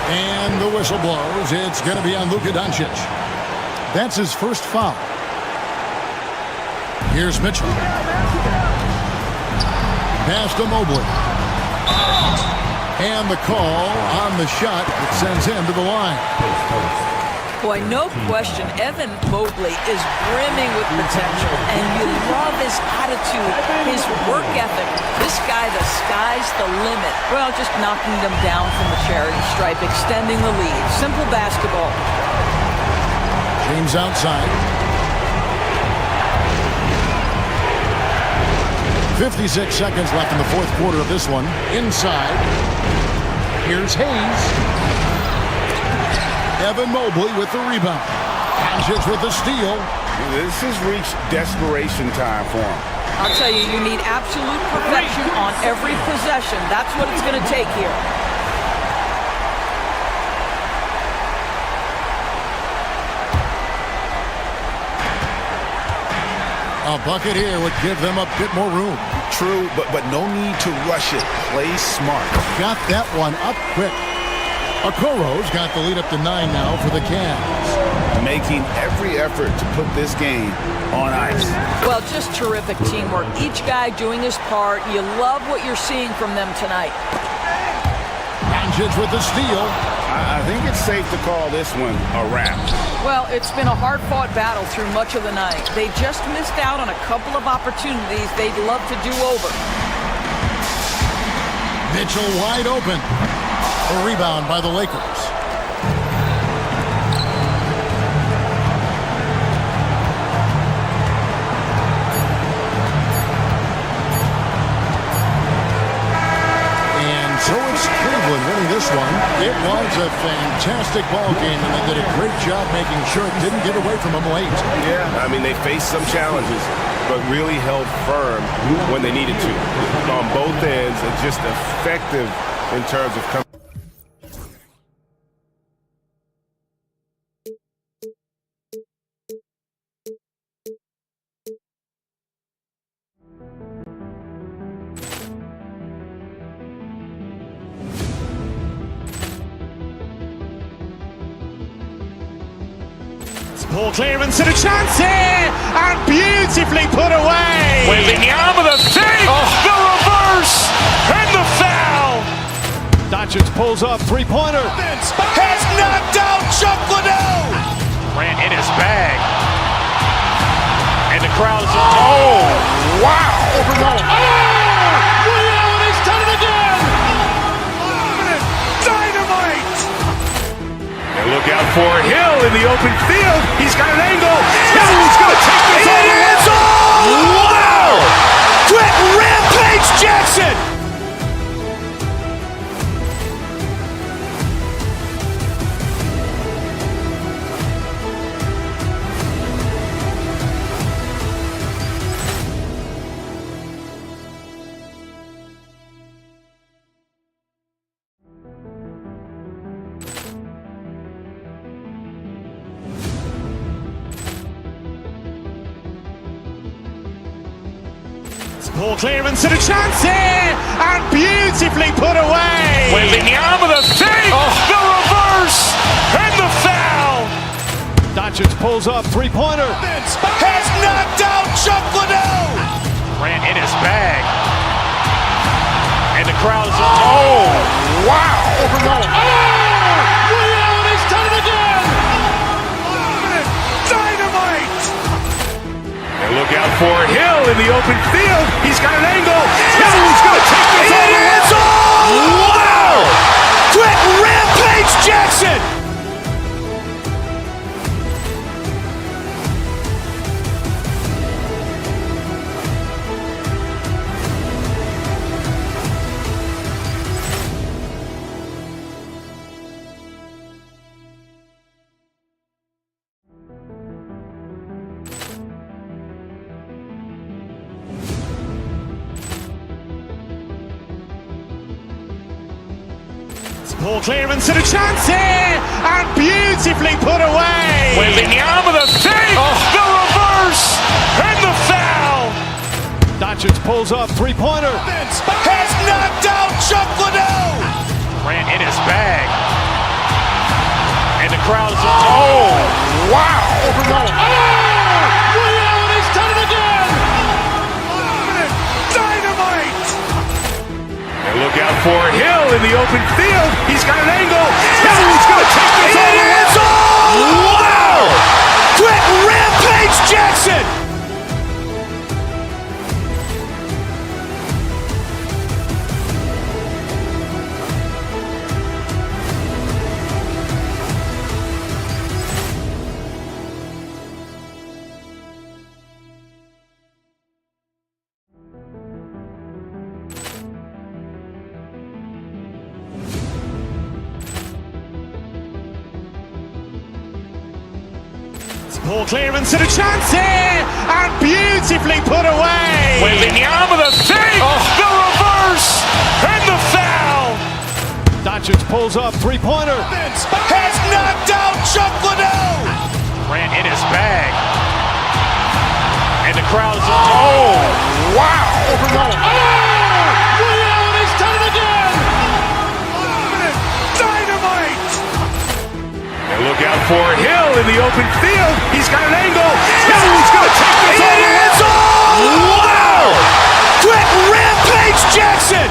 And the whistle blows. It's going to be on Luka Doncic. That's his first foul. Here's Mitchell. Pass to Mobley. And the call on the shot that sends him to the line. Boy, no question, Evan Mobley is brimming with potential, and you love his attitude, his work ethic. This guy, the sky's the limit. Well, just knocking them down from the charity stripe, extending the lead. Simple basketball. James outside. 56 seconds left in the fourth quarter of this one. Inside. Here's Hayes. Evan Mobley with the rebound. Doncic with the steal. This has reached desperation time for him. I'll tell you, you need absolute perfection on every possession. That's what it's going to take here. A bucket here would give them a bit more room. True, but no need to rush it. Play smart. Got that one up quick. Okoro's got the lead up to 9 now for the Cavs. Making every effort to put this game on ice. Well, just terrific teamwork. Each guy doing his part. You love what you're seeing from them tonight. Doncic with the steal. I think it's safe to call this one a wrap. Well, it's been a hard-fought battle through much of the night. They just missed out on a couple of opportunities they'd love to do over. Mitchell wide open. A rebound by the Lakers. So it's Cleveland winning this one. It was a fantastic ball game, and they did a great job making sure it didn't get away from them late. Yeah, I mean, they faced some challenges, but really held firm when they needed to. On both ends, and just effective in terms of coming. Poor clearance and a chance here, and beautifully put away. Wembanyama the fake, the reverse, and the foul. Doncic pulls up, three-pointer. Has knocked out Chuck Liddell. Ran in his bag. And the crowd is, oh, wow. He's done it again. Dynamite. And look out for Hill in the open field. He's got an angle. He's going to take this all the way. Wow. Quick Rampage Jackson. Poor clearance and a chance here, and beautifully put away. Wembanyama the fake, the reverse, and the foul. Doncic pulls up, three-pointer. Has knocked out Chuck Liddell. Ran in his bag. And the crowd is, oh, wow. He's done it again. Dynamite. And look out for Hill in the open field. He's got an angle. He's going to take this all the way. Wow. Quick Rampage Jackson. Poor clearance and a chance here, and beautifully put away. Wembanyama the fake, the reverse, and the foul. Doncic pulls up, three-pointer. Has knocked out Chuck Liddell. Ran in his bag. And the crowd is, oh, wow. He's done it again. Dynamite. And look out for Hill in the open field. He's got an angle. He's going to take this all the way. Wow. Quick Rampage Jackson. Poor clearance and a chance here, and beautifully put away. Wembanyama the save, the reverse, and the foul. Doncic pulls up, three-pointer. Has knocked out Chuck Liddell. Grant in his bag. And the crowd is, oh, wow. Ray Allen has done it again. Dynamite. And look out for Hill in the open field. He's got an angle. Hill's going to take this all the way. Wow. Quick Rampage Jackson.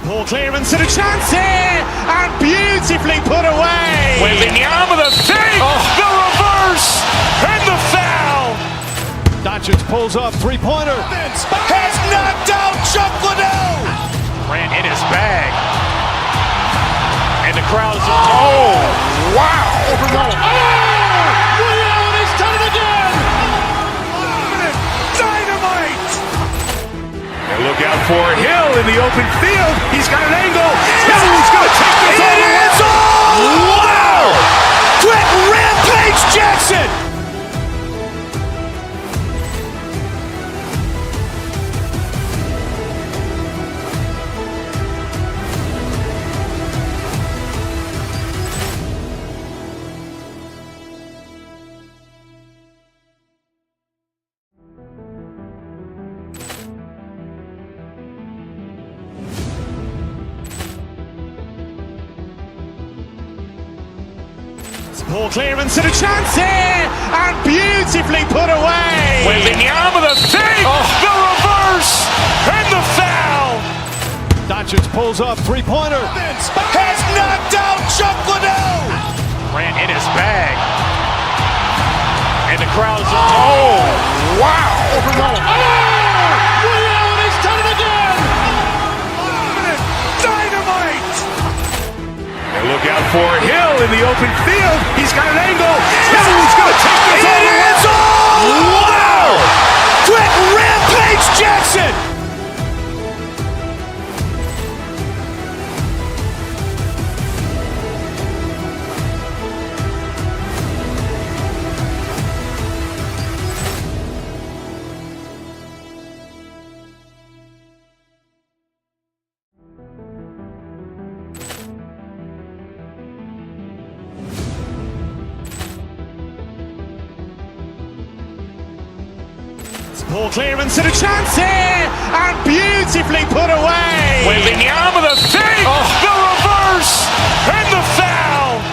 Poor clearance and a chance here, and beautifully put away. Wembanyama the save, the reverse, and the foul. Doncic pulls up, three-pointer. Has knocked out Chuck Liddell. Grant in his bag. And the crowd is, oh, wow. Ray Allen has done it again. Dynamite. And look out for Hill in the open field. He's got an angle. Hill's going to take this all the way. Wow. Quick Rampage Jackson. Poor clearance and a chance here, and beautifully put away. Wembanyama the save, the reverse, and the foul. Doncic pulls up, three-pointer. Has knocked out Chuck Liddell. Grant in his bag. And the crowd is, oh, wow. Ray Allen has done it again. Dynamite. And look out for Hill in the open field. He's got an angle. Hill's going to take this all the way. Wow. Quick Rampage Jackson. Poor clearance and a chance here, and beautifully put away. Wembanyama the save, the reverse, and the foul.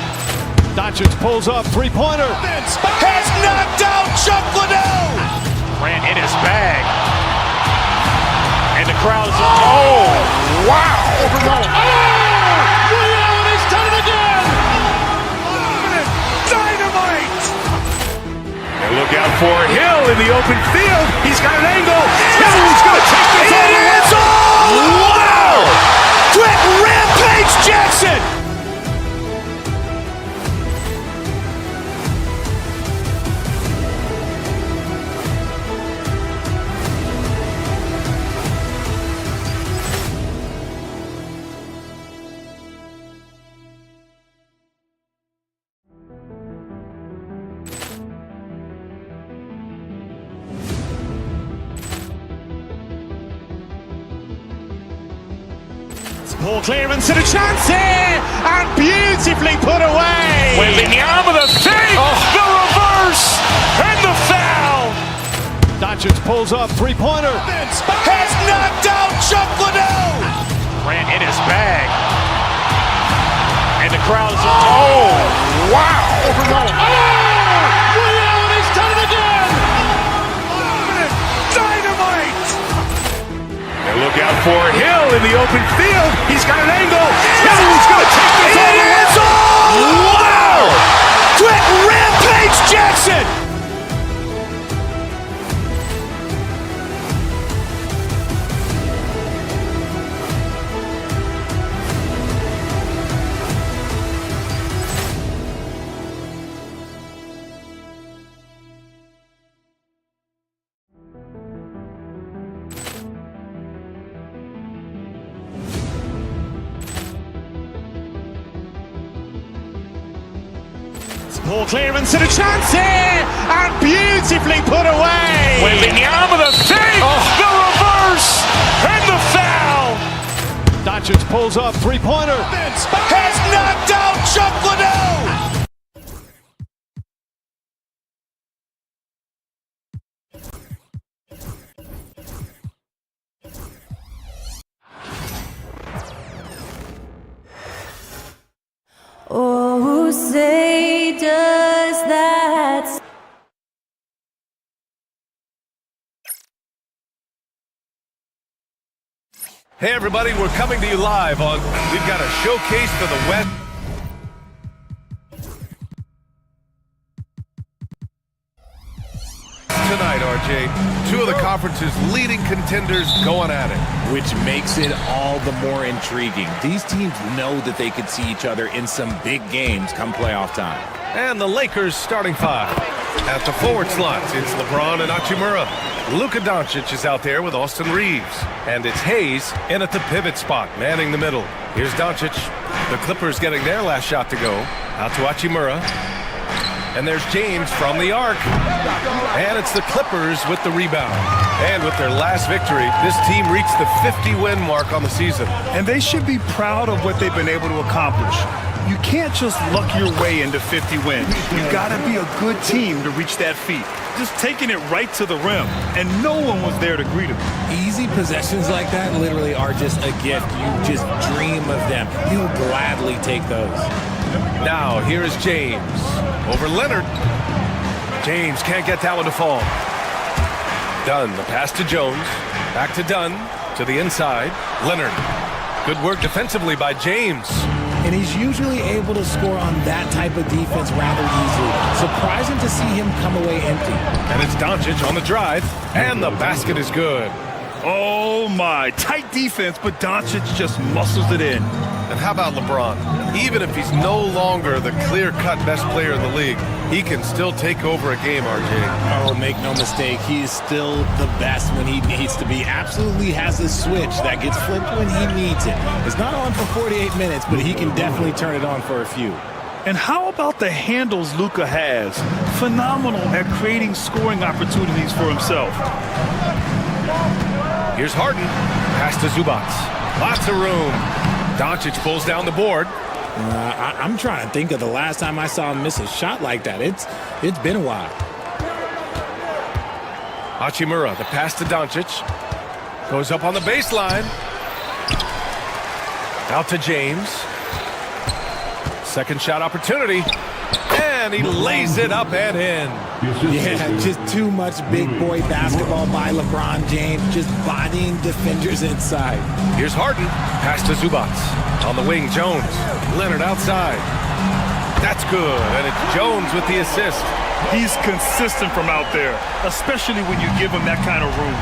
Doncic pulls up, three-pointer. Has knocked out Chuck Liddell. Grant in his bag. And the crowd is, oh, wow. Ray Allen has done it again. Dynamite. And look out for Hill in the open field. He's got an angle. Hill's going to take this all the way. Wow. Quick Rampage Jackson. Poor clearance and a chance here, and beautifully put away. Wembanyama the save, the reverse, and the foul. Doncic pulls up, three-pointer. Has knocked out Chuck Liddell. Grant in his bag. And the crowd is, oh, wow. Ray Allen has done it again. Dynamite. And look out for Hill in the open field. He's got an angle. Hill's going to take this all the way. Wow. Quick Rampage Jackson. Poor clearance and a chance here, and beautifully put away. Wembanyama, the save, the reverse, and the foul. Doncic pulls up, three-pointer. Has knocked out Chuck Liddell. Oh, say does that. Hey everybody, we're coming to you live on, we've got a showcase for the West. Tonight, RJ, two of the conference's leading contenders going at it. Which makes it all the more intriguing. These teams know that they could see each other in some big games come playoff time. And the Lakers starting five. At the forward slots, it's LeBron and Hachimura. Luka Doncic is out there with Austin Reeves. And it's Hayes in at the pivot spot, manning the middle. Here's Doncic. The Clippers getting their last shot to go. Out to Hachimura. And there's James from the arc. And it's the Clippers with the rebound. And with their last victory, this team reached the 50-win mark on the season. And they should be proud of what they've been able to accomplish. You can't just luck your way into 50 wins. You gotta be a good team to reach that feat. Just taking it right to the rim, and no one was there to greet him. Easy possessions like that literally are just a gift. You just dream of them. You'll gladly take those. Now, here is James. Over Leonard. James can't get that one to fall. Dunn, the pass to Jones. Back to Dunn. To the inside. Leonard. Good work defensively by James. And he's usually able to score on that type of defense rather easily. Surprising to see him come away empty. And it's Doncic on the drive. And the basket is good. Oh my, tight defense, but Doncic just muscles it in. And how about LeBron? Even if he's no longer the clear-cut best player in the league, he can still take over a game, RJ. Oh, make no mistake, he is still the best when he needs to be. Absolutely has a switch that gets flipped when he needs it. It's not on for 48 minutes, but he can definitely turn it on for a few. And how about the handles Luka has? Phenomenal at creating scoring opportunities for himself. Here's Harden. Pass to Zubac. Lots of room. Doncic pulls down the board. I'm trying to think of the last time I saw him miss a shot like that. It's been a while. Hachimura, the pass to Doncic. Goes up on the baseline. Out to James. Second shot opportunity. And he lays it up and in. Yeah, just too much big boy basketball by LeBron James, just bodying defenders inside. Here's Harden. Pass to Zubac. On the wing, Jones. Leonard outside. That's good, and it's Jones with the assist. He's consistent from out there, especially when you give him that kind of room.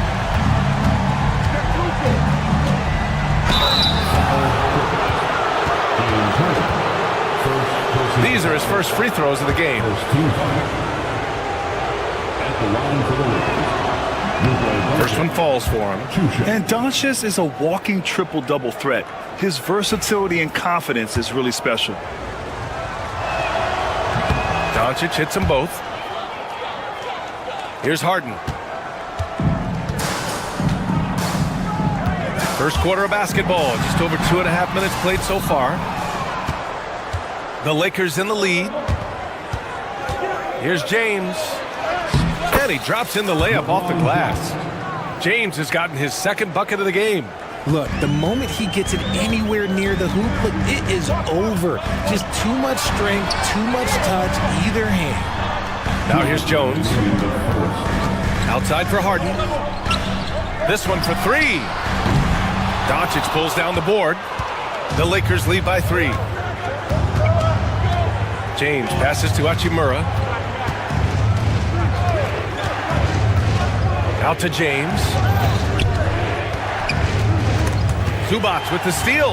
These are his first free throws of the game. First one falls for him. And Doncic is a walking triple-double threat. His versatility and confidence is really special. Doncic hits them both. Here's Harden. First quarter of basketball. Just over 2.5 minutes played so far. The Lakers in the lead. Here's James. And he drops in the layup off the glass. James has gotten his second bucket of the game. Look, the moment he gets it anywhere near the hoop, look, it is over. Just too much strength, too much touch, either hand. Now here's Jones. Outside for Harden. This one for three. Doncic pulls down the board. The Lakers lead by 3. James passes to Hachimura. Out to James. Zubac with the steal.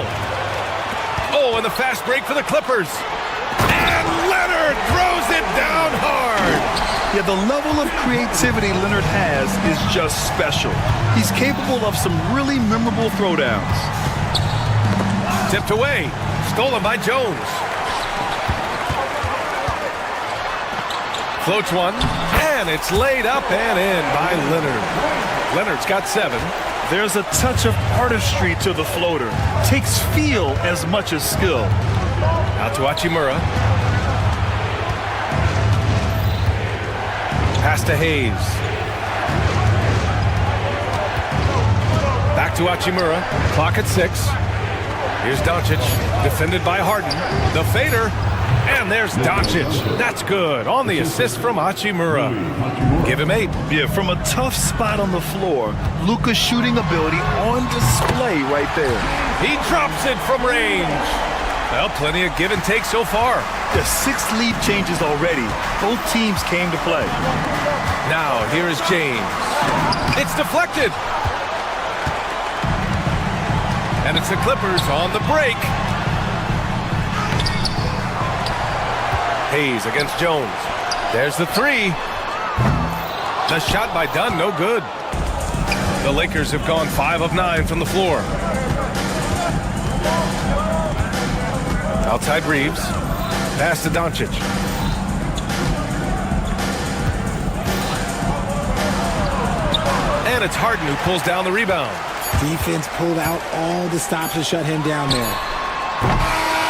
Oh, and the fast break for the Clippers. And Leonard throws it down hard. Yeah, the level of creativity Leonard has is just special. He's capable of some really memorable throwdowns. Tipped away. Stolen by Jones. Floats one, and it's laid up and in by Leonard. Leonard's got 7. There's a touch of artistry to the floater. Takes feel as much as skill. Out to Hachimura. Pass to Hayes. Back to Hachimura. Clock at 6. Here's Doncic, defended by Harden. The fader, and there's Doncic. That's good on the assist from Hachimura. Give him 8. Yeah, from a tough spot on the floor, Luka's shooting ability on display right there. He drops it from range. Well, plenty of give and take so far. The 6 lead changes already. Both teams came to play. Now, here is James. It's deflected. And it's the Clippers on the break. Hayes against Jones. There's the 3. The shot by Dunn, no good. The Lakers have gone 5 of 9 from the floor. Outside Reeves. Pass to Doncic. And it's Harden who pulls down the rebound. Defense pulled out all the stops to shut him down there.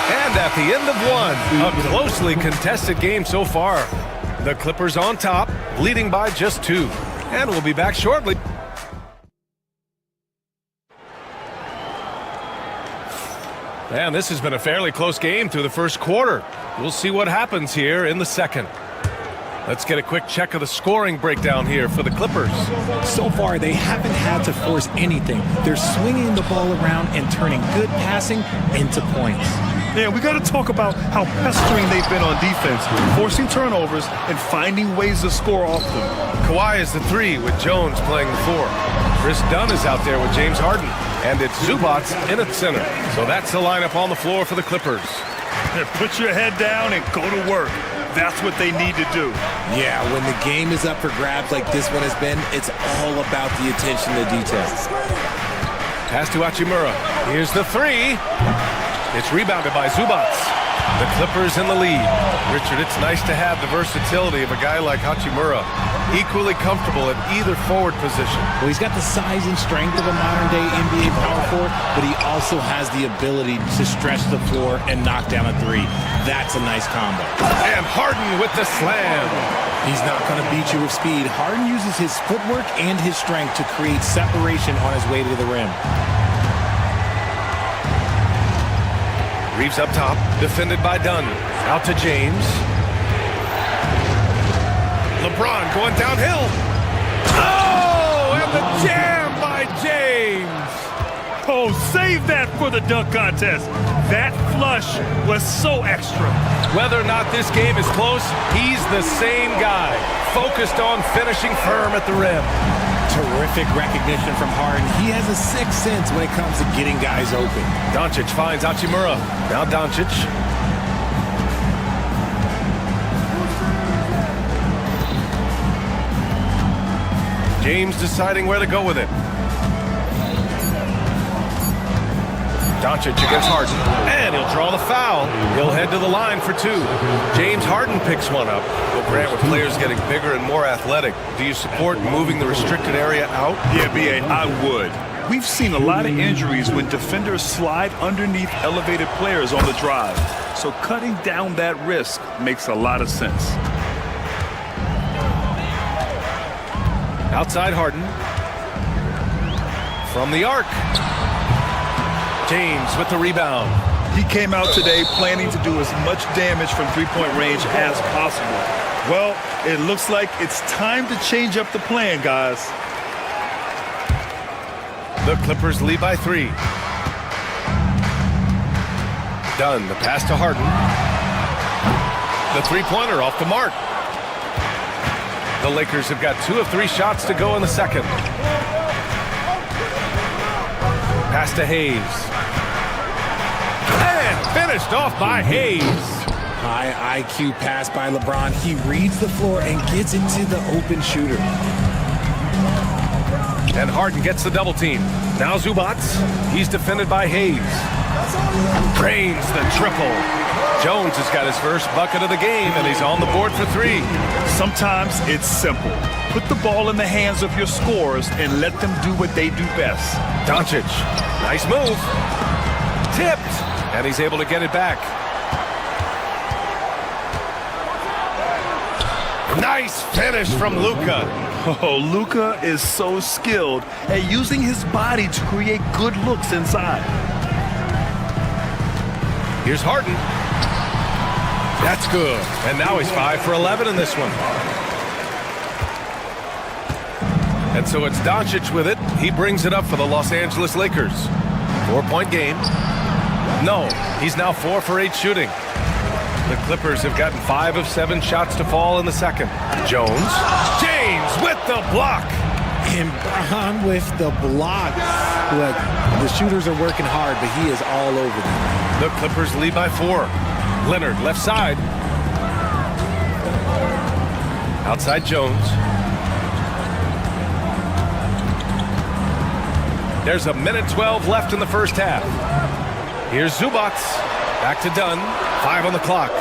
And at the end of 1, a closely contested game so far. The Clippers on top, leading by just 2. And we'll be back shortly. And this has been a fairly close game through the first quarter. We'll see what happens here in the second. Let's get a quick check of the scoring breakdown here for the Clippers. So far, they haven't had to force anything. They're swinging the ball around and turning good passing into points. Yeah, we got to talk about how pestering they've been on defense, forcing turnovers and finding ways to score off them. Kawhi is the 3 with Jones playing the 4. Chris Dunn is out there with James Harden. And it's Zubats in at center. So that's the lineup on the floor for the Clippers. Put your head down and go to work. That's what they need to do. Yeah, when the game is up for grabs like this one has been, it's all about the attention to detail. Pass to Hachimura. Here's the 3. It's rebounded by Zubats. The Clippers in the lead. Richard, it's nice to have the versatility of a guy like Hachimura. Equally comfortable at either forward position. Well, he's got the size and strength of a modern-day NBA power forward, but he also has the ability to stretch the floor and knock down a 3. That's a nice combo. And Harden with the slam. He's not going to beat you with speed. Harden uses his footwork and his strength to create separation on his way to the rim. Reeves up top, defended by Dunn. Out to James. LeBron going downhill. Oh, and the jam by James. Oh, save that for the dunk contest. That flush was so extra. Whether or not this game is close, he's the same guy, focused on finishing firm at the rim. Terrific recognition from Harden. He has a sixth sense when it comes to getting guys open. Doncic finds Hachimura. Now Doncic. James deciding where to go with it. Doncic against Harden, and he'll draw the foul. He'll head to the line for 2. James Harden picks one up. Well, Grant, with players getting bigger and more athletic, do you support moving the restricted area out? Yeah, B.A., I would. We've seen a lot of injuries when defenders slide underneath elevated players on the drive. So cutting down that risk makes a lot of sense. Outside Harden. From the arc. James with the rebound. He came out today planning to do as much damage from three-point range as possible. Well, it looks like it's time to change up the plan, guys. The Clippers lead by 3. Dunn, the pass to Harden. The three-pointer off the mark. The Lakers have got 2 of 3 shots to go in the second. Pass to Hayes. And finished off by Hayes. High IQ pass by LeBron. He reads the floor and gets into the open shooter. And Harden gets the double team. Now Zubats. He's defended by Hayes. Drains the triple. Jones has got his first bucket of the game, and he's on the board for 3. Sometimes it's simple. Put the ball in the hands of your scorers and let them do what they do best. Doncic, nice move. Tipped, and he's able to get it back. Nice finish from Luka. Oh, Luka is so skilled at using his body to create good looks inside. Here's Harden. That's good. And now he's 5 for 11 in this one. And so it's Doncic with it. He brings it up for the Los Angeles Lakers. 4-point game. No, he's now 4 for 8 shooting. The Clippers have gotten 5 of 7 shots to fall in the second. Jones. James with the block. And Bron with the block. Look, the shooters are working hard, but he is all over them. The Clippers lead by 4. Leonard, left side. Outside Jones. There's a minute 12 left in the first half. Here's Zubac. Back to Dunn. 5 on the clock.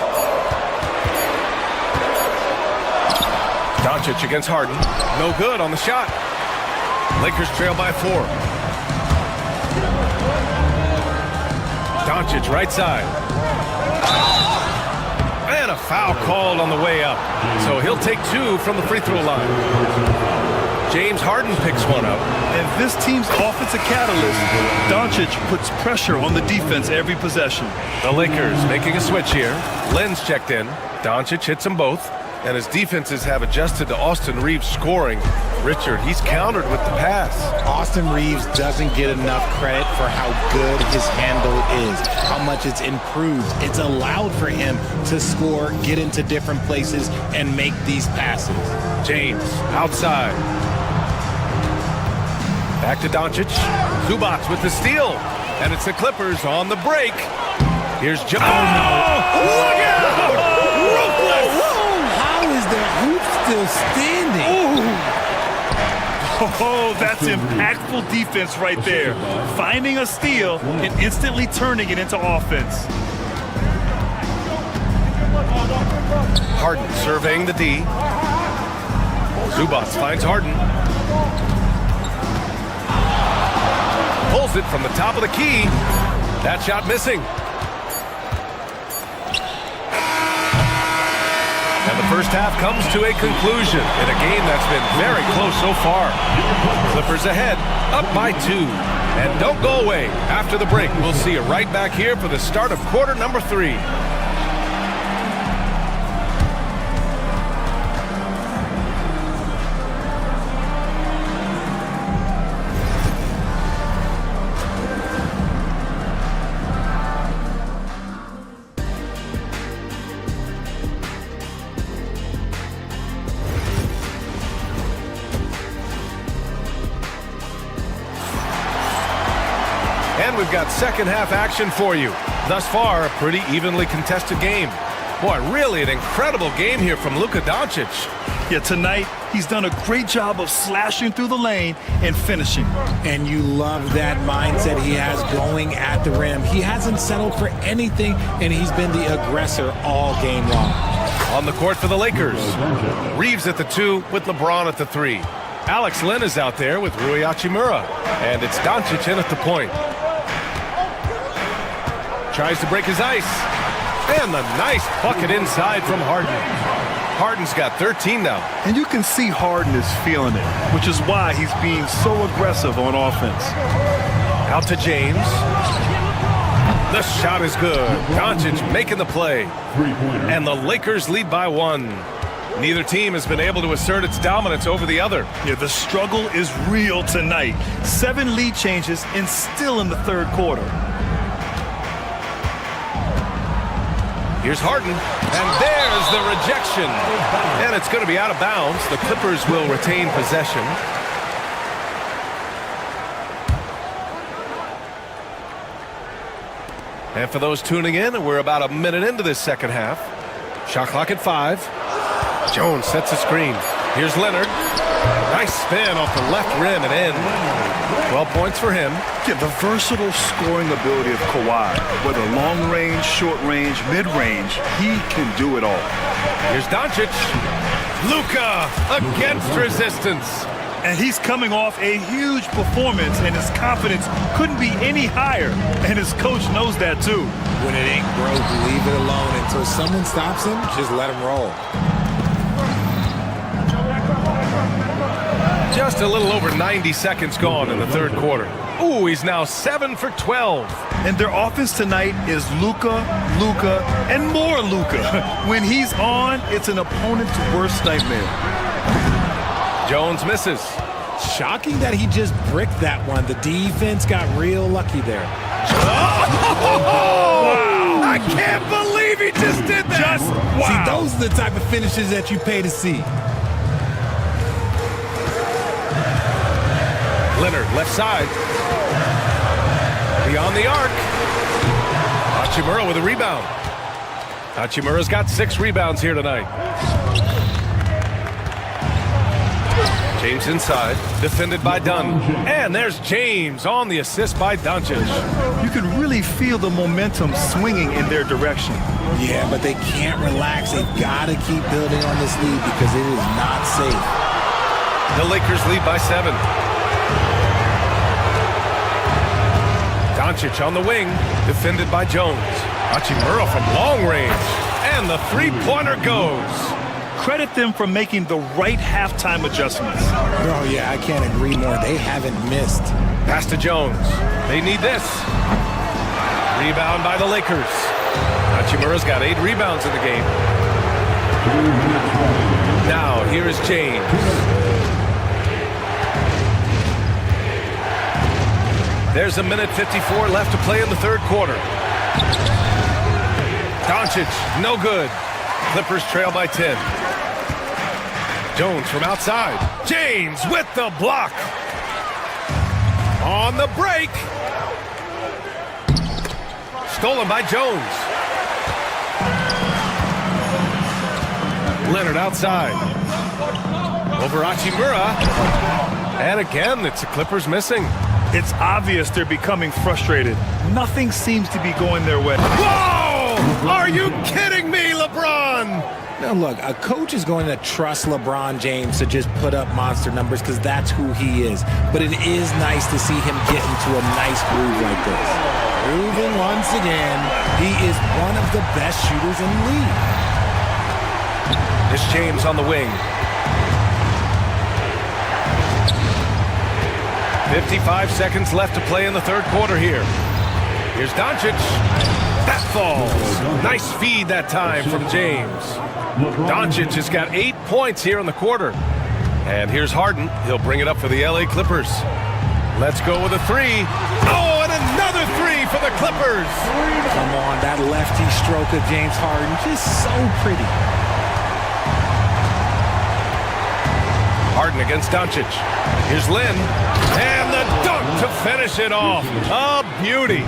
Doncic against Harden. No good on the shot. Lakers trail by 4. Doncic right side. And a foul called on the way up. So he'll take 2 from the free throw line. James Harden picks one up. And this team's offensive catalyst, Doncic puts pressure on the defense every possession. The Lakers making a switch here. Len's checked in. Doncic hits them both. And his defenses have adjusted to Austin Reeves scoring. Richard, he's countered with the pass. Austin Reeves doesn't get enough credit for how good his handle is, how much it's improved. It's allowed for him to score, get into different places, and make these passes. James outside. Back to Doncic. Zubac with the steal. And it's the Clippers on the break. Here's Jones. Oh, no. Look out! Ruthless! How is that hoop still standing? Ooh. Oh, that's impactful defense right there. Finding a steal and instantly turning it into offense. Harden surveying the D. Zubac finds Harden. Pulls it from the top of the key. That shot missing. And the first half comes to a conclusion in a game that's been very close so far. Clippers ahead, up by 2. And don't go away. After the break, we'll see you right back here for the start of quarter number 3. And we've got second half action for you. Thus far, a pretty evenly contested game. Boy, really an incredible game here from Luka Doncic. Yeah, tonight he's done a great job of slashing through the lane and finishing. And you love that mindset he has going at the rim. He hasn't settled for anything, and he's been the aggressor all game long. On the court for the Lakers. Reeves at the 2 with LeBron at the 3. Alex Len is out there with Rui Hachimura. And it's Doncic in at the point. Tries to break his ice. And the nice bucket inside from Harden. Harden's got 13 now. And you can see Harden is feeling it, which is why he's being so aggressive on offense. Out to James. The shot is good. Doncic making the play. And the Lakers lead by 1. Neither team has been able to assert its dominance over the other. Yeah, the struggle is real tonight. 7 lead changes and still in the third quarter. Here's Harden, and there's the rejection. And it's going to be out of bounds. The Clippers will retain possession. And for those tuning in, we're about a minute into this second half. Shot clock at 5. Jones sets the screen. Here's Leonard. Nice spin off the left rim and in. 12 points for him. Yeah, the versatile scoring ability of Kawhi, whether long range, short range, mid range, he can do it all. Here's Doncic. Luka against resistance. And he's coming off a huge performance, and his confidence couldn't be any higher. And his coach knows that too. When it ain't broke, leave it alone until someone stops him. Just let him roll. Just a little over 90 seconds gone in the third quarter. Ooh, he's now 7 for 12. And their offense tonight is Luka, and more Luka. When he's on, it's an opponent's worst nightmare. Jones misses. Shocking that he just bricked that one. The defense got real lucky there. Wow. I can't believe he just did that. Wow. See, those are the type of finishes that you pay to see. Leonard, left side. Beyond the arc. Hachimura with a rebound. Hachimura's got 6 rebounds here tonight. James inside, defended by Dunn. And there's James on the assist by Doncic. You can really feel the momentum swinging in their direction. Yeah, but they can't relax. They've got to keep building on this lead because it is not safe. The Lakers lead by 7. Doncic on the wing, defended by Jones. Hachimura from long range, and the three-pointer goes. Credit them for making the right halftime adjustments. Oh, yeah, I can't agree more. They haven't missed. Pass to Jones. They need this. Rebound by the Lakers. Hachimura's got 8 rebounds in the game. Now, here is James. There's a minute 54 left to play in the third quarter. Doncic, no good. Clippers trail by 10. Jones from outside. James with the block. On the break. Stolen by Jones. Leonard outside. Over Hachimura. And again, it's the Clippers missing. It's obvious they're becoming frustrated. Nothing seems to be going their way. Whoa! Are you kidding me, LeBron? Now, look, a coach is going to trust LeBron James to just put up monster numbers because that's who he is. But it is nice to see him get into a nice groove like this. Proving once again, he is one of the best shooters in the league. It's James on the wing. 55 seconds left to play in the third quarter here. Here's Doncic. That falls. Nice feed that time from James. Doncic has got 8 points here in the quarter. And here's Harden. He'll bring it up for the LA Clippers. Let's go with a 3. Oh, and another 3 for the Clippers. Come on, that lefty stroke of James Harden, just so pretty. Harden against Doncic. Here's Lynn. And the dunk to finish it off. A beauty.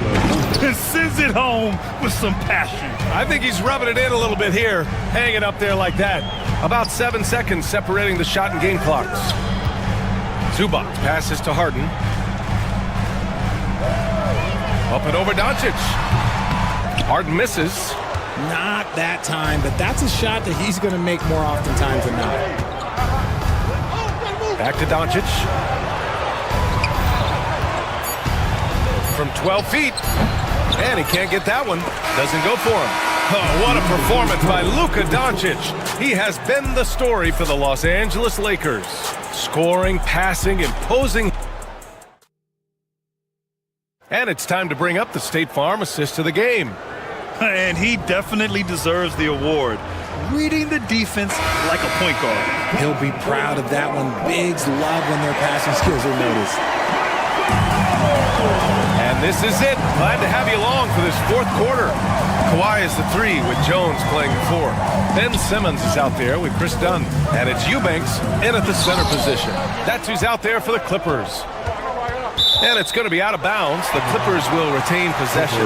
And sends it home with some passion. I think he's rubbing it in a little bit here. Hang it up there like that. About 7 seconds separating the shot and game clocks. Zubac passes to Harden. Up and over Doncic. Harden misses. Not that time, but that's a shot that he's going to make more oftentimes than not. Back to Doncic. From 12 feet. And he can't get that one. Doesn't go for him. Oh, what a performance by Luka Doncic. He has been the story for the Los Angeles Lakers. Scoring, passing, imposing. And it's time to bring up the State Farm assist of the game. And he definitely deserves the award. Reading the defense like a point guard. He'll be proud of that one. Bigs love when their passing skills are noticed. And this is it. Glad to have you along for this fourth quarter. Kawhi is the 3 with Jones playing the 4. Ben Simmons is out there with Chris Dunn. And it's Eubanks in at the center position. That's who's out there for the Clippers. And it's going to be out of bounds. The Clippers will retain possession.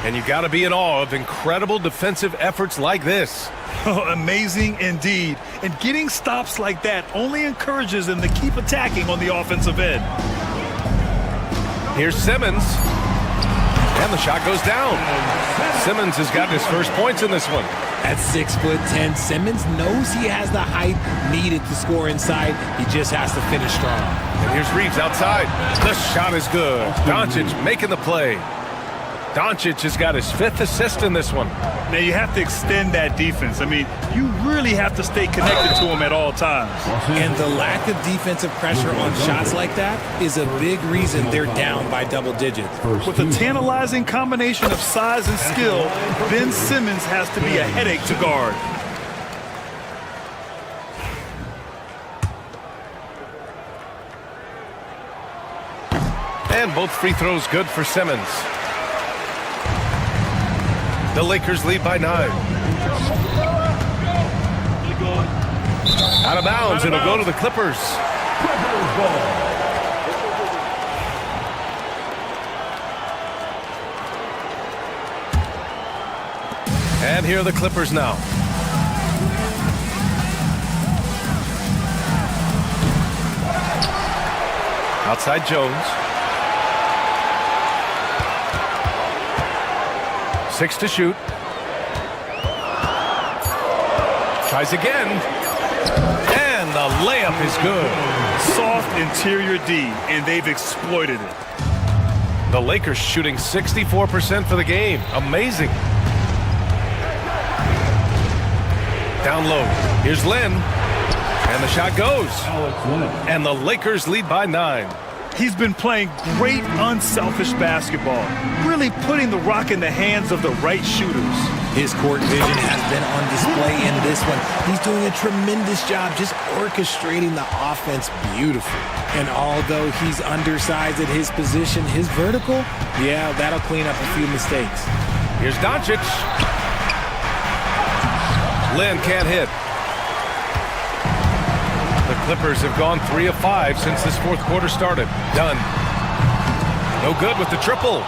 And you got to be in awe of incredible defensive efforts like this. Oh, amazing indeed. And getting stops like that only encourages them to keep attacking on the offensive end. Here's Simmons. And the shot goes down. Simmons has gotten his first points in this one. At 6'10", Simmons knows he has the height needed to score inside. He just has to finish strong. And here's Reeves outside. The shot is good. Doncic making the play. Doncic has got his 5th assist in this one. Now you have to extend that defense. I mean, you really have to stay connected to him at all times. And the lack of defensive pressure on shots like that is a big reason they're down by double digits. With a tantalizing combination of size and skill, Ben Simmons has to be a headache to guard. And both free throws good for Simmons. The Lakers lead by 9. Out of bounds, it'll go to the Clippers. And here are the Clippers now. Outside Jones. 6 to shoot. Tries again. And the layup is good. Soft interior D, and they've exploited it. The Lakers shooting 64% for the game. Amazing. Down low. Here's Lynn. And the shot goes. And the Lakers lead by 9. He's been playing great, unselfish basketball, really putting the rock in the hands of the right shooters. His court vision has been on display in this one. He's doing a tremendous job just orchestrating the offense beautifully. And although he's undersized at his position, his vertical, yeah, that'll clean up a few mistakes. Here's Doncic. Lynn can't hit. The Clippers have gone 3 of 5 since this 4th quarter started. Done. No good with the triple.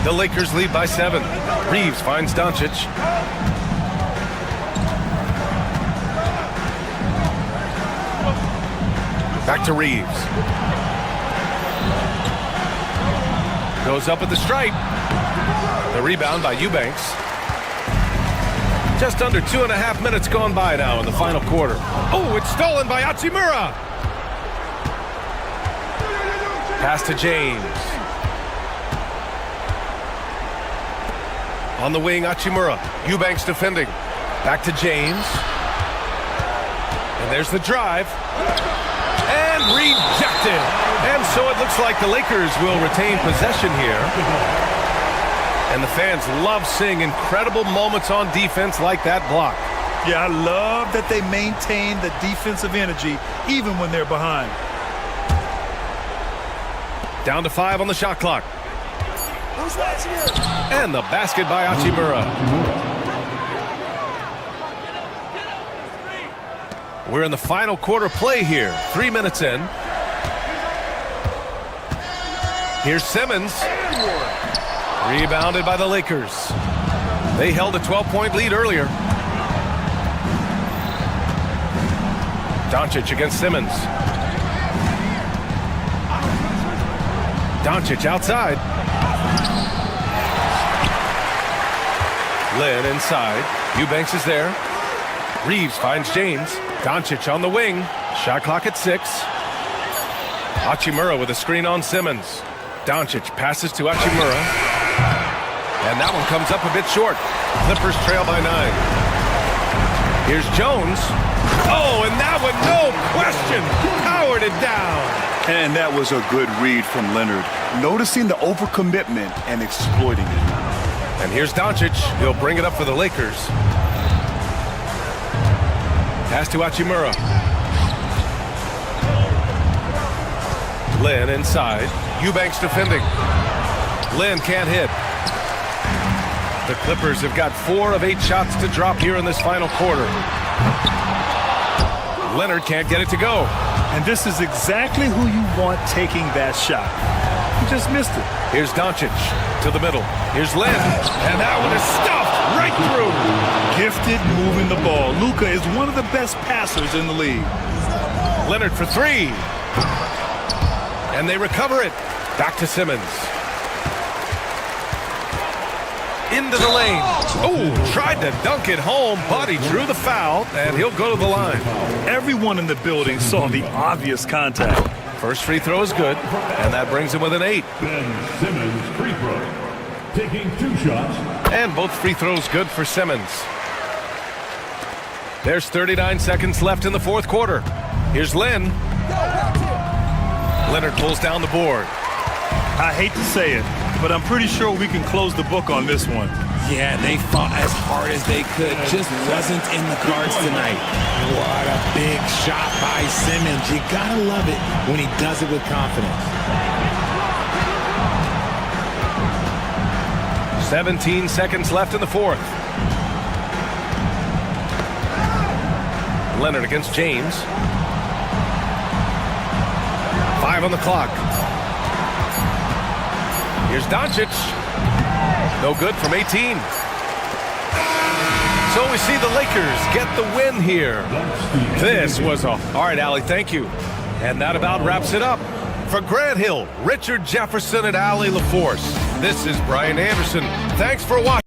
The Lakers lead by 7. Reeves finds Doncic. Back to Reeves. Goes up at the stripe. The rebound by Eubanks. Just under 2.5 minutes gone by now in the final quarter. Oh, it's stolen by Hachimura. Pass to James. On the wing, Hachimura. Eubanks defending. Back to James. And there's the drive. And rejected. And so it looks like the Lakers will retain possession here. And the fans love seeing incredible moments on defense like that block. Yeah, I love that they maintain the defensive energy even when they're behind. Down to 5 on the shot clock. And the basket by Hachimura. We're in the final quarter play here. 3 minutes in. Here's Simmons. Rebounded by the Lakers. They held a 12-point lead earlier. Doncic against Simmons. Doncic outside. Lynn inside. Eubanks is there. Reeves finds James. Doncic on the wing. Shot clock at 6. Hachimura with a screen on Simmons. Doncic passes to Hachimura. And that one comes up a bit short. Clippers trail by 9. Here's Jones. Oh, and that one, no question, powered it down. And that was a good read from Leonard, noticing the overcommitment and exploiting it. And here's Doncic. He'll bring it up for the Lakers. Pass to Hachimura. Lynn inside. Eubanks defending. Lynn can't hit. The Clippers have got 4 of 8 shots to drop here in this final quarter. Leonard can't get it to go. And this is exactly who you want taking that shot. just missed it. Here's Doncic to the middle. Here's Lin. And that one is stuffed right through. Gifted moving the ball. Luka is one of the best passers in the league. Leonard for three. And they recover it. Back to Simmons. Into the lane. Oh, tried to dunk it home, but he drew the foul, and he'll go to the line. Everyone in the building saw the obvious contact. First free throw is good, and that brings him within 8. Ben Simmons free throw. Taking 2 shots. And both free throws good for Simmons. There's 39 seconds left in the fourth quarter. Here's Lin. Leonard pulls down the board. I hate to say it, but I'm pretty sure we can close the book on this one. Yeah, they fought as hard as they could. Just wasn't in the cards tonight. What a big shot by Simmons. You gotta love it when he does it with confidence. 17 seconds left in the fourth. Leonard against James. 5 on the clock. Here's Doncic. No good from 18. So we see the Lakers get the win here. This was a... All right, Allie, thank you. And that about wraps it up. For Grant Hill, Richard Jefferson, and Allie LaForce, this is Brian Anderson. Thanks for watching.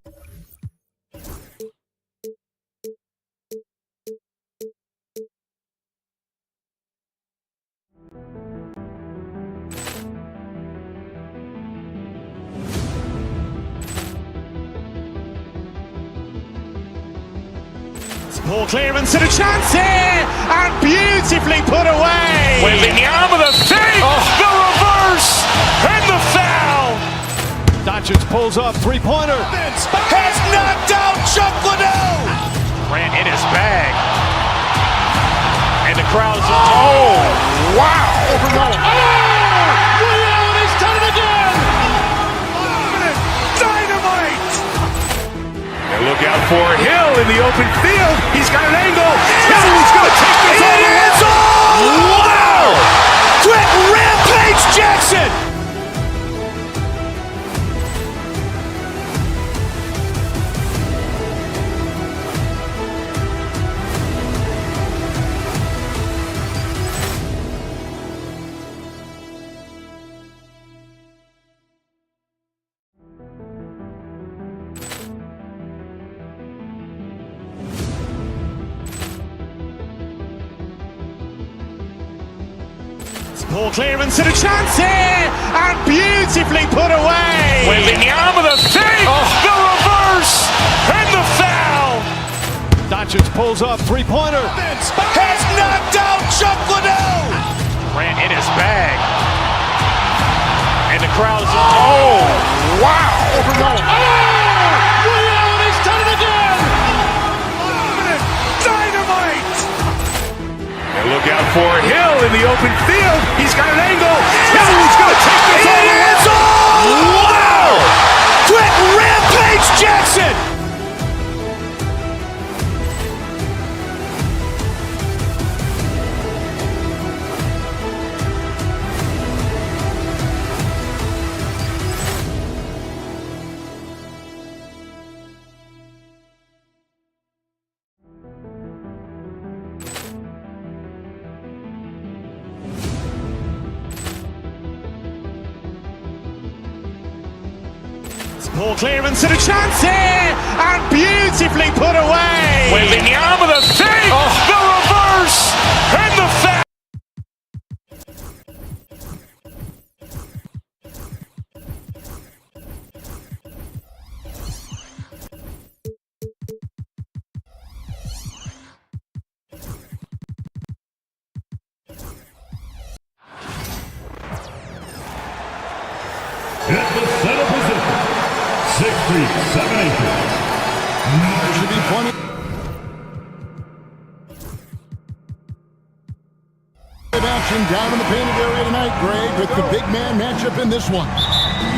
Poor clearance and a chance here, and beautifully put away. Wembanyama the save, the reverse, and the foul. Doncic pulls up, three-pointer. Has knocked out Chuck Liddell. Grant in his bag. And the crowd is... Oh, wow. He's done it again. Dynamite. And look out for Hill in the open field. He's got an angle. He's going to take this all the way. Wow! Quick rampage Jackson. Poor clearance and a chance here, and beautifully put away. Wembanyama the save, the reverse, and the foul. Doncic pulls up, three-pointer. Has knocked out Chuck Liddell. Grant in his bag. And the crowd is... Oh, wow. He's done it again. Dynamite. And look out for Hill in the open field. He's got an angle. He's going to take this all the way. Wow! Quick rampage Jackson. Poor clearance and a chance here, and beautifully put away. Wembanyama the save, the reverse, and the foul. At the center position, 6 feet 7 inches. There should be plenty of action down in the painted area tonight, Greg, with the big man matchup in this one.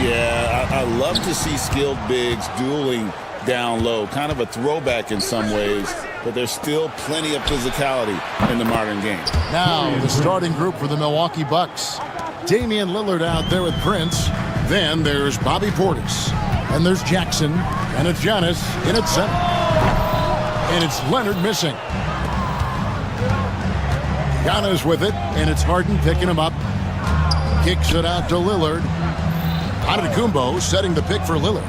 Yeah, I love to see skilled bigs dueling down low. Kind of a throwback in some ways, but there's still plenty of physicality in the modern game. Now, the starting group for the Milwaukee Bucks. Damian Lillard out there with Prince. Then there's Bobby Portis. And there's Jackson. And it's Giannis in at center. And it's Leonard missing. Giannis with it, and it's Harden picking him up. Kicks it out to Lillard. Antetokounmpo setting the pick for Lillard.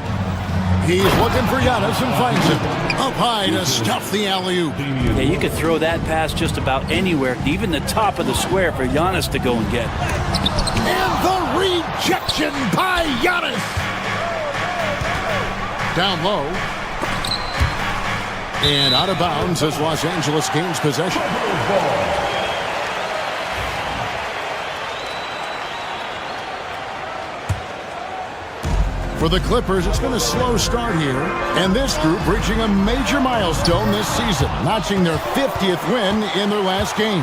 He's looking for Giannis and finds him. Up high to stuff the alley-oop. Yeah, you could throw that pass just about anywhere, even the top of the square for Giannis to go and get. And the rejection by Giannis. Down low. And out of bounds as Los Angeles gains possession. For the Clippers, it's been a slow start here, and this group reaching a major milestone this season, notching their 50th win in their last game.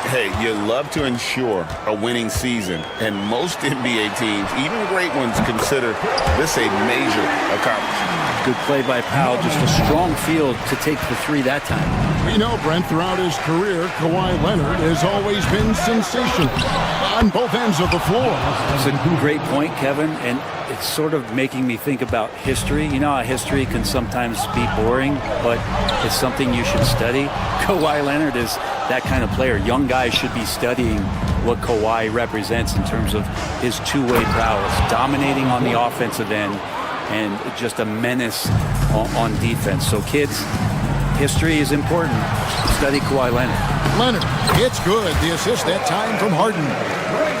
Hey, you love to ensure a winning season, and most NBA teams, even great ones, consider this a major accomplishment. Good play by Powell, just a strong field to take the three that time. We know, Brent, throughout his career, Kawhi Leonard has always been sensational on both ends of the floor. It's a great point, Kevin, and it's sort of making me think about history. You know how history can sometimes be boring, but it's something you should study. Kawhi Leonard is that kind of player. Young guys should be studying what Kawhi represents in terms of his two-way prowess, dominating on the offensive end, and just a menace on defense. So kids, history is important. Study Kawhi Leonard. Leonard, it's good. The assist that time from Harden.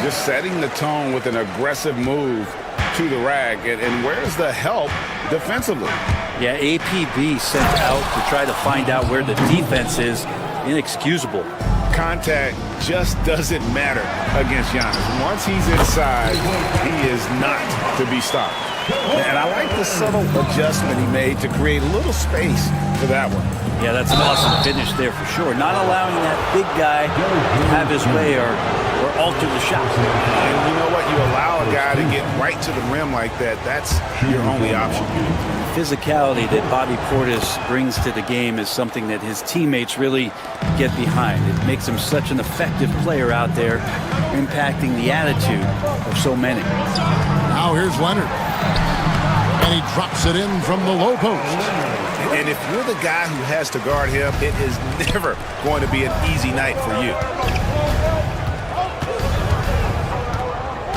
Just setting the tone with an aggressive move to the rack. And where's the help defensively? Yeah, APB sent out to try to find out where the defense is. Inexcusable. Contact just doesn't matter against Giannis. Once he's inside, he is not to be stopped. And I like the subtle adjustment he made to create a little space for that one. Yeah, that's an awesome finish there for sure. Not allowing that big guy to have his way or alter the shot. And you know what? You allow a guy to get right to the rim like that, that's your only option. The physicality that Bobby Portis brings to the game is something that his teammates really get behind. It makes him such an effective player out there, impacting the attitude of so many. Now here's Leonard. And he drops it in from the low post. And if you're the guy who has to guard him, it is never going to be an easy night for you.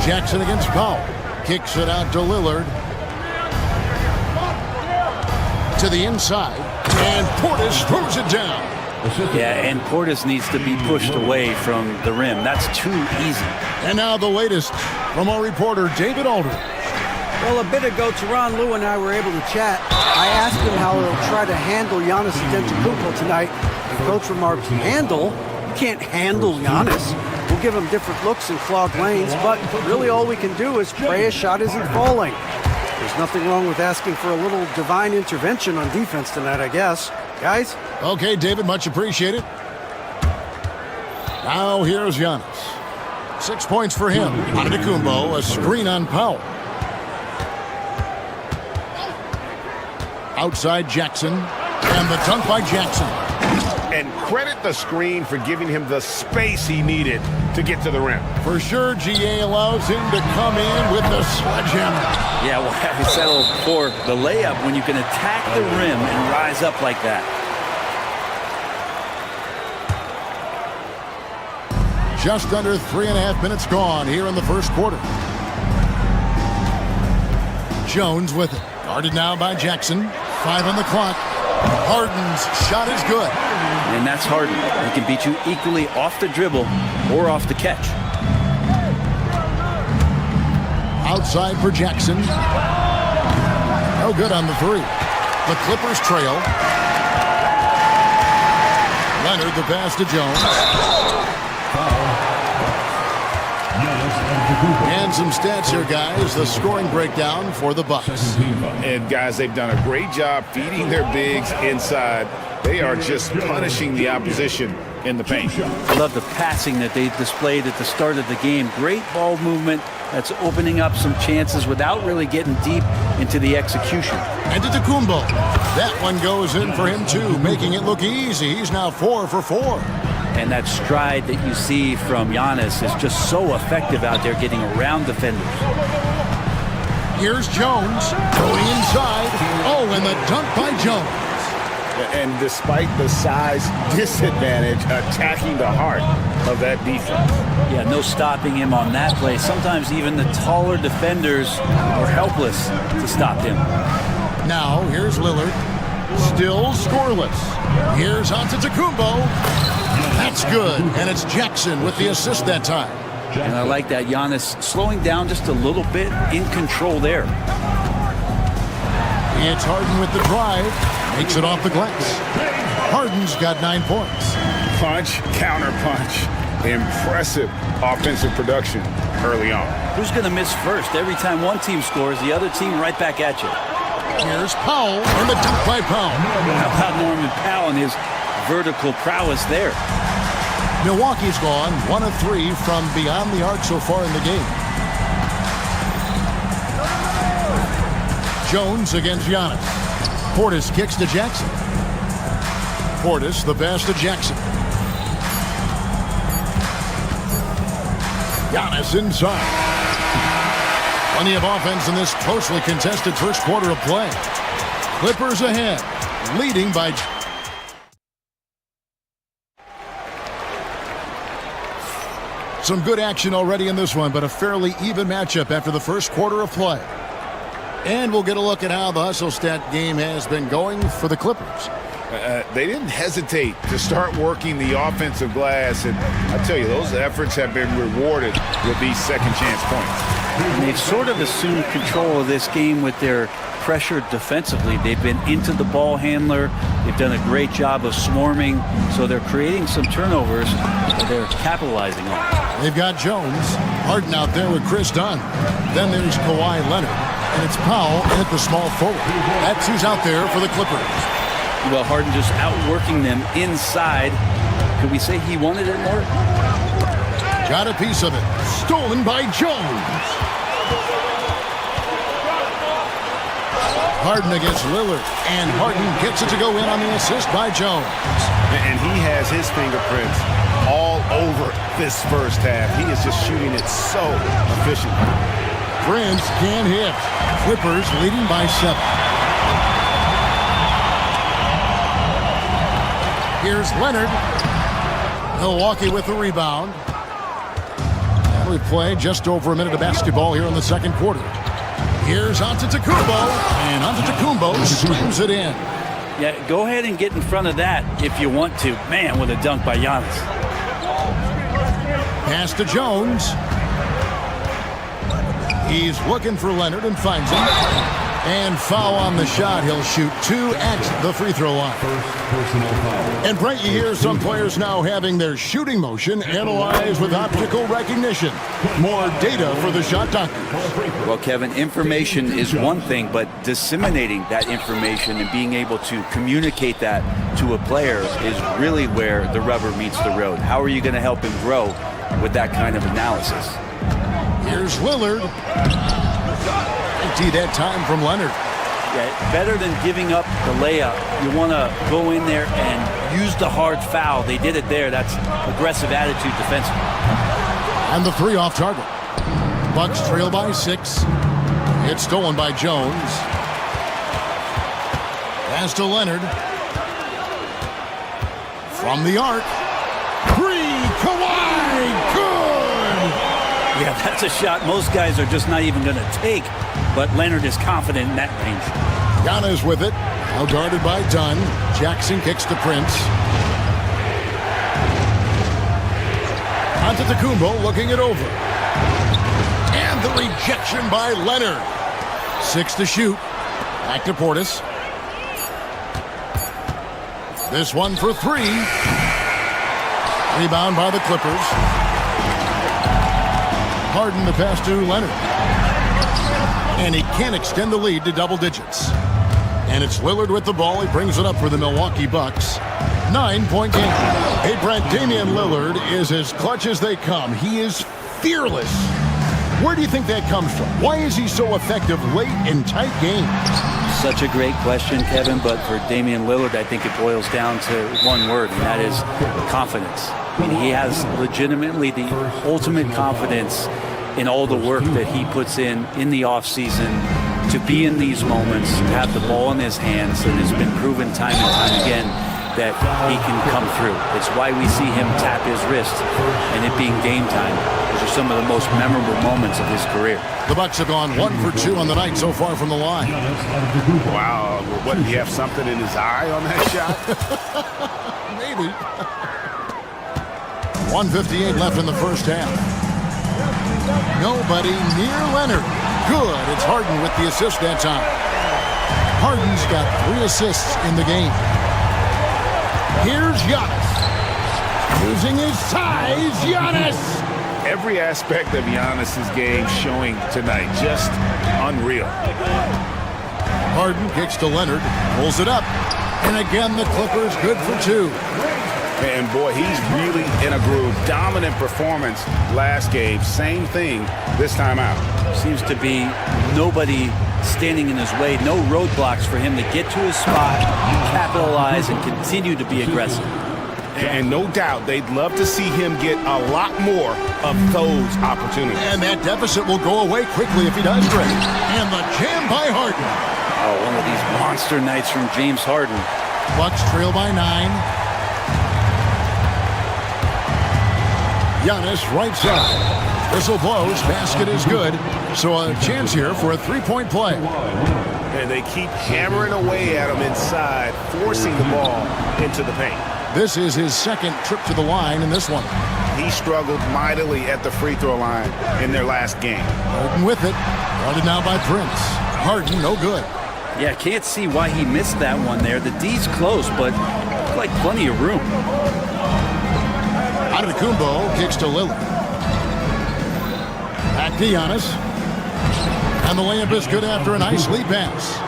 Jackson against Powell. Kicks it out to Lillard. To the inside. And Portis throws it down. Yeah, and Portis needs to be pushed away from the rim. That's too easy. And now the latest from our reporter, David Aldridge. Well, a bit ago, Teron Lue and I were able to chat. I asked him how he'll try to handle Giannis Antetokounmpo tonight. And Coach remarked, handle? You can't handle Giannis. We'll give him different looks and clogged lanes, but really all we can do is pray his shot isn't falling. There's nothing wrong with asking for a little divine intervention on defense tonight, I guess. Guys? Okay, David, much appreciated. Now here's Giannis. 6 points for him. Antetokounmpo, a screen on Powell. Outside Jackson, and the dunk by Jackson. And credit the screen for giving him the space he needed to get to the rim. For sure, GA allows him to come in with the sledgehammer. Yeah, well, have to settle for the layup when you can attack the rim and rise up like that. Just under 3.5 minutes gone here in the first quarter. Jones with it. Guarded now by Jackson. 5 on the clock. Harden's shot is good. And that's Harden. He can beat you equally off the dribble or off the catch. Outside for Jackson. No good on the three. The Clippers trail. Leonard the pass to Jones. And some stats here, guys. The scoring breakdown for the Bucks. And guys, they've done a great job feeding their bigs inside. They are just punishing the opposition in the paint. I love the passing that they displayed at the start of the game. Great ball movement that's opening up some chances without really getting deep into the execution. And Antetokounmpo. That one goes in for him, too, making it look easy. He's now 4 for 4. And that stride that you see from Giannis is just so effective out there getting around defenders. Here's Jones going inside. Oh, and the dunk by Jones. And despite the size disadvantage, attacking the heart of that defense. Yeah, no stopping him on that play. Sometimes even the taller defenders are helpless to stop him. Now, here's Lillard. Still scoreless. Here's Antetokounmpo. That's good. And it's Jackson with the assist that time. And I like that. Giannis slowing down just a little bit, in control there. It's Harden with the drive. Makes it off the glass. Harden's got 9 points. Punch, counter punch. Impressive offensive production early on. Who's going to miss first? Every time one team scores, the other team right back at you. Here's Powell and the dunk by Powell. How about Norman Powell and his vertical prowess there? Milwaukee's gone 1 of 3 from beyond the arc so far in the game. Jones against Giannis. Portis kicks to Jackson. Portis, the pass to Jackson. Giannis inside. Plenty of offense in this closely contested first quarter of play. Clippers ahead, leading by... Some good action already in this one, but a fairly even matchup after the first quarter of play. And we'll get a look at how the hustle stat game has been going for the Clippers. They didn't hesitate to start working the offensive glass, and I tell you, those efforts have been rewarded with these second chance points. And they've sort of assumed control of this game with their pressure defensively. They've been into the ball handler. They've done a great job of swarming, so they're creating some turnovers that they're capitalizing on. They've got Jones, Harden out there with Chris Dunn. Then there's Kawhi Leonard, and it's Powell at the small forward. That's who's out there for the Clippers. Well, Harden just outworking them inside. Could we say he wanted it more? Got a piece of it. Stolen by Jones. Harden against Lillard, and Harden gets it to go in on the assist by Jones. And he has his fingerprints all over this first half. He is just shooting it so efficiently. Prince can't hit. Clippers leading by 7. Here's Leonard. Milwaukee with the rebound. And we play just over a minute of basketball here in the second quarter. Here's Antetokounmpo, and Antetokounmpo slams it in. Yeah, go ahead and get in front of that if you want to. Man, with a dunk by Giannis. Pass to Jones. He's looking for Leonard and finds him. And foul on the shot. He'll shoot 2 at the free throw line. And Brent, you hear some players now having their shooting motion analyzed with optical recognition. More data for the shot doctors. Well, Kevin, information is one thing, but disseminating that information and being able to communicate that to a player is really where the rubber meets the road. How are you going to help him grow with that kind of analysis? Here's Lillard. Empty that time from Leonard. Yeah, better than giving up the layup. You want to go in there and use the hard foul. They did it there. That's aggressive attitude defensively. And the 3 off target. Bucks trail by 6. It's stolen by Jones. Pass to Leonard. From the arc. 3, Kawhi, good! Yeah, that's a shot most guys are just not even going to take, but Leonard is confident in that range. Giannis with it. Now guarded by Dunn. Jackson kicks to Prince. Antetokounmpo looking it over. And the rejection by Leonard. 6 to shoot. Back to Portis. This one for 3. Rebound by the Clippers. Harden the pass to Leonard. And he can't extend the lead to double digits. And it's Lillard with the ball. He brings it up for the Milwaukee Bucks. 9-point game. Hey, Brent, Damian Lillard is as clutch as they come. He is fearless. Where do you think that comes from? Why is he so effective late in tight games? Such a great question, Kevin, but for Damian Lillard, I think it boils down to one word, and that is confidence. I mean, he has legitimately the ultimate confidence in all the work that he puts in the offseason to be in these moments, to have the ball in his hands, and it's been proven time and time again that he can come through. It's why we see him tap his wrist and it being game time. Those are some of the most memorable moments of his career. The Bucks have gone 1 for 2 on the night so far from the line. Wow. What, did he have something in his eye on that shot? Maybe. 1:58 left in the first half. Nobody near Leonard. Good. It's Harden with the assist that time. Harden's got 3 assists in the game. Here's Giannis. Using his size, Giannis. Every aspect of Giannis's game showing tonight. Just unreal. Harden kicks to Leonard. Pulls it up. And again, the Clippers good for 2. And boy, he's really in a groove. Dominant performance last game. Same thing this time out. Seems to be nobody standing in his way. No roadblocks for him to get to his spot, capitalize, and continue to be aggressive. And no doubt they'd love to see him get a lot more of those opportunities. And that deficit will go away quickly if he does great. And the jam by Harden. Oh, one of these monster nights from James Harden. Bucks trail by 9. Giannis right side. Whistle blows. Basket is good. So a chance here for a 3-point play. And they keep hammering away at him inside, forcing the ball into the paint. This is his second trip to the line in this one. He struggled mightily at the free throw line in their last game. Harden with it. Guarded now by Prince. Harden no good. Yeah, can't see why he missed that one there. The D's close, but like plenty of room. Antetokounmpo kicks to Lillard. Back to Giannis. And the layup is good after a nice lead pass.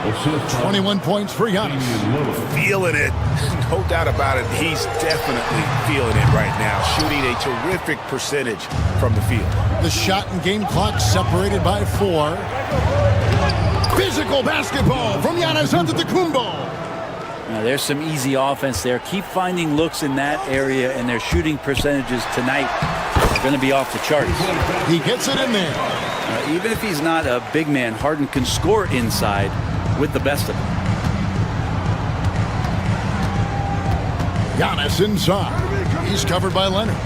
21 points for Giannis. Feeling it. No doubt about it. He's definitely feeling it right now. Shooting a terrific percentage from the field. The shot and game clock separated by 4. Physical basketball from Giannis Antetokounmpo. Now, there's some easy offense there. Keep finding looks in that area, and their shooting percentages tonight are going to be off the charts. He gets it in there. Even if he's not a big man, Harden can score inside with the best of them. Giannis inside. He's covered by Leonard.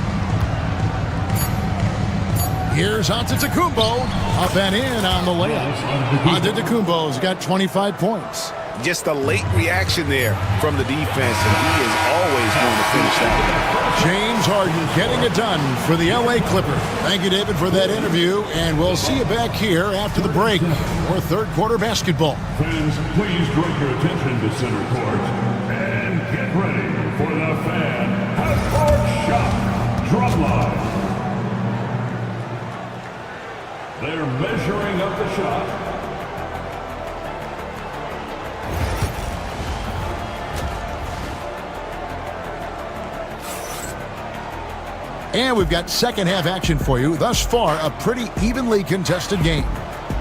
Here's Antetokounmpo. Up and in on the layup. Antetokounmpo's got 25 points. Just a late reaction there from the defense, and he is always going to finish that. James Harden getting it done for the LA Clippers. Thank you, David, for that interview, and we'll see you back here after the break for third quarter basketball. Fans, please direct your attention to center court and get ready for the fan half-court shot drum line. They're measuring up the shot. And we've got second half action for you. Thus far, a pretty evenly contested game.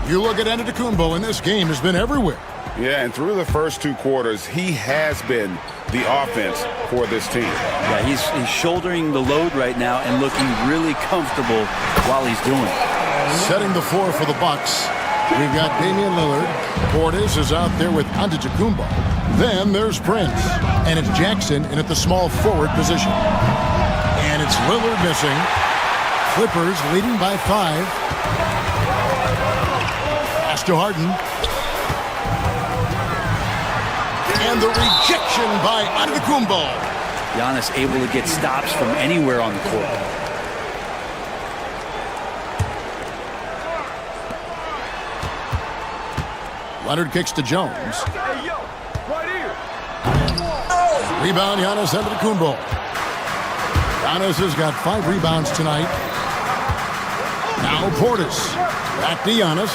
You look at Antetokounmpo, and this game has been everywhere. Yeah, and through the first 2 quarters, he has been the offense for this team. Yeah, he's shouldering the load right now and looking really comfortable while he's doing it. Setting the floor for the Bucks. We've got Damian Lillard. Portis is out there with Antetokounmpo. Then there's Prince. And it's Jackson in at the small forward position. And it's Lillard missing. Clippers leading by 5. Pass to Harden. And the rejection by Antetokounmpo. Giannis able to get stops from anywhere on the court. Leonard kicks to Jones. Rebound, Giannis Antetokounmpo. Giannis has got 5 rebounds tonight. Now Portis. Back to Giannis.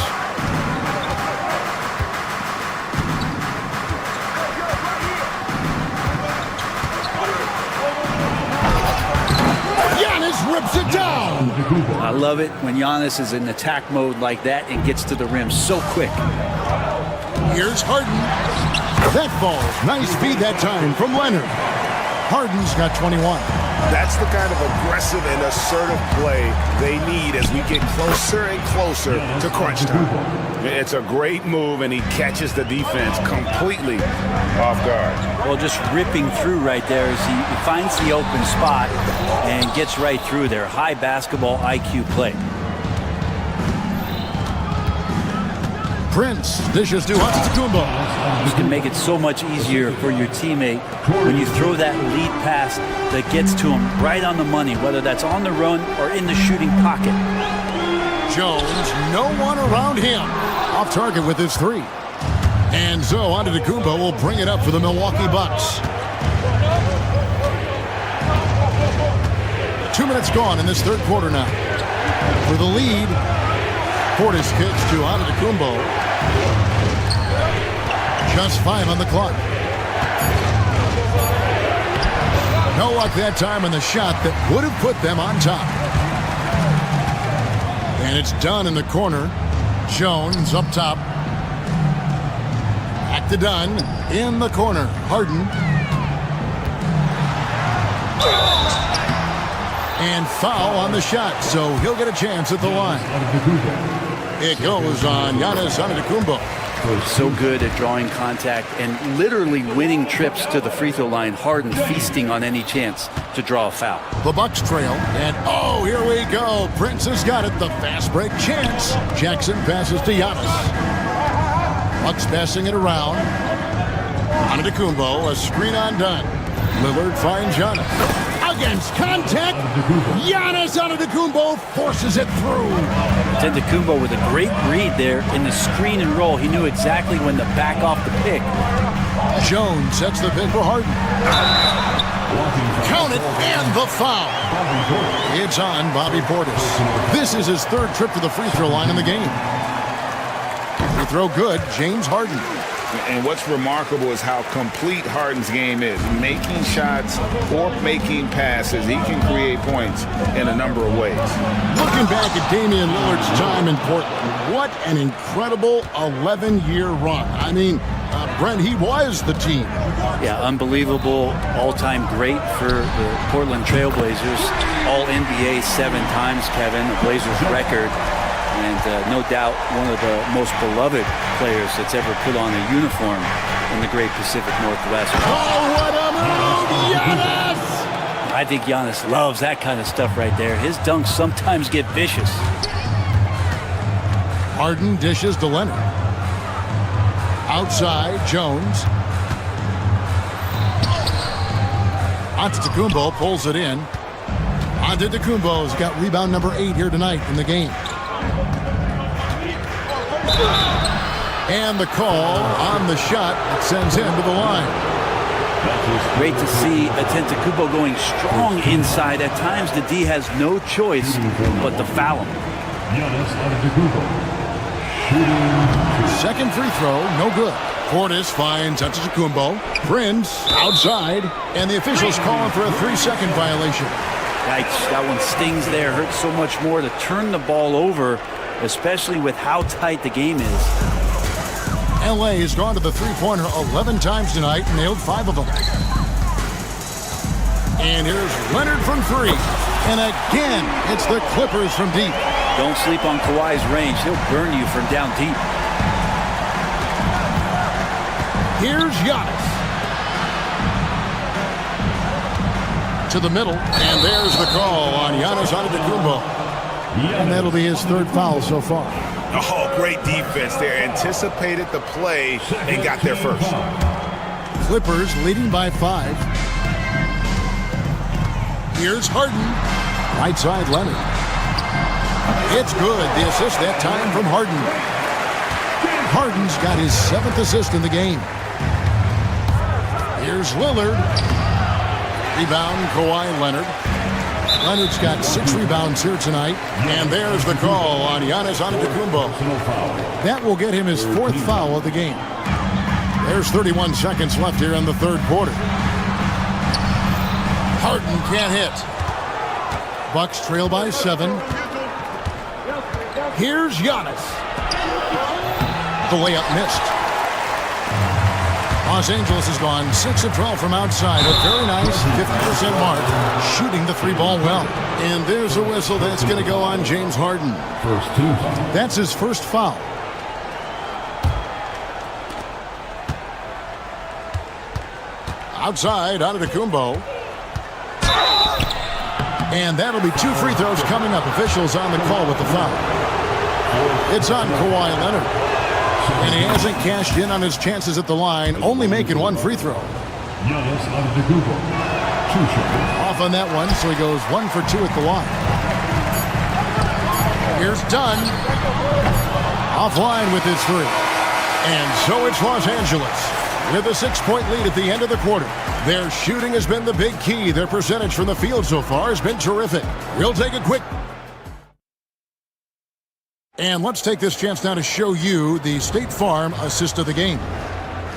Giannis rips it down. I love it when Giannis is in attack mode like that and gets to the rim so quick. Here's Harden. That falls. Nice feed that time from Leonard. Harden's got 21. That's the kind of aggressive and assertive play they need as we get closer and closer to crunch time. It's a great move, and he catches the defense completely off guard. Well, just ripping through right there as he finds the open spot and gets right through there. High basketball IQ play. Prince dishes to Antetokounmpo. You can make it so much easier for your teammate when you throw that lead pass that gets to him right on the money, whether that's on the run or in the shooting pocket. Jones, no one around him. Off target with his three. And so Antetokounmpo will bring it up for the Milwaukee Bucks. 2 minutes gone in this third quarter now. For the lead, Portis kicks to Antetokounmpo. Just 5 on the clock. No luck that time on the shot that would have put them on top. And it's Dunn in the corner. Jones up top. Back to Dunn in the corner. Harden. And foul on the shot, so he'll get a chance at the line. It goes on Giannis Antetokounmpo. So good at drawing contact and literally winning trips to the free throw line. Harden feasting on any chance to draw a foul. The Bucks trail, and oh, here we go. Prince has got it, the fast break chance. Jackson passes to Giannis. Bucks passing it around. Antetokounmpo, a screen on Dunn. Lillard finds Giannis. Against contact, Giannis Antetokounmpo forces it through. Antetokounmpo with a great read there in the screen and roll. He knew exactly when to back off the pick. Jones sets the pick for Harden. Count it, and the foul. It's on Bobby Portis. This is his third trip to the free throw line in the game. Free throw good, James Harden. And what's remarkable is how complete Harden's game is. Making shots or making passes, he can create points in a number of ways. Looking back at Damian Lillard's time in Portland, what an incredible 11-year run. I mean, Brent, he was the team. Yeah, unbelievable all-time great for the Portland Trailblazers. All-NBA 7 times, Kevin, the Blazers record. And no doubt one of the most beloved players that's ever put on a uniform in the great Pacific Northwest. Oh, what a move! Giannis! I think Giannis loves that kind of stuff right there. His dunks sometimes get vicious. Harden dishes to Leonard. Outside, Jones. Antetokounmpo pulls it in. Antetokounmpo's got rebound number 8 here tonight in the game. And the call on the shot that sends him to the line. Great to see Antetokounmpo going strong inside. At times, the D has no choice but to foul him. Second free throw, no good. Portis finds Antetokounmpo. Prince outside, and the officials calling for a 3-second violation. Yikes, that one stings there. Hurts so much more to turn the ball over, especially with how tight the game is. LA has gone to the three-pointer 11 times tonight and nailed 5 of them. And here's Leonard from 3. And again, it's the Clippers from deep. Don't sleep on Kawhi's range. He'll burn you from down deep. Here's Giannis. To the middle, and there's the call on Giannis Antetokounmpo. And that'll be his third foul so far. Oh, great defense there. Anticipated the play and got there first. Clippers leading by 5. Here's Harden. Right side, Leonard. It's good. The assist that time from Harden. Harden's got his 7th assist in the game. Here's Lillard. Rebound, Kawhi Leonard. Leonard's got 6 rebounds here tonight. And there's the call on Giannis Antetokounmpo. That will get him his 4th foul of the game. There's 31 seconds left here in the third quarter. Harden can't hit. Bucks trail by 7. Here's Giannis. The layup missed. Los Angeles has gone 6 of 12 from outside. A very nice 50% mark. shooting the three ball well. And there's a whistle that's going to go on James Harden. First team foul. That's his first foul. Outside, Antetokounmpo. And that'll be 2 free throws coming up. Officials on the call with the foul. It's on Kawhi Leonard. And he hasn't cashed in on his chances at the line, only making 1 free throw. Giannis Antetokounmpo. 2 shots. Off on that one, so he goes 1 for 2 at the line. Here's Dunn. Offline with his 3. And so it's Los Angeles with a 6-point lead at the end of the quarter. Their shooting has been the big key. Their percentage from the field so far has been terrific. We'll take a quick... And let's take this chance now to show you the State Farm assist of the game.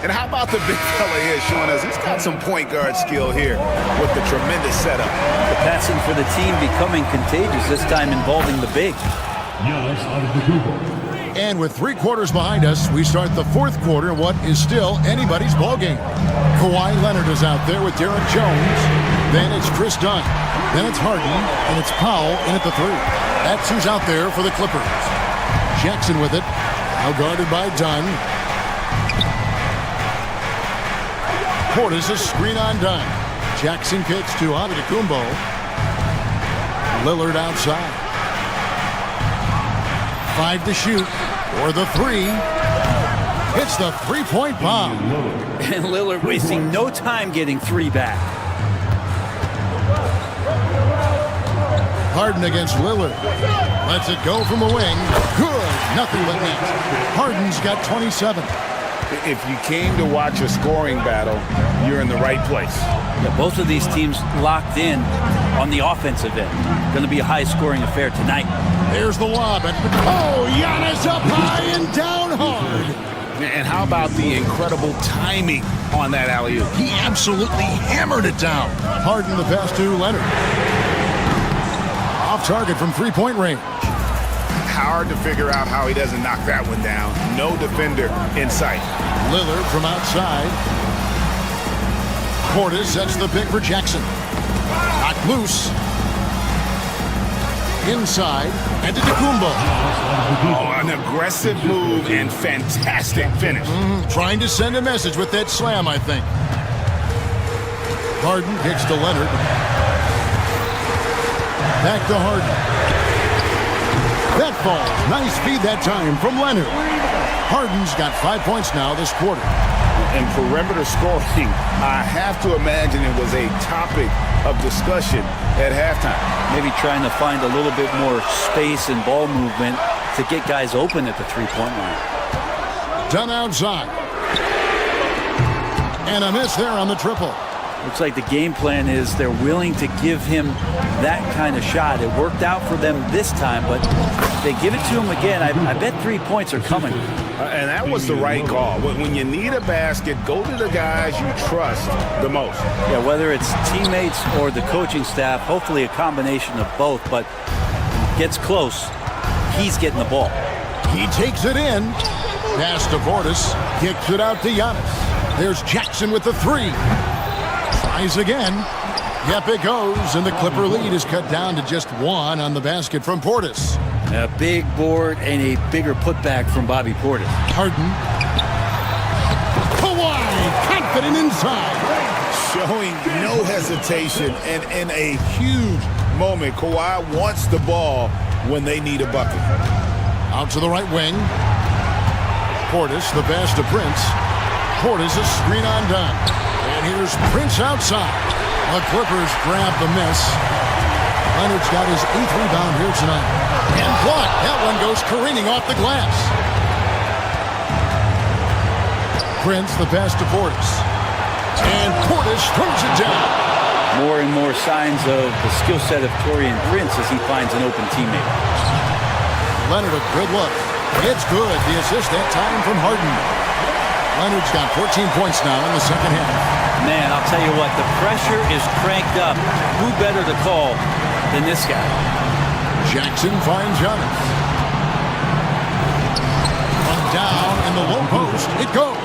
And how about the big fella here showing us he's got some point guard skill here with the tremendous setup. The passing for the team becoming contagious, this time involving the big. Giannis Antetokounmpo. And with 3 quarters behind us, we start the 4th quarter in what is still anybody's ballgame. Kawhi Leonard is out there with Derek Jones. Then it's Chris Dunn. Then it's Harden. And it's Powell in at the 3. That's who's out there for the Clippers. Jackson with it. Now guarded by Dunn. Portis a screen on Dunn. Jackson kicks to Antetokounmpo. Lillard outside. 5 to shoot. Or the 3. It's the 3-point bomb. And Lillard wasting no time getting 3 back. Harden against Lillard. Lets it go from the wing. Good. Nothing but net. Harden's got 27. If you came to watch a scoring battle, you're in the right place. Yeah, both of these teams locked in on the offensive end. Going to be a high-scoring affair tonight. There's the lob. Oh, Giannis up high and down hard. And how about the incredible timing on that alley-oop? He absolutely hammered it down. Harden the pass to Leonard. Off target from 3-point range. Hard to figure out how he doesn't knock that one down. No defender in sight. Lillard from outside. Portis sets the pick for Jackson. Knocked loose. Inside. And to Antetokounmpo. Oh, an aggressive move and fantastic finish. Trying to send a message with that slam, I think. Harden kicks to Leonard. Back to Harden. That falls. Nice feed that time from Leonard. Harden's got 5 points now this quarter. And perimeter scoring, I have to imagine it was a topic of discussion at halftime. Maybe trying to find a little bit more space and ball movement to get guys open at the 3-point line. Done outside. And a miss there on the triple. Looks like the game plan is they're willing to give him that kind of shot. It worked out for them this time, but if they give it to him again, I bet 3 points are coming. And that was the right call. When you need a basket, go to the guys you trust the most. Yeah, whether it's teammates or the coaching staff, hopefully a combination of both, but gets close, he's getting the ball. He takes it in. Pass to Portis. Kicks it out to Giannis. There's Jackson with the 3. Tries again. Yep, it goes, and the Clipper lead is cut down to just 1 on the basket from Portis. A big board and a bigger putback from Bobby Portis. Harden. Kawhi, confident inside. Showing no hesitation, and in a huge moment, Kawhi wants the ball when they need a bucket. Out to the right wing. Portis, the pass to Prince. Portis, a screen on Dunn. And here's Prince outside. The Clippers grab the miss. Leonard's got his 8th rebound here tonight. And blocked. That one goes careening off the glass. Prince, the pass to Portis. And Portis throws it down. More and more signs of the skill set of Taurean Prince as he finds an open teammate. Leonard, a good look. It's good. The assist that time from Harden. Leonard's got 14 points now in the second half. Man, I'll tell you what, the pressure is cranked up. Who better to call than this guy? Jackson finds Giannis. From down in the low post, it goes.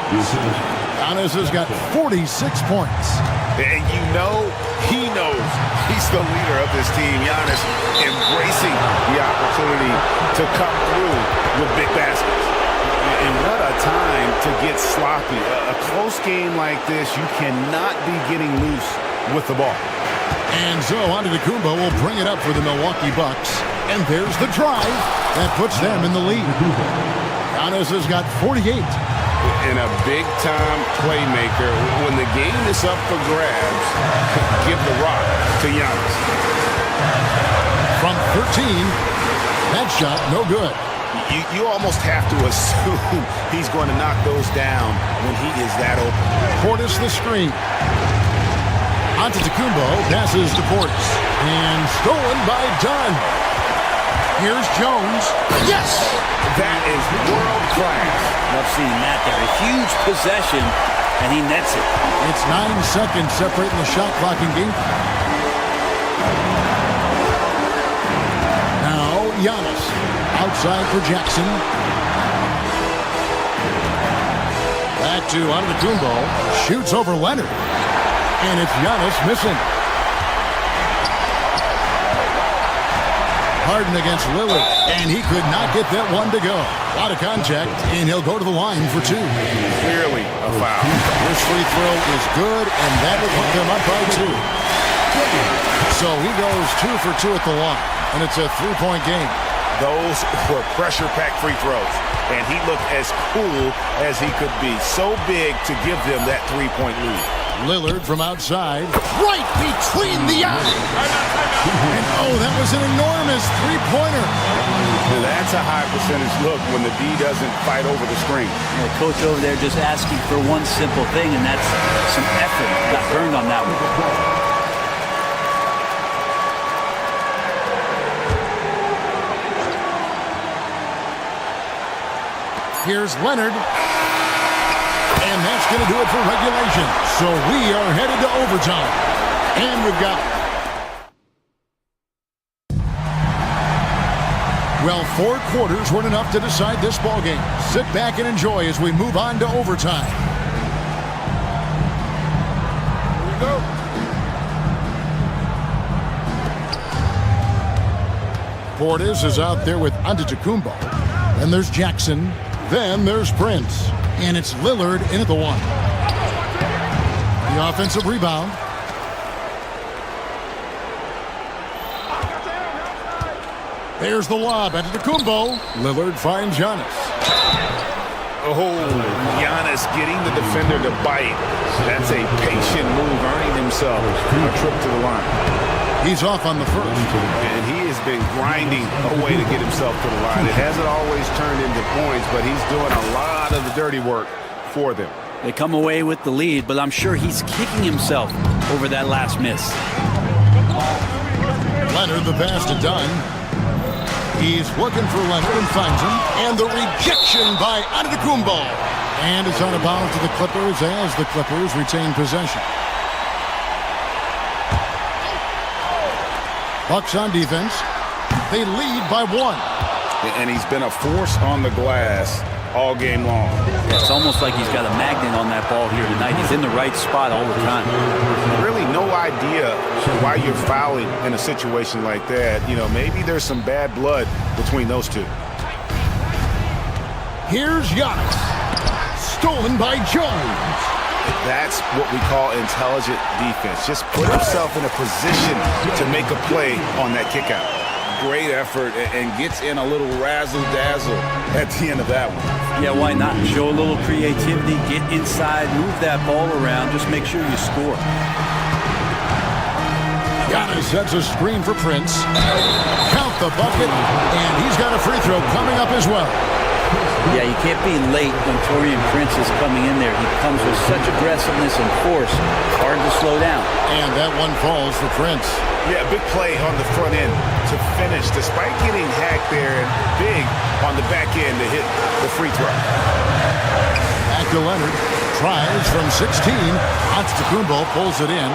Giannis has got 46 points. And you know, he knows he's the leader of this team. Giannis embracing the opportunity to come through with big baskets. And what a time to get sloppy. A close game like this, you cannot be getting loose with the ball. And so Antetokounmpo will bring it up for the Milwaukee Bucks. And there's the drive that puts them in the lead. Giannis has got 48. And a big-time playmaker. When the game is up for grabs, give the rock to Giannis. From 13, that shot no good. You almost have to assume he's going to knock those down when he is that open. Portis the screen. Antetokounmpo passes to Portis. And stolen by Dunn. Here's Jones. Yes! That is world class. Love seeing that there. A huge possession, and he nets it. It's 9 seconds separating the shot clock and game. Now, Giannis. Outside for Jackson. Back to Antetokounmpo. Shoots over Leonard. And it's Giannis missing. Harden against Lillard. And he could not get that one to go. A lot of contact, and he'll go to the line for 2. Clearly a foul. This free throw is good, and that will put them up by 2. So he goes 2 for 2 at the line. And it's a 3-point game. Those were pressure-packed free throws, and he looked as cool as he could be. So big to give them that 3-point lead. Lillard from outside, right between the eyes. And oh, that was an enormous three-pointer. That's a high percentage look when the D doesn't fight over the screen. The coach over there just asking for one simple thing, and that's some effort. Got burned on that one. Here's Leonard. And that's going to do it for regulation. So we are headed to overtime. And we've got... Well, 4 quarters weren't enough to decide this ballgame. Sit back and enjoy as we move on to overtime. Here we go. Portis is out there with Antetokounmpo. Then there's Jackson. Then there's Prince. And it's Lillard in at the 1. The offensive rebound. There's the lob. Antetokounmpo. Lillard finds Giannis. Oh, Giannis getting the defender to bite. That's a patient move, earning himself a trip to the line. He's off on the first. And he has been grinding a way to get himself to the line. It hasn't always turned into points, but he's doing a lot of the dirty work for them. They come away with the lead, but I'm sure he's kicking himself over that last miss. Leonard, the pass to Dunn. He's looking for Leonard and finds him. And the rejection by Antetokounmpo. And it's out of bounds to the Clippers as the Clippers retain possession. Bucks on defense. They lead by 1. And he's been a force on the glass all game long. It's almost like he's got a magnet on that ball here tonight. He's in the right spot all the time. Really no idea why you're fouling in a situation like that. You know, maybe there's some bad blood between those two. Here's Giannis. Stolen by Jones. That's what we call intelligent defense. Just put himself in a position to make a play on that kickout. Great effort and gets in a little razzle-dazzle at the end of that one. Yeah, why not? Show a little creativity, get inside, move that ball around, just make sure you score. Giannis sets a screen for Prince. Count the bucket, and he's got a free throw coming up as well. Yeah, you can't be late when Taurean Prince is coming in there. He comes with such aggressiveness and force. Hard to slow down. And that one falls for Prince. Yeah, big play on the front end to finish, despite getting hacked there, and big on the back end to hit the free throw. Back to Leonard. Tries from 16. Antetokounmpo pulls it in.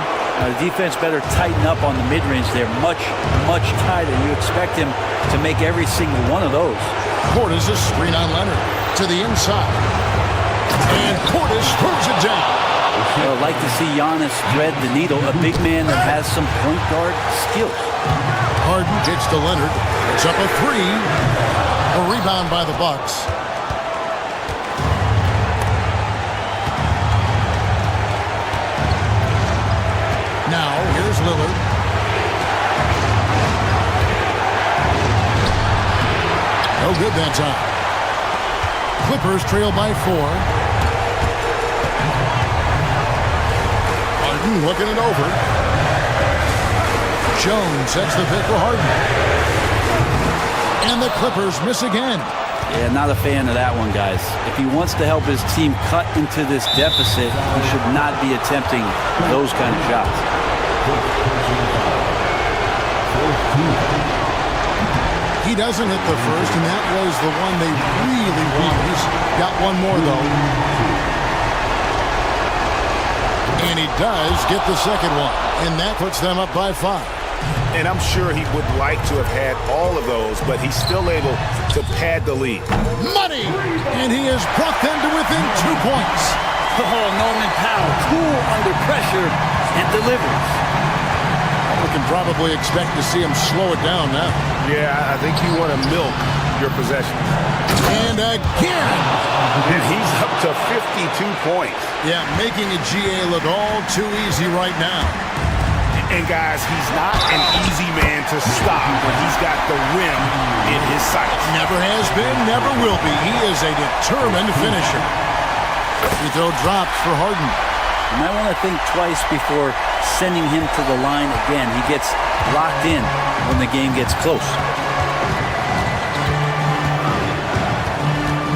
The defense better tighten up on the mid-range there. Much, much tighter. You expect him to make every single one of those. Portis a screen on Leonard to the inside. And Portis throws it down. I'd like to see Giannis thread the needle, a big man that has some point guard skills. Harden gets to Leonard. It's up a three. A rebound by the Bucks. Now, here's Lillard. No good that time. Clippers trail by 4. Harden looking it over. Jones sets the pick for Harden. And the Clippers miss again. Yeah, not a fan of that one, guys. If he wants to help his team cut into this deficit, he should not be attempting those kind of shots. He doesn't hit the first, and that was the one they really wanted. He's got one more, though. And he does get the second one, and that puts them up by 5. And I'm sure he would like to have had all of those, but he's still able to pad the lead. Money! And he has brought them to within 2 points. Oh, Norman Powell, cool under pressure and delivers. We can probably expect to see him slow it down now. Yeah, I think you want to milk your possession. And again! And he's up to 52 points. Yeah, making a GA look all too easy right now. And guys, he's not an easy man to stop when he's got the rim in his sights. Never has been, never will be. He is a determined finisher. Free throw dropped for Harden. You might want to think twice before sending him to the line again. He gets locked in when the game gets close.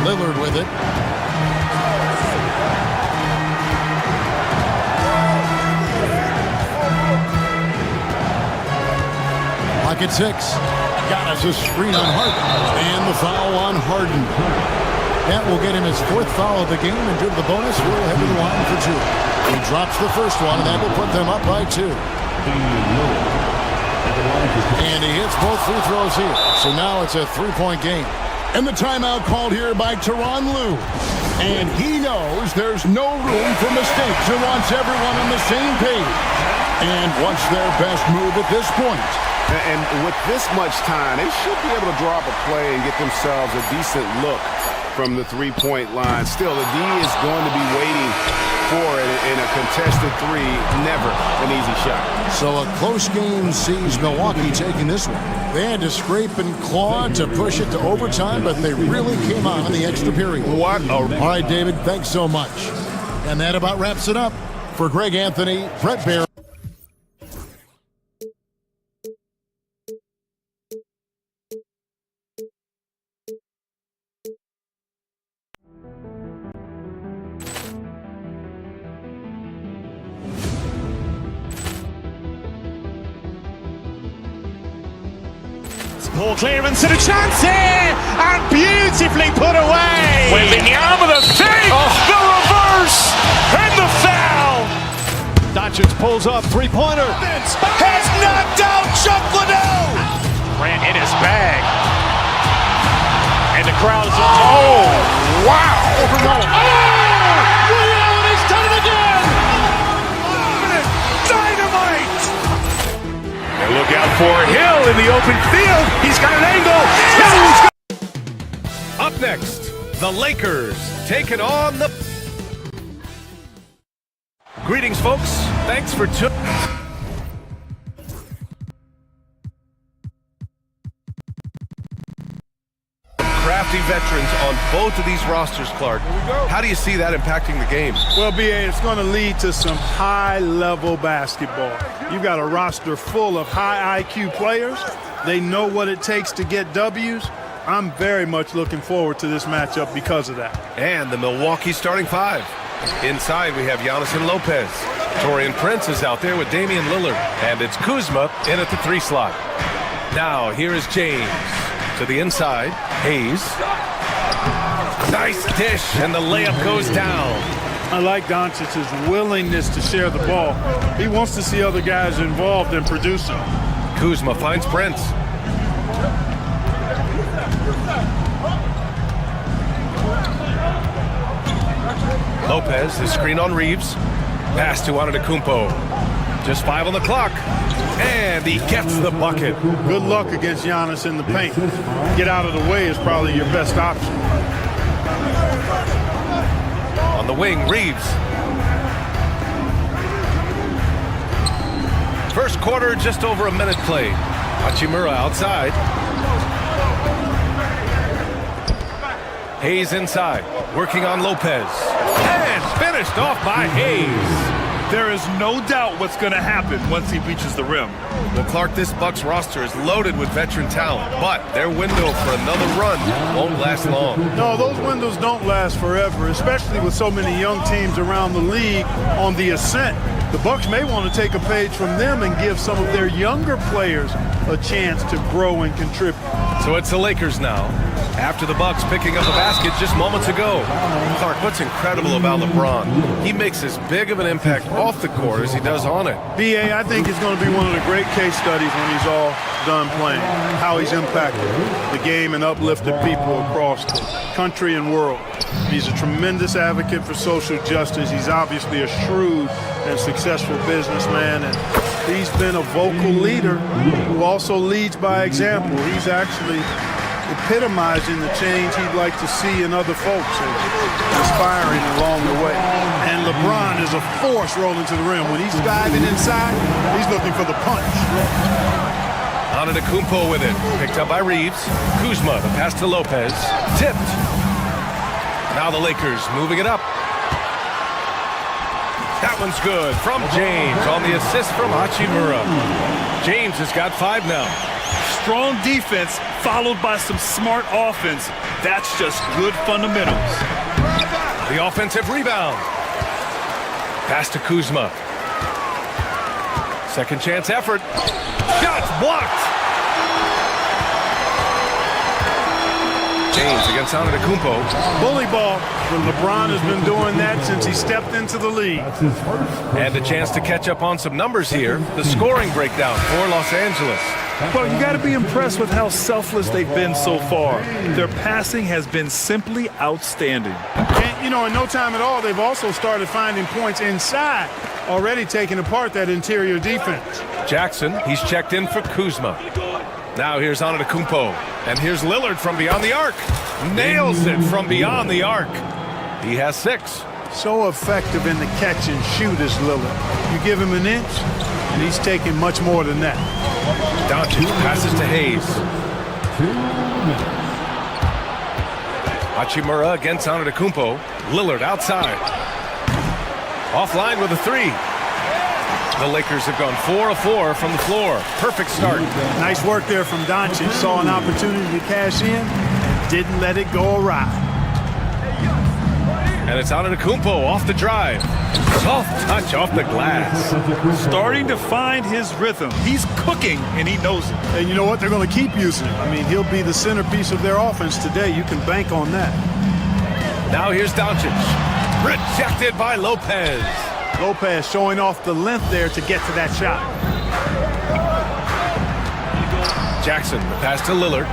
Lillard with it. Pocket 6. Got us a screen on Harden. And the foul on Harden. That will get him his 4th foul of the game, and due to the bonus, we'll head to the line for 2. He drops the first one, and that will put them up by 2. And he hits both free throws here. So now it's a 3-point game. And the timeout called here by Tyronn Lue. And he knows there's no room for mistakes and wants everyone on the same page. And wants their best move at this point. And with this much time, they should be able to draw up a play and get themselves a decent look from the three-point line. Still, the D is going to be waiting for it in a contested 3. Never an easy shot. So a close game sees Milwaukee taking this one. They had to scrape and claw to push it to overtime, but they really came on in the extra period. All right, David, thanks so much. And that about wraps it up. For Greg Anthony, Brett Baer. Poor clearance and a chance here, and beautifully put away. Wembanyama the save, the reverse, and the foul. Doncic pulls up, 3-pointer. Has knocked out Chuck Liddell. Ran in his bag. And the crowd is, oh, wow. Ray Allen has done it again. Dynamite. And look out for Hill in the open field. He's got an angle. Up next, the Lakers taking on the... Greetings, folks. Thanks for tuning. Crafty veterans on both of these rosters, Clark. How do you see that impacting the game? Well, BA, it's going to lead to some high-level basketball. You've got a roster full of high IQ players. They know what it takes to get W's. I'm very much looking forward to this matchup because of that. And the Milwaukee starting 5. Inside, we have Giannis and Lopez. Taurean Prince is out there with Damian Lillard. And it's Kuzma in at the 3 slot. Now, here is James. To the inside, Hayes. Nice dish, and the layup goes down. I like Doncic's willingness to share the ball. He wants to see other guys involved in producing. Kuzma finds Prince. Lopez, the screen on Reeves. Pass to Antetokounmpo. Just 5 on the clock. And he gets the bucket. Good luck against Giannis in the paint. Get out of the way is probably your best option. On the wing, Reeves. First quarter, just over a minute played. Hachimura outside. Hayes inside, working on Lopez. And finished off by Hayes. There is no doubt what's going to happen once he reaches the rim. Well, Clark, this Bucks roster is loaded with veteran talent, but their window for another run won't last long. No, those windows don't last forever, especially with so many young teams around the league on the ascent. The Bucks may want to take a page from them and give some of their younger players a chance to grow and contribute. So it's the Lakers now. After the Bucks picking up a basket just moments ago. Clark, what's incredible about LeBron? He makes as big of an impact off the court as he does on it. B.A., I think it's going to be one of the great case studies when he's all done playing, how he's impacted the game and uplifted people across the country and world. He's a tremendous advocate for social justice. He's obviously a shrewd and successful businessman, and he's been a vocal leader who also leads by example. He's actually epitomizing the change he'd like to see in other folks and inspiring along the way. And LeBron is a force rolling to the rim. When he's diving inside, he's looking for the punch. Antetokounmpo with it. Picked up by Reeves. Kuzma, the pass to Lopez. Tipped. Now the Lakers moving it up. That one's good from James on the assist from Hachimura. James has got 5 now. Strong defense followed by some smart offense. That's just good fundamentals. The offensive rebound. Pass to Kuzma. Second chance effort. Shots blocked. James against Antetokounmpo. Bully ball. But LeBron has been doing that since he stepped into the league. And a chance to catch up on some numbers here. The scoring breakdown for Los Angeles. Well, you got to be impressed with how selfless they've been so far. Their passing has been simply outstanding. And, you know, in no time at all, they've also started finding points inside, already taking apart that interior defense. Jackson, he's checked in for Kuzma. Now here's Antetokounmpo. And here's Lillard from beyond the arc. Nails it from beyond the arc. He has 6. So effective in the catch and shoot is Lillard. You give him an inch, and he's taking much more than that. Doncic passes to Hayes. Hachimura against Antetokounmpo. Lillard outside. Offline with a 3. The Lakers have gone 4 of 4 from the floor. Perfect start. Nice work there from Doncic. Saw an opportunity to cash in and didn't let it go awry. And it's Antetokounmpo off the drive. Soft touch off the glass. Starting to find his rhythm. He's cooking, and he knows it. And you know what? They're going to keep using him. I mean, he'll be the centerpiece of their offense today. You can bank on that. Now here's Doncic. Rejected by Lopez. Lopez showing off the length there to get to that shot. Jackson, the pass to Lillard.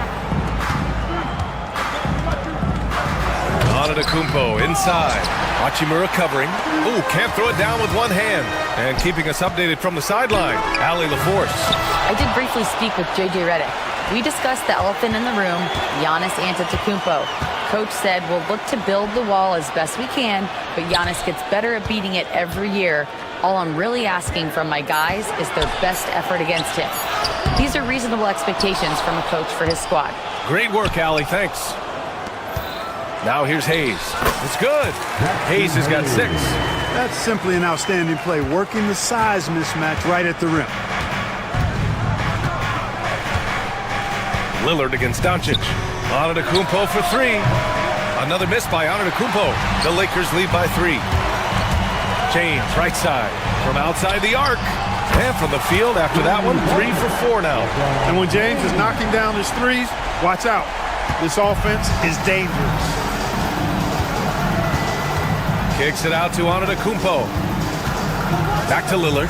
Antetokounmpo inside. Hachimura covering. Ooh, can't throw it down with one hand. And keeping us updated from the sideline, Allie LaForce. I did briefly speak with J.J. Redick. We discussed the elephant in the room, Giannis Antetokounmpo. Coach said we'll look to build the wall as best we can, but Giannis gets better at beating it every year. All I'm really asking from my guys is their best effort against him. These are reasonable expectations from a coach for his squad. Great work, Allie. Thanks. Now here's Hayes. It's good. Hayes has got 6. That's simply an outstanding play, working the size mismatch right at the rim. Lillard against Doncic. Antetokounmpo for 3. Another miss by Antetokounmpo. The Lakers lead by 3. James, right side. From outside the arc. And from the field after that one, 3 for 4 now. And when James is knocking down his threes, watch out. This offense is dangerous. Kicks it out to Antetokounmpo. Back to Lillard.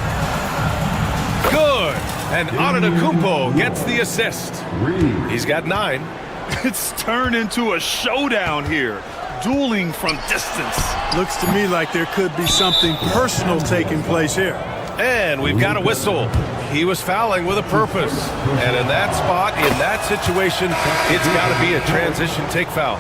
Good. And Antetokounmpo gets the assist. He's got 9. It's turned into a showdown here. dueling from distance. Looks to me like there could be something personal taking place here. And we've got a whistle. He was fouling with a purpose. And in that spot, in that situation, it's got to be a transition take foul.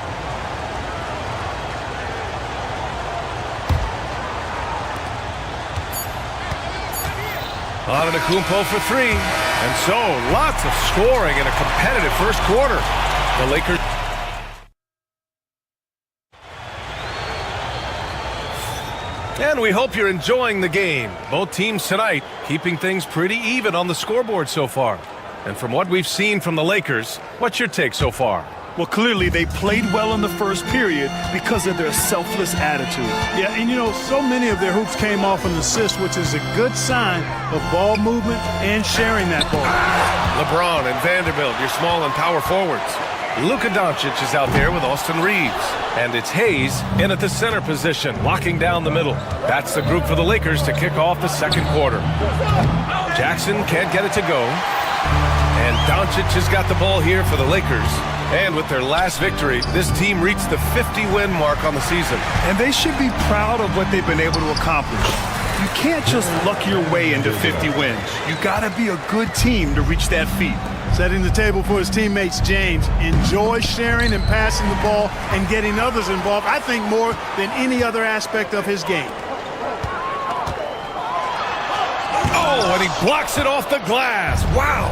Antetokounmpo for three. And so, lots of scoring in a competitive first quarter. The Lakers... And we hope you're enjoying the game. Both teams tonight keeping things pretty even on the scoreboard so far. And from what we've seen from the Lakers, what's your take so far? Well, clearly they played well in the first period because of their selfless attitude. Yeah, and you know, so many of their hoops came off an assist, which is a good sign of ball movement and sharing that ball. LeBron and Vanderbilt, your small and power forwards. Luka Doncic is out there with Austin Reeves. And it's Hayes in at the center position, locking down the middle. That's the group for the Lakers to kick off the second quarter. Jackson can't get it to go. And Doncic has got the ball here for the Lakers. And with their last victory, this team reached the 50-win mark on the season. And they should be proud of what they've been able to accomplish. You can't just luck your way into 50 wins. You gotta be a good team to reach that feat. Setting the table for his teammates, James. Enjoy sharing and passing the ball and getting others involved, I think, more than any other aspect of his game. Oh, and he blocks it off the glass. Wow.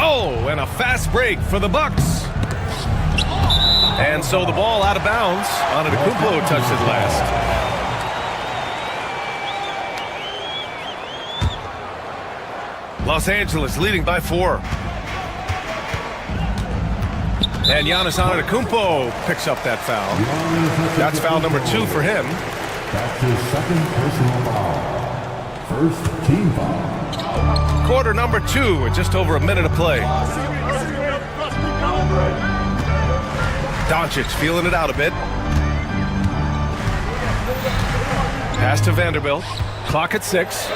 Oh, and a fast break for the Bucks. And so the ball out of bounds. Antetokounmpo touched it last. Los Angeles leading by 4. And Giannis Antetokounmpo picks up that foul. That's foul number 2 for him. That's his second personal foul. First team foul. Quarter number 2 with just over a minute of play. Doncic feeling it out a bit. Pass to Vanderbilt. Clock at 6.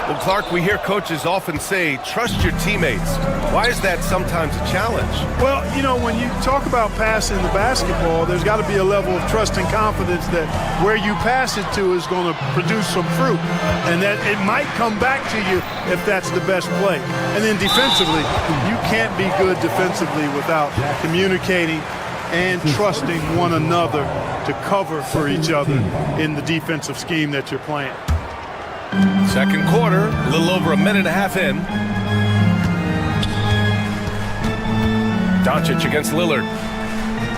Well, Clark, we hear coaches often say, trust your teammates. Why is that sometimes a challenge? Well, you know, when you talk about passing the basketball, there's got to be a level of trust and confidence that where you pass it to is going to produce some fruit, and that it might come back to you if that's the best play. And then defensively, you can't be good defensively without communicating and trusting one another to cover for each other in the defensive scheme that you're playing. Second quarter, a little over a minute and a half in. Doncic against Lillard.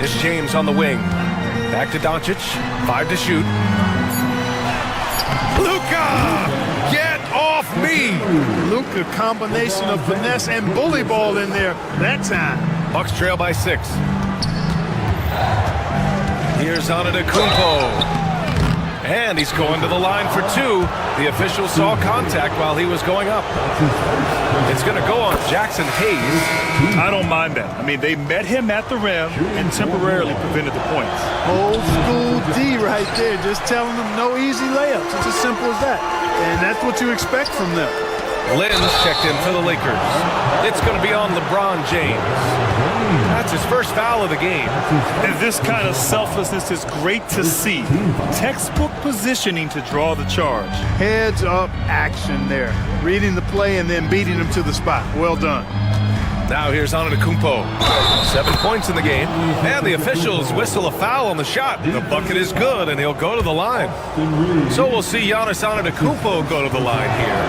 It's James on the wing. Back to Doncic. 5 to shoot. Luka! Get off me! Luka, combination of finesse and bully ball in there that time. Bucks trail by 6. Here's Antetokounmpo. And he's going to the line for 2. The official saw contact while he was going up. It's going to go on Jackson Hayes. I don't mind that. I mean, they met him at the rim and temporarily prevented the points. Old school D right there, just telling them no easy layups. It's as simple as that. And that's what you expect from them. Lynn's checked in for the Lakers. It's going to be on LeBron James. That's his first foul of the game. And this kind of selflessness is great to see. Textbook positioning to draw the charge. Heads up action there. Reading the play and then beating him to the spot. Well done. Now here's Antetokounmpo. 7 points in the game. And the officials whistle a foul on the shot. The bucket is good, and he'll go to the line. So we'll see Giannis Antetokounmpo go to the line here.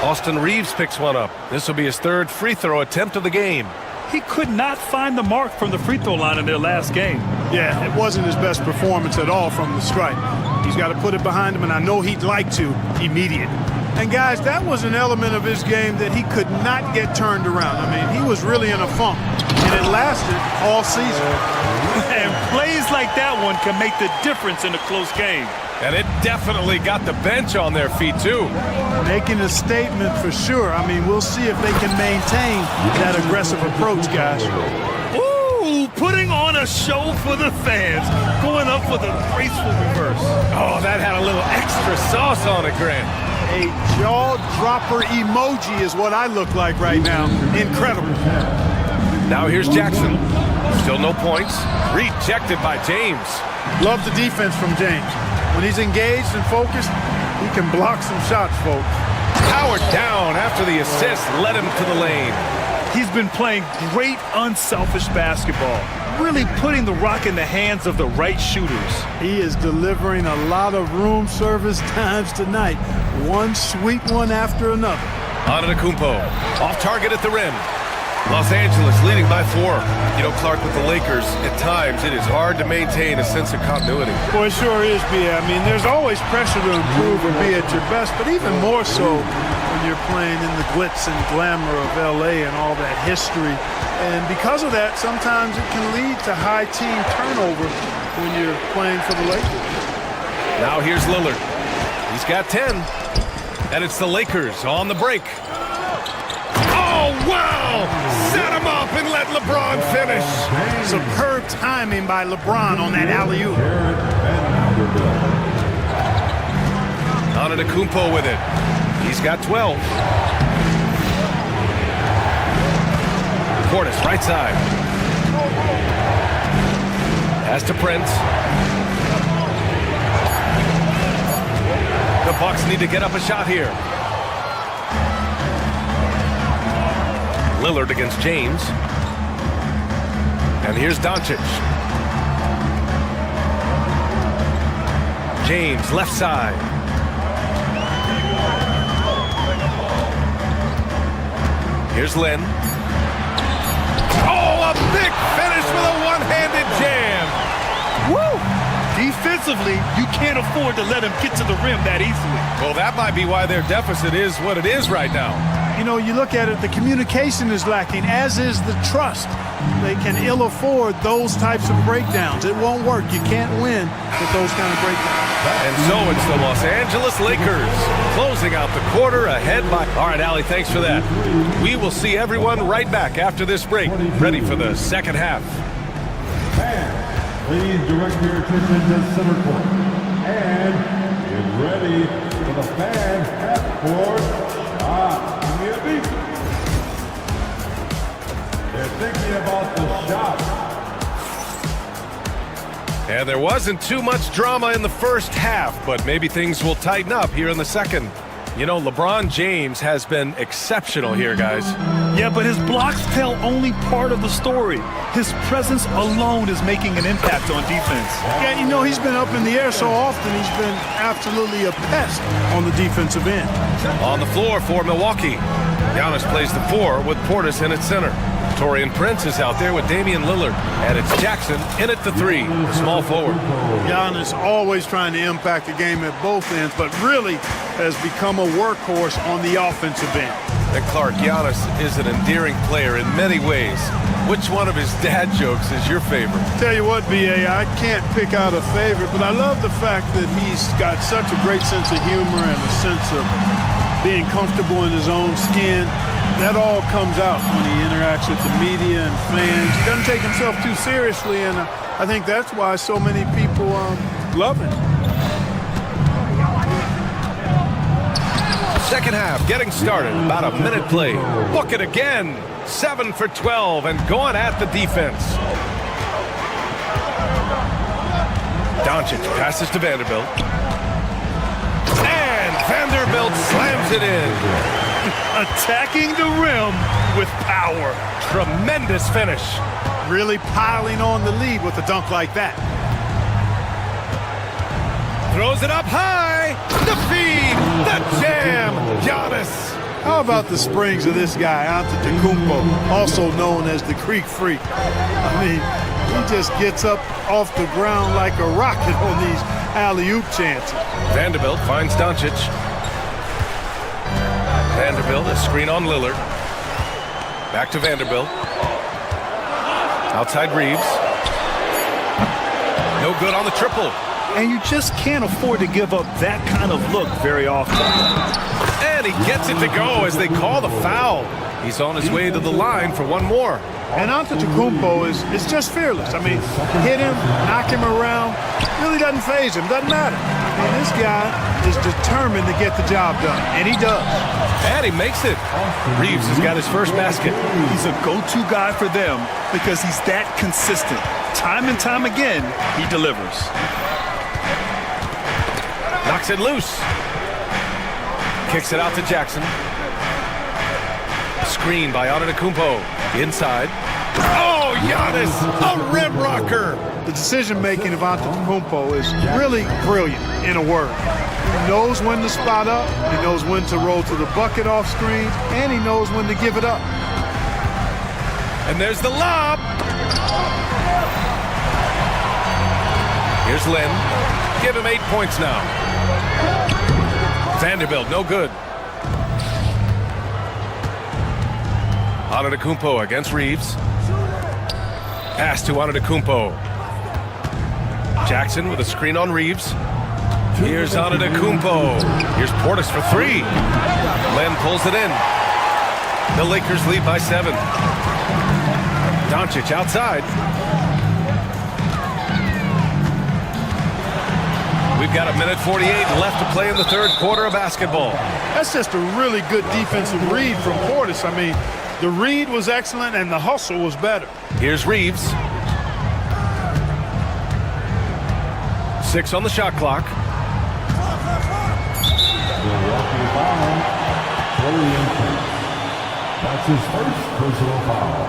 Austin Reeves picks one up. This will be his 3rd free throw attempt of the game. He could not find the mark from the free throw line in their last game. Yeah, it wasn't his best performance at all from the stripe. He's got to put it behind him, and I know he'd like to immediate. And guys, that was an element of his game that he could not get turned around. I mean, he was really in a funk, and it lasted all season. And plays like that one can make the difference in a close game. And it definitely got the bench on their feet, too. Making a statement for sure. I mean, we'll see if they can maintain that aggressive approach, guys. Ooh, putting on a show for the fans. Going up for the graceful reverse. Oh, that had a little extra sauce on it, Grant. A jaw-dropper emoji is what I look like right now. Incredible. Now here's Jackson. Still no points. Rejected by James. Love the defense from James. When he's engaged and focused, he can block some shots, folks. Powered down after the assist led him to the lane. He's been playing great unselfish basketball, really putting the rock in the hands of the right shooters. He is delivering a lot of room service times tonight. One sweet one after another. Antetokounmpo, off target at the rim. Los Angeles leading by 4. You know, Clark, with the Lakers, at times it is hard to maintain a sense of continuity. Boy, it sure is, B.A. I mean, there's always pressure to improve or be at your best, but even more so when you're playing in the glitz and glamour of L.A. and all that history. And because of that, sometimes it can lead to high team turnover when you're playing for the Lakers. Now here's Lillard. He's got 10. And it's the Lakers on the break. Oh, wow! Set him up and let LeBron finish. Superb timing by LeBron on that alley-oop. Antetokounmpo with it. He's got 12. Portis, right side. Pass to Prince. The Bucks need to get up a shot here. Lillard against James. And here's Doncic. James, left side. Here's Lynn. Oh, a big finish with a one-handed jam. Woo! Defensively, you can't afford to let him get to the rim that easily. Well, that might be why their deficit is what it is right now. You know, you look at it, the communication is lacking, as is the trust. They can ill afford those types of breakdowns. It won't work. You can't win with those kind of breakdowns. And so it's the Los Angeles Lakers closing out the quarter ahead by... All right, Allie, thanks for that. We will see everyone right back after this break, ready for the second half. Please direct your attention to center court. And get ready for the fan half-court shot. Community. They're thinking about the shot. And there wasn't too much drama in the first half, but maybe things will tighten up here in the second. You know, LeBron James has been exceptional here, guys. Yeah, but his blocks tell only part of the story. His presence alone is making an impact on defense. Yeah, you know, he's been up in the air so often, he's been absolutely a pest on the defensive end. On the floor for Milwaukee. Giannis plays the 4 with Portis in at center. Taurean Prince is out there with Damian Lillard. And it's Jackson in at the 3, the small forward. Giannis always trying to impact the game at both ends, but really has become a workhorse on the offensive end. And Clark, Giannis is an endearing player in many ways. Which one of his dad jokes is your favorite? Tell you what, B.A., I can't pick out a favorite, but I love the fact that he's got such a great sense of humor and a sense of being comfortable in his own skin. That all comes out when he interacts with the media and fans. He doesn't take himself too seriously, and I think that's why so many people love him. Second half getting started. About a minute played. Book it again. 7 for 12 and going at the defense. Doncic passes to Vanderbilt. And Vanderbilt slams it in. Attacking the rim with power. Tremendous finish. Really piling on the lead with a dunk like that. Throws it up high. The feed. The jam. Giannis. How about the springs of this guy, Antetokounmpo, also known as the Creek Freak? I mean, he just gets up off the ground like a rocket on these alley-oop chances. Vanderbilt finds Doncic. Vanderbilt, a screen on Lillard. Back to Vanderbilt. Outside Reeves. No good on the triple. And you just can't afford to give up that kind of look very often. And he gets it to go as they call the foul. He's on his way to the line for one more. And Antetokounmpo is just fearless. I mean, hit him, knock him around, really doesn't faze him, doesn't matter. I mean, this guy is determined to get the job done, and he does. And he makes it. Reeves has got his first basket. He's a go-to guy for them because he's that consistent. Time and time again, he delivers. Knocks it loose. Kicks it out to Jackson. Screen by Antetokounmpo. Inside. Oh, Giannis, a rim rocker. The decision-making of Antetokounmpo is really brilliant, in a word. He knows when to spot up, he knows when to roll to the bucket off screens, and he knows when to give it up. And there's the lob. Here's Lynn. Give him 8 points now. Vanderbilt, no good. Antetokounmpo against Reeves. Pass to Antetokounmpo. Jackson with a screen on Reeves. Here's Antetokounmpo. Here's Portis for 3. Len pulls it in. The Lakers lead by 7. Doncic outside. We've got 1:48 left to play in the third quarter of basketball. That's just a really good defensive read from Portis. I mean, the read was excellent and the hustle was better. Here's Reeves. 6 on the shot clock. That's his first personal foul.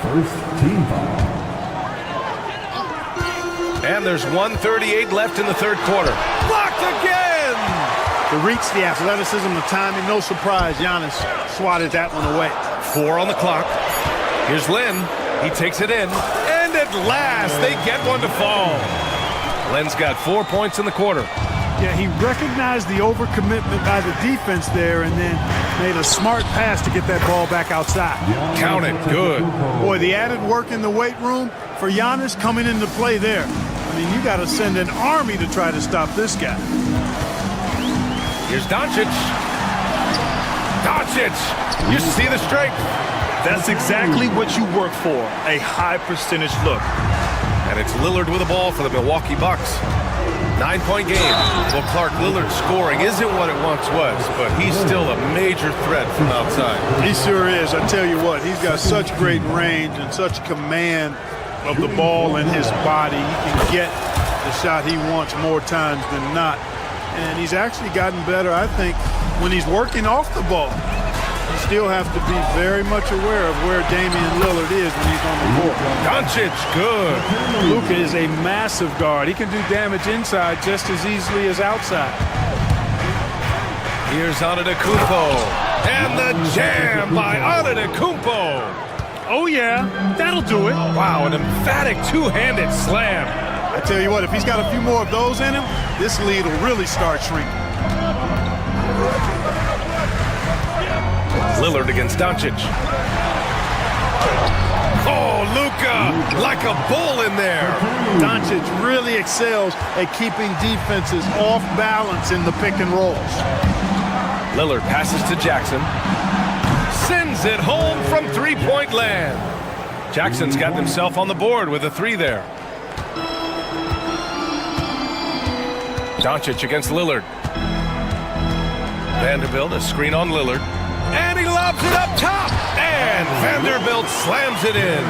First team foul. And there's 1:38 left in the third quarter. Blocked again! The reach, the athleticism, the timing, no surprise. Giannis swatted that one away. 4 on the clock. Here's Lynn. He takes it in. And at last, they get one to fall. Len's got 4 points in the quarter. Yeah, he recognized the overcommitment by the defense there and then made a smart pass to get that ball back outside. Count it. Good. Boy, the added work in the weight room for Giannis coming into play there. I mean, you got to send an army to try to stop this guy. Here's Doncic. Doncic! You see the strength. That's exactly what you work for, a high percentage look. And it's Lillard with the ball for the Milwaukee Bucks. 9-point game. Well, Clark, Lillard's scoring isn't what it once was, but he's still a major threat from outside. He sure is. I tell you what, he's got such great range and such command of the ball in his body. He can get the shot he wants more times than not. And he's actually gotten better, I think, when he's working off the ball. You still have to be very much aware of where Damian Lillard is when he's on the court. Doncic, good. Luka is a massive guard. He can do damage inside just as easily as outside. Here's Antetokounmpo. And the jam by Antetokounmpo. Oh, yeah, that'll do it. Wow, an emphatic two-handed slam. I tell you what, if he's got a few more of those in him, this lead will really start shrinking. Lillard against Doncic. Oh, Luka, like a bull in there. Doncic really excels at keeping defenses off balance in the pick and rolls. Lillard passes to Jackson. Sends it home from three-point land. Jackson's got himself on the board with a 3 there. Doncic against Lillard. Vanderbilt, a screen on Lillard. And he lobs it up top. And Vanderbilt slams it in.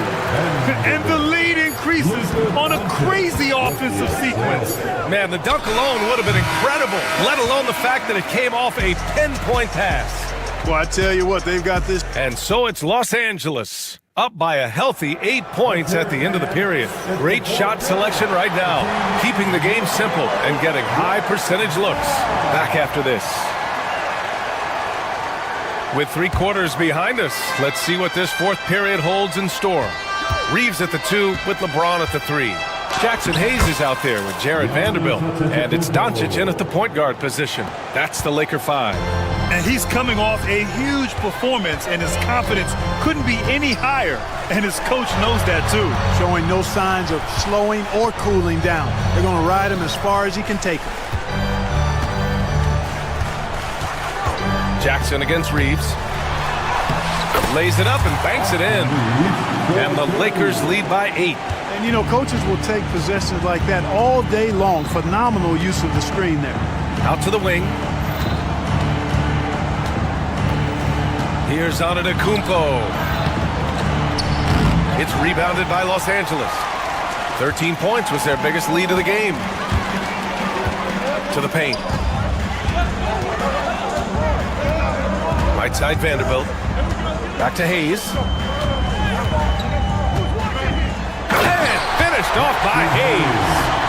And the lead increases on a crazy offensive sequence. Man, the dunk alone would have been incredible, let alone the fact that it came off a 10-point pass. Well, I tell you what, they've got this. And so it's Los Angeles, up by a healthy 8 points at the end of the period. Great shot selection right now, keeping the game simple and getting high percentage looks. Back after this. With 3 quarters behind us, let's see what this fourth period holds in store. Reeves at the 2 with LeBron at the 3. Jackson Hayes is out there with Jared Vanderbilt. And it's Doncic in at the point guard position. That's the Laker 5. And he's coming off a huge performance, and his confidence couldn't be any higher. And his coach knows that too. Showing no signs of slowing or cooling down. They're going to ride him as far as he can take him. Jackson against Reeves. Lays it up and banks it in. And the Lakers lead by 8. And, you know, coaches will take possessions like that all day long. Phenomenal use of the screen there. Out to the wing. Here's Antetokounmpo. It's rebounded by Los Angeles. 13 points was their biggest lead of the game. To the paint. Right side Vanderbilt. Back to Hayes. And finished off by Hayes.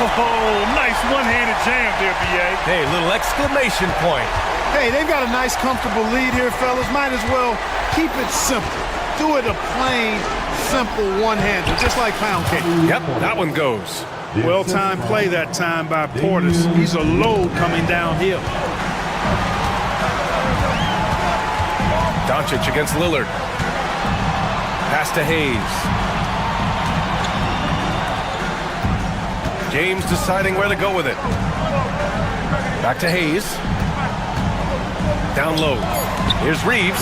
Oh, nice one-handed jam there, B.A. Hey, little exclamation point. Hey, they've got a nice, comfortable lead here, fellas. Might as well keep it simple. Do it a plain, simple one-hander, just like pound cake. Yep, that one goes. Well-timed play that time by Portis. He's a load coming downhill. Doncic against Lillard. Pass to Hayes. James deciding where to go with it. Back to Hayes. Down low. Here's Reeves.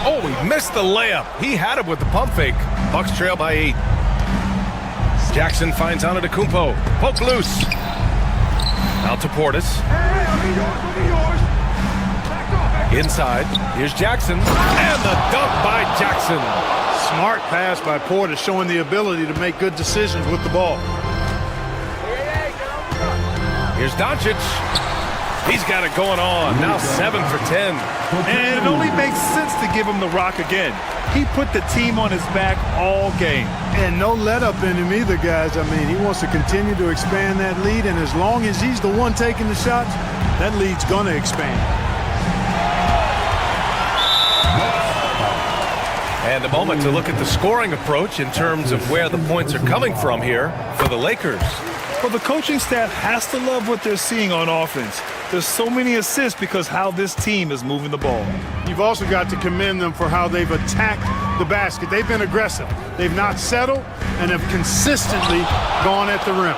Oh, he missed the layup. He had it with the pump fake. Bucks trail by 8. Jackson finds Antetokounmpo. Poke loose. Out to Portis. Inside. Here's Jackson. And the dunk by Jackson. Smart pass by Portis, showing the ability to make good decisions with the ball. Here's Doncic. He's got it going on. Now 7 for 10. And it only makes sense to give him the rock again. He put the team on his back all game. And no let up in him either, guys. I mean, he wants to continue to expand that lead, and as long as he's the one taking the shots, that lead's going to expand. And a moment to look at the scoring approach in terms of where the points are coming from here for the Lakers. Well, the coaching staff has to love what they're seeing on offense. There's so many assists because how this team is moving the ball. You've also got to commend them for how they've attacked the basket. They've been aggressive. They've not settled and have consistently gone at the rim.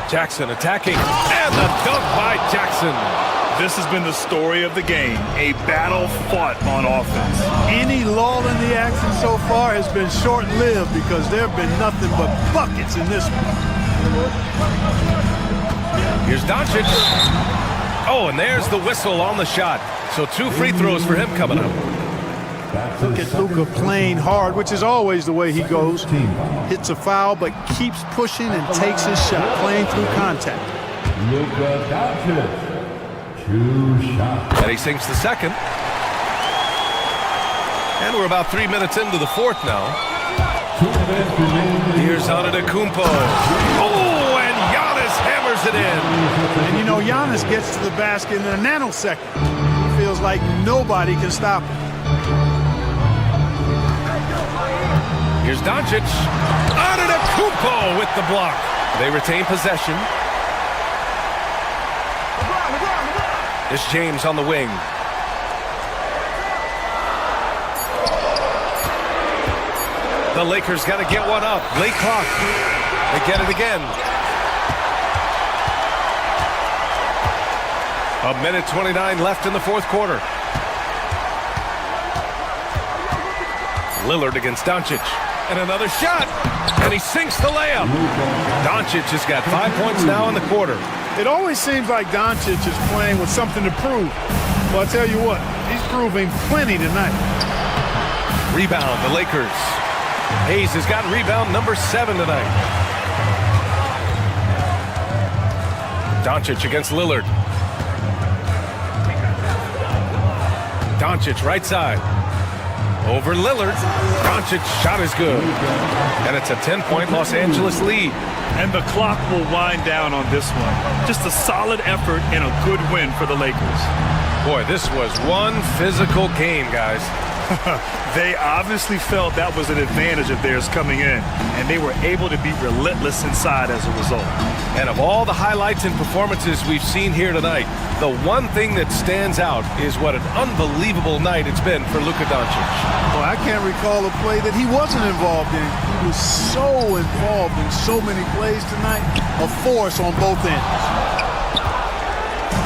Jackson attacking, and the dunk by Jackson. This has been the story of the game, a battle fought on offense. Any lull in the action so far has been short-lived because there have been nothing but buckets in this one. Here's Doncic. Oh, and there's the whistle on the shot. So 2 free throws for him coming up. Look at Luka playing hard, which is always the way he goes. Hits a foul, but keeps pushing and takes his shot, playing through contact. Luka Doncic. 2 shots. And he sinks the second. And we're about 3 minutes into the fourth now. Here's Antetokounmpo. Oh, and Giannis hammers it in. And you know, Giannis gets to the basket in a nanosecond. He feels like nobody can stop him. Here's Doncic. Antetokounmpo with the block. They retain possession. It's James on the wing. The Lakers got to get one up. Late clock. They get it again. 1:29 left in the fourth quarter. Lillard against Doncic. And another shot. And he sinks the layup. Doncic has got 5 points now in the quarter. It always seems like Doncic is playing with something to prove. Well, I tell you what, he's proving plenty tonight. Rebound, the Lakers. Hayes has got rebound number 7 tonight. Doncic against Lillard. Doncic right side. Over Lillard. Doncic's shot is good. And it's a 10-point Los Angeles lead. And the clock will wind down on this one. Just a solid effort and a good win for the Lakers. Boy, this was one physical game, guys. They obviously felt that was an advantage of theirs coming in, and they were able to be relentless inside as a result. And of all the highlights and performances we've seen here tonight, the one thing that stands out is what an unbelievable night it's been for Luka Doncic. Well, I can't recall a play that he wasn't involved in. He was so involved in so many plays tonight, a force on both ends.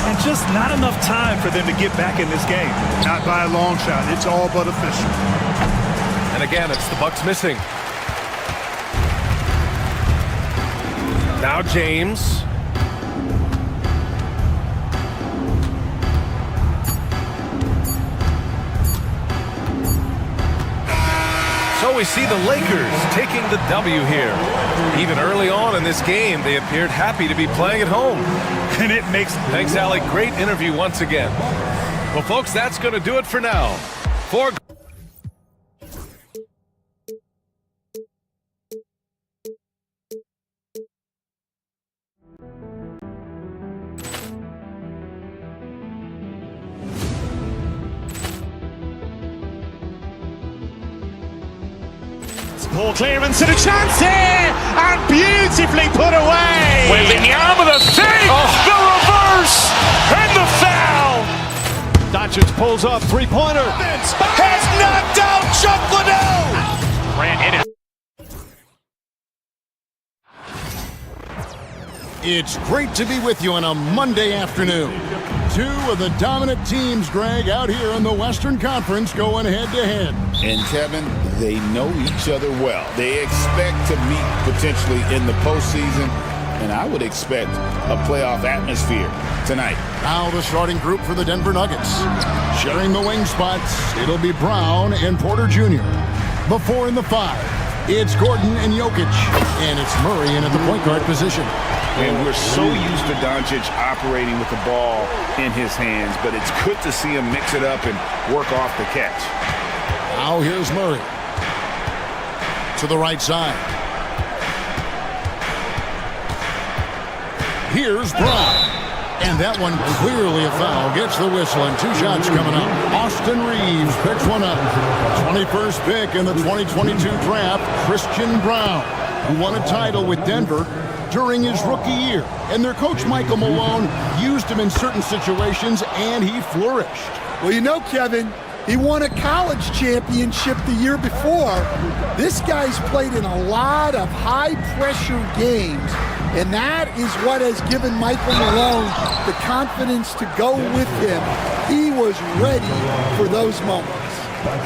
And just not enough time for them to get back in this game. Not by a long shot. It's all but official. And again, it's the Bucks missing. Now James. So we see the Lakers taking the W here. Even early on in this game, they appeared happy to be playing at home. And it makes... Thanks, Alec. Great interview once again. Well, folks, that's going to do it for now. For... Poor clearance and a chance here, and beautifully put away. Wembanyama the save, the reverse, and the foul. Doncic pulls up, three-pointer. Has knocked out Chuck Liddell. Ran in it. It's great to be with you on a Monday afternoon. Two of the dominant teams, Greg, out here in the Western Conference going head-to-head. And Kevin, they know each other well. They expect to meet potentially in the postseason, and I would expect a playoff atmosphere tonight. Now the starting group for the Denver Nuggets. Sharing the wing spots, it'll be Brown and Porter Jr. The 4 and the 5, it's Gordon and Jokic, and it's Murray in at the point guard position. And we're so used to Doncic operating with the ball in his hands, but it's good to see him mix it up and work off the catch. Now here's Murray. To the right side. Here's Brown. And that one clearly a foul. Gets the whistle and 2 shots coming up. Austin Reeves picks one up. 21st pick in the 2022 draft, Christian Brown, who won a title with Denver during his rookie year. And their coach, Michael Malone, used him in certain situations, and he flourished. Well, you know, Kevin, he won a college championship the year before. This guy's played in a lot of high-pressure games, and that is what has given Michael Malone the confidence to go with him. He was ready for those moments.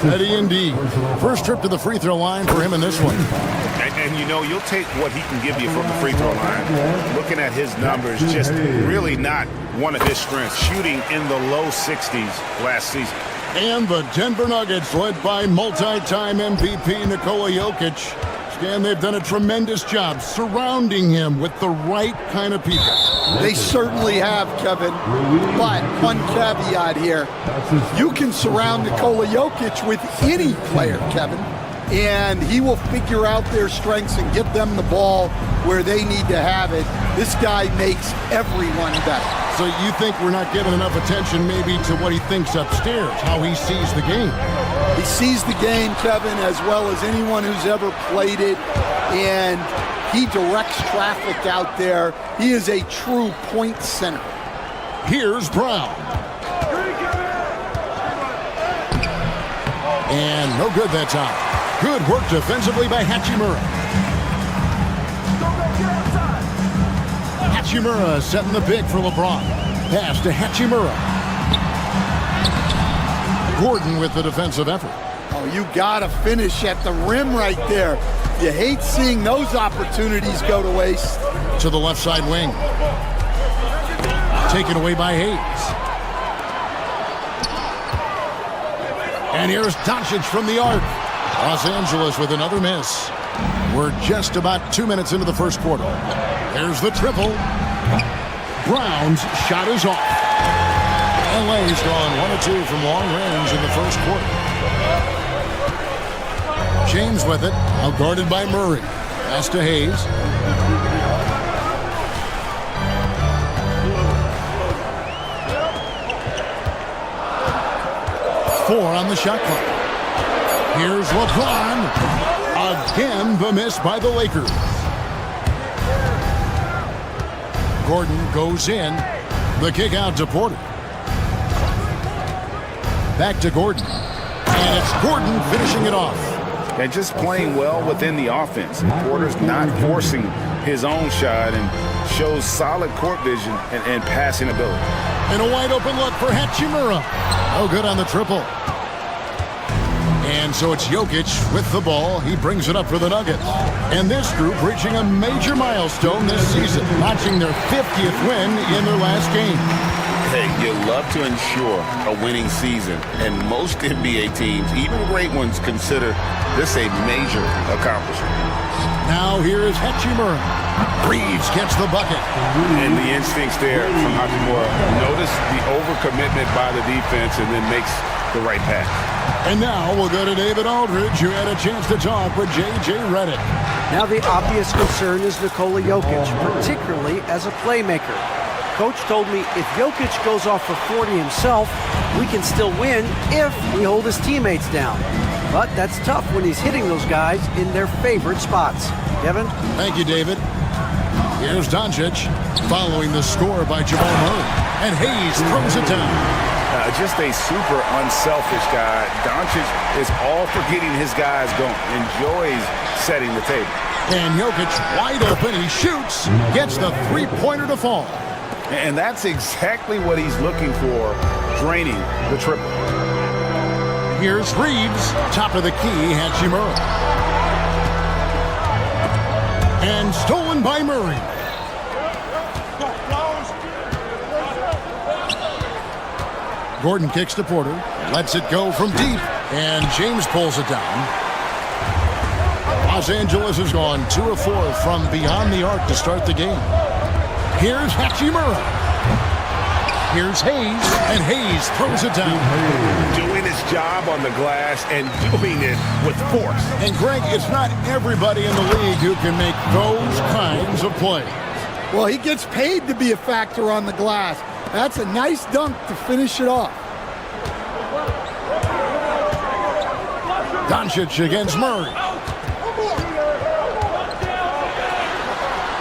Ready indeed. First trip to the free throw line for him in this one. And you know, you'll take what he can give you from the free throw line. Looking at his numbers, just really not one of his strengths. Shooting in the low 60s last season. And the Denver Nuggets, led by multi-time MVP Nikola Jokic. And they've done a tremendous job surrounding him with the right kind of people. They certainly have, Kevin. But one caveat here. You can surround Nikola Jokic with any player, Kevin, and he will figure out their strengths and get them the ball where they need to have it. This guy makes everyone better. So you think we're not giving enough attention maybe to what he thinks upstairs, how he sees the game? He sees the game, Kevin, as well as anyone who's ever played it, and he directs traffic out there. He is a true point center. Here's Brown. And no good that time. Good work defensively by Hachimura. Hachimura setting the pick for LeBron. Pass to Hachimura. Gordon with the defensive effort. Oh, you got to finish at the rim right there. You hate seeing those opportunities go to waste. To the left side wing. Taken away by Hayes. And here's Doncic from the arc. Los Angeles with another miss. We're just about 2 minutes into the first quarter. There's the triple. Brown's shot is off. LA's gone 1 of 2 from long range in the first quarter. James with it, now guarded by Murray. Pass to Hayes. Four on the shot clock. Here's LeBron. Again, the miss by the Lakers. Gordon goes in. The kick out to Porter. Back to Gordon. And it's Gordon finishing it off. And just playing well within the offense. Porter's not forcing his own shot and shows solid court vision and passing ability. And a wide open look for Hachimura. No good on the triple. And so it's Jokic with the ball. He brings it up for the Nuggets. And this group reaching a major milestone this season, notching their 50th win in their last game. Hey, you love to ensure a winning season, and most NBA teams, even great ones, consider this a major accomplishment. Now here is Hachimura. Reeves gets the bucket. And the instincts there from Hachimura. Notice the overcommitment by the defense and then makes the right pass. And now we'll go to David Aldridge, who had a chance to talk with J.J. Redick. Now the obvious concern is Nikola Jokic, particularly as a playmaker. Coach told me if Jokic goes off for 40 himself, we can still win if we hold his teammates down. But that's tough when he's hitting those guys in their favorite spots. Kevin? Thank you, David. Here's Doncic, following the score by Jamal Murray. And Hayes throws it down. Just a super unselfish guy. Doncic is all for getting his guys going. Enjoys setting the table. And Jokic wide open. He shoots. Gets the three-pointer to fall. And that's exactly what he's looking for, draining the triple. Here's Reeves. Top of the key, Hachimura. And stolen by Murray. Gordon kicks to Porter, lets it go from deep, and James pulls it down. Los Angeles has gone 2 of 4 from beyond the arc to start the game. Here's Hachimura. Here's Hayes, and Hayes throws it down. Doing his job on the glass and doing it with force. And Greg, it's not everybody in the league who can make those kinds of plays. Well, he gets paid to be a factor on the glass. That's a nice dunk to finish it off. Doncic against Murray.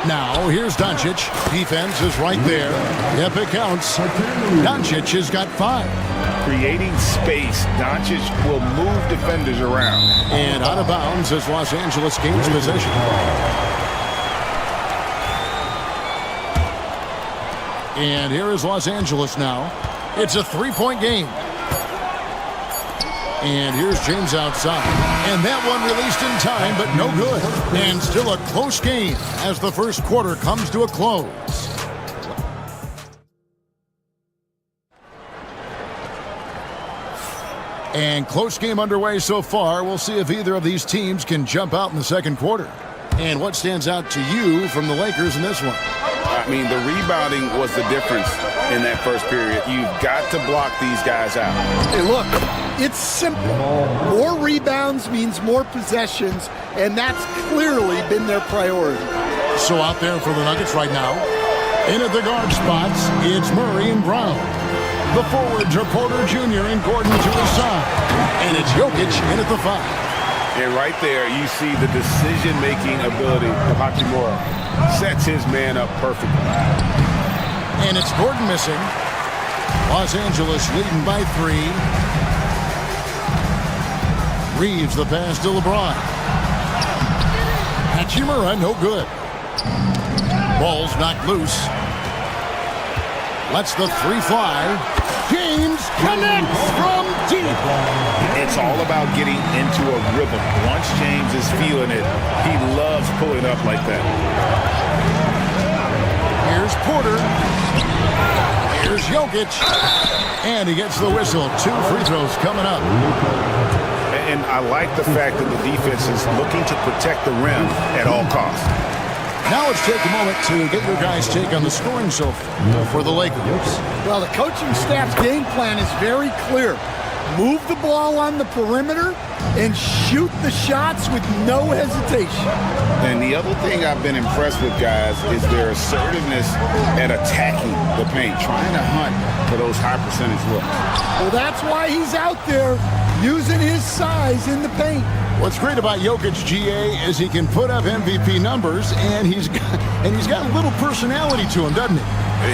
Now, here's Doncic. Defense is right there. Yep, it counts. Doncic has got 5. Creating space. Doncic will move defenders around. And out of bounds as Los Angeles gains possession. And here is Los Angeles now. It's a 3-point game. And here's James outside. And that one released in time, but no good. And still a close game as the first quarter comes to a close. And close game underway so far. We'll see if either of these teams can jump out in the second quarter. And what stands out to you from the Lakers in this one? I mean, the rebounding was the difference in that first period. You've got to block these guys out. Hey, look, it's simple. More rebounds means more possessions, and that's clearly been their priority. So out there for the Nuggets right now, in at the guard spots, it's Murray and Brown. The forwards are Porter Jr. and Gordon to his side. And it's Jokic in at the 5. And right there, you see the decision-making ability of Hachimura. Sets his man up perfectly. And it's Gordon missing. Los Angeles leading by 3. Reeves the pass to LeBron. Hachimura, no good. Ball's knocked loose. Lets the 3 fly. James connects from deep. It's all about getting into a rhythm. Once James is feeling it, he loves pulling up like that. Here's Porter. Here's Jokic. And he gets the whistle. 2 free throws coming up. And I like the fact that the defense is looking to protect the rim at all costs. Now let's take a moment to get your guys' take on the scoring so far for the Lakers. Well, the coaching staff's game plan is very clear. Move the ball on the perimeter and shoot the shots with no hesitation. And the other thing I've been impressed with, guys, is their assertiveness at attacking the paint, trying to hunt for those high percentage looks. Well, that's why he's out there using his size in the paint. What's great about Jokic, GA, is he can put up MVP numbers, and he's got a little personality to him, doesn't he?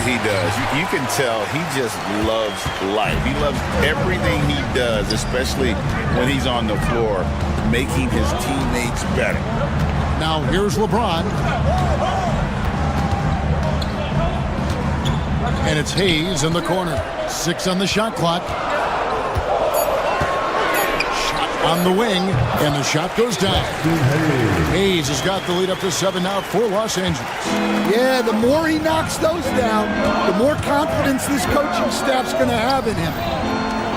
He does. You can tell he just loves life. He loves everything he does, especially when he's on the floor, making his teammates better. Now here's LeBron. And it's Hayes in the corner. 6 on the shot clock. Shot on the wing, and the shot goes down. Hayes has got the lead up to 7 now for Los Angeles. Yeah, the more he knocks those down, the more confidence this coaching staff's going to have in him.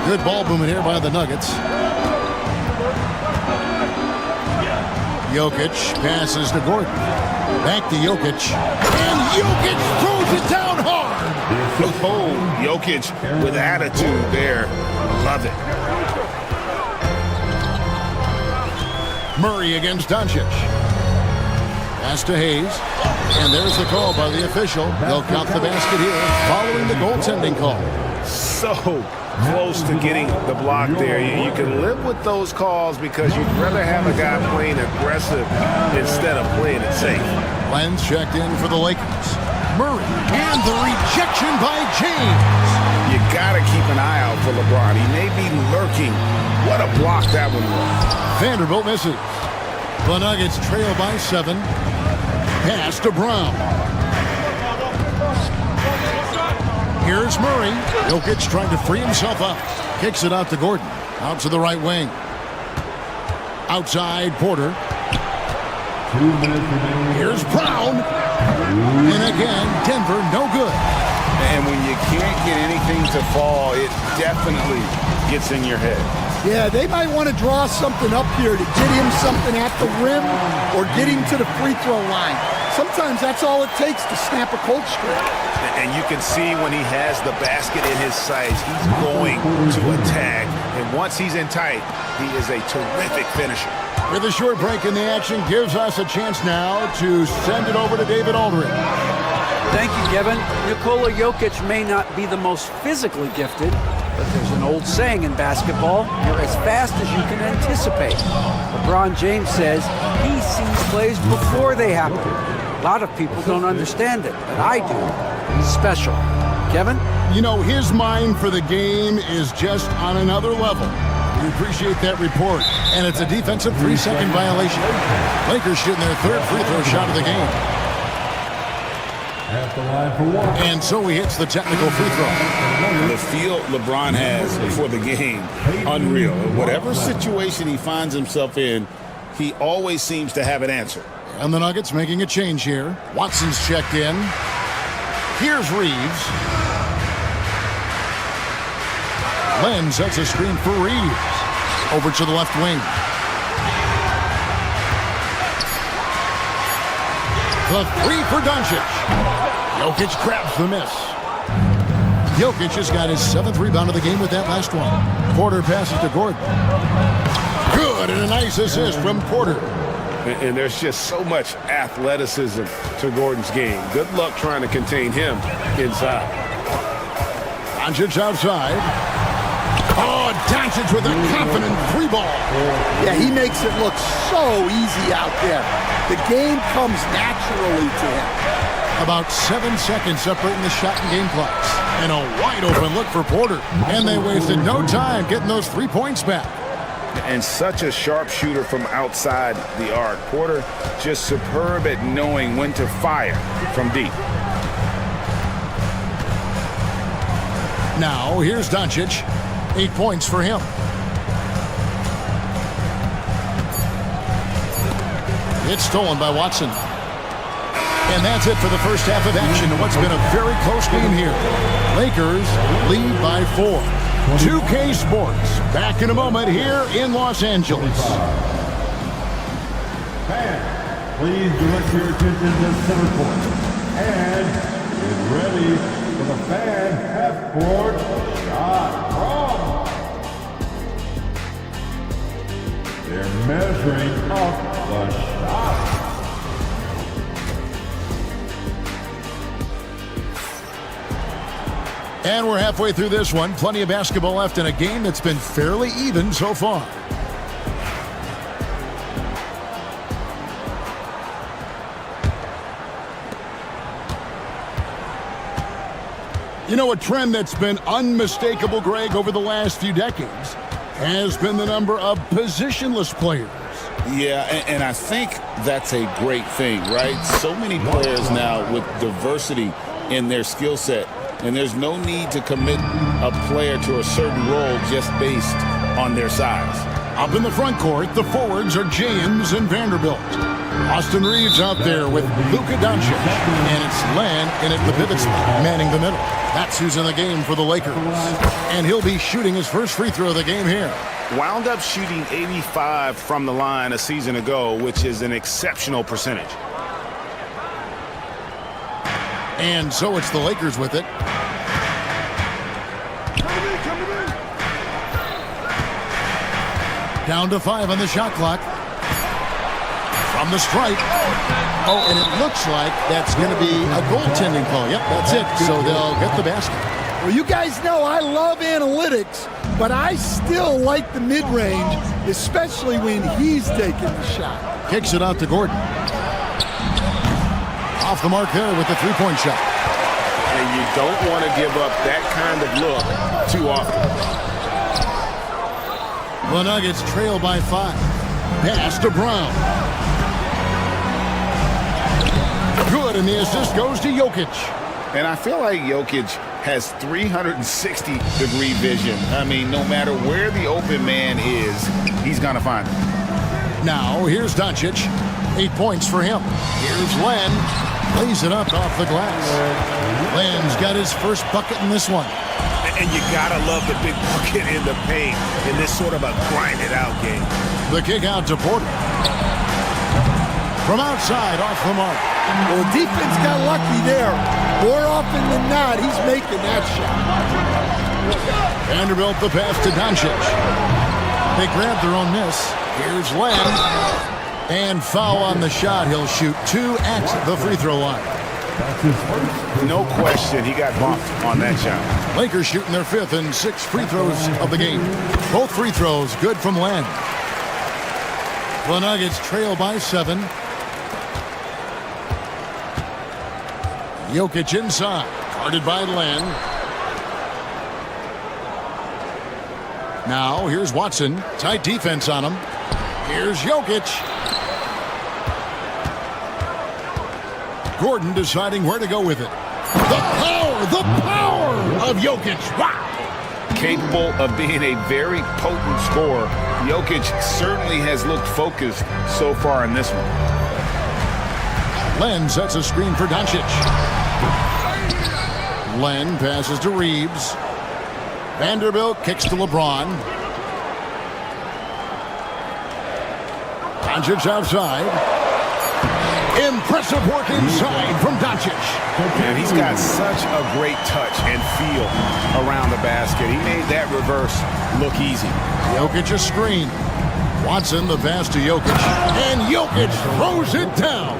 Good ball movement here by the Nuggets. Jokic passes to Gordon. Back to Jokic. And Jokic throws it down hard. Oh, Jokic with attitude there. Love it. Murray against Doncic. Pass to Hayes. And there's the call by the official. They'll count the basket here following the goaltending call. So close to getting the block there. You can live with those calls because you'd rather have a guy playing aggressive instead of playing it safe. Lenz checked in for the Lakers. Murray, and the rejection by James. You got to keep an eye out for LeBron. He may be lurking. What a block that one was. Vanderbilt misses. The Nuggets trail by 7. Pass to Brown. Here's Murray. Jokic trying to free himself up. Kicks it out to Gordon. Out to the right wing. Outside, Porter. 2 minutes remaining. Here's Brown. And again, Denver, no good. And when you can't get anything to fall, it definitely gets in your head. Yeah, they might want to draw something up here to get him something at the rim or get him to the free throw line. Sometimes that's all it takes to snap a cold streak. And you can see when he has the basket in his sights, he's going to attack. And once he's in tight, he is a terrific finisher. With a short break in the action, gives us a chance now to send it over to David Aldridge. Thank you, Kevin. Nikola Jokic may not be the most physically gifted, but there's an old saying in basketball, you're as fast as you can anticipate. LeBron James says he sees plays before they happen. A lot of people don't understand it, but I do. He's special. Kevin? You know, his mind for the game is just on another level. We appreciate that report. And it's a defensive 3-second violation. Lakers shooting their 3rd free throw shot of the game. At the line for 1. And so he hits the technical free throw. The feel LeBron has before the game, unreal. Whatever situation he finds himself in, he always seems to have an answer. And the Nuggets making a change here. Watson's checked in. Here's Reeves. Len sets a screen for Reeves. Over to the left wing. The 3 for Doncic. Jokic grabs the miss. Jokic has got his 7th rebound of the game with that last one. Porter passes to Gordon. Good, and a nice assist from Porter. And there's just so much athleticism to Gordon's game. Good luck trying to contain him inside. Doncic outside. Oh, Doncic with a confident 3 ball. Yeah, he makes it look so easy out there. The game comes naturally to him. About 7 seconds separating the shot and game clocks. And a wide open look for Porter. And they wasted no time getting those 3 points back. And such a sharp shooter from outside the arc. Porter just superb at knowing when to fire from deep. Now, here's Doncic. 8 points for him. It's stolen by Watson. And that's it for the first half of action in what's been a very close game here. Lakers lead by 4. 2K Sports, back in a moment here in Los Angeles. Fans, please direct your attention to center court. And get ready for the fan half-court shot from. They're measuring up the shot. And we're halfway through this one. Plenty of basketball left in a game that's been fairly even so far. You know, a trend that's been unmistakable, Greg, over the last few decades has been the number of positionless players. Yeah, and I think that's a great thing, right? So many players now with diversity in their skill set. And there's no need to commit a player to a certain role just based on their size. Up in the front court, the forwards are James and Vanderbilt. Austin Reeves out there with Luka Doncic. And it's Len in at the pivot spot, manning the middle. That's who's in the game for the Lakers. And he'll be shooting his first free throw of the game here. Wound up shooting 85 from the line a season ago, which is an exceptional percentage. And so it's the Lakers with it. Down to 5 on the shot clock. From the stripe. Oh, and it looks like that's going to be a goaltending call. Yep, that's it. So they'll get the basket. Well, you guys know I love analytics, but I still like the mid-range, especially when he's taking the shot. Kicks it out to Gordon. Off the mark there with the three-point shot. And you don't want to give up that kind of look too often. The Nuggets trail by 5. Pass to Brown. Good, and the assist goes to Jokic. And I feel like Jokic has 360-degree vision. I mean, no matter where the open man is, he's going to find him. Now, here's Doncic. 8 points for him. Here's Len. Lays it up off the glass. Len's got his first bucket in this one. And you got to love the big bucket in the paint in this sort of a grind-it-out game. The kick out to Porter. From outside, off the mark. Well, the defense got lucky there. More often than not, he's making that shot. Vanderbilt the pass to Doncic. They grab their own miss. Here's Len. And foul on the shot. He'll shoot 2 at the free throw line. No question, he got bumped on that shot. Lakers shooting their 5th and 6th free throws of the game. Both free throws good from Len. The Nuggets trail by 7. Jokic inside, guarded by Len. Now, here's Watson. Tight defense on him. Here's Jokic. Gordon deciding where to go with it. The power of Jokic. Wow. Capable of being a very potent scorer. Jokic certainly has looked focused so far in this one. Len sets a screen for Doncic. Len passes to Reeves. Vanderbilt kicks to LeBron. Doncic outside. Impressive work inside from Doncic. And he's got such a great touch and feel around the basket. He made that reverse look easy. Jokic a screen. Watson the pass to Jokic. And Jokic throws it down.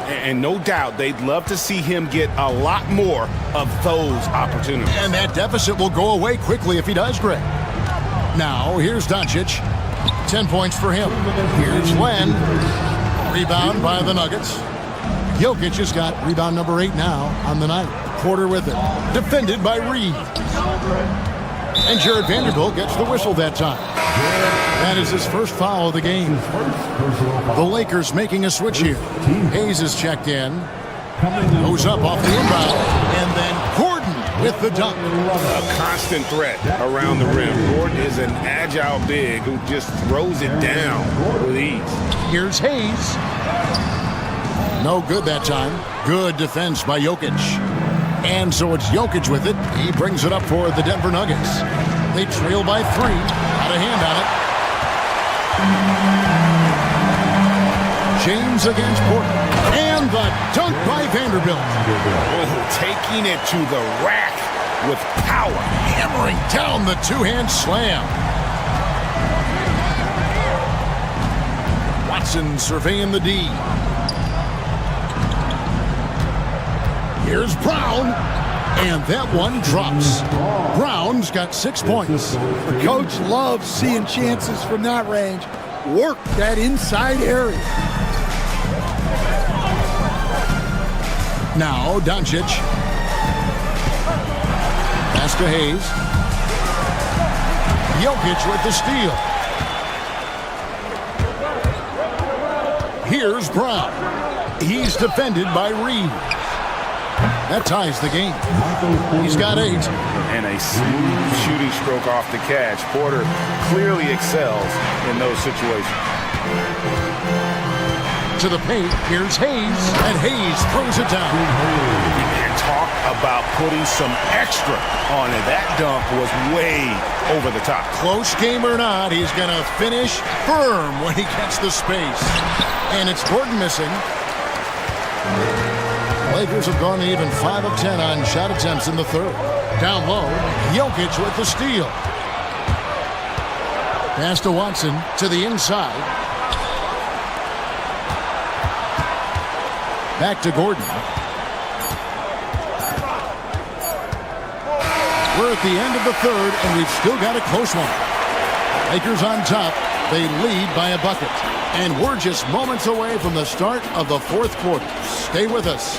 And no doubt they'd love to see him get a lot more of those opportunities. And that deficit will go away quickly if he does, Greg. Now, here's Doncic. 10 points for him. Here's Len. Rebound by the Nuggets. Jokic has got rebound number 8 now on the night. Porter with it. Defended by Reed. And Jared Vanderbilt gets the whistle that time. That is his first foul of the game. The Lakers making a switch here. Hayes is checked in. Goes up off the inbound. And then Gordon with the dunk. A constant threat around the rim. Gordon is an agile big who just throws it down with ease. Here's Hayes. No good that time. Good defense by Jokic. And so it's Jokic with it. He brings it up for the Denver Nuggets. They trail by 3. Got a hand on it. James against Porter. And the dunk by Vanderbilt. Oh, taking it to the rack with power. Hammering down the two-hand slam. Watson surveying the D. Here's Brown. And that one drops. Brown's got 6 points. The coach loves seeing chances from that range. Work that inside area. Now, Doncic. Pass to Hayes. Jokic with the steal. Here's Brown. He's defended by Reed. That ties the game. He's got 8. And a smooth shooting stroke off the catch. Porter clearly excels in those situations. To the paint, here's Hayes, and Hayes throws it down. And talk about putting some extra on it. That dunk was way over the top. Close game or not, he's going to finish firm when he gets the space. And it's Gordon missing. Lakers have gone even 5 of 10 on shot attempts in the third. Down low, Jokic with the steal. Pass to Watson to the inside. Back to Gordon. We're at the end of the third, and we've still got a close one. Lakers on top. They lead by a bucket. And we're just moments away from the start of the fourth quarter. Stay with us.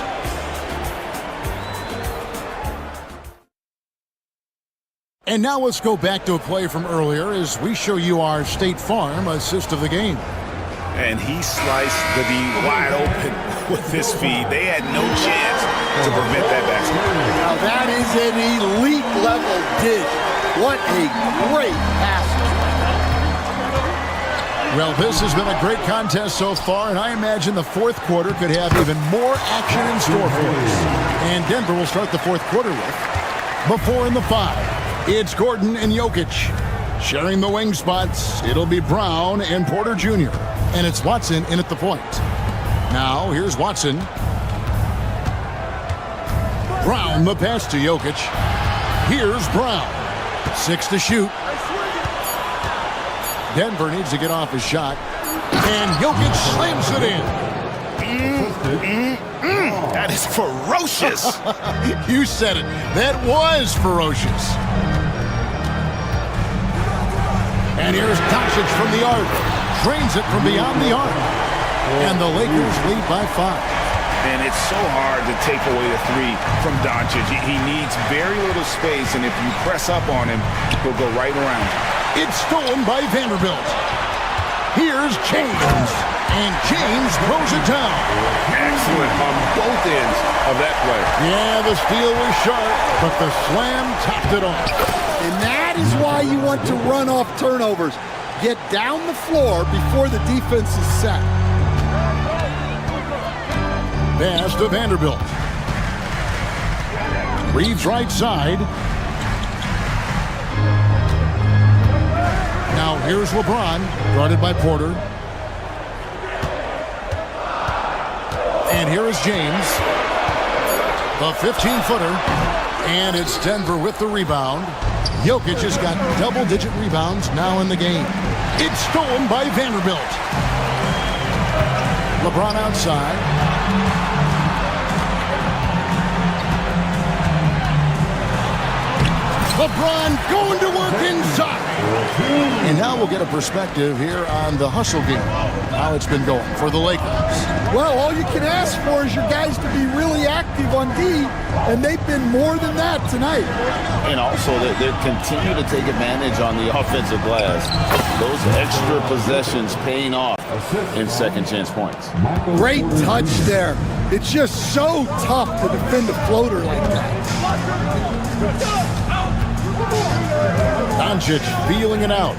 And now let's go back to a play from earlier as we show you our State Farm assist of the game. And he sliced the D wide open with his feed. They had no chance to prevent that basket. Now that is an elite level dish. What a great pass. Well, this has been a great contest so far, and I imagine the fourth quarter could have even more action in store for us. And Denver will start the fourth quarter with the 4 and the 5. It's Gordon and Jokic. Sharing the wing spots, it'll be Brown and Porter Jr. And it's Watson in at the point. Now, here's Watson. Brown, the pass to Jokic. Here's Brown. 6 to shoot. Denver needs to get off his shot. And Jokic slams it in. That is ferocious. You said it. That was ferocious. And here's Doncic from the arc. Drains it from beyond the arc. And the Lakers lead by 5. And it's so hard to take away the 3 from Doncic. He needs very little space, and if you press up on him, he'll go right around. It's stolen by Vanderbilt. Here's James. And James throws it down. Excellent on both ends of that play. Yeah, the steal was sharp, but the slam topped it off. And that is why you want to run off turnovers. Get down the floor before the defense is set. Pass to Vanderbilt. Reeves right side. Now here's LeBron, guarded by Porter. And here is James. The 15-footer. And it's Denver with the rebound. Jokic has got double-digit rebounds now in the game. It's stolen by Vanderbilt. LeBron outside. LeBron going to work inside. And now we'll get a perspective here on the hustle game, how it's been going for the Lakers. Well, all you can ask for is your guys to be really active on D, and they've been more than that tonight. And also, they continue to take advantage on the offensive glass. Those extra possessions paying off in second chance points. Great touch there. It's just so tough to defend a floater like that. Doncic feeling it out.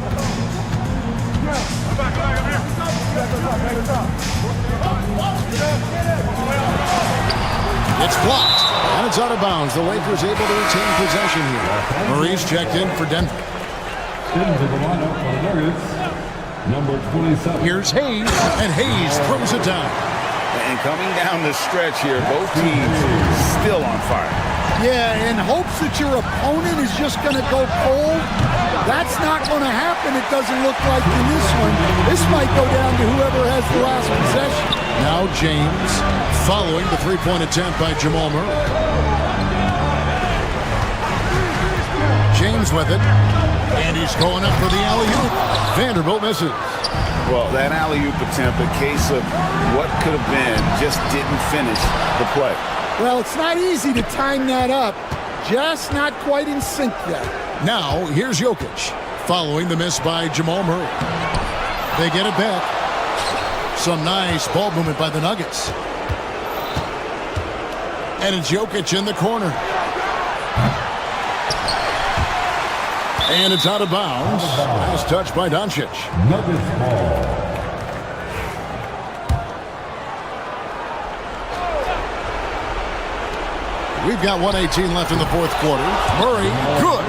It's blocked, and it's out of bounds. The Lakers able to retain possession here. Maurice checked in for Denver. Number 27. Here's Hayes, and Hayes throws it down. And coming down the stretch here, both teams still on fire. Yeah, in hopes that your opponent is just going to go cold. That's not going to happen, it doesn't look like in this one. This might go down to whoever has the last possession. Now James, following the three-point attempt by Jamal Murray. James with it, and he's going up for the alley-oop. Vanderbilt misses. Well, that alley-oop attempt, a case of what could have been, just didn't finish the play. Well, it's not easy to time that up. Just not quite in sync yet. Now, here's Jokic, following the miss by Jamal Murray. They get it back. Some nice ball movement by the Nuggets. And it's Jokic in the corner. And it's out of bounds. Last touch by Doncic. Nuggets ball. We've got 1:18 left in the fourth quarter. Murray, good.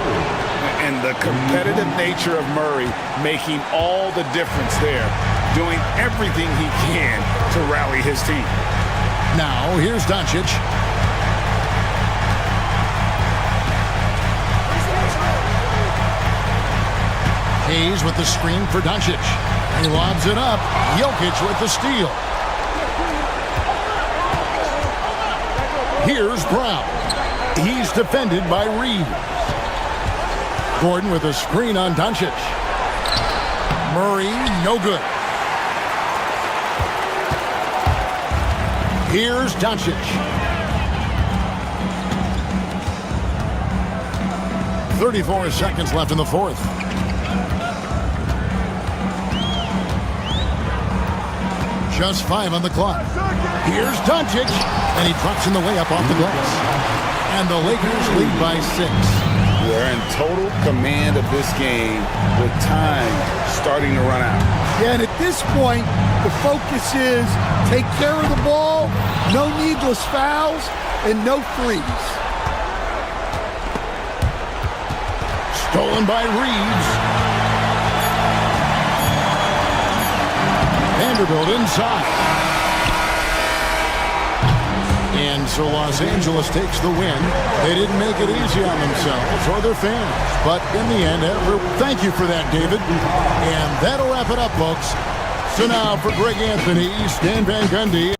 And the competitive nature of Murray making all the difference there, doing everything he can to rally his team. Now, here's Doncic. Hayes with the screen for Doncic. He lobs it up. Jokic with the steal. Here's Brown. He's defended by Reeves. Gordon with a screen on Doncic. Murray, no good. Here's Doncic. 34 seconds left in the fourth. Just 5 on the clock. Here's Doncic, and he drops in the way up off the glass. And the Lakers lead by 6. They're in total command of this game with time starting to run out. Yeah, and at this point, the focus is take care of the ball, no needless fouls, and no threes. Stolen by Reeves. Vanderbilt inside. And so Los Angeles takes the win. They didn't make it easy on themselves or their fans. But in the end, thank you for that, David. And that'll wrap it up, folks. So now for Greg Anthony, Stan Van Gundy.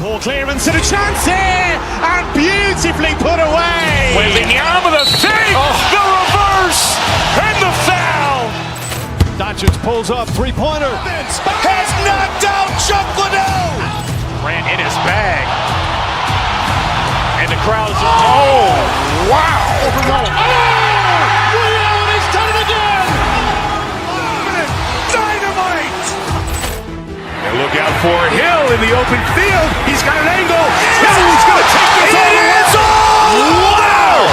Poor clearance and a chance here, and beautifully put away. Wembanyama the save, the reverse, and the foul. Doncic pulls up, three-pointer. Has knocked out Chuck Liddell. Ran in his bag. And the crowd is... Oh, wow. He's done it again. Dynamite. And look out for Hill in the open field. He's got an angle. Hill's going to take this all the way. Wow!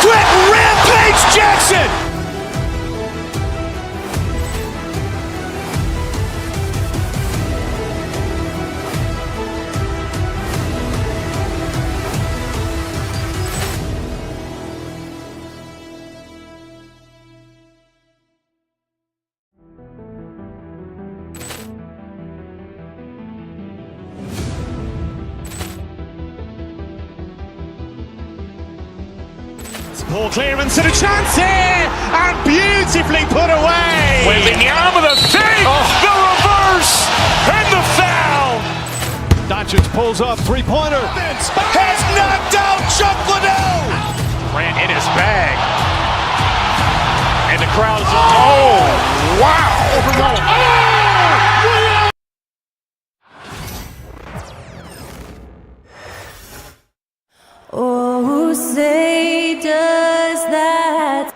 Quick Rampage Jackson. Poor clearance and a chance here, and beautifully put away. Wembanyama the save, the reverse, and the foul. Doncic pulls up, three-pointer. Has knocked out Chuck Liddell. Ran in his bag. And the crowd is... Oh, wow. Oh, who say does that?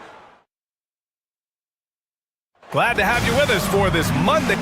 Glad to have you with us for this Monday.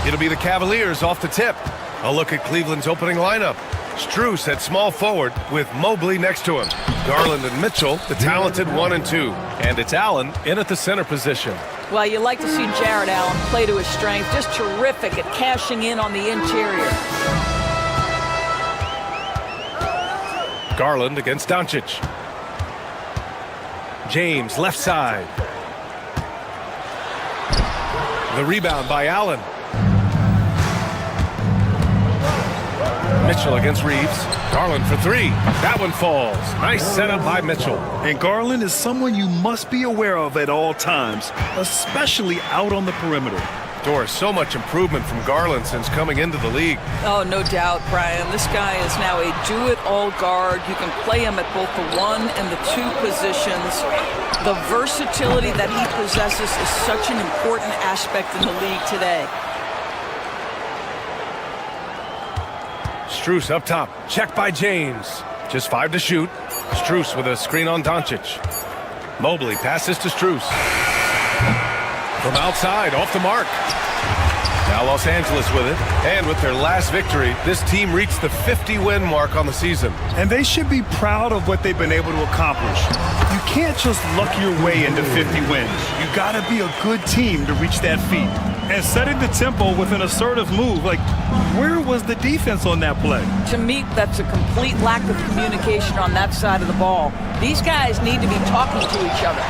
It'll be the Cavaliers off the tip. A look at Cleveland's opening lineup. Strus at small forward with Mobley next to him. Garland and Mitchell, the talented 1 and 2. And it's Allen in at the center position. Well, you like to see Jared Allen play to his strength. Just terrific at cashing in on the interior. Garland against Doncic. James left side. The rebound by Allen. Mitchell against Reeves. Garland for three. That one falls. Nice setup by Mitchell. And Garland is someone you must be aware of at all times, especially out on the perimeter. Doris, so much improvement from Garland since coming into the league. Oh, no doubt, Brian. This guy is now a do-it-all guard. You can play him at both the 1 and the 2 positions. The versatility that he possesses is such an important aspect in the league today. Strus up top. Check by James. Just 5 to shoot. Strus with a screen on Doncic. Mobley passes to Strus. From outside, off the mark. Now Los Angeles with it. And with their last victory, this team reached the 50-win mark on the season. And they should be proud of what they've been able to accomplish. You can't just luck your way into 50 wins. You gotta be a good team to reach that feat. And setting the tempo with an assertive move, like, where was the defense on that play? To me, that's a complete lack of communication on that side of the ball. These guys need to be talking to each other.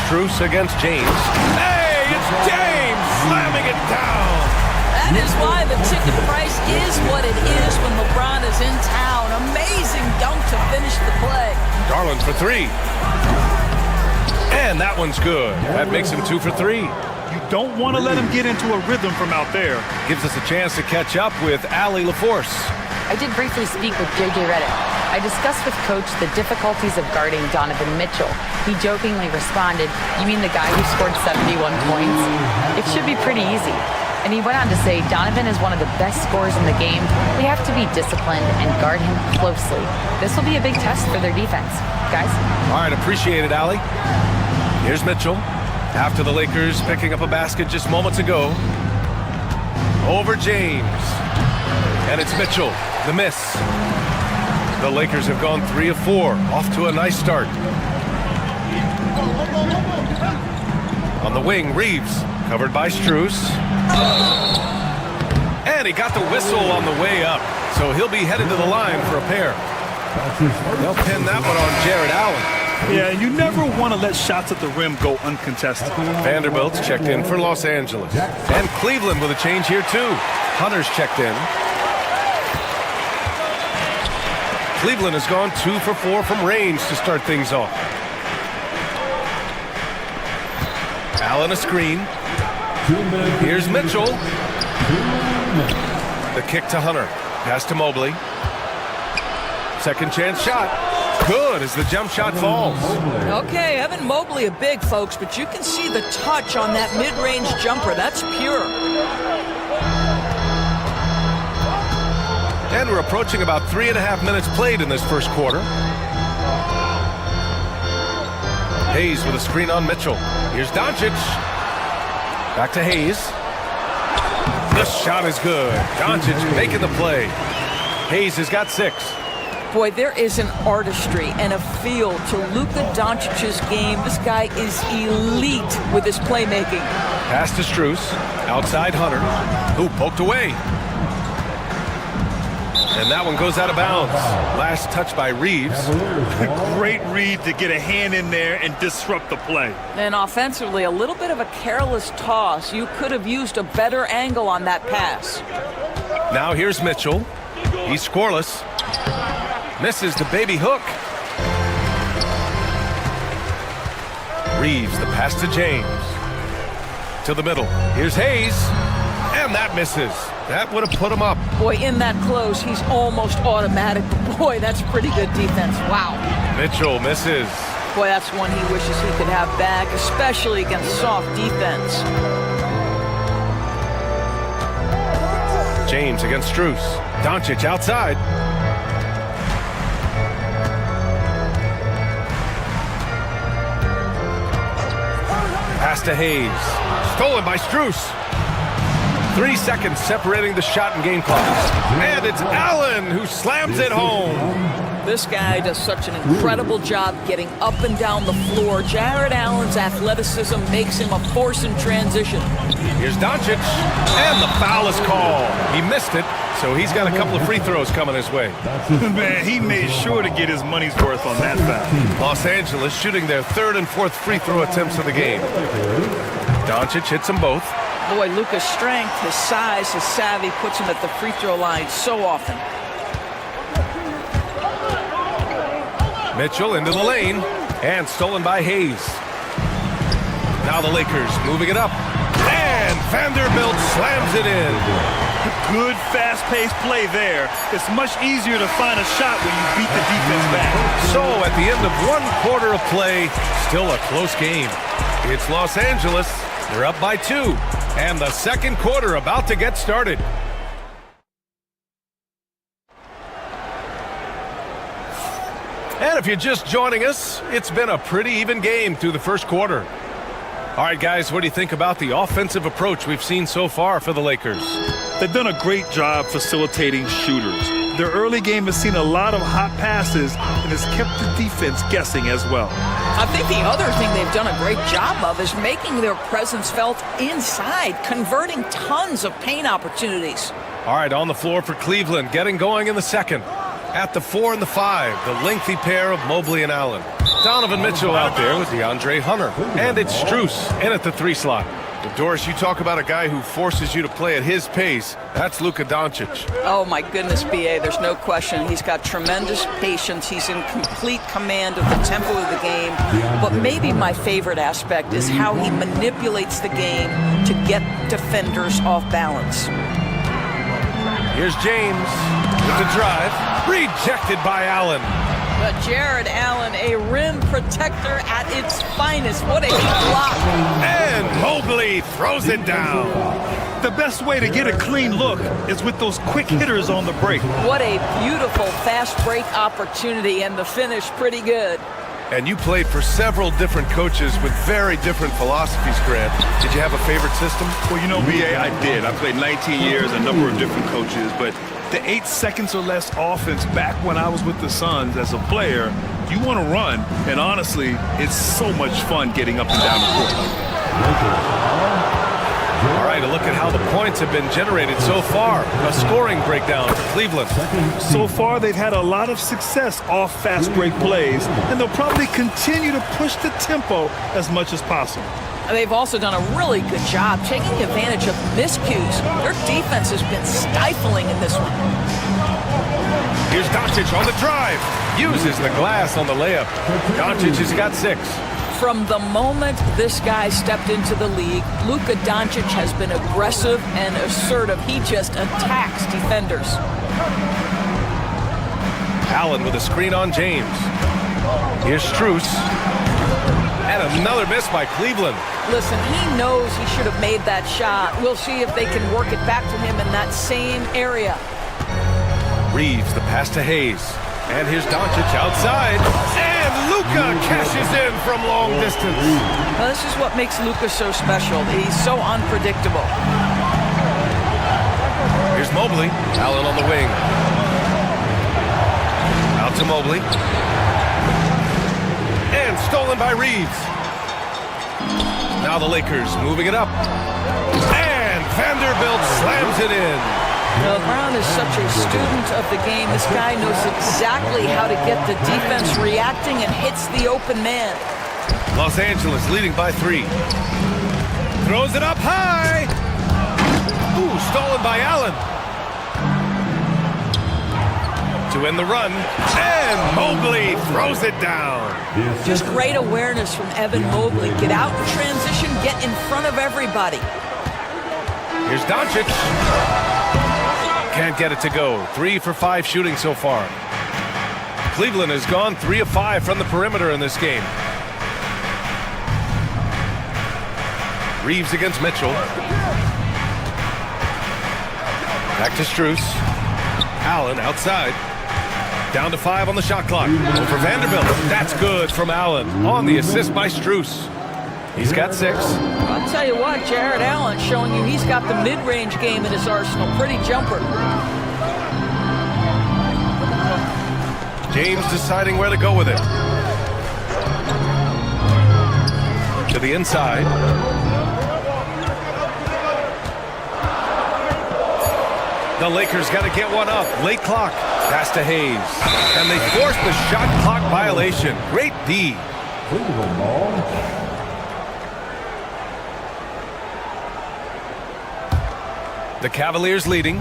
Strus against James. Hey, it's James slamming it down. That is why the ticket price is what it is when LeBron is in town. Amazing dunk to finish the play. Garland for three. And that one's good. That makes him 2 for 3. You don't want to let him get into a rhythm from out there. Gives us a chance to catch up with Allie LaForce. I did briefly speak with J.J. Redick. I discussed with Coach the difficulties of guarding Donovan Mitchell. He jokingly responded, "You mean the guy who scored 71 points? It should be pretty easy." And he went on to say, Donovan is one of the best scorers in the game. We have to be disciplined and guard him closely. This will be a big test for their defense. Guys? All right, appreciate it, Allie. Here's Mitchell. After the Lakers picking up a basket just moments ago. Over James. And it's Mitchell, the miss. The Lakers have gone 3 of 4, off to a nice start. On the wing, Reeves, covered by Strus. And he got the whistle on the way up, so he'll be headed to the line for a pair. They'll pin that one on Jared Allen. Yeah, you never want to let shots at the rim go uncontested. Vanderbilt's checked in for Los Angeles. And Cleveland with a change here, too. Hunter's checked in. Cleveland has gone 2 for 4 from range to start things off. Allen a screen. Here's Mitchell. The kick to Hunter. Pass to Mobley. Second chance shot. Good as the jump shot falls. Okay, Evan Mobley a big, folks, but you can see the touch on that mid-range jumper. That's pure. And we're approaching about 3.5 minutes played in this first quarter. Hayes with a screen on Mitchell. Here's Doncic. Back to Hayes. This shot is good. Doncic making the play. Hayes has got 6. Boy, there is an artistry and a feel to Luka Doncic's game. This guy is elite with his playmaking. Pass to Strus. Outside Hunter, who poked away. And that one goes out of bounds. Last touch by Reeves. Great read to get a hand in there and disrupt the play. And offensively, a little bit of a careless toss. You could have used a better angle on that pass. Now here's Mitchell. He's scoreless. Misses the baby hook. Reeves, the pass to James. To the middle. Here's Hayes. And that misses. That would have put him up. Boy, in that close, he's almost automatic. But boy, that's pretty good defense. Wow. Mitchell misses. Boy, that's one he wishes he could have back, especially against soft defense. James against Strus. Doncic outside. Pass to Hayes. Stolen by Strus. 3 seconds separating the shot and game clock. And it's Allen who slams it home. This guy does such an incredible job getting up and down the floor. Jared Allen's athleticism makes him a force in transition. Here's Doncic. And the foul is called. He missed it, so he's got a couple of free throws coming his way. Man, he made sure to get his money's worth on that foul. Los Angeles shooting their 3rd and 4th free throw attempts of the game. Doncic hits them both. Boy, Luka's strength, his size, his savvy puts him at the free throw line so often. Mitchell into the lane, and stolen by Hayes. Now the Lakers moving it up, and Vanderbilt slams it in. Good, fast-paced play there. It's much easier to find a shot when you beat the defense back. So at the end of 1 quarter of play, still a close game. It's Los Angeles. They're up by 2, and the second quarter about to get started. And if you're just joining us, it's been a pretty even game through the first quarter. All right, guys, what do you think about the offensive approach we've seen so far for the Lakers? They've done a great job facilitating shooters. Their early game has seen a lot of hot passes and has kept the defense guessing as well. I think the other thing they've done a great job of is making their presence felt inside, converting tons of paint opportunities. All right, on the floor for Cleveland, getting going in the second. At the 4 and the 5, the lengthy pair of Mobley and Allen. Donovan Mitchell out there with DeAndre Hunter. And it's Strus in at the 3 slot. But Doris, you talk about a guy who forces you to play at his pace. That's Luka Doncic. Oh, my goodness, B.A., there's no question. He's got tremendous patience. He's in complete command of the tempo of the game. But maybe my favorite aspect is how he manipulates the game to get defenders off balance. Here's James with the drive. Rejected by Allen. But Jared Allen, a rim protector at its finest. What a block. And Mobley throws it down. The best way to get a clean look is with those quick hitters on the break. What a beautiful fast break opportunity, and the finish pretty good. And you played for several different coaches with very different philosophies, Grant. Did you have a favorite system? Well, you know, B.A., I did. I played 19 years, a number of different coaches, but the 8 seconds or less offense back when I was with the Suns as a player, you want to run, and honestly, it's so much fun getting up and down the court. All right, a look at how the points have been generated so far. A scoring breakdown for Cleveland. So far, they've had a lot of success off fast break plays, and they'll probably continue to push the tempo as much as possible. They've also done a really good job taking advantage of miscues. Their defense has been stifling in this one. Here's Doncic on the drive. Uses the glass on the layup. Doncic has got 6. From the moment this guy stepped into the league, Luka Doncic has been aggressive and assertive. He just attacks defenders. Allen with a screen on James. Here's Strus. And another miss by Cleveland. Listen, he knows he should have made that shot. We'll see if they can work it back to him in that same area. Reeves, the pass to Hayes. And here's Doncic outside. And Luka cashes in from long distance. Well, this is what makes Luka so special. He's so unpredictable. Here's Mobley. Allen on the wing. Out to Mobley. And stolen by Reeves. Now the Lakers moving it up. And Vanderbilt slams it in. LeBron is such a student of the game. This guy knows exactly how to get the defense reacting and hits the open man. Los Angeles leading by 3. Throws it up high. Ooh, stolen by Allen. To end the run. And Mobley throws it down. Just great awareness from Evan Mobley. Get out in transition, get in front of everybody. Here's Doncic. Can't get it to go. 3 for 5 shooting so far. Cleveland has gone 3 of 5 from the perimeter in this game. Reeves against Mitchell. Back to Strus. Allen outside. Down to 5 on the shot clock. For Vanderbilt. That's good from Allen. On the assist by Strus. He's got 6. I'll tell you what, Jared Allen showing you he's got the mid-range game in his arsenal. Pretty jumper. James deciding where to go with it. To the inside. The Lakers got to get one up. Late clock. Pass to Hayes. And they force the shot clock violation. Great D. The Cavaliers leading.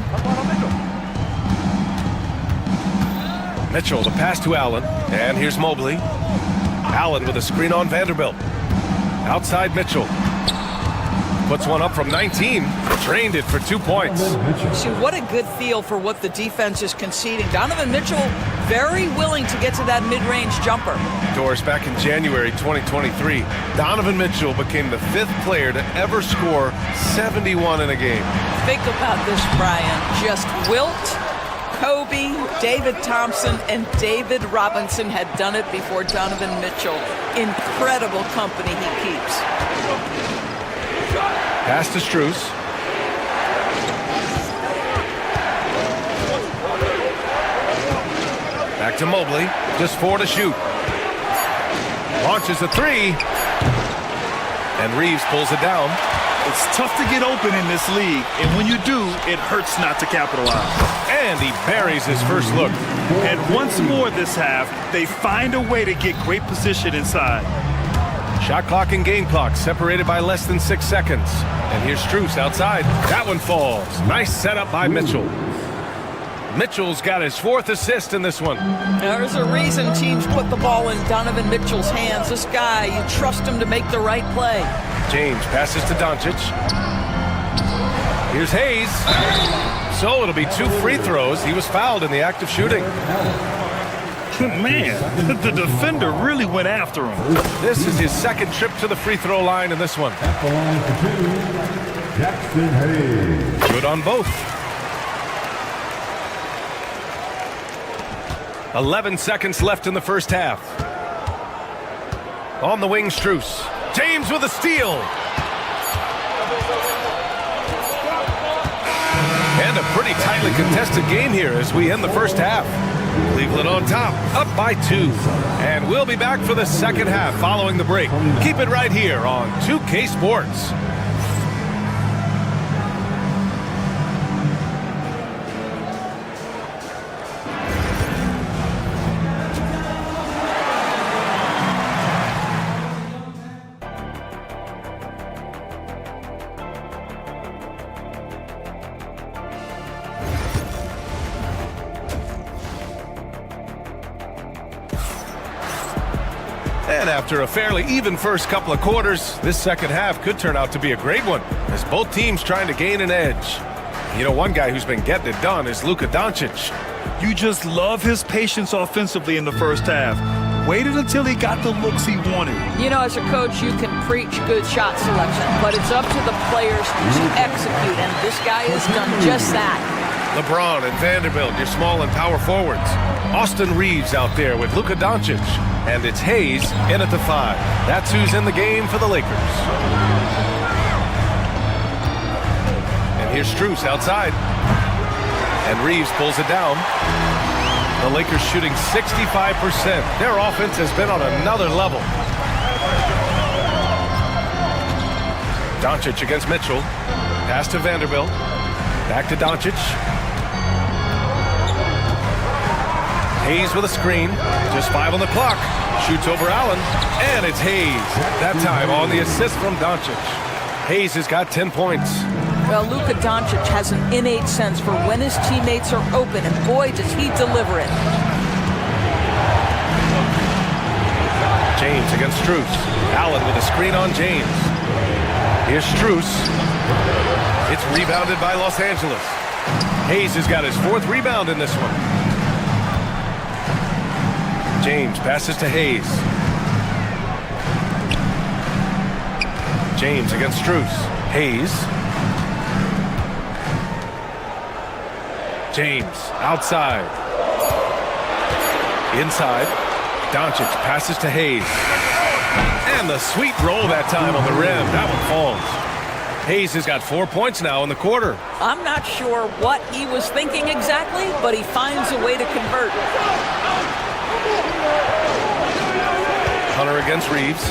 Mitchell, the pass to Allen. And here's Mobley. Allen with a screen on Vanderbilt. Outside Mitchell. Puts one up from 19. Drained it for 2 points. See, what a good feel for what the defense is conceding. Donovan Mitchell very willing to get to that mid-range jumper. Doris, back in January 2023, Donovan Mitchell became the 5th player to ever score 71 in a game. Think about this, Brian. Just Wilt, Kobe, David Thompson, and David Robinson had done it before Donovan Mitchell. Incredible company he keeps. Pass to Strus. Back to Mobley. Just 4 to shoot. Launches a 3. And Reeves pulls it down. It's tough to get open in this league, and when you do, it hurts not to capitalize. And he buries his first look. And once more this half, they find a way to get great position inside. Shot clock and game clock separated by less than 6 seconds. And here's Strus outside. That one falls. Nice setup by Mitchell. Mitchell's got his 4th assist in this one. There's a reason teams put the ball in Donovan Mitchell's hands. This guy, you trust him to make the right play. James passes to Doncic. Here's Hayes. So it'll be 2 free throws. He was fouled in the act of shooting. Man, the defender really went after him. This is his 2nd trip to the free throw line in this one. At the line for 2, Jackson Hayes. Good on both. 11 seconds left in the first half. On the wing, Strus. James with a steal. And a pretty tightly contested game here as we end the first half. Cleveland on top, up by 2. And we'll be back for the second half following the break. Keep it right here on 2K Sports. And after a fairly even first couple of quarters, this second half could turn out to be a great one, as both teams trying to gain an edge. You know, one guy who's been getting it done is Luka Doncic. You just love his patience offensively in the first half. Waited until he got the looks he wanted. You know, as a coach, you can preach good shot selection, but it's up to the players to execute, and this guy has done just that. LeBron and Vanderbilt, your small and power forwards. Austin Reeves out there with Luka Doncic. And it's Hayes in at the 5. That's who's in the game for the Lakers. And here's Strus outside. And Reeves pulls it down. The Lakers shooting 65%. Their offense has been on another level. Doncic against Mitchell. Pass to Vanderbilt. Back to Doncic. Hayes with a screen. Just 5 on the clock. Shoots over Allen. And it's Hayes. That time on the assist from Doncic. Hayes has got 10 points. Well, Luka Doncic has an innate sense for when his teammates are open, and boy, does he deliver it. James against Strus. Allen with a screen on James. Here's Strus. It's rebounded by Los Angeles. Hayes has got his 4th rebound in this one. James passes to Hayes. James against Strus. Hayes. James outside. Inside. Doncic passes to Hayes. And the sweet roll that time on the rim. That one falls. Hayes has got 4 points now in the quarter. I'm not sure what he was thinking exactly, but he finds a way to convert. Hunter against Reeves.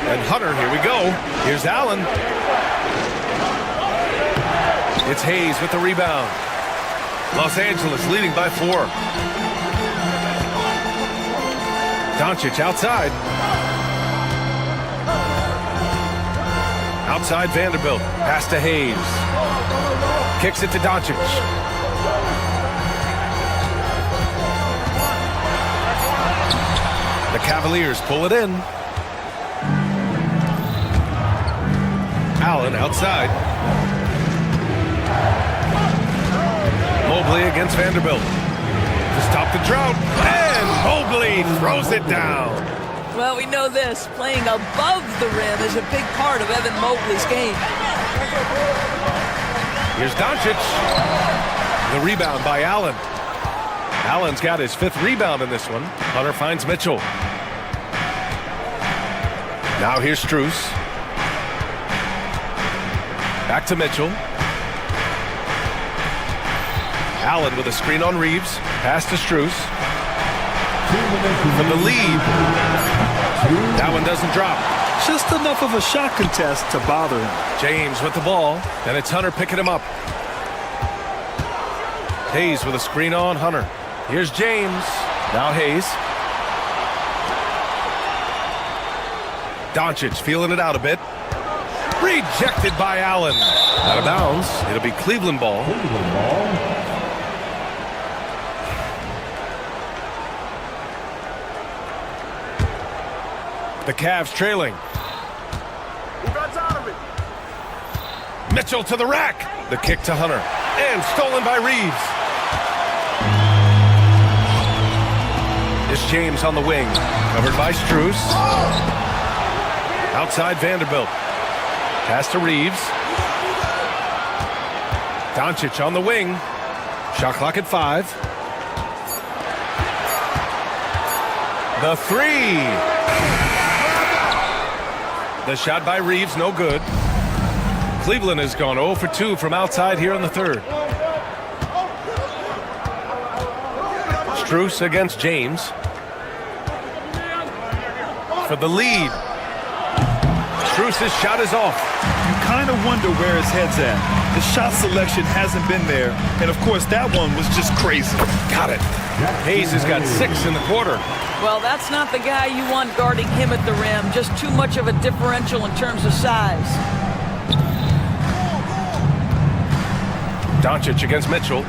And Hunter, here we go. Here's Allen. It's Hayes with the rebound. Los Angeles leading by 4. Doncic outside. Outside Vanderbilt. Pass to Hayes. kicks it to Doncic. The Cavaliers pull it in. Allen outside. Mobley against Vanderbilt. To stop the drought. And Mobley throws it down. Well, we know this. Playing above the rim is a big part of Evan Mobley's game. Here's Doncic. The rebound by Allen. Allen's got his 5th rebound in this one. Hunter finds Mitchell. Now here's Strus. Back to Mitchell. Allen with a screen on Reeves. Pass to Strus. For the lead. That one doesn't drop. Just enough of a shot contest to bother him. James with the ball, and it's Hunter picking him up. Hayes with a screen on Hunter. Here's James. Now Hayes. Doncic feeling it out a bit. Rejected by Allen. Out of bounds. It'll be Cleveland ball. The Cavs trailing. Mitchell to the rack. The kick to Hunter. And stolen by Reeves. It's James on the wing. Covered by Strus. Outside Vanderbilt. Pass to Reeves. Doncic on the wing. Shot clock at 5. The 3. The shot by Reeves, no good. Cleveland has gone 0 for 2 from outside here in the 3rd. Strus against James. For the lead. Strus' shot is off. You kind of wonder where his head's at. The shot selection hasn't been there. And, of course, that one was just crazy. Got it. Hayes has got 6 in the quarter. Well, that's not the guy you want guarding him at the rim. Just too much of a differential in terms of size. Doncic against Mitchell.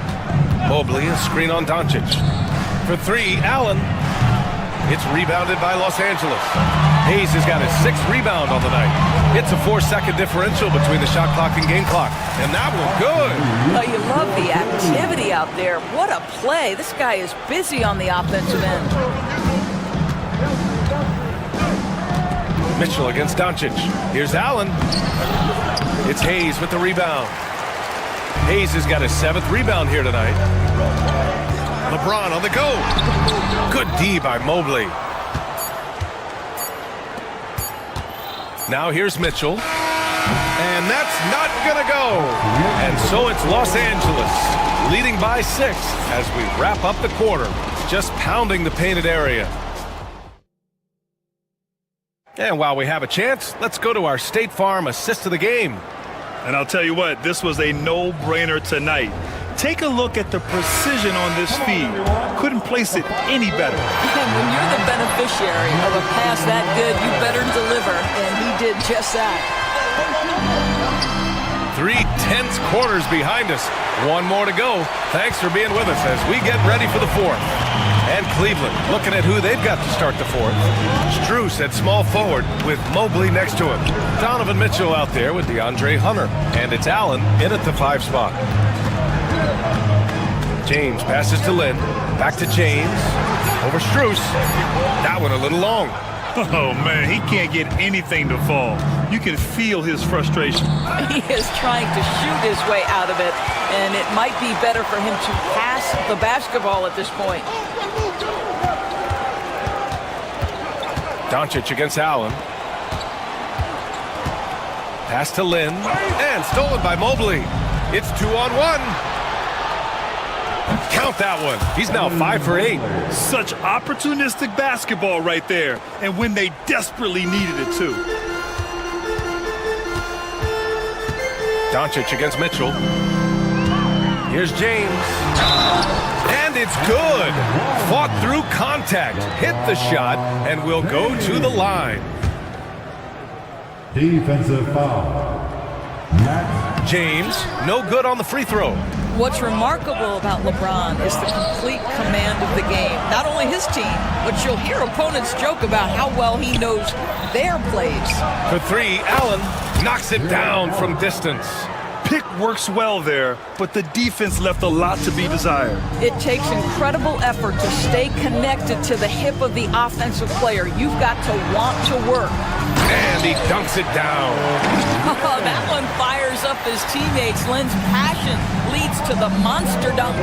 Mobley, a screen on Doncic. For 3, Allen. It's rebounded by Los Angeles. Hayes has got his 6th rebound on the night. It's a 4-second differential between the shot clock and game clock. And that one good. Well, you love the activity out there. What a play. This guy is busy on the offensive end. Mitchell against Doncic. Here's Allen. It's Hayes with the rebound. Hayes has got his 7th rebound here tonight. LeBron on the go. Good D by Mobley. Now here's Mitchell. And that's not going to go. And so it's Los Angeles leading by 6 as we wrap up the quarter. Just pounding the painted area. And while we have a chance, let's go to our State Farm assist of the game. And I'll tell you what, this was a no-brainer tonight. Take a look at the precision on this feed. Couldn't place it any better. And when you're the beneficiary of a pass that good, you better deliver. And he did just that. 3 tense quarters behind us. One more to go. Thanks for being with us as we get ready for the 4th. And Cleveland looking at who they've got to start the 4th. Strus at small forward with Mobley next to him. Donovan Mitchell out there with DeAndre Hunter. And it's Allen in at the 5 spot. James passes to Lynn. Back to James. Over Strus. That one a little long. Oh, man, he can't get anything to fall. You can feel his frustration. He is trying to shoot his way out of it, and it might be better for him to pass the basketball at this point. Doncic against Allen. Pass to Lynn. And stolen by Mobley. It's 2-on-1. Count that one. He's now 5 for 8. Such opportunistic basketball right there. And when they desperately needed it, too. Doncic against Mitchell. Here's James. And it's good. Fought through contact. Hit the shot and will go to the line. Defensive foul. Max James, no good on the free throw. What's remarkable about LeBron is the complete command of the game. Not only his team, but you'll hear opponents joke about how well he knows their plays. For three, Allen knocks it down from distance. Pick works well there, but the defense left a lot to be desired. It takes incredible effort to stay connected to the hip of the offensive player. You've got to want to work. And he dunks it down. Oh, that one fires up his teammates. Len's passion leads to the monster dunk.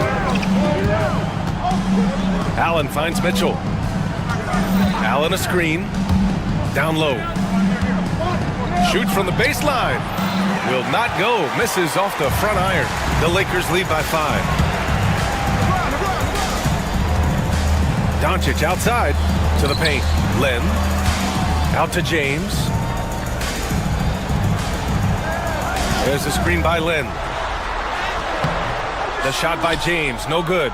Allen finds Mitchell. Allen a screen. Down low. Shoots from the baseline. Will not go. Misses off the front iron. The Lakers lead by 5. Doncic outside to the paint. Len out to James. There's a screen by Len. The shot by James, no good.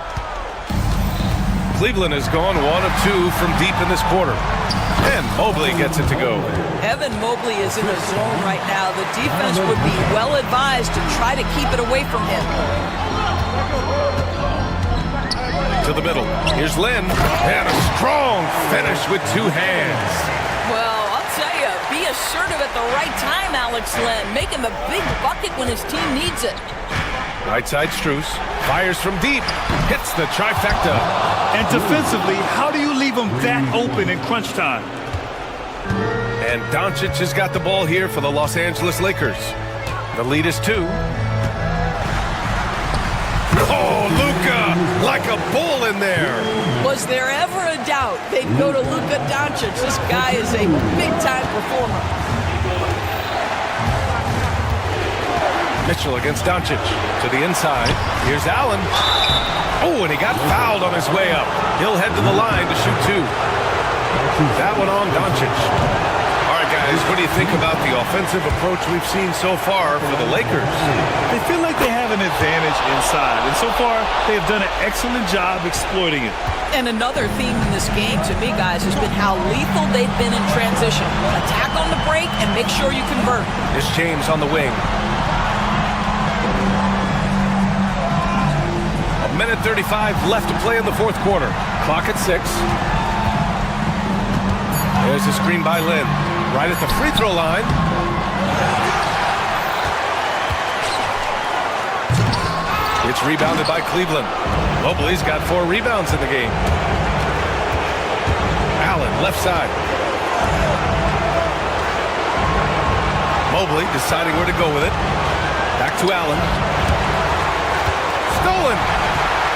Cleveland has gone 1 of 2 from deep in this quarter. And Mobley gets it to go. Evan Mobley is in the zone right now. The defense would be well advised to try to keep it away from him. To the middle. Here's Len. And a strong finish with 2 hands. Well, I'll tell you, be assertive at the right time, Alex Len. Making the big bucket when his team needs it. Right side Strus. Fires from deep. Hits the trifecta. And defensively, how do you leave them that open in crunch time? And Doncic has got the ball here for the Los Angeles Lakers. The lead is 2. Oh, Luka, like a bull in there. Was there ever a doubt they'd go to Luka Doncic? This guy is a big-time performer. Mitchell against Doncic. To the inside. Here's Allen. Oh, and he got fouled on his way up. He'll head to the line to shoot 2. That one on Doncic. All right, guys, what do you think about the offensive approach we've seen so far for the Lakers? They feel like they have an advantage inside, and so far they have done an excellent job exploiting it. And another theme in this game, to me, guys, has been how lethal they've been in transition. Attack on the break and make sure you convert. Here's James on the wing. 1:35 left to play in the 4th quarter. Clock at 6. There's a screen by Len. Right at the free throw line. It's rebounded by Cleveland. Mobley's got 4 rebounds in the game. Allen, left side. Mobley deciding where to go with it. Back to Allen. Stolen.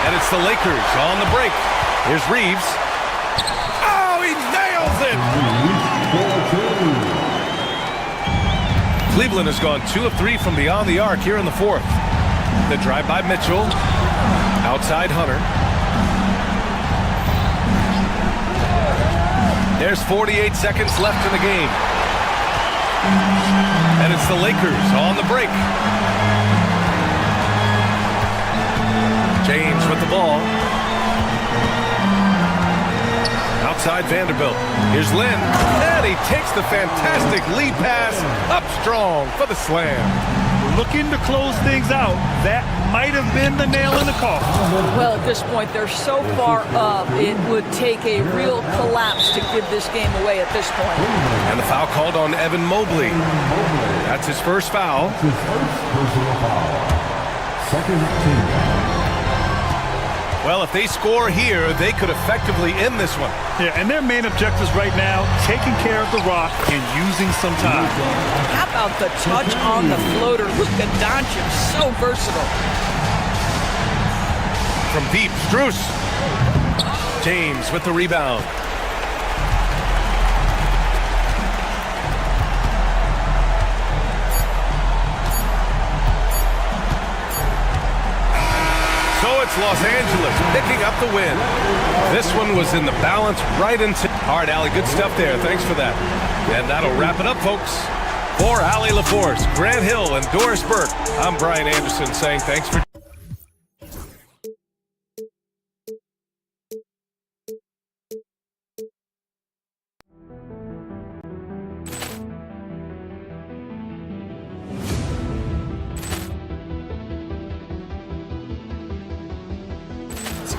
And it's the Lakers on the break. Here's Reeves. Oh, he nails it! Cleveland has gone 2 of 3 from beyond the arc here in the 4th. The drive by Mitchell. Outside Hunter. There's 48 seconds left in the game. And it's the Lakers on the break. James with the ball. Outside Vanderbilt. Here's Len. And he takes the fantastic lead pass up strong for the slam. Looking to close things out. That might have been the nail in the coffin. Well, at this point, they're so far up, it would take a real collapse to give this game away at this point. And the foul called on Evan Mobley. That's his first foul. Second team. Well, if they score here, they could effectively end this one. Yeah, and their main objectives right now, taking care of the rock and using some time. How about the touch on the floater? Luka Doncic, so versatile. From deep, Strus. James with the rebound. It's Los Angeles picking up the win. This one was in the balance right into... All right, Allie, good stuff there. Thanks for that. And that'll wrap it up, folks. For Allie LaForce, Grant Hill, and Doris Burke, I'm Brian Anderson saying thanks for...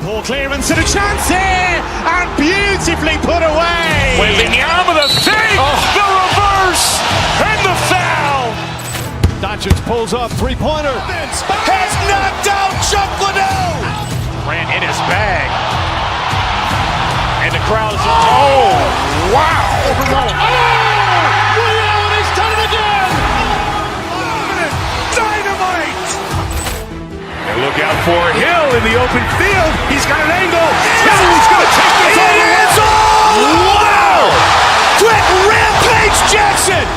Poor clearance and a chance here, and beautifully put away. Wembanyama the save, the reverse, and the foul. Doncic pulls up, three-pointer. Has knocked out Chuck Liddell. Grant in his bag. And the crowd is, oh, wow. He's done it again. Dynamite. And look out for Hill in the open field. He's got an angle. He's going to take this all the way. Wow. Quick Rampage Jackson.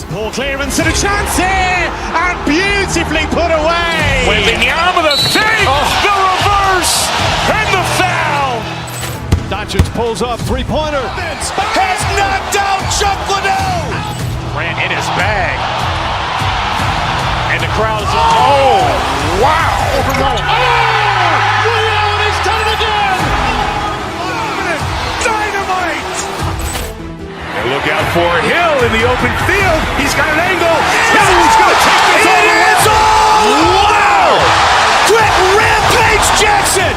Poor clearance and a chance here, and beautifully put away. Wembanyama the save, the reverse, and the foul. Doncic pulls up, three-pointer. Has knocked out Chuck Liddell. Grant in his bag. And the crowd is, oh, wow. He's done it again. Dynamite. And look out for Hill in the open field. He's got an angle. He's going to take this all the way. Wow. Quick Rampage Jackson.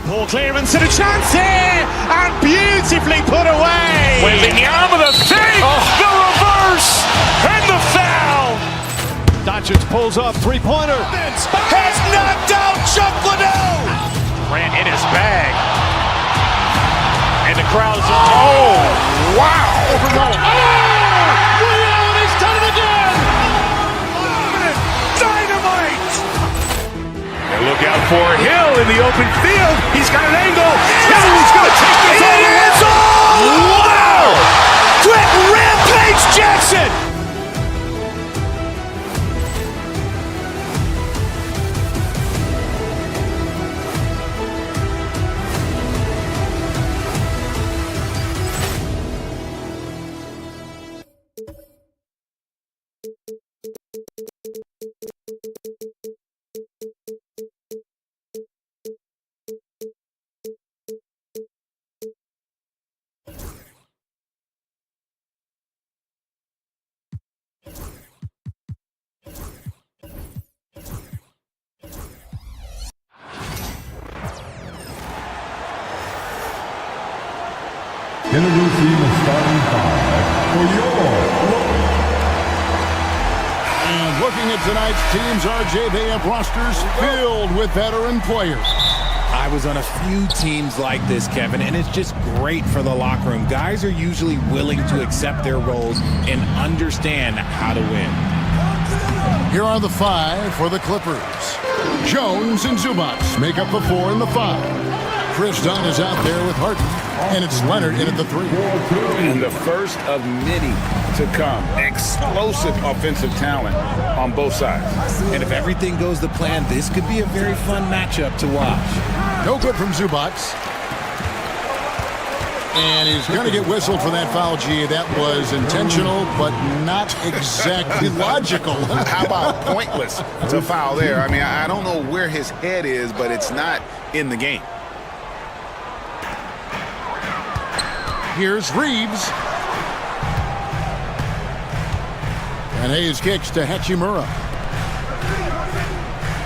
Poor clearance and a chance here, and beautifully put away. Wembanyama the save, the reverse, and the foul. Doncic pulls up, three-pointer. Has knocked out Chuck Liddell. Grant in his bag. And the crowd is, oh, wow. He's done it again. Dynamite. And look out for Hill in the open field. He's got an angle. He's going to take this all the way. Wow. Quick Rampage Jackson. Introducing the starting five for your And looking at tonight's teams, RJ, they have rosters filled with veteran players. I was on a few teams like this, Kevin, and it's just great for the locker room. Guys are usually willing to accept their roles and understand how to win. Here are the five for the Clippers. Jones and Zubats make up the 4 and the 5. Chris Dunn is out there with Harden, and it's Leonard in at the 3. And the first of many to come. Explosive offensive talent on both sides. And if everything goes to plan, this could be a very fun matchup to watch. No good from Zubats. And he's going to get whistled for that foul, G. That was intentional, but not exactly logical. How about pointless to foul there? I mean, I don't know where his head is, but it's not in the game. Here's Reeves. And Hayes kicks to Hachimura.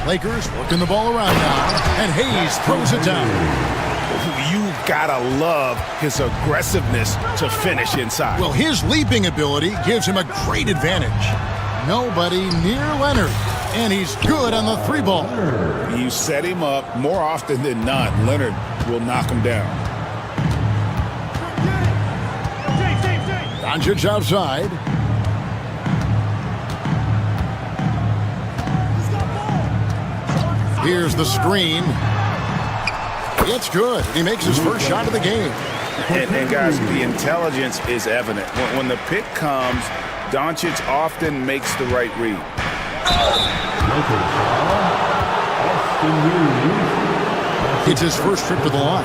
Lakers working the ball around now, and Hayes throws it down. You gotta love his aggressiveness to finish inside. Well, his leaping ability gives him a great advantage. Nobody near Leonard, and he's good on the 3-ball. You set him up more often than not, Leonard will knock him down. Doncic outside. Here's the screen. It's good. He makes his first shot of the game. And guys, the intelligence is evident. When the pick comes, Doncic often makes the right read. It's his first trip to the line.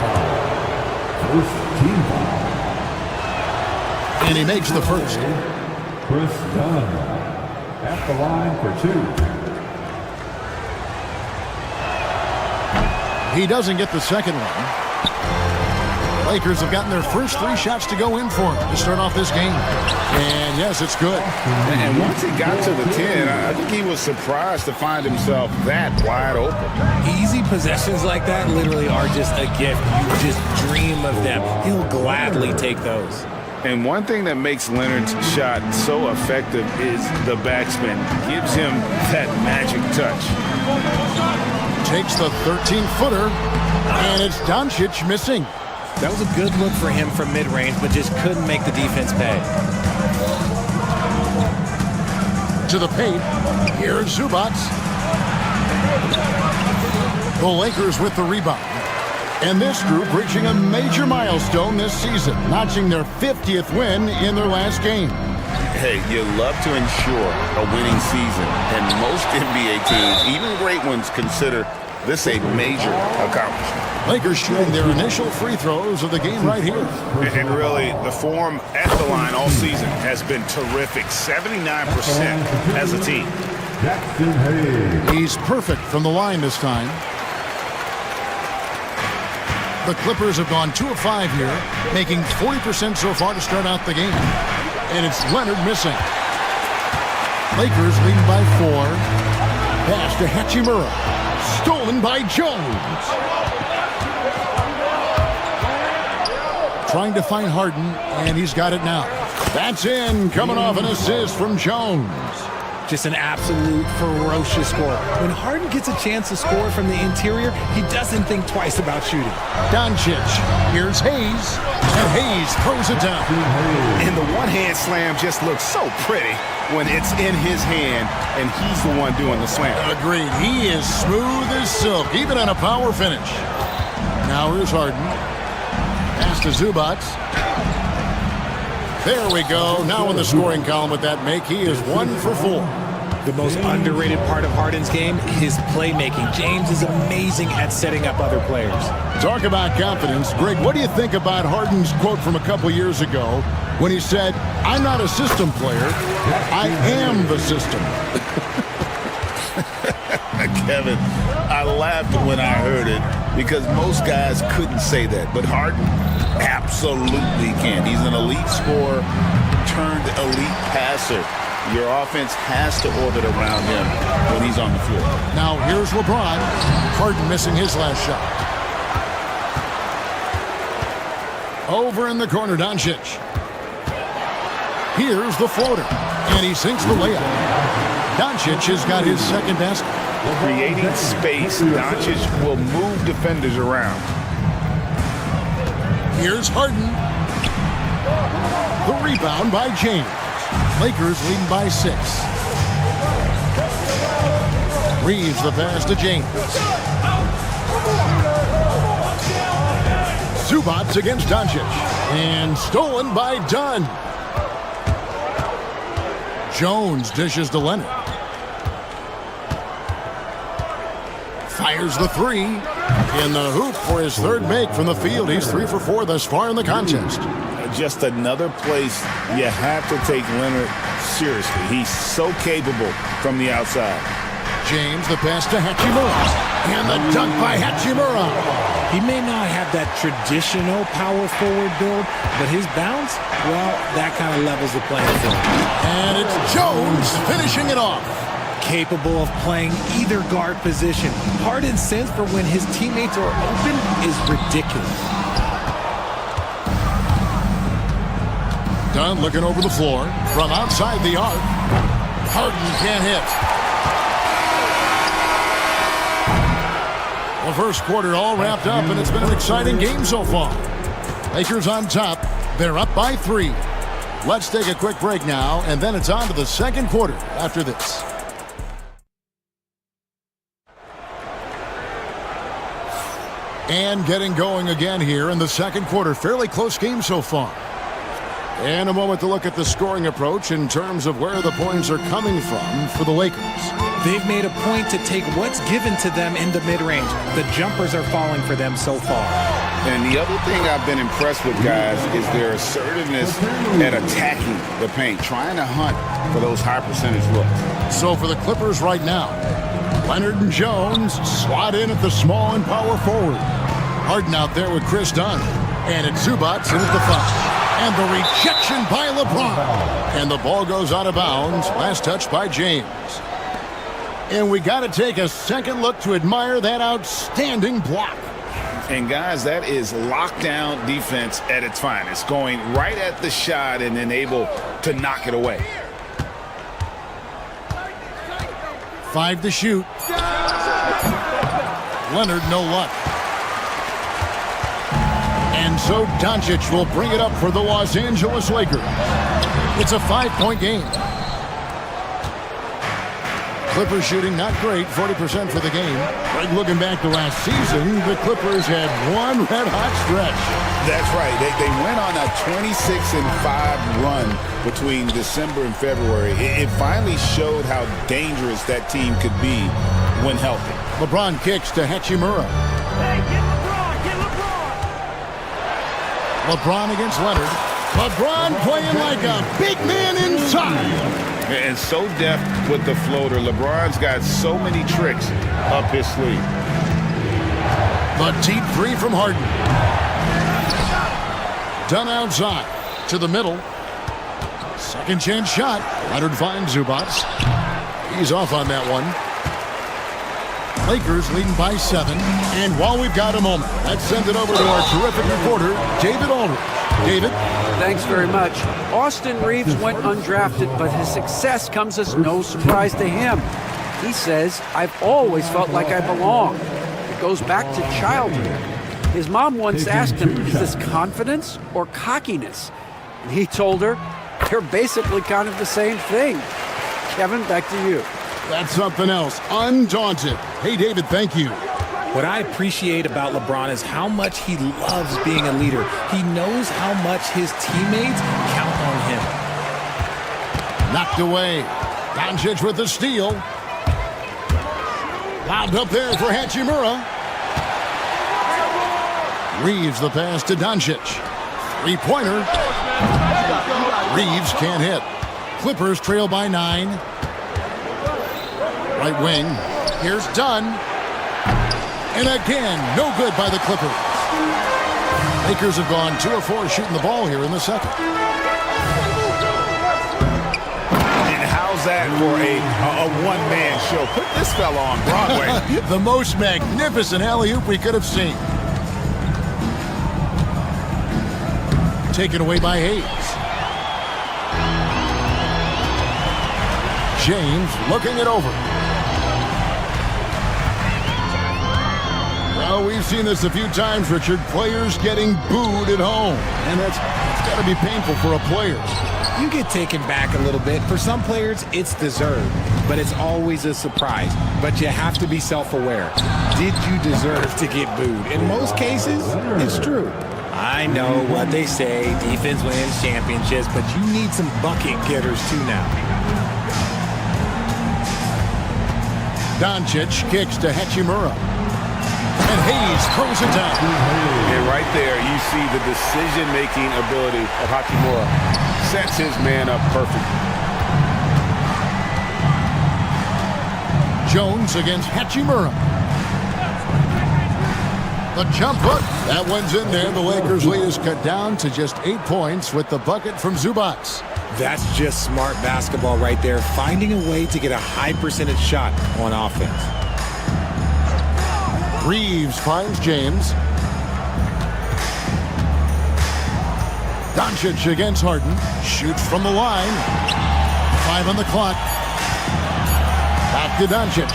And he makes the first. Chris Dunn at the line for 2. He doesn't get the second one. Lakers have gotten their first 3 shots to go in for him to start off this game. And yes, it's good. And once he got to the 10, I think he was surprised to find himself that wide open. Easy possessions like that literally are just a gift. You just dream of them. He'll gladly take those. And one thing that makes Leonard's shot so effective is the backspin. Gives him that magic touch. Takes the 13-footer, and it's Doncic missing. That was a good look for him from mid-range, but just couldn't make the defense pay. To the paint. Here's Zubac. The Lakers with the rebound. And this group reaching a major milestone this season, notching their 50th win in their last game. Hey, you love to ensure a winning season, and most NBA teams, even great ones, consider this a major accomplishment. Lakers shooting their initial free throws of the game right here. And really, the form at the line all season has been terrific. 79% as a team. He's perfect from the line this time. The Clippers have gone 2 of 5 here, making 40% so far to start out the game. And it's Leonard missing. Lakers leading by 4. Pass to Hachimura. Stolen by Jones. Trying to find Harden, and he's got it now. That's in, coming off an assist from Jones. Just an absolute ferocious score. When Harden gets a chance to score from the interior, he doesn't think twice about shooting. Doncic. Here's Hayes. And Hayes throws it down. And the one-hand slam just looks so pretty when it's in his hand and he's the one doing the slam. Agreed. He is smooth as silk, even on a power finish. Now here's Harden. Pass to Zubac. There we go. Now in the scoring column with that make, he is 1 for 4. The most underrated part of Harden's game, his playmaking. James is amazing at setting up other players. Talk about confidence. Greg, what do you think about Harden's quote from a couple years ago when he said, "I'm not a system player, I am the system"? Kevin, I laughed when I heard it because most guys couldn't say that, but Harden absolutely can. He's an elite scorer turned elite passer. Your offense has to orbit around him when he's on the floor. Now here's LeBron. Harden missing his last shot. Over in the corner, Doncic. Here's the floater, and he sinks the layup. Doncic has got his second basket. Creating space, Doncic will move defenders around. Here's Harden. The rebound by James. Lakers leading by 6. Reeves the pass to James. Zubac against Doncic. And stolen by Dunn. Jones dishes to Leonard. Fires the 3. In the hoop for his third make from the field. He's 3 for 4 thus far in the contest. Just another place you have to take Leonard seriously. He's so capable from the outside. James, the pass to Hachimura. And the dunk by Hachimura. He may not have that traditional power forward build, but his bounce, well, that kind of levels the playing field. And it's Jones finishing it off. Capable of playing either guard position. Harden's sense for when his teammates are open is ridiculous. Dunn looking over the floor from outside the arc. Harden can't hit. The first quarter all wrapped up, and it's been an exciting game so far. Lakers on top. They're up by 3. Let's take a quick break now, and then it's on to the second quarter after this. And getting going again here in the second quarter. Fairly close game so far. And a moment to look at the scoring approach in terms of where the points are coming from for the Lakers. They've made a point to take what's given to them in the mid-range. The jumpers are falling for them so far. And the other thing I've been impressed with, guys, is their assertiveness at attacking the paint, trying to hunt for those high percentage looks. So for the Clippers right now, Leonard and Jones slot in at the small and power forward. Harden out there with Chris Dunn. And it's Zubac in at the foul. And the rejection by LeBron. And the ball goes out of bounds. Last touch by James. And we got to take a second look to admire that outstanding block. And guys, that is lockdown defense at its finest. Going right at the shot and then able to knock it away. 5 to shoot. Leonard, no luck. And so Doncic will bring it up for the Los Angeles Lakers. It's a 5-point game. Clippers shooting not great, 40% for the game. But looking back to last season, the Clippers had one red-hot stretch. That's right. They went on a 26-5 run between December and February. It finally showed how dangerous that team could be when healthy. LeBron kicks to Hachimura. Hey, get LeBron! LeBron against Leonard. LeBron playing like a big man inside. And so deft with the floater. LeBron's got so many tricks up his sleeve. The deep three from Harden. Done outside to the middle. Second chance shot. Leonard finds Zubac. He's off on that one. Lakers leading by 7. And while we've got a moment, let's send it over to our terrific reporter, David Aldridge. David? Thanks very much. Austin Reeves went undrafted, but his success comes as no surprise to him. He says, "I've always felt like I belong." It goes back to childhood. His mom once asked him, "Is this confidence or cockiness?" And he told her, "They're basically kind of the same thing." Kevin, back to you. That's something else. Undaunted. Hey, David, thank you. What I appreciate about LeBron is how much he loves being a leader. He knows how much his teammates count on him. Knocked away. Doncic with the steal. Lobbed up there for Hachimura. Reeves the pass to Doncic. Three-pointer. Reeves can't hit. Clippers trail by 9. Right wing. Here's Dunn. And again, no good by the Clippers. Lakers have gone 2 of 4 shooting the ball here in the second. And how's that for a one-man show? Put this fella on Broadway. The most magnificent alley-oop we could have seen. Taken away by Hayes. James looking it over. Well, we've seen this a few times, Richard. Players getting booed at home. And that's got to be painful for a player. You get taken back a little bit. For some players, it's deserved. But it's always a surprise. But you have to be self-aware. Did you deserve to get booed? In most cases, it's true. I know what they say. Defense wins championships. But you need some bucket getters, too, now. Doncic kicks to Hachimura. And Hayes throws it down. And right there, you see the decision-making ability of Hachimura. Sets his man up perfectly. Jones against Hachimura. The jump hook. That one's in there. The Lakers' lead is cut down to just 8 points with the bucket from Zubac. That's just smart basketball right there. Finding a way to get a high percentage shot on offense. Reeves finds James. Doncic against Harden. Shoots from the line. 5 on the clock. Back to Doncic.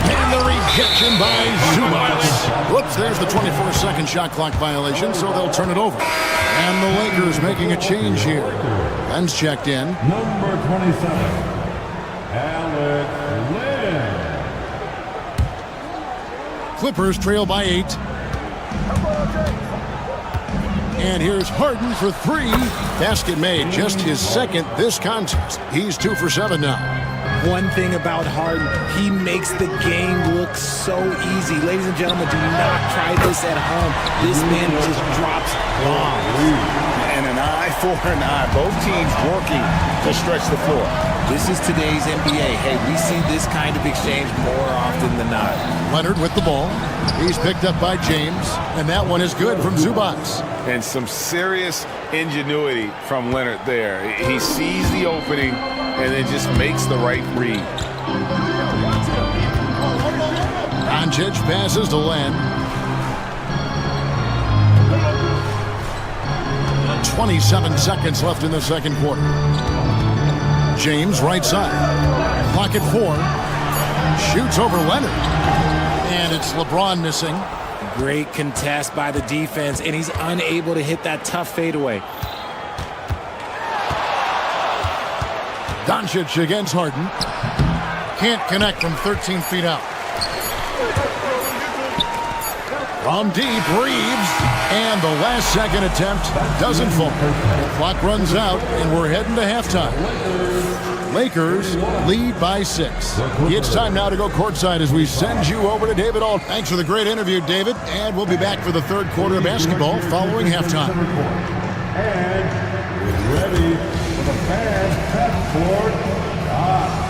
And the rejection by Zubac. Whoops, there's the 24-second shot clock violation, so they'll turn it over. And the Lakers making a change here. Len's checked in. Number 27, Alex Len. Clippers trail by 8. And here's Harden for 3. Basket made, just his second this contest. He's 2 for 7 now. One thing about Harden, he makes the game look so easy. Ladies and gentlemen, do not try this at home. This man just drops bombs. And an eye for an eye. Both teams working to stretch the floor. This is today's NBA. Hey, we see this kind of exchange more often than not. Leonard with the ball. He's picked up by James, and that one is good from Zubac. And some serious ingenuity from Leonard there. He sees the opening and then just makes the right read. Doncic passes to Len. 27 seconds left in the second quarter. James right side. Clock at 4. Shoots over Leonard. And it's LeBron missing. Great contest by the defense, and he's unable to hit that tough fadeaway. Doncic against Harden. Can't connect from 13 feet out. From deep, Reeves. And the last second attempt doesn't fall. Clock runs out, and we're heading to halftime. Lakers lead by 6. It's time now to go courtside as we send you over to David Aldridge. Thanks for the great interview, David. And we'll be back for the third quarter of basketball following halftime. And ready for the fans half-court shot.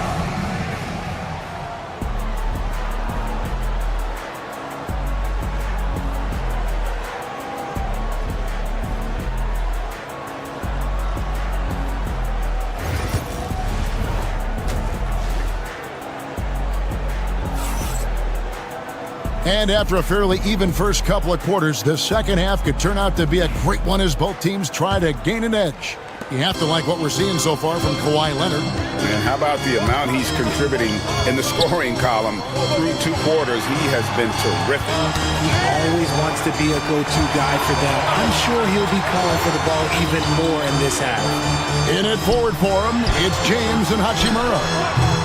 And after a fairly even first couple of quarters, the second half could turn out to be a great one as both teams try to gain an edge. You have to like what we're seeing so far from Kawhi Leonard. And how about the amount he's contributing in the scoring column through 2 quarters? He has been terrific. He always wants to be a go-to guy for them. I'm sure he'll be calling for the ball even more in this half. In it forward for him, it's James and Hachimura.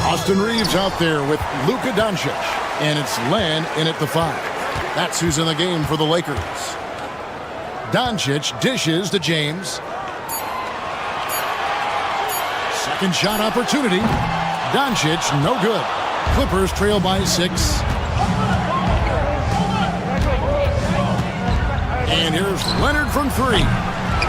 Austin Reeves out there with Luka Doncic. And it's Len in at the 5. That's who's in the game for the Lakers. Doncic dishes to James. Second shot opportunity. Doncic, no good. Clippers trail by 6. And here's Leonard from 3.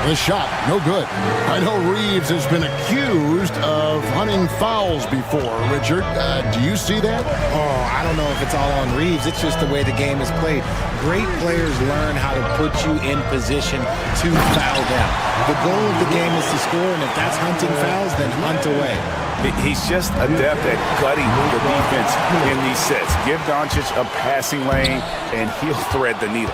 The shot, no good. I know Reeves has been accused of hunting fouls before. Richard, do you see that? Oh, I don't know if it's all on Reeves. It's just the way the game is played. Great players learn how to put you in position to foul them. The goal of the game is to score, and if that's hunting fouls, then hunt away. He's just adept at gutting the defense in these sets. Give Doncic a passing lane, and he'll thread the needle.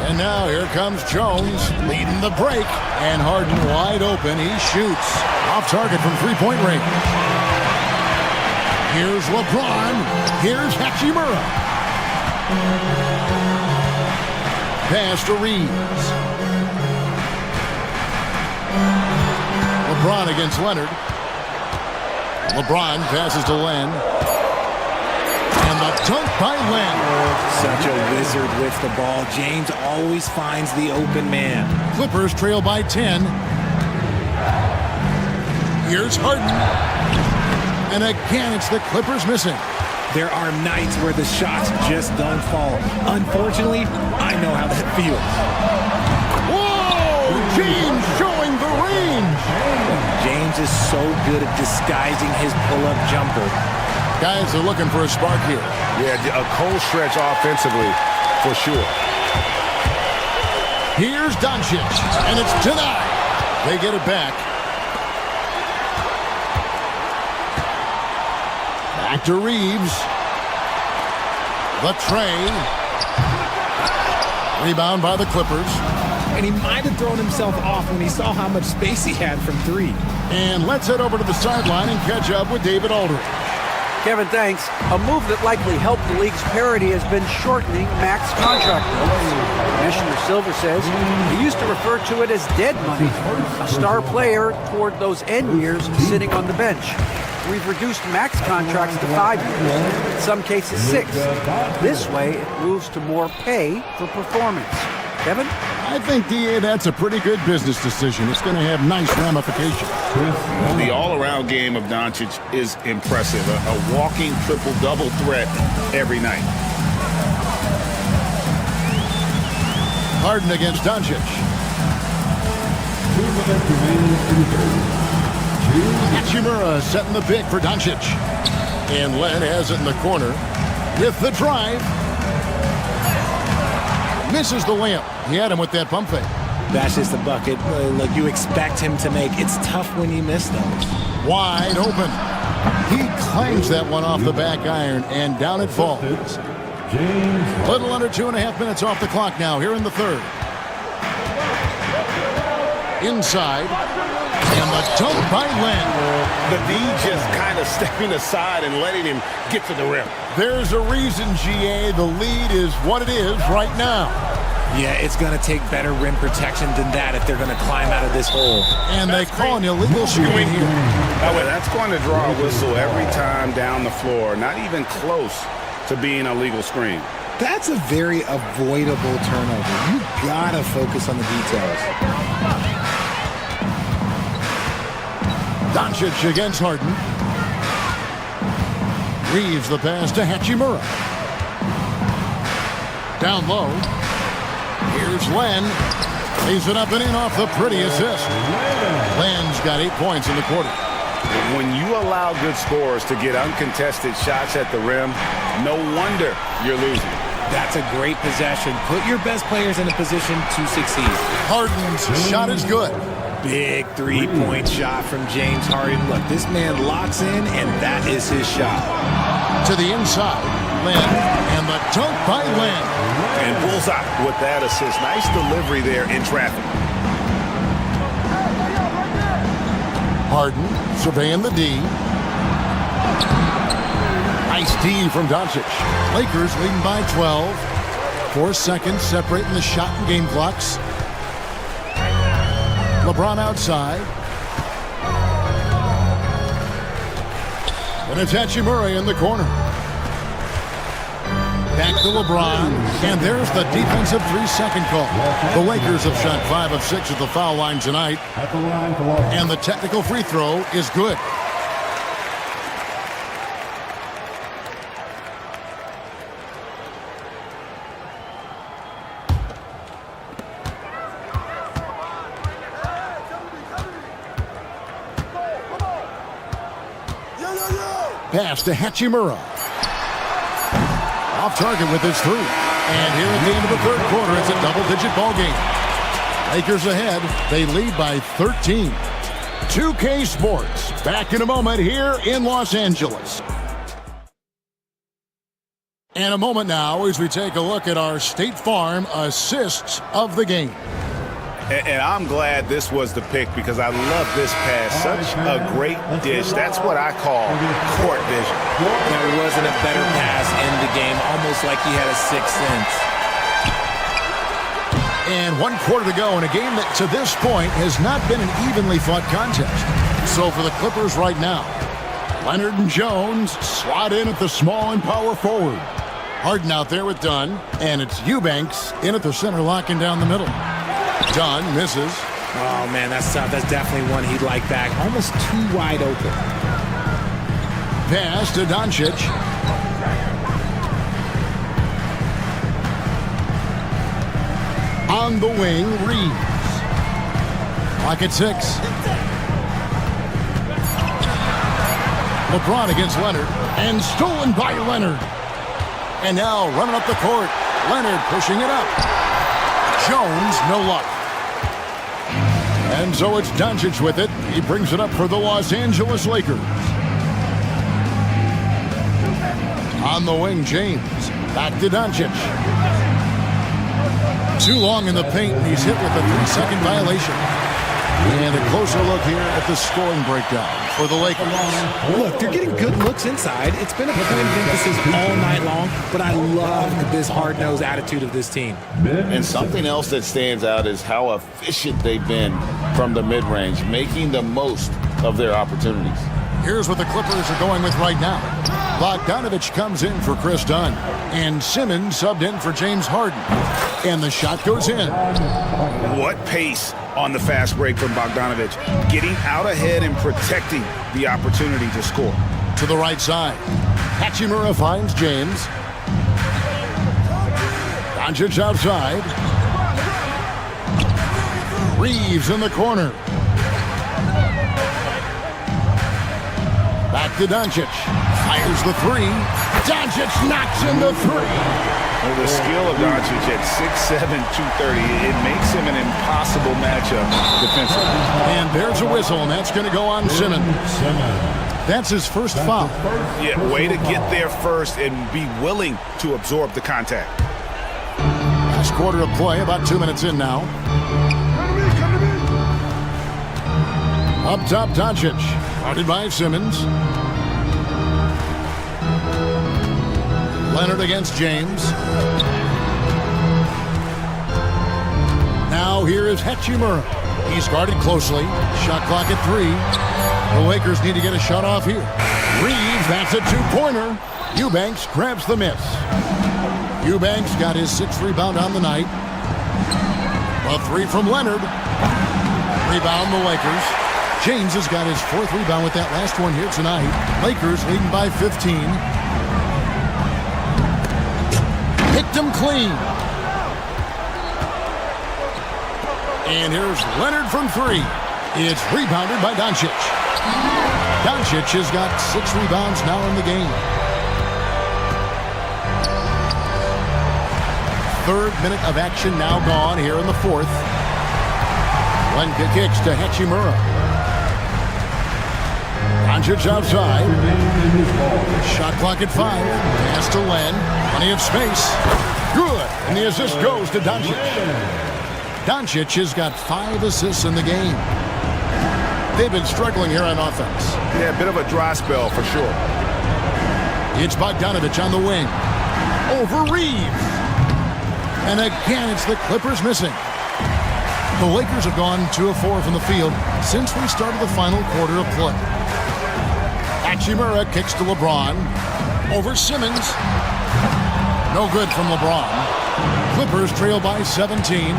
And now here comes Jones leading the break. And Harden wide open. He shoots. Off target from three-point range. Here's LeBron. Here's Hachimura. Pass to Reeves. LeBron against Leonard. LeBron passes to Len. And the dunk by Len. Such a wizard with the ball. James always finds the open man. Clippers trail by 10. Here's Harden. And again, it's the Clippers missing. There are nights where the shots just don't fall. Unfortunately, I know how that feels. Whoa! James showing the range. James is so good at disguising his pull-up jumper. Guys are looking for a spark here. Yeah, a cold stretch offensively, for sure. Here's Doncic, and it's denied. They get it back. Back to Reeves. The tray. Rebound by the Clippers. And he might have thrown himself off when he saw how much space he had from 3. And let's head over to the sideline and catch up with David Aldridge. Kevin, thanks. A move that likely helped the league's parity has been shortening max contract limits. Commissioner Silver says he used to refer to it as dead money, a star player toward those end years sitting on the bench. We've reduced max contracts to 5 years, in some cases 6. This way, it moves to more pay for performance. Kevin? I think, DA, that's a pretty good business decision. It's going to have nice ramifications. The all-around game of Doncic is impressive. A walking triple-double threat every night. Harden against Doncic. 2 minutes remaining. Hachimura setting the pick for Doncic. And Len has it in the corner with the drive. Misses the layup. He had him with that pump fake. That's just a bucket. Look, you expect him to make. It's tough when you miss those. Wide open. He claims that one off the back iron, and down it falls. A little under 2.5 minutes off the clock now here in the third. Inside. And the dunk by Len. The D just kind of stepping aside and letting him get to the rim. There's a reason, GA, the lead is what it is right now. Yeah, it's going to take better rim protection than that if they're going to climb out of this hole. And they call an illegal screen here. That's going to draw a whistle every time down the floor. Not even close to being a legal screen. That's a very avoidable turnover. You got to focus on the details. Doncic against Harden. Reeves the pass to Hachimura. Down low. Here's Len. Lays it up and in off the pretty assist. Len's got 8 points in the quarter. When you allow good scorers to get uncontested shots at the rim, no wonder you're losing. That's a great possession. Put your best players in a position to succeed. Harden's shot is good. Big three-point shot from James Harden. Look, this man locks in, and that is his shot. To the inside, Len, and the dunk by Len. And bullseye with that assist. Nice delivery there in traffic. Harden surveying the D. Nice D from Doncic. Lakers leading by 12. 4 seconds separating the shot and game clocks. LeBron outside. And it's Hachimura in the corner. Back to LeBron. And there's the defensive 3-second call. The Lakers have shot 5 of 6 at the foul line tonight. And the technical free throw is good. Pass to Hachimura. Off target with his 3. And here at the end of the third quarter, it's a double-digit ball game. Lakers ahead. They lead by 13. 2K Sports. Back in a moment here in Los Angeles. And a moment now as we take a look at our State Farm assists of the game. And I'm glad this was the pick because I love this pass. Such a great dish. That's what I call court vision. There wasn't a better pass in the game, almost like he had a sixth sense. And 1 quarter to go in a game that to this point has not been an evenly fought contest. So for the Clippers right now, Leonard and Jones slot in at the small and power forward. Harden out there with Dunn, and it's Eubanks in at the center locking down the middle. Dunn misses. Oh, man, that's tough. That's definitely one he'd like back. Almost too wide open. Pass to Doncic. On the wing, Reeves. Clock at 6. LeBron against Leonard. And stolen by Leonard. And now running up the court. Leonard pushing it up. Jones, no luck. And so it's Doncic with it. He brings it up for the Los Angeles Lakers. On the wing, James. Back to Doncic. Too long in the paint, and he's hit with a 3-second violation. And a closer look here at the scoring breakdown for the Lakers. Look, they're getting good looks inside. It's been a point of emphasis all night long, but I love this hard-nosed attitude of this team. And something else that stands out is how efficient they've been from the mid-range, making the most of their opportunities. Here's what the Clippers are going with right now. Bogdanovich comes in for Chris Dunn, and Simmons subbed in for James Harden. And the shot goes in. What pace on the fast break from Bogdanovich, getting out ahead and protecting the opportunity to score. To the right side, Hachimura finds James. Doncic outside. Reeves in the corner. Back to Doncic. Fires the three. Doncic knocks in the three. Well, the skill of Doncic at 6'7", 230, it makes him an impossible matchup defensively. And there's a whistle, and that's going to go on Simmons. That's his first foul. Yeah, way to get there first and be willing to absorb the contact. Last quarter of play, about 2 minutes in now. Up top, Doncic. Guarded by Simmons. Leonard against James. Now here is Hachimura. He's guarded closely. Shot clock at 3. The Lakers need to get a shot off here. Reeves, that's a two-pointer. Eubanks grabs the miss. Eubanks got his 6th rebound on the night. A 3 from Leonard. Rebound the Lakers. James has got his 4th rebound with that last one here tonight. Lakers leading by 15. Picked him clean. And here's Leonard from 3. It's rebounded by Doncic. Doncic has got 6 rebounds now in the game. 3rd minute of action now gone here in the 4th. Lenka kicks to Hachimura. Doncic outside. Shot clock at 5. Pass to Len. Plenty of space. Good. And the assist goes to Doncic. Doncic has got 5 assists in the game. They've been struggling here on offense. Yeah, a bit of a dry spell for sure. It's Bogdanovich on the wing. Over Reeves. And again, it's the Clippers missing. The Lakers have gone 2 of 4 from the field since we started the final quarter of play. Hachimura kicks to LeBron. Over Simmons. No good from LeBron. Clippers trail by 17.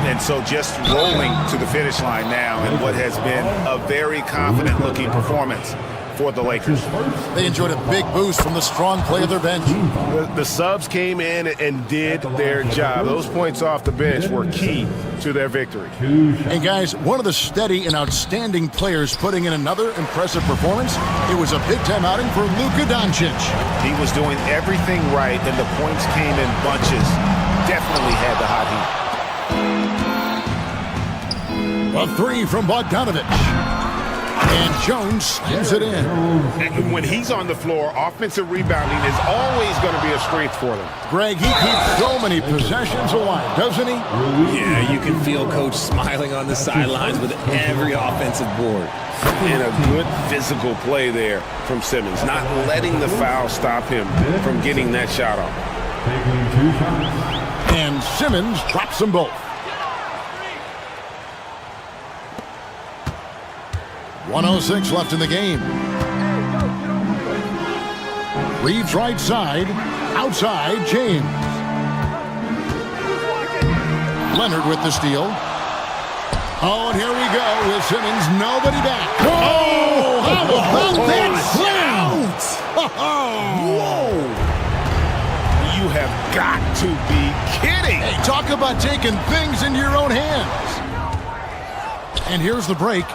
And so just rolling to the finish line now in what has been a very confident-looking performance for the Lakers. They enjoyed a big boost from the strong play of their bench. The subs came in and did their job. Those points off the bench were key to their victory. And guys, one of the steady and outstanding players putting in another impressive performance, it was a big-time outing for Luka Doncic. He was doing everything right, and the points came in bunches. Definitely had the hot heat. A 3 from Bogdanovich. And Jones slams it in. And when he's on the floor, offensive rebounding is always going to be a strength for them. Greg, he keeps so many possessions alive, doesn't he? Yeah, you can feel Coach smiling on the sidelines with every offensive board. And a good physical play there from Simmons, not letting the foul stop him from getting that shot off. And Simmons drops them both. 1:06 left in the game. Reeves right side. Outside, James. Leonard with the steal. Oh, and here we go with Simmons. Nobody back. Oh, how about that slam? Whoa! You have got to be kidding. Hey, talk about taking things into your own hands. And here's the break.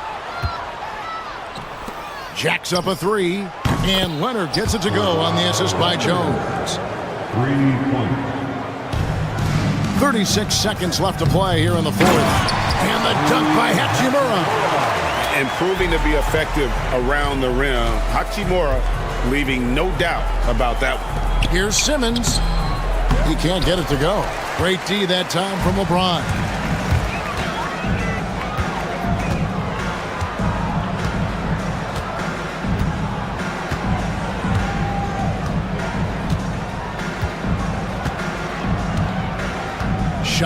Jacks up a 3, and Leonard gets it to go on the assist by Jones. 36 seconds left to play here in the 4th. And the dunk by Hachimura. And proving to be effective around the rim. Hachimura leaving no doubt about that one. Here's Simmons. He can't get it to go. Great D that time from LeBron.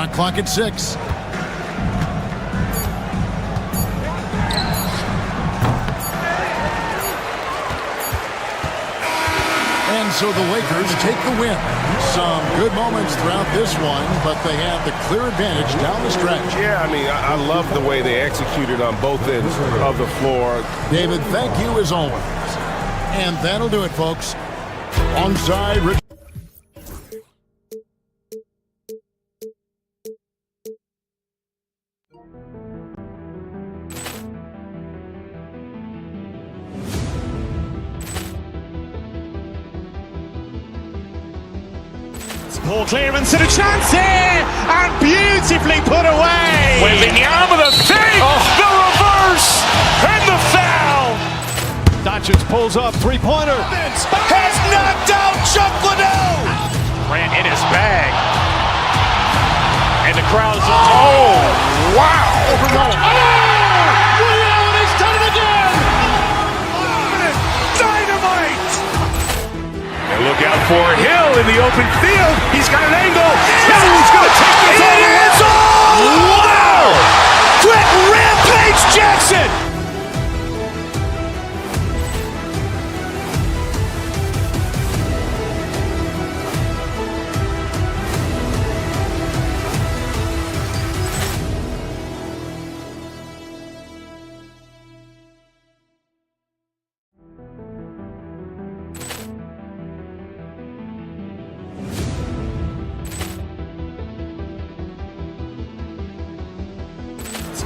Shot clock at 6. And so the Lakers take the win. Some good moments throughout this one, but they have the clear advantage down the stretch. Yeah, I mean, I love the way they executed on both ends of the floor. David, thank you as always. And that'll do it, folks. Onside. Poor clearance and a chance here, and beautifully put away. Wembanyama the fake, the reverse, and the foul. Doncic pulls up, three-pointer. Has knocked out Chuck Liddell. Ran in his bag. And the crowd is, oh, wow. Will Allen has done it again. Dynamite. And look out for Hill in the open field. He's got an angle. He's going to take this all the way. Wow! Quick Rampage Jackson.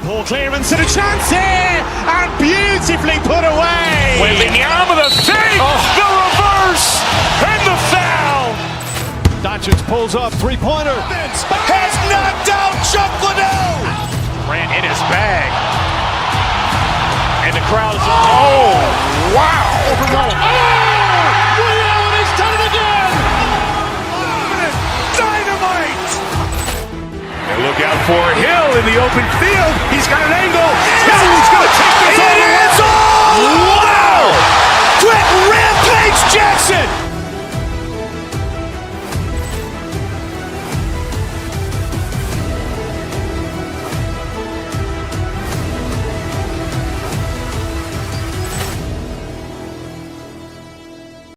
Poor clearance and a chance here, and beautifully put away. Wembanyama the fake, the reverse, and the foul. Doncic pulls up, three-pointer. Has knocked out Chuck Liddell. Ran in his bag. And the crowd is, oh, wow. Will Allen has done it again. Dynamite. And look out for Hill in the open field. He's got an angle. He's going to take this all the way. Wow! Quick Rampage Jackson.